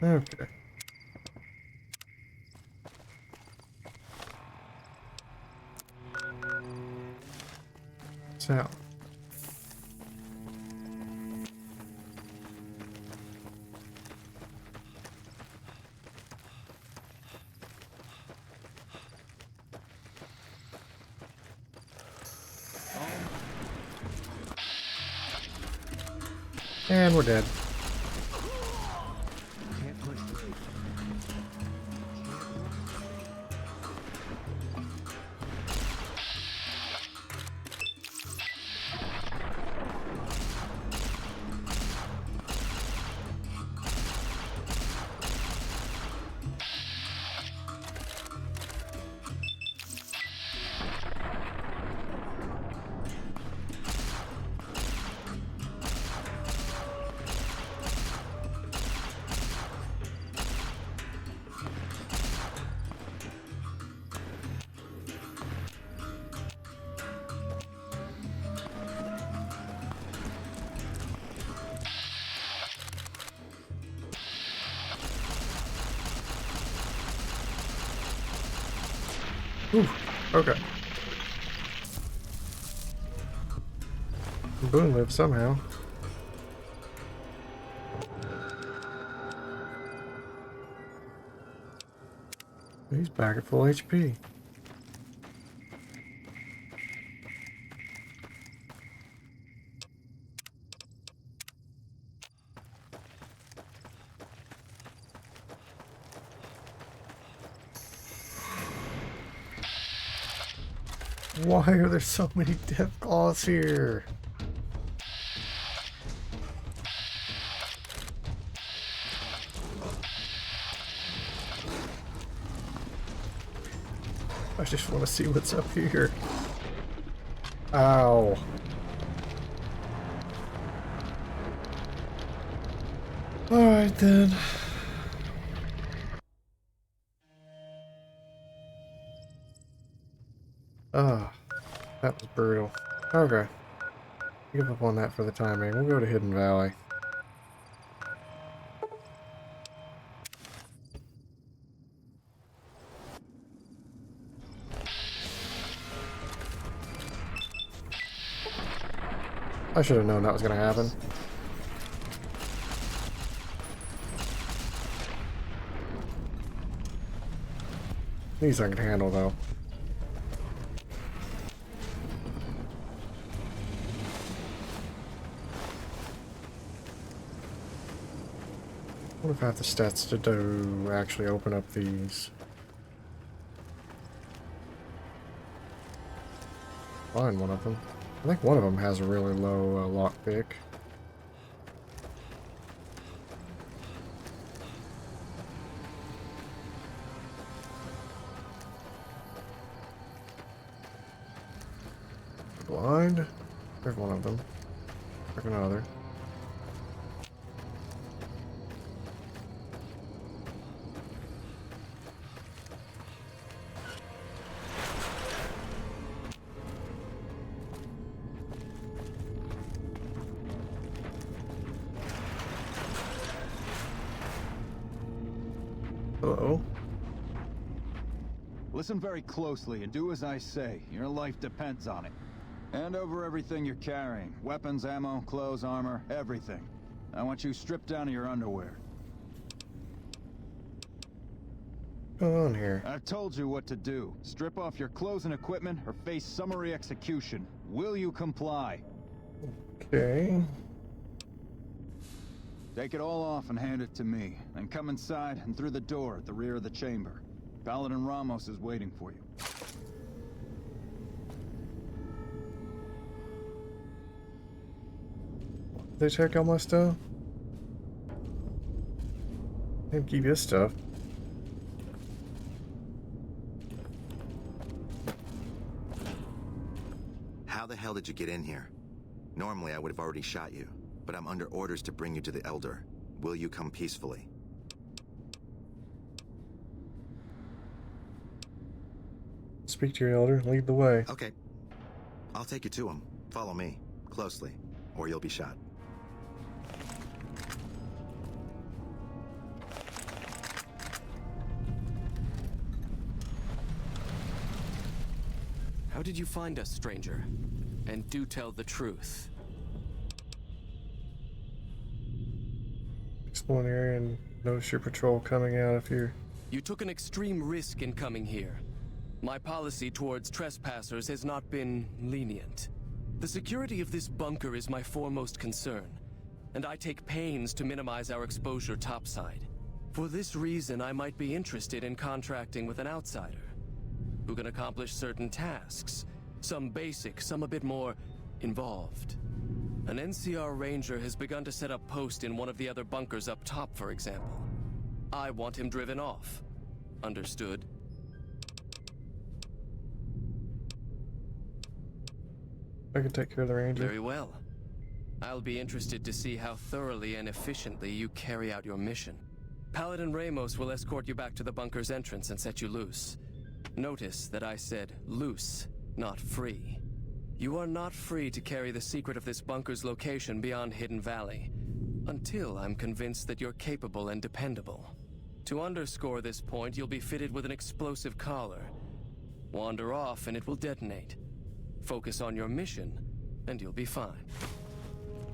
Okay. So. And we're dead. Ooh, okay. Boone lived somehow. He's back at full HP. Why are there so many death claws here? I just want to see what's up here. Ow. Alright then. Ah, that was brutal. Okay. Give up on that for the time being. We'll go to Hidden Valley. I should have known that was going to happen. These I can handle though. What if I have the stats to do actually open up these? Find one of them. I think one of them has a really low lockpick. Blind? There's one of them. There's another. Hello? Listen very closely and do as I say. Your life depends on it. Hand over everything you're carrying. Weapons, ammo, clothes, armor, everything. I want you stripped down to your underwear. What's going on here? I've told you what to do. Strip off your clothes and equipment or face summary execution. Will you comply? Okay. Take it all off and hand it to me. Then come inside and through the door at the rear of the chamber. Paladin Ramos is waiting for you. They check all my stuff? Can't keep his stuff. How the hell did you get in here? Normally I would have already shot you, but I'm under orders to bring you to the Elder. Will you come peacefully? Speak to your elder, lead the way. Okay. I'll take you to him. Follow me, closely, or you'll be shot. How did you find us, stranger? And do tell the truth. Explore an area and notice your patrol coming out of here. You took an extreme risk in coming here. My policy towards trespassers has not been lenient. The security of this bunker is my foremost concern, and I take pains to minimize our exposure topside. For this reason, I might be interested in contracting with an outsider who can accomplish certain tasks, some basic, some a bit more involved. An NCR ranger has begun to set up post in one of the other bunkers up top, for example. I want him driven off. Understood? I can take care of the ranger. Very well. I'll be interested to see how thoroughly and efficiently you carry out your mission. Paladin Ramos will escort you back to the bunker's entrance and set you loose. Notice that I said loose, not free. You are not free to carry the secret of this bunker's location beyond Hidden Valley, until I'm convinced that you're capable and dependable. To underscore this point, you'll be fitted with an explosive collar. Wander off and it will detonate. Focus on your mission, and you'll be fine.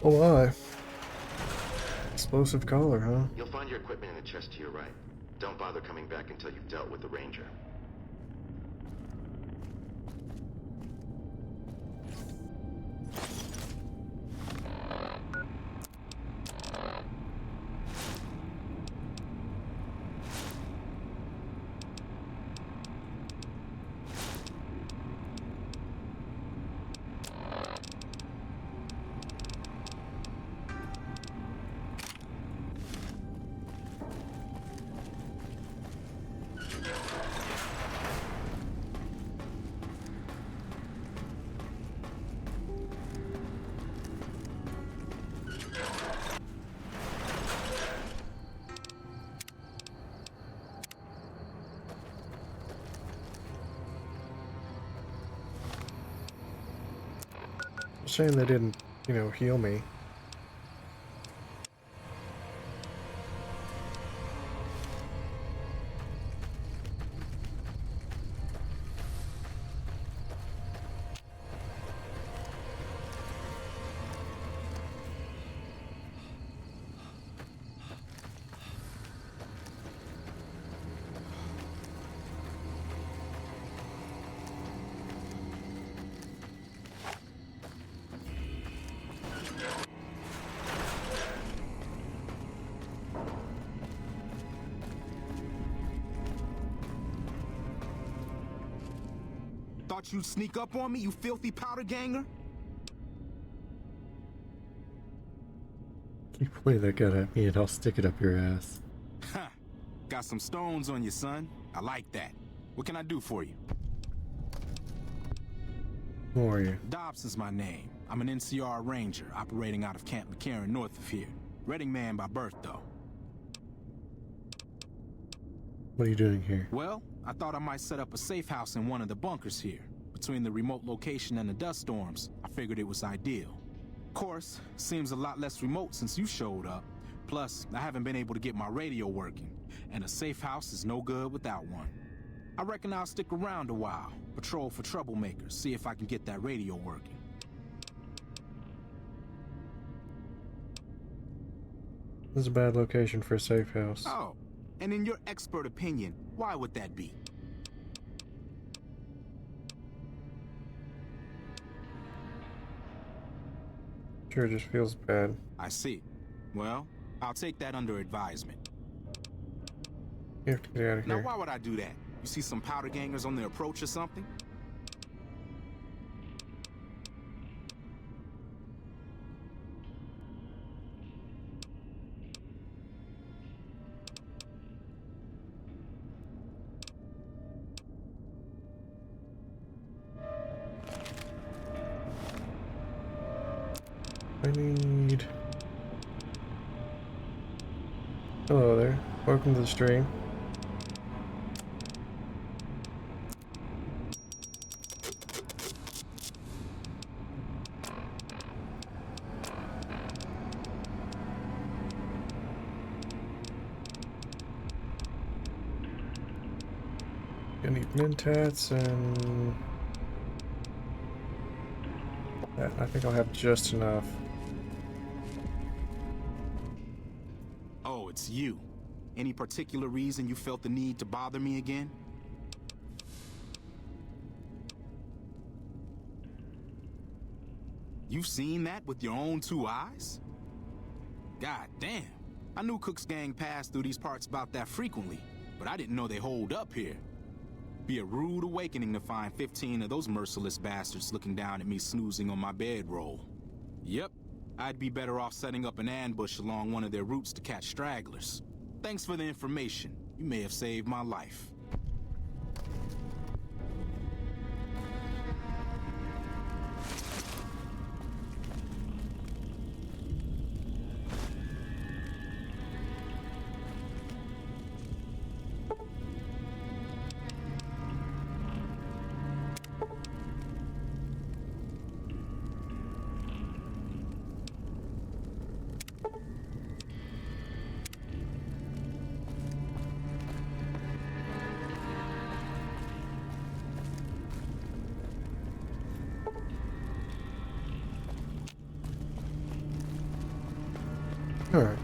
Oh my. Explosive collar, huh? You'll find your equipment in the chest to your right. Don't bother coming back until you've dealt with the ranger. Shame they didn't, heal me. thought you'd sneak up on me, you filthy powder ganger? You point that gun at me and I'll stick it up your ass. Ha! Got some stones on you, son. I like that. What can I do for you? Who are you? Dobson's my name. I'm an NCR ranger operating out of Camp McCarran north of here. Reading man by birth, though. What are you doing here? Well, I thought I might set up a safe house in one of the bunkers here. Between the remote location and the dust storms, I figured it was ideal. Of course, seems a lot less remote since you showed up. Plus, I haven't been able to get my radio working, and a safe house is no good without one. I reckon I'll stick around a while, patrol for troublemakers, see if I can get that radio working. This is a bad location for a safe house. Oh, and in your expert opinion, why would that be? Sure just feels bad. I see. Well, I'll take that under advisement. You have to get out of here. Now, why would I do that? You see some powder gangers on the approach or something? I need... Hello there. Welcome to the stream. I need Emittance and... I think I'll have just enough. Oh, it's you. Any particular reason you felt the need to bother me again? You've seen that with your own two eyes? God damn. I knew Cook's gang passed through these parts about that frequently, but I didn't know they holed up here. Be a rude awakening to find 15 of those merciless bastards looking down at me snoozing on my bedroll. Yep, I'd be better off setting up an ambush along one of their routes to catch stragglers. Thanks for the information. You may have saved my life. Alright.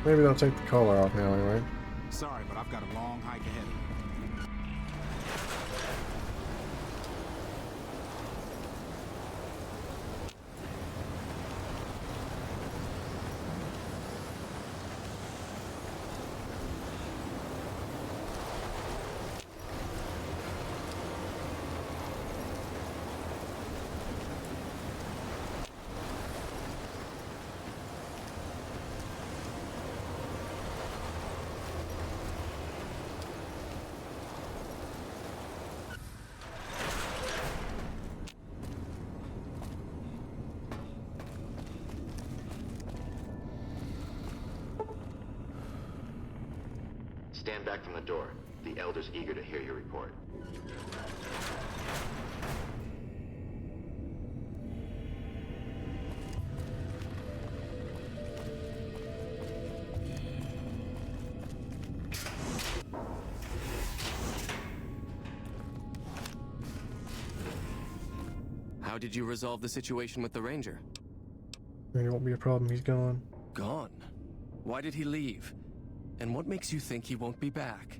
Maybe they'll take the collar off now anyway. Sorry, but I've got a long hike ahead of me. Stand back from the door. The Elder's eager to hear your report. How did you resolve the situation with the Ranger? It won't be a problem, he's gone. Gone? Why did he leave? And what makes you think he won't be back?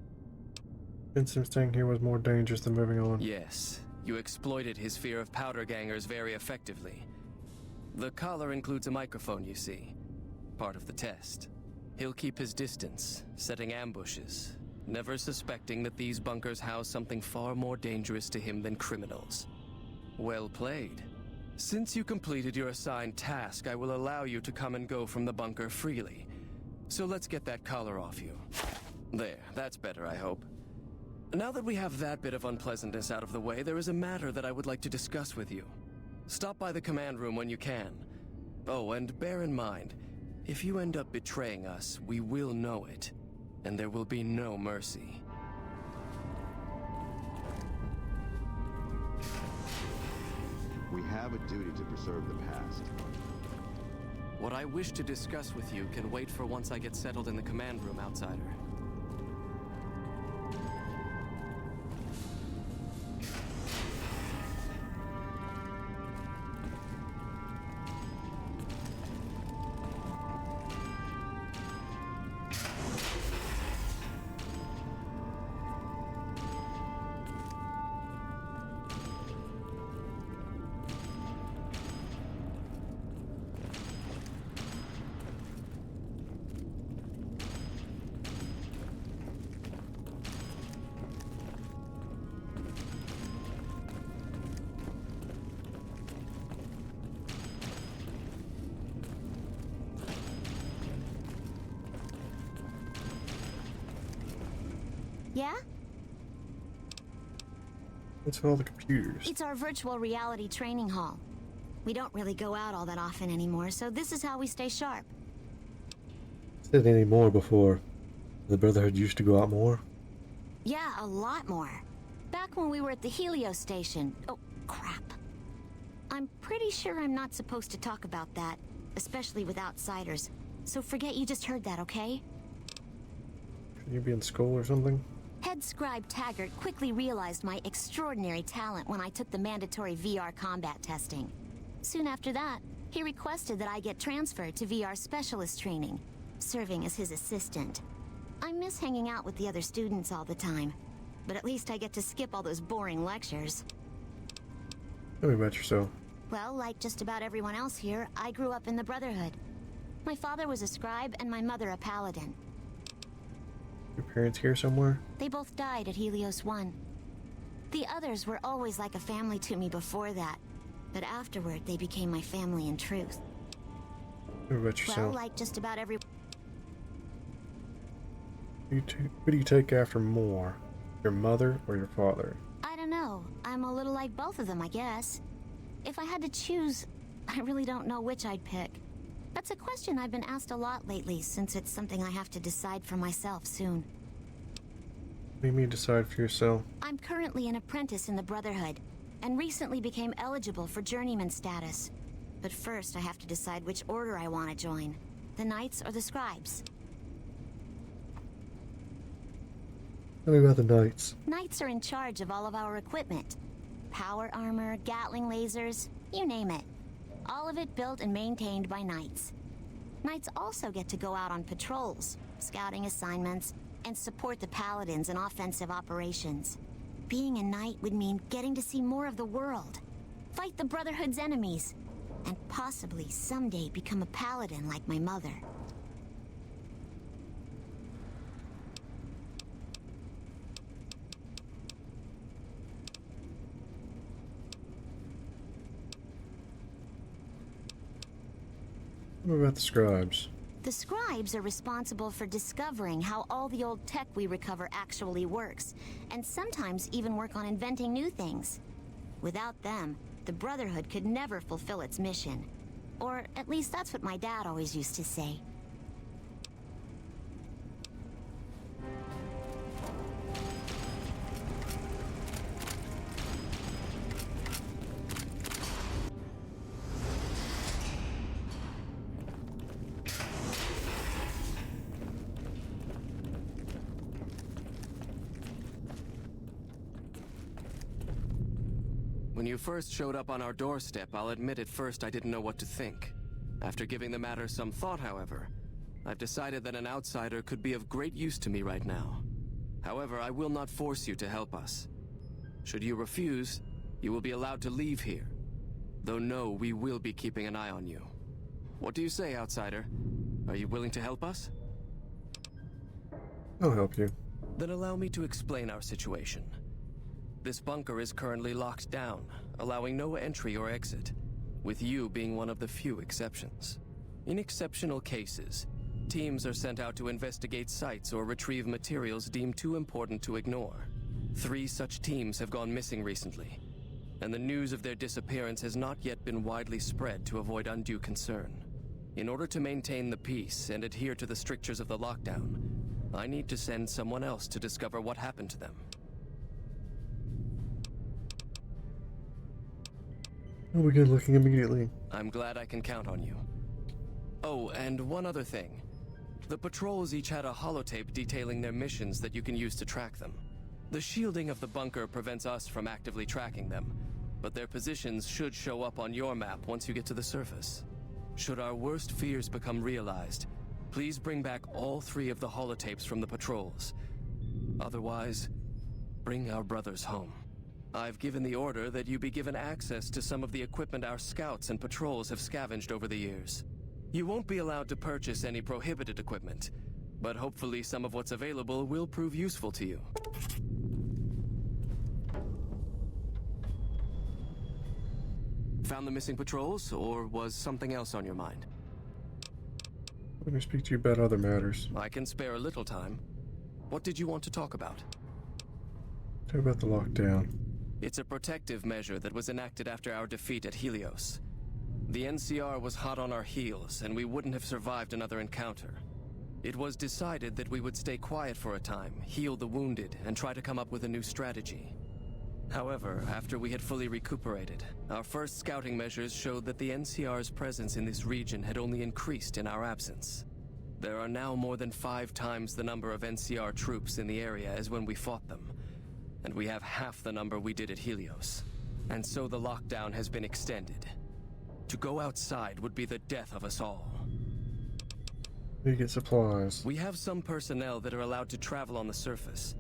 Vincent staying here was more dangerous than moving on. Yes, you exploited his fear of powder gangers very effectively. The collar includes a microphone, you see. Part of the test. He'll keep his distance, setting ambushes, never suspecting that these bunkers house something far more dangerous to him than criminals. Well played. Since you completed your assigned task, I will allow you to come and go from the bunker freely. So let's get that collar off you. There, that's better, I hope. Now that we have that bit of unpleasantness out of the way, there is a matter that I would like to discuss with you. Stop by the command room when you can. Oh, and bear in mind, if you end up betraying us, we will know it, and there will be no mercy. We have a duty to preserve the past. What I wish to discuss with you can wait for once I get settled in the command room, outsider. Yeah? What's with all the computers? It's our virtual reality training hall. We don't really go out all that often anymore, so this is how we stay sharp. Said any more before. The Brotherhood used to go out more? Yeah, a lot more. Back when we were at the Helios station. Oh, crap. I'm pretty sure I'm not supposed to talk about that, especially with outsiders. So forget you just heard that, okay? Should you be in school or something? Head scribe Taggart quickly realized my extraordinary talent when I took the mandatory VR combat testing. Soon after that, he requested that I get transferred to VR specialist training, serving as his assistant. I miss hanging out with the other students all the time, but at least I get to skip all those boring lectures. Tell me about yourself. Well, like just about everyone else here, I grew up in the Brotherhood. My father was a scribe and my mother a paladin. Your parents here somewhere? They both died at Helios 1. The others were always like a family to me before that, but afterward they became my family in truth. Tell me about yourself. Well, like just about every... Who do you take after more? Your mother or your father? I don't know. I'm a little like both of them, I guess. If I had to choose, I really don't know which I'd pick. That's a question I've been asked a lot lately, since it's something I have to decide for myself soon. What do you mean decide for yourself? I'm currently an apprentice in the Brotherhood, and recently became eligible for journeyman status. But first I have to decide which order I want to join. The Knights or the Scribes? Tell me about the Knights. Knights are in charge of all of our equipment. Power armor, Gatling lasers, you name it. All of it built and maintained by Knights. Knights also get to go out on patrols, scouting assignments, and support the Paladins in offensive operations. Being a Knight would mean getting to see more of the world, fight the Brotherhood's enemies, and possibly someday become a Paladin like my mother. What about the Scribes? The Scribes are responsible for discovering how all the old tech we recover actually works, and sometimes even work on inventing new things. Without them, the Brotherhood could never fulfill its mission. Or at least that's what my dad always used to say. When you first showed up on our doorstep, I'll admit at first I didn't know what to think. After giving the matter some thought, however, I've decided that an outsider could be of great use to me right now. However, I will not force you to help us. Should you refuse, you will be allowed to leave here. Though no, we will be keeping an eye on you. What do you say, outsider? Are you willing to help us? I'll help you. Then allow me to explain our situation. This bunker is currently locked down, allowing no entry or exit, with you being one of the few exceptions. In exceptional cases, teams are sent out to investigate sites or retrieve materials deemed too important to ignore. 3 such teams have gone missing recently, and the news of their disappearance has not yet been widely spread to avoid undue concern. In order to maintain the peace and adhere to the strictures of the lockdown, I need to send someone else to discover what happened to them. I'll begin looking immediately. I'm glad I can count on you. Oh, and one other thing. The patrols each had a holotape detailing their missions that you can use to track them. The shielding of the bunker prevents us from actively tracking them, but their positions should show up on your map once you get to the surface. Should our worst fears become realized, please bring back all 3 of the holotapes from the patrols. Otherwise, bring our brothers home. I've given the order that you be given access to some of the equipment our scouts and patrols have scavenged over the years. You won't be allowed to purchase any prohibited equipment, but hopefully some of what's available will prove useful to you. Found the missing patrols, or was something else on your mind? Let me speak to you about other matters. I can spare a little time. What did you want to talk about? Talk about the lockdown. It's a protective measure that was enacted after our defeat at Helios. The NCR was hot on our heels, and we wouldn't have survived another encounter. It was decided that we would stay quiet for a time, heal the wounded, and try to come up with a new strategy. However, after we had fully recuperated, our first scouting measures showed that the NCR's presence in this region had only increased in our absence. There are now more than 5 times the number of NCR troops in the area as when we fought them, and we have half the number we did at Helios. And so the lockdown has been extended. To go outside would be the death of us all. We get supplies. We have some personnel that are allowed to travel on the surface.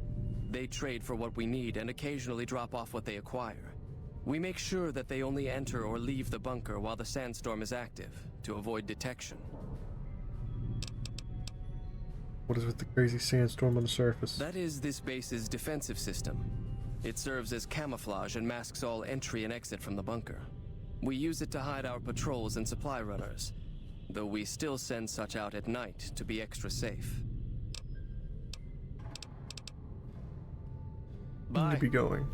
They trade for what we need and occasionally drop off what they acquire. We make sure that they only enter or leave the bunker while the sandstorm is active, to avoid detection. What is with the crazy sandstorm on the surface? That is this base's defensive system. It serves as camouflage and masks all entry and exit from the bunker. We use it to hide our patrols and supply runners, though we still send such out at night to be extra safe. Bye. Need to be going.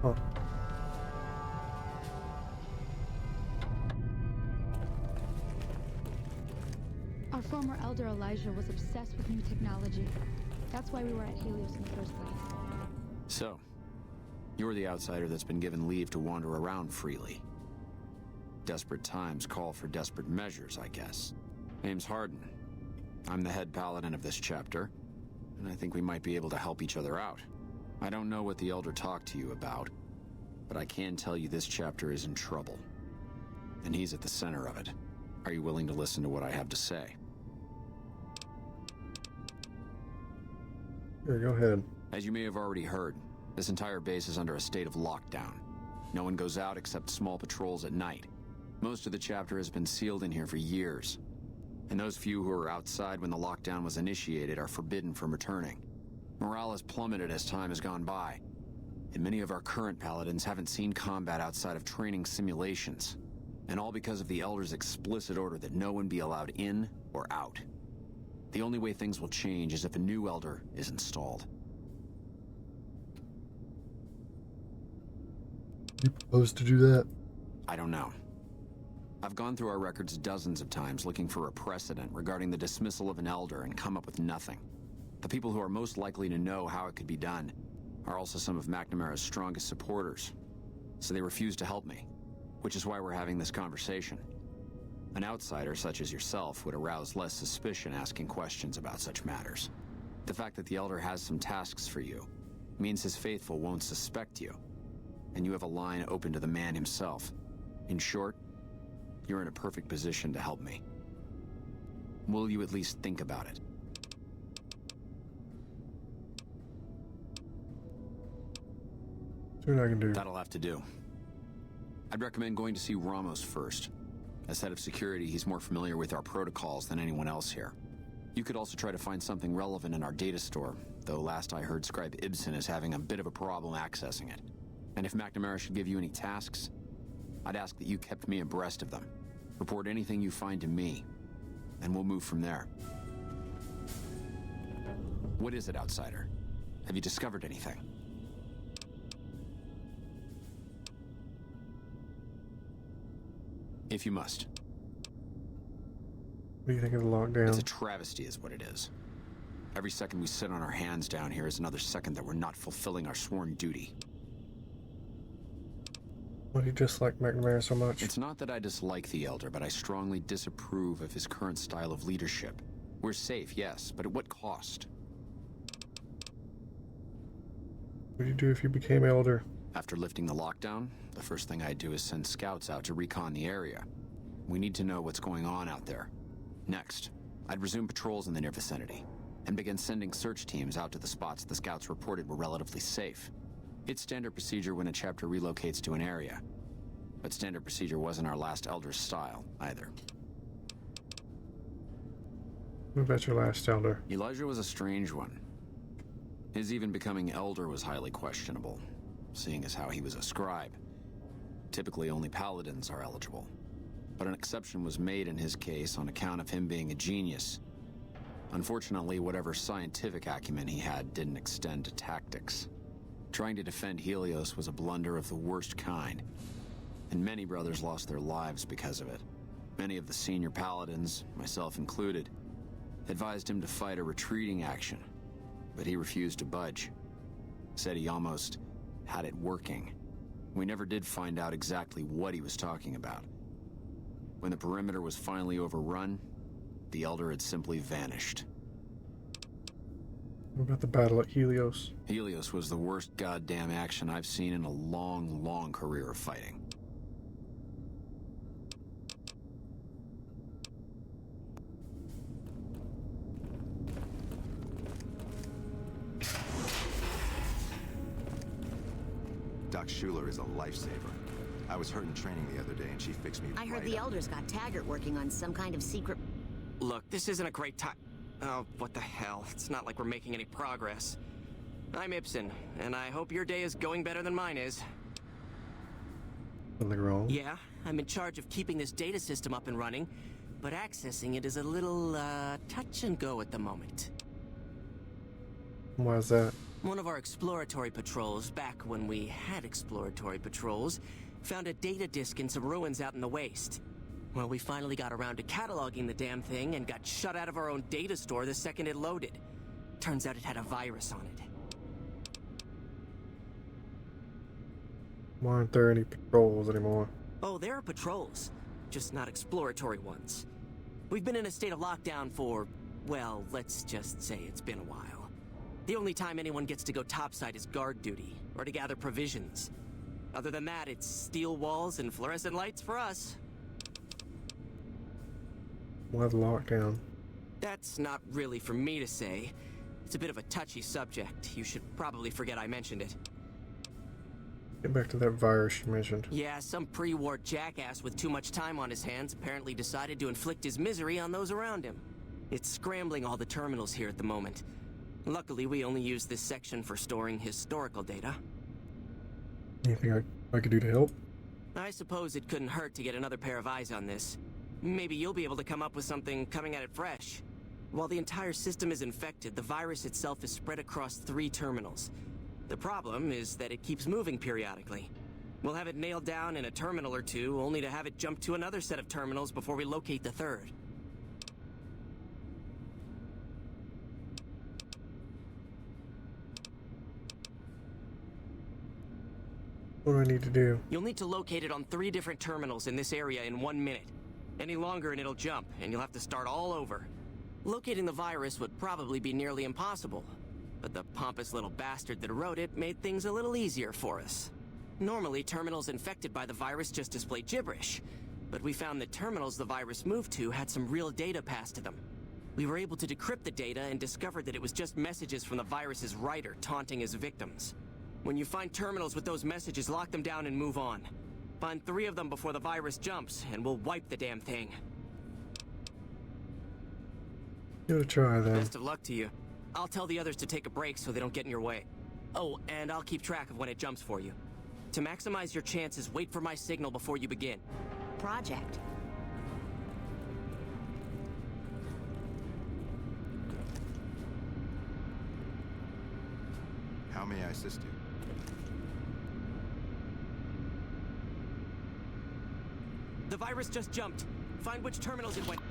Huh. Our former elder Elijah was obsessed with new technology. That's why we were at Helios in the first place. So, you're the outsider that's been given leave to wander around freely. Desperate times call for desperate measures, I guess. Name's Hardin. I'm the head paladin of this chapter, and I think we might be able to help each other out. I don't know what the Elder talked to you about, but I can tell you this chapter is in trouble. And he's at the center of it. Are you willing to listen to what I have to say? Here, go ahead. As you may have already heard, this entire base is under a state of lockdown. No one goes out except small patrols at night. Most of the chapter has been sealed in here for years. And those few who were outside when the lockdown was initiated are forbidden from returning. Morale has plummeted as time has gone by, and many of our current paladins haven't seen combat outside of training simulations, and all because of the Elder's explicit order that no one be allowed in or out. The only way things will change is if a new Elder is installed. You propose to do that? I don't know. I've gone through our records dozens of times looking for a precedent regarding the dismissal of an elder and come up with nothing. The people who are most likely to know how it could be done are also some of McNamara's strongest supporters, so they refuse to help me, which is why we're having this conversation. An outsider such as yourself would arouse less suspicion asking questions about such matters. The fact that the elder has some tasks for you means his faithful won't suspect you, and you have a line open to the man himself. In short, you're in a perfect position to help me. Will you at least think about it? See what I can do. That'll have to do. I'd recommend going to see Ramos first. As head of security, he's more familiar with our protocols than anyone else here. You could also try to find something relevant in our data store, though last I heard Scribe Ibsen is having a bit of a problem accessing it. And if McNamara should give you any tasks, I'd ask that you kept me abreast of them. Report anything you find to me, and we'll move from there. What is it, outsider? Have you discovered anything? If you must. What do you think of the lockdown? It's a travesty is what it is. Every second we sit on our hands down here is another second that we're not fulfilling our sworn duty. Why do you dislike McNamara so much? It's not that I dislike the Elder, but I strongly disapprove of his current style of leadership. We're safe, yes, but at what cost? What would you do if you became Elder? After lifting the lockdown, the first thing I'd do is send scouts out to recon the area. We need to know what's going on out there. Next, I'd resume patrols in the near vicinity, and begin sending search teams out to the spots the scouts reported were relatively safe. It's standard procedure when a chapter relocates to an area, but standard procedure wasn't our last Elder's style, either. What about your last Elder? Elijah was a strange one. His even becoming Elder was highly questionable, seeing as how he was a scribe. Typically, only paladins are eligible, but an exception was made in his case on account of him being a genius. Unfortunately, whatever scientific acumen he had didn't extend to tactics. Trying to defend Helios was a blunder of the worst kind, and many brothers lost their lives because of it. Many of the senior paladins, myself included, advised him to fight a retreating action, but he refused to budge. Said he almost had it working. We never did find out exactly what he was talking about. When the perimeter was finally overrun, the Elder had simply vanished. What about the battle at Helios? Helios was the worst goddamn action I've seen in a long, long career of fighting. Doc Schuler is a lifesaver. I was hurt in training the other day and she fixed me I heard right the up. Elders got Taggart working on some kind of secret... Look, this isn't a great time. Oh, what the hell. It's not like we're making any progress. I'm Ibsen, and I hope your day is going better than mine is. Something wrong? Yeah, I'm in charge of keeping this data system up and running, but accessing it is a little, touch and go at the moment. Why is that? One of our exploratory patrols, back when we had exploratory patrols, found a data disk in some ruins out in the waste. Well, we finally got around to cataloging the damn thing and got shut out of our own data store the second it loaded. Turns out it had a virus on it. Why aren't there any patrols anymore? Oh, there are patrols, just not exploratory ones. We've been in a state of lockdown for, well, let's just say it's been a while. The only time anyone gets to go topside is guard duty, or to gather provisions. Other than that, it's steel walls and fluorescent lights for us. Why the lockdown? That's not really for me to say. It's a bit of a touchy subject. You should probably forget I mentioned it. Get back to that virus you mentioned. Yeah, some pre-war jackass with too much time on his hands apparently decided to inflict his misery on those around him. It's scrambling all the terminals here at the moment. Luckily, we only use this section for storing historical data. Anything I could do to help? I suppose it couldn't hurt to get another pair of eyes on this. Maybe you'll be able to come up with something coming at it fresh. While the entire system is infected, the virus itself is spread across 3 terminals. The problem is that it keeps moving periodically. We'll have it nailed down in a terminal or two, only to have it jump to another set of terminals before we locate the third. What do I need to do? You'll need to locate it on 3 different terminals in this area in 1 minute. Any longer and it'll jump, and you'll have to start all over. Locating the virus would probably be nearly impossible, but the pompous little bastard that wrote it made things a little easier for us. Normally, terminals infected by the virus just display gibberish, but we found that terminals the virus moved to had some real data passed to them. We were able to decrypt the data and discovered that it was just messages from the virus's writer taunting his victims. When you find terminals with those messages, lock them down and move on. Find 3 of them before the virus jumps, and we'll wipe the damn thing. Give it a try then. Best of luck to you. I'll tell the others to take a break so they don't get in your way. Oh, and I'll keep track of when it jumps for you. To maximize your chances, wait for my signal before you begin. Project. How may I assist you? The virus just jumped. Find which terminals it went.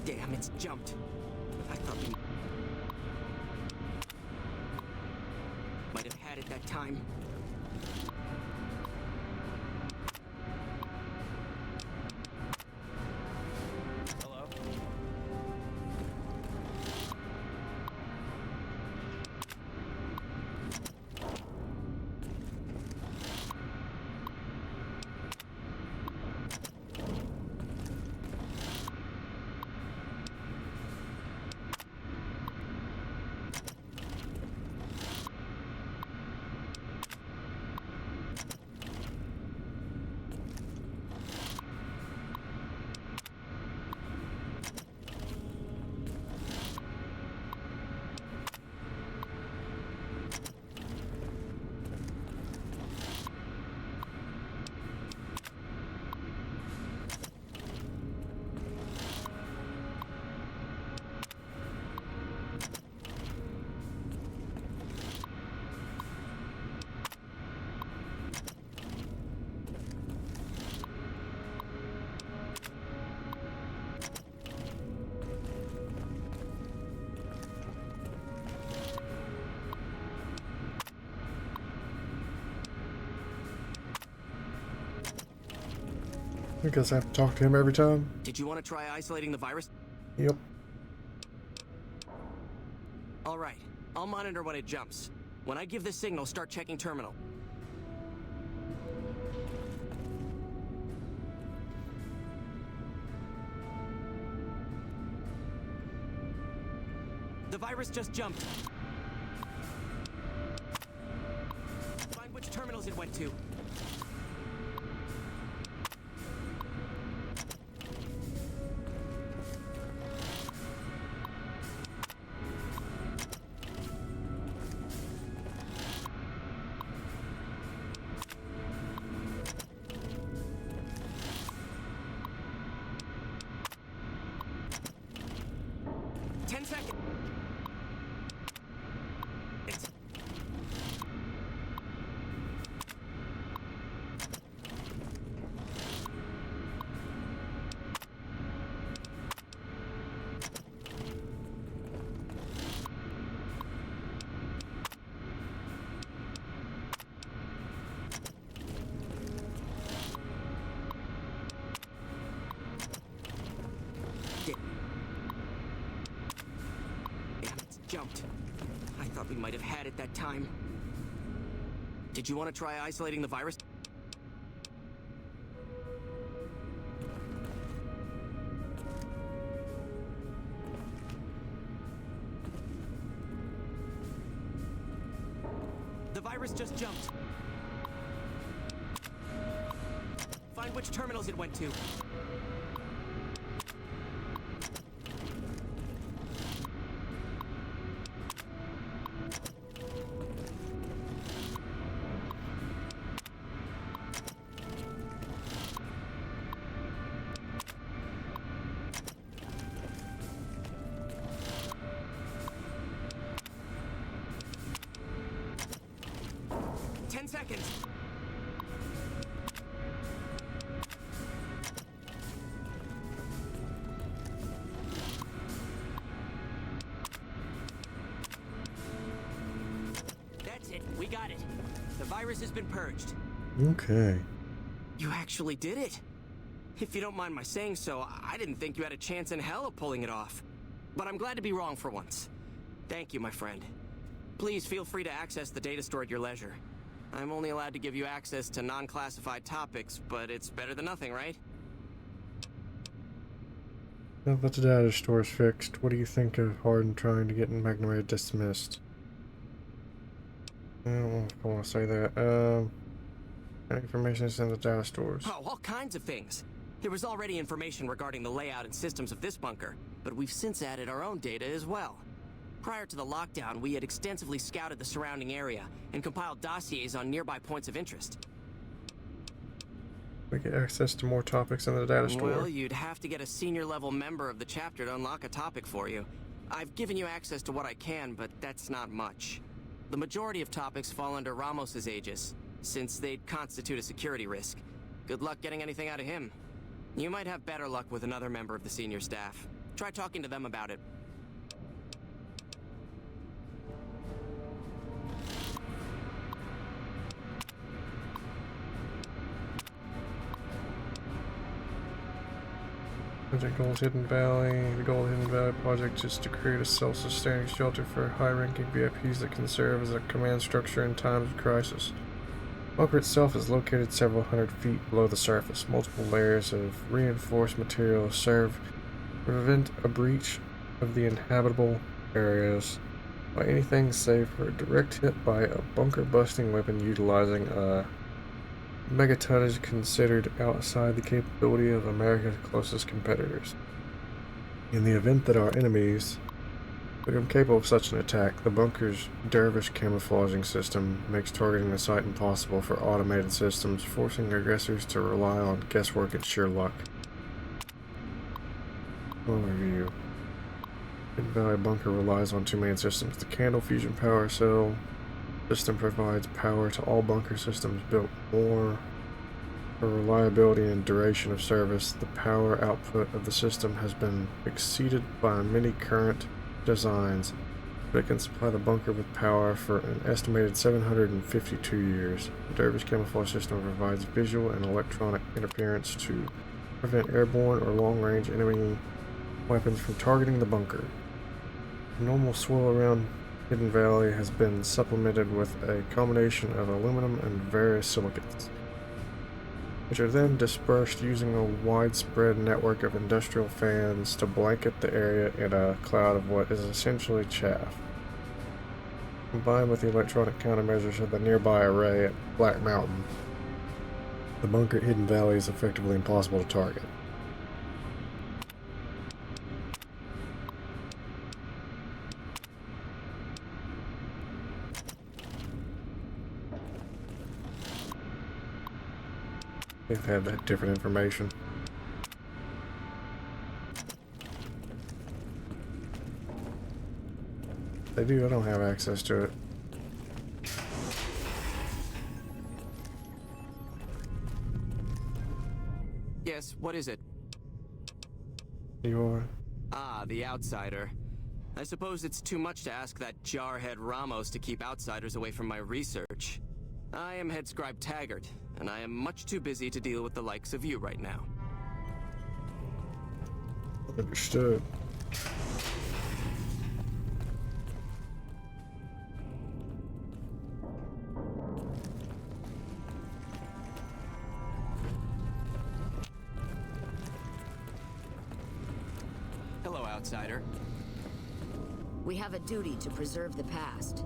Damn, it's jumped. I thought we might have had it that time. Hello? I guess I have to talk to him every time. Did you want to try isolating the virus? Yep. All right. I'll monitor when it jumps. When I give the signal, start checking terminal. The virus just jumped. Find which terminals it went to. I thought we might have had it that time. Did you want to try isolating the virus? The virus just jumped. Find which terminals it went to. Seconds. That's it. We got it. The virus has been purged. Okay. You actually did it. If you don't mind my saying so, I didn't think you had a chance in hell of pulling it off. But I'm glad to be wrong for once. Thank you, my friend. Please feel free to access the data store at your leisure. I'm only allowed to give you access to non-classified topics, but it's better than nothing, right? Now that the data store is fixed, what do you think of Harden trying to get McNamara dismissed? I don't know if I want to say that. Information is in the data stores. Oh, all kinds of things. There was already information regarding the layout and systems of this bunker, but we've since added our own data as well. Prior to the lockdown, we had extensively scouted the surrounding area and compiled dossiers on nearby points of interest. We get access to more topics in the data store. Well, you'd have to get a senior-level member of the chapter to unlock a topic for you. I've given you access to what I can, but that's not much. The majority of topics fall under Ramos's aegis, since they'd constitute a security risk. Good luck getting anything out of him. You might have better luck with another member of the senior staff. Try talking to them about it. Project Goals Hidden Valley. The goal of Hidden Valley project is to create a self-sustaining shelter for high-ranking VIPs that can serve as a command structure in times of crisis. The bunker itself is located several hundred feet below the surface. Multiple layers of reinforced material serve to prevent a breach of the inhabitable areas by anything save for a direct hit by a bunker-busting weapon utilizing a megatonnage considered outside the capability of America's closest competitors. In the event that our enemies become capable of such an attack, the bunker's dervish camouflaging system makes targeting the site impossible for automated systems, forcing aggressors to rely on guesswork and sheer luck. Overview. Hidden Valley Bunker relies on two main systems. The Candle Fusion Power Cell system provides power to all bunker systems built more for reliability and duration of service. The power output of the system has been exceeded by many current designs, but it can supply the bunker with power for an estimated 752 years. The Dervish Camouflage system provides visual and electronic interference to prevent airborne or long-range enemy weapons from targeting the bunker. The normal swirl around Hidden Valley has been supplemented with a combination of aluminum and various silicates, which are then dispersed using a widespread network of industrial fans to blanket the area in a cloud of what is essentially chaff. Combined with the electronic countermeasures of the nearby array at Black Mountain, the bunker at Hidden Valley is effectively impossible to target. They've had that different information. They do, I don't have access to it. Yes, what is it? You are? Ah, the outsider. I suppose it's too much to ask that jarhead Ramos to keep outsiders away from my research. I am Head Scribe Taggart, and I am much too busy to deal with the likes of you right now. Understood. outsider. We have a duty to preserve the past.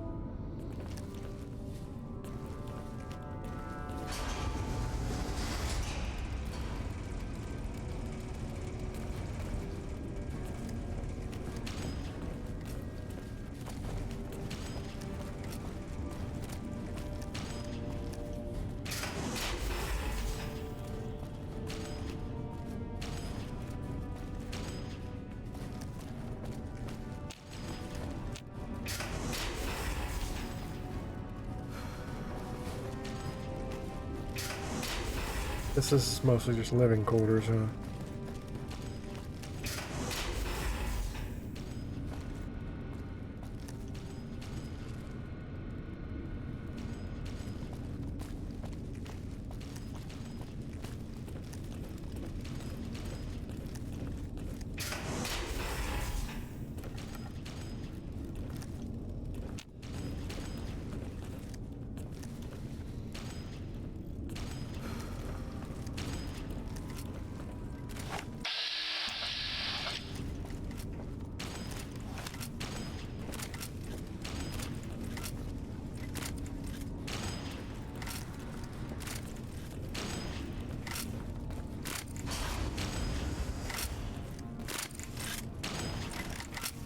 This is mostly just living quarters, huh?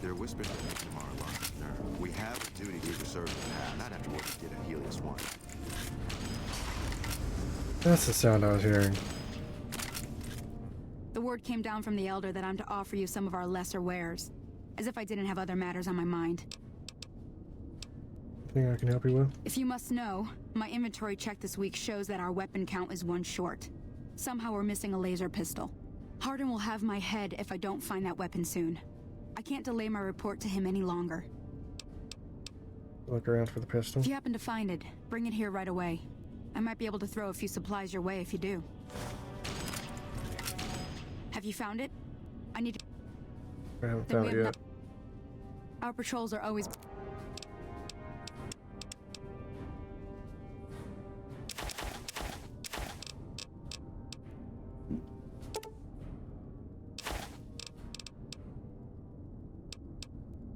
There are whispers that make tomorrow lost its nerve. We have a duty to preserve the past, not after what we did at Helios 1. That's the sound I was hearing. The word came down from the Elder that I'm to offer you some of our lesser wares. As if I didn't have other matters on my mind. Anything I can help you with? If you must know, my inventory check this week shows that our weapon count is 1 short. Somehow we're missing a laser pistol. Hardin will have my head if I don't find that weapon soon. I can't delay my report to him any longer. Look around for the pistol. If you happen to find it, bring it here right away. I might be able to throw a few supplies your way if you do. Have you found it? I need to... I haven't found it yet. Our patrols are always...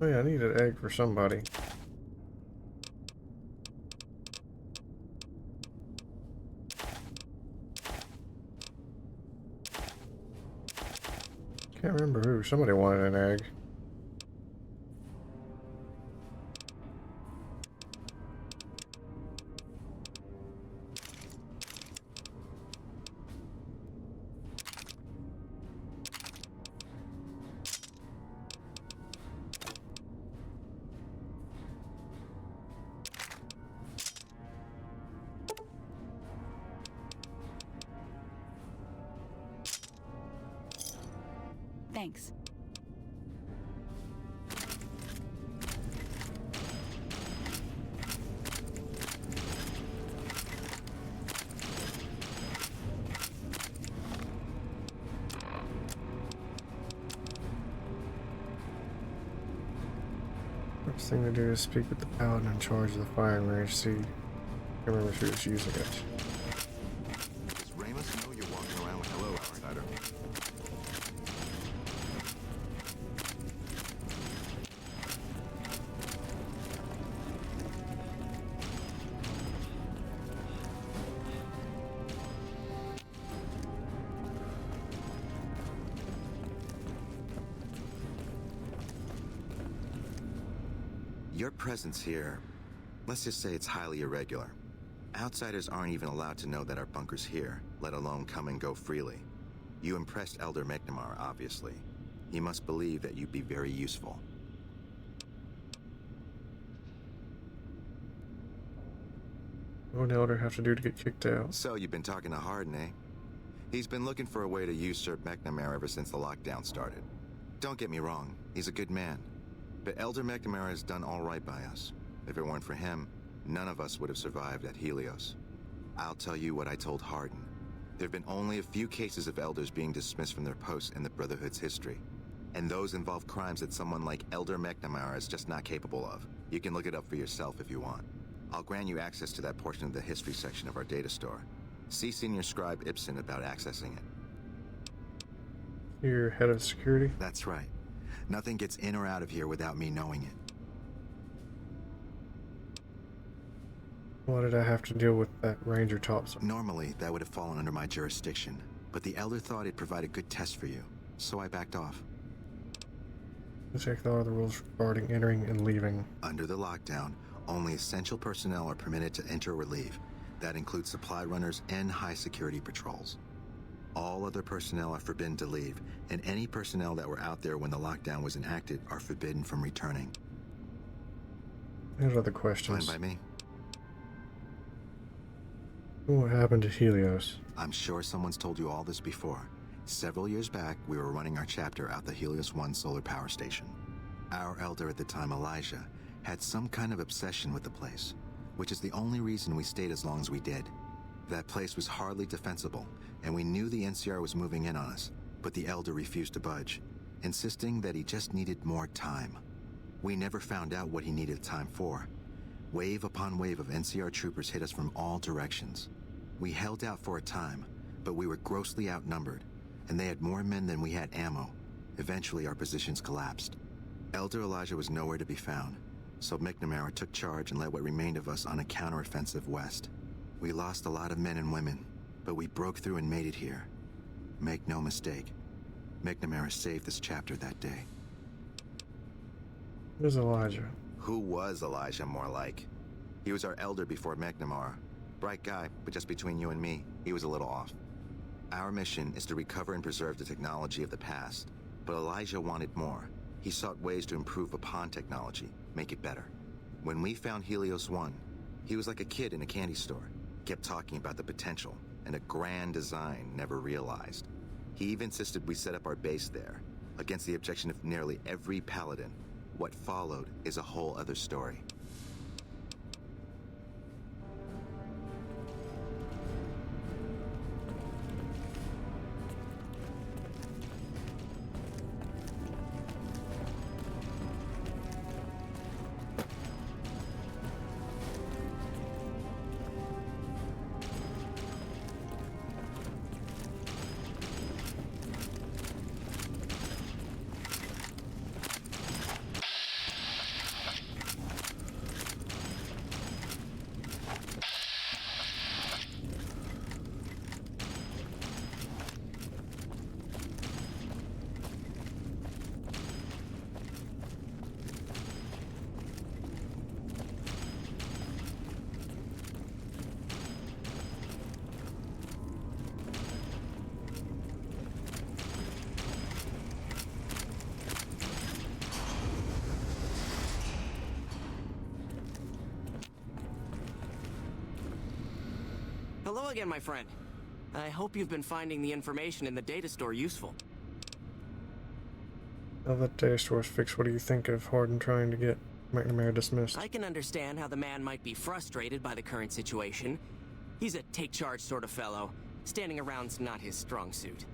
Oh yeah, I need an egg for somebody. Can't remember who. Somebody wanted an egg. Thanks. First thing to do is speak with the paladin in charge of the firing range. See, I can't remember if he was using it. Does Ramos know you're walking around with hello, outsider? Your presence here, let's just say it's highly irregular. Outsiders aren't even allowed to know that our bunker's here, let alone come and go freely. You impressed Elder McNamara, obviously. He must believe that you'd be very useful. What would Elder have to do to get kicked out? So you've been talking to Hardin, eh? He's been looking for a way to usurp McNamara ever since the lockdown started. Don't get me wrong, he's a good man. But Elder McNamara has done all right by us. If it weren't for him, none of us would have survived at Helios. I'll tell you what I told Hardin. There have been only a few cases of elders being dismissed from their posts in the Brotherhood's history. And those involve crimes that someone like Elder McNamara is just not capable of. You can look it up for yourself if you want. I'll grant you access to that portion of the history section of our data store. See Senior Scribe Ibsen about accessing it. You're head of security? That's right. Nothing gets in or out of here without me knowing it. Why did I have to deal with that ranger topside? Normally, that would have fallen under my jurisdiction, but the Elder thought it'd provide a good test for you, so I backed off. Check the other rules regarding entering and leaving. Under the lockdown, only essential personnel are permitted to enter or leave. That includes supply runners and high-security patrols. All other personnel are forbidden to leave, and any personnel that were out there when the lockdown was enacted are forbidden from returning. There's other questions. Fine by me. What happened to Helios? I'm sure someone's told you all this before. Several years back, we were running our chapter out the Helios 1 solar power station. Our Elder at the time, Elijah, had some kind of obsession with the place, which is the only reason we stayed as long as we did. That place was hardly defensible, and we knew the NCR was moving in on us, but the Elder refused to budge, insisting that he just needed more time. We never found out what he needed time for. Wave upon wave of NCR troopers hit us from all directions. We held out for a time, but we were grossly outnumbered, and they had more men than we had ammo. Eventually, our positions collapsed. Elder Elijah was nowhere to be found, so McNamara took charge and led what remained of us on a counteroffensive west. We lost a lot of men and women, but we broke through and made it here. Make no mistake, McNamara saved this chapter that day. Who's Elijah? Who was Elijah, more like? He was our Elder before McNamara. Bright guy, but just between you and me, he was a little off. Our mission is to recover and preserve the technology of the past, but Elijah wanted more. He sought ways to improve upon technology, make it better. When we found Helios 1, he was like a kid in a candy store. Kept talking about the potential and a grand design never realized. He even insisted we set up our base there, against the objection of nearly every paladin. What followed is a whole other story. Hello again, my friend. I hope you've been finding the information in the data store useful. Now that data store's fixed, what do you think of Hardin trying to get McNamara dismissed? I can understand how the man might be frustrated by the current situation. He's a take-charge sort of fellow. Standing around's not his strong suit.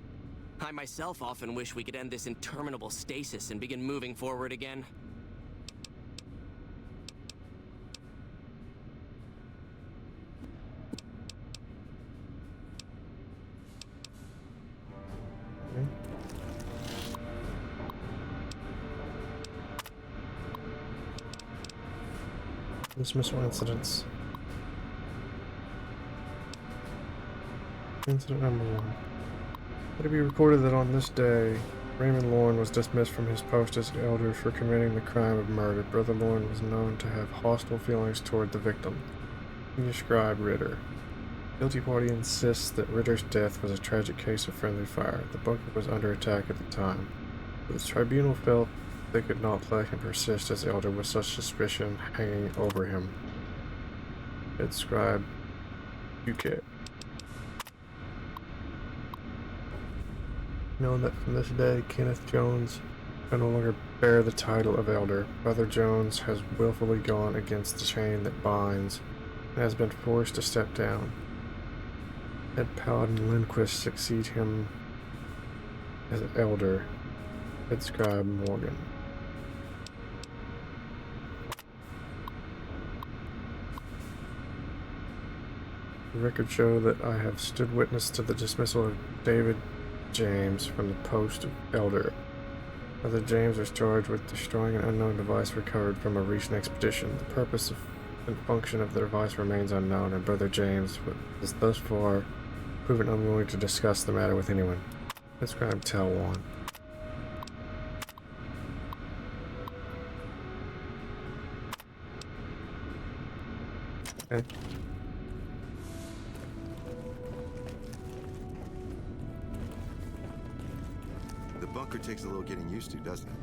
I myself often wish we could end this interminable stasis and begin moving forward again. Dismissal incidents. Incident number 1. Let it be recorded that on this day, Raymond Lorne was dismissed from his post as Elder for committing the crime of murder. Brother Lorne was known to have hostile feelings toward the victim. He described Ritter. Guilty party insists that Ritter's death was a tragic case of friendly fire. The bunker was under attack at the time. But the tribunal felt they could not let him persist as Elder with such suspicion hanging over him. It described UK. Known that from this day, Kenneth Jones can no longer bear the title of Elder. Brother Jones has willfully gone against the chain that binds and has been forced to step down. Head Paladin Lindquist succeed him as Elder. It described Morgan. The records show that I have stood witness to the dismissal of David James from the post of Elder. Brother James was charged with destroying an unknown device recovered from a recent expedition. The purpose and function of the device remains unknown, and Brother James was thus far proven unwilling to discuss the matter with anyone. Let's grab Tell 1. Okay. The bunker takes a little getting used to, doesn't it?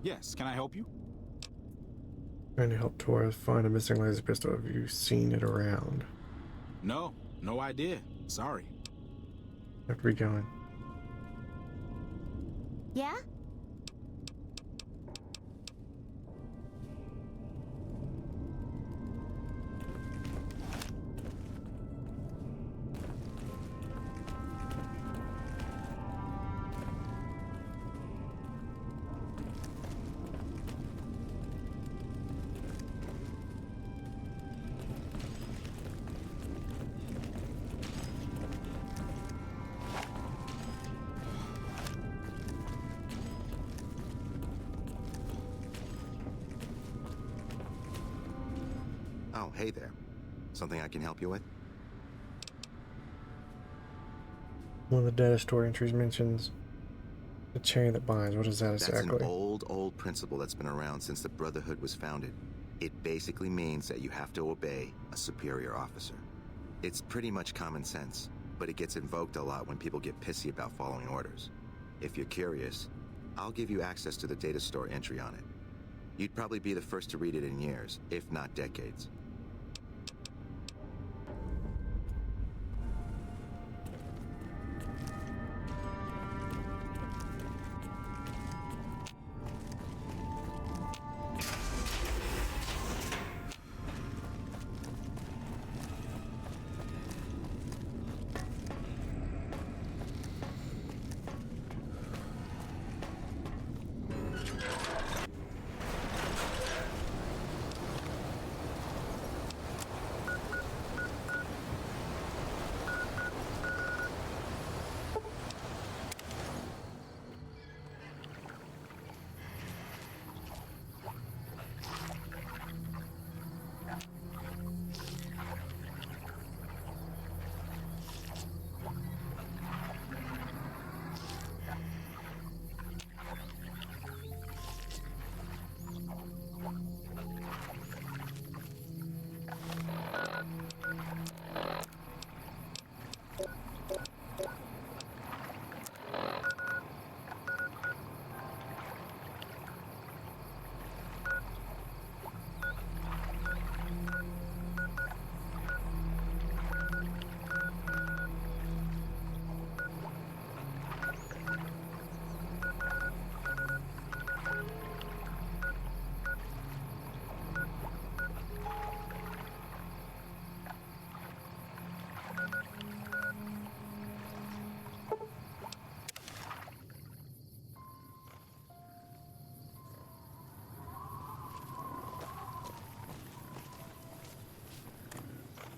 Yes, can I help you? Trying to help Torres find a missing laser pistol. Have you seen it around? No, no idea. Sorry. Have to be going. Yeah? Oh, hey there. Something I can help you with? One of the data store entries mentions the chain that binds. What is that exactly? That's an old principle that's been around since the Brotherhood was founded. It basically means that you have to obey a superior officer. It's pretty much common sense, but it gets invoked a lot when people get pissy about following orders. If you're curious, I'll give you access to the data store entry on it. You'd probably be the first to read it in years, if not decades.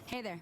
Hey there.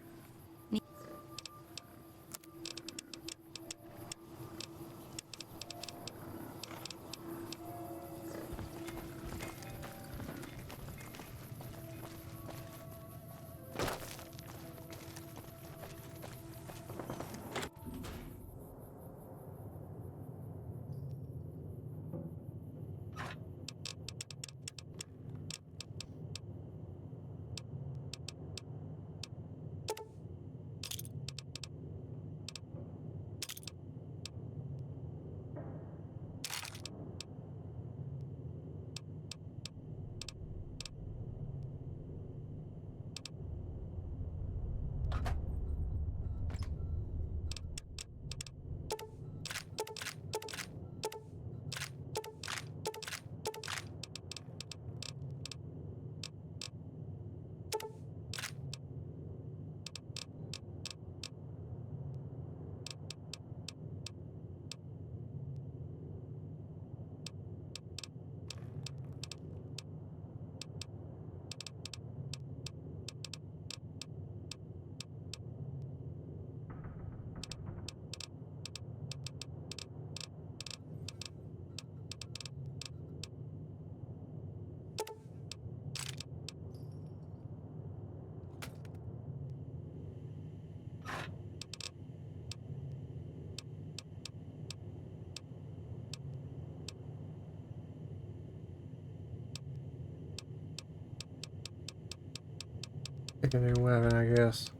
Pick a new weapon, I guess.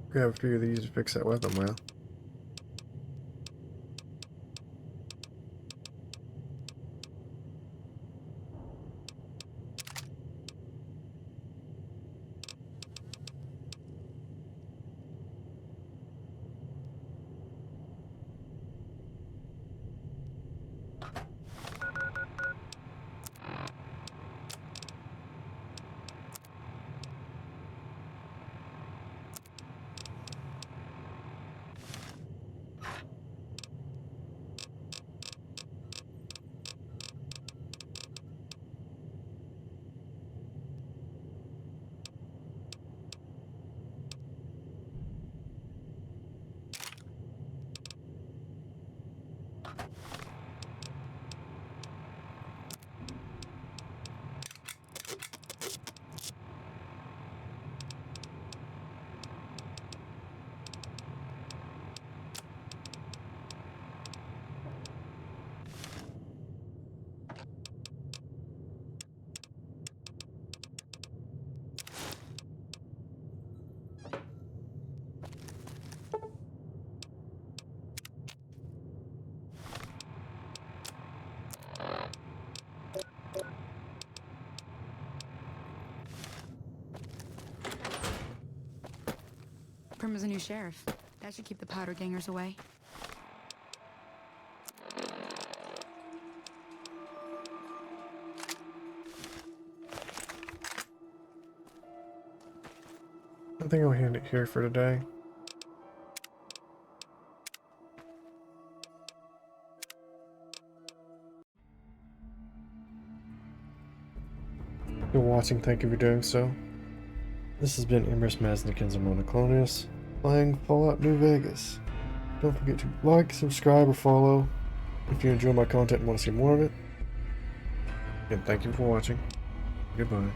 Grab a few of these to fix that weapon well. Prim is a new sheriff. That should keep the powder gangers away. I think I'll hand it here for today. If you're watching, thank you for doing so. This has been Emyris, Masnokinza, Monoclonius, playing Fallout New Vegas. Don't forget to like, subscribe, or follow if you enjoy my content and want to see more of it. And thank you for watching. Goodbye.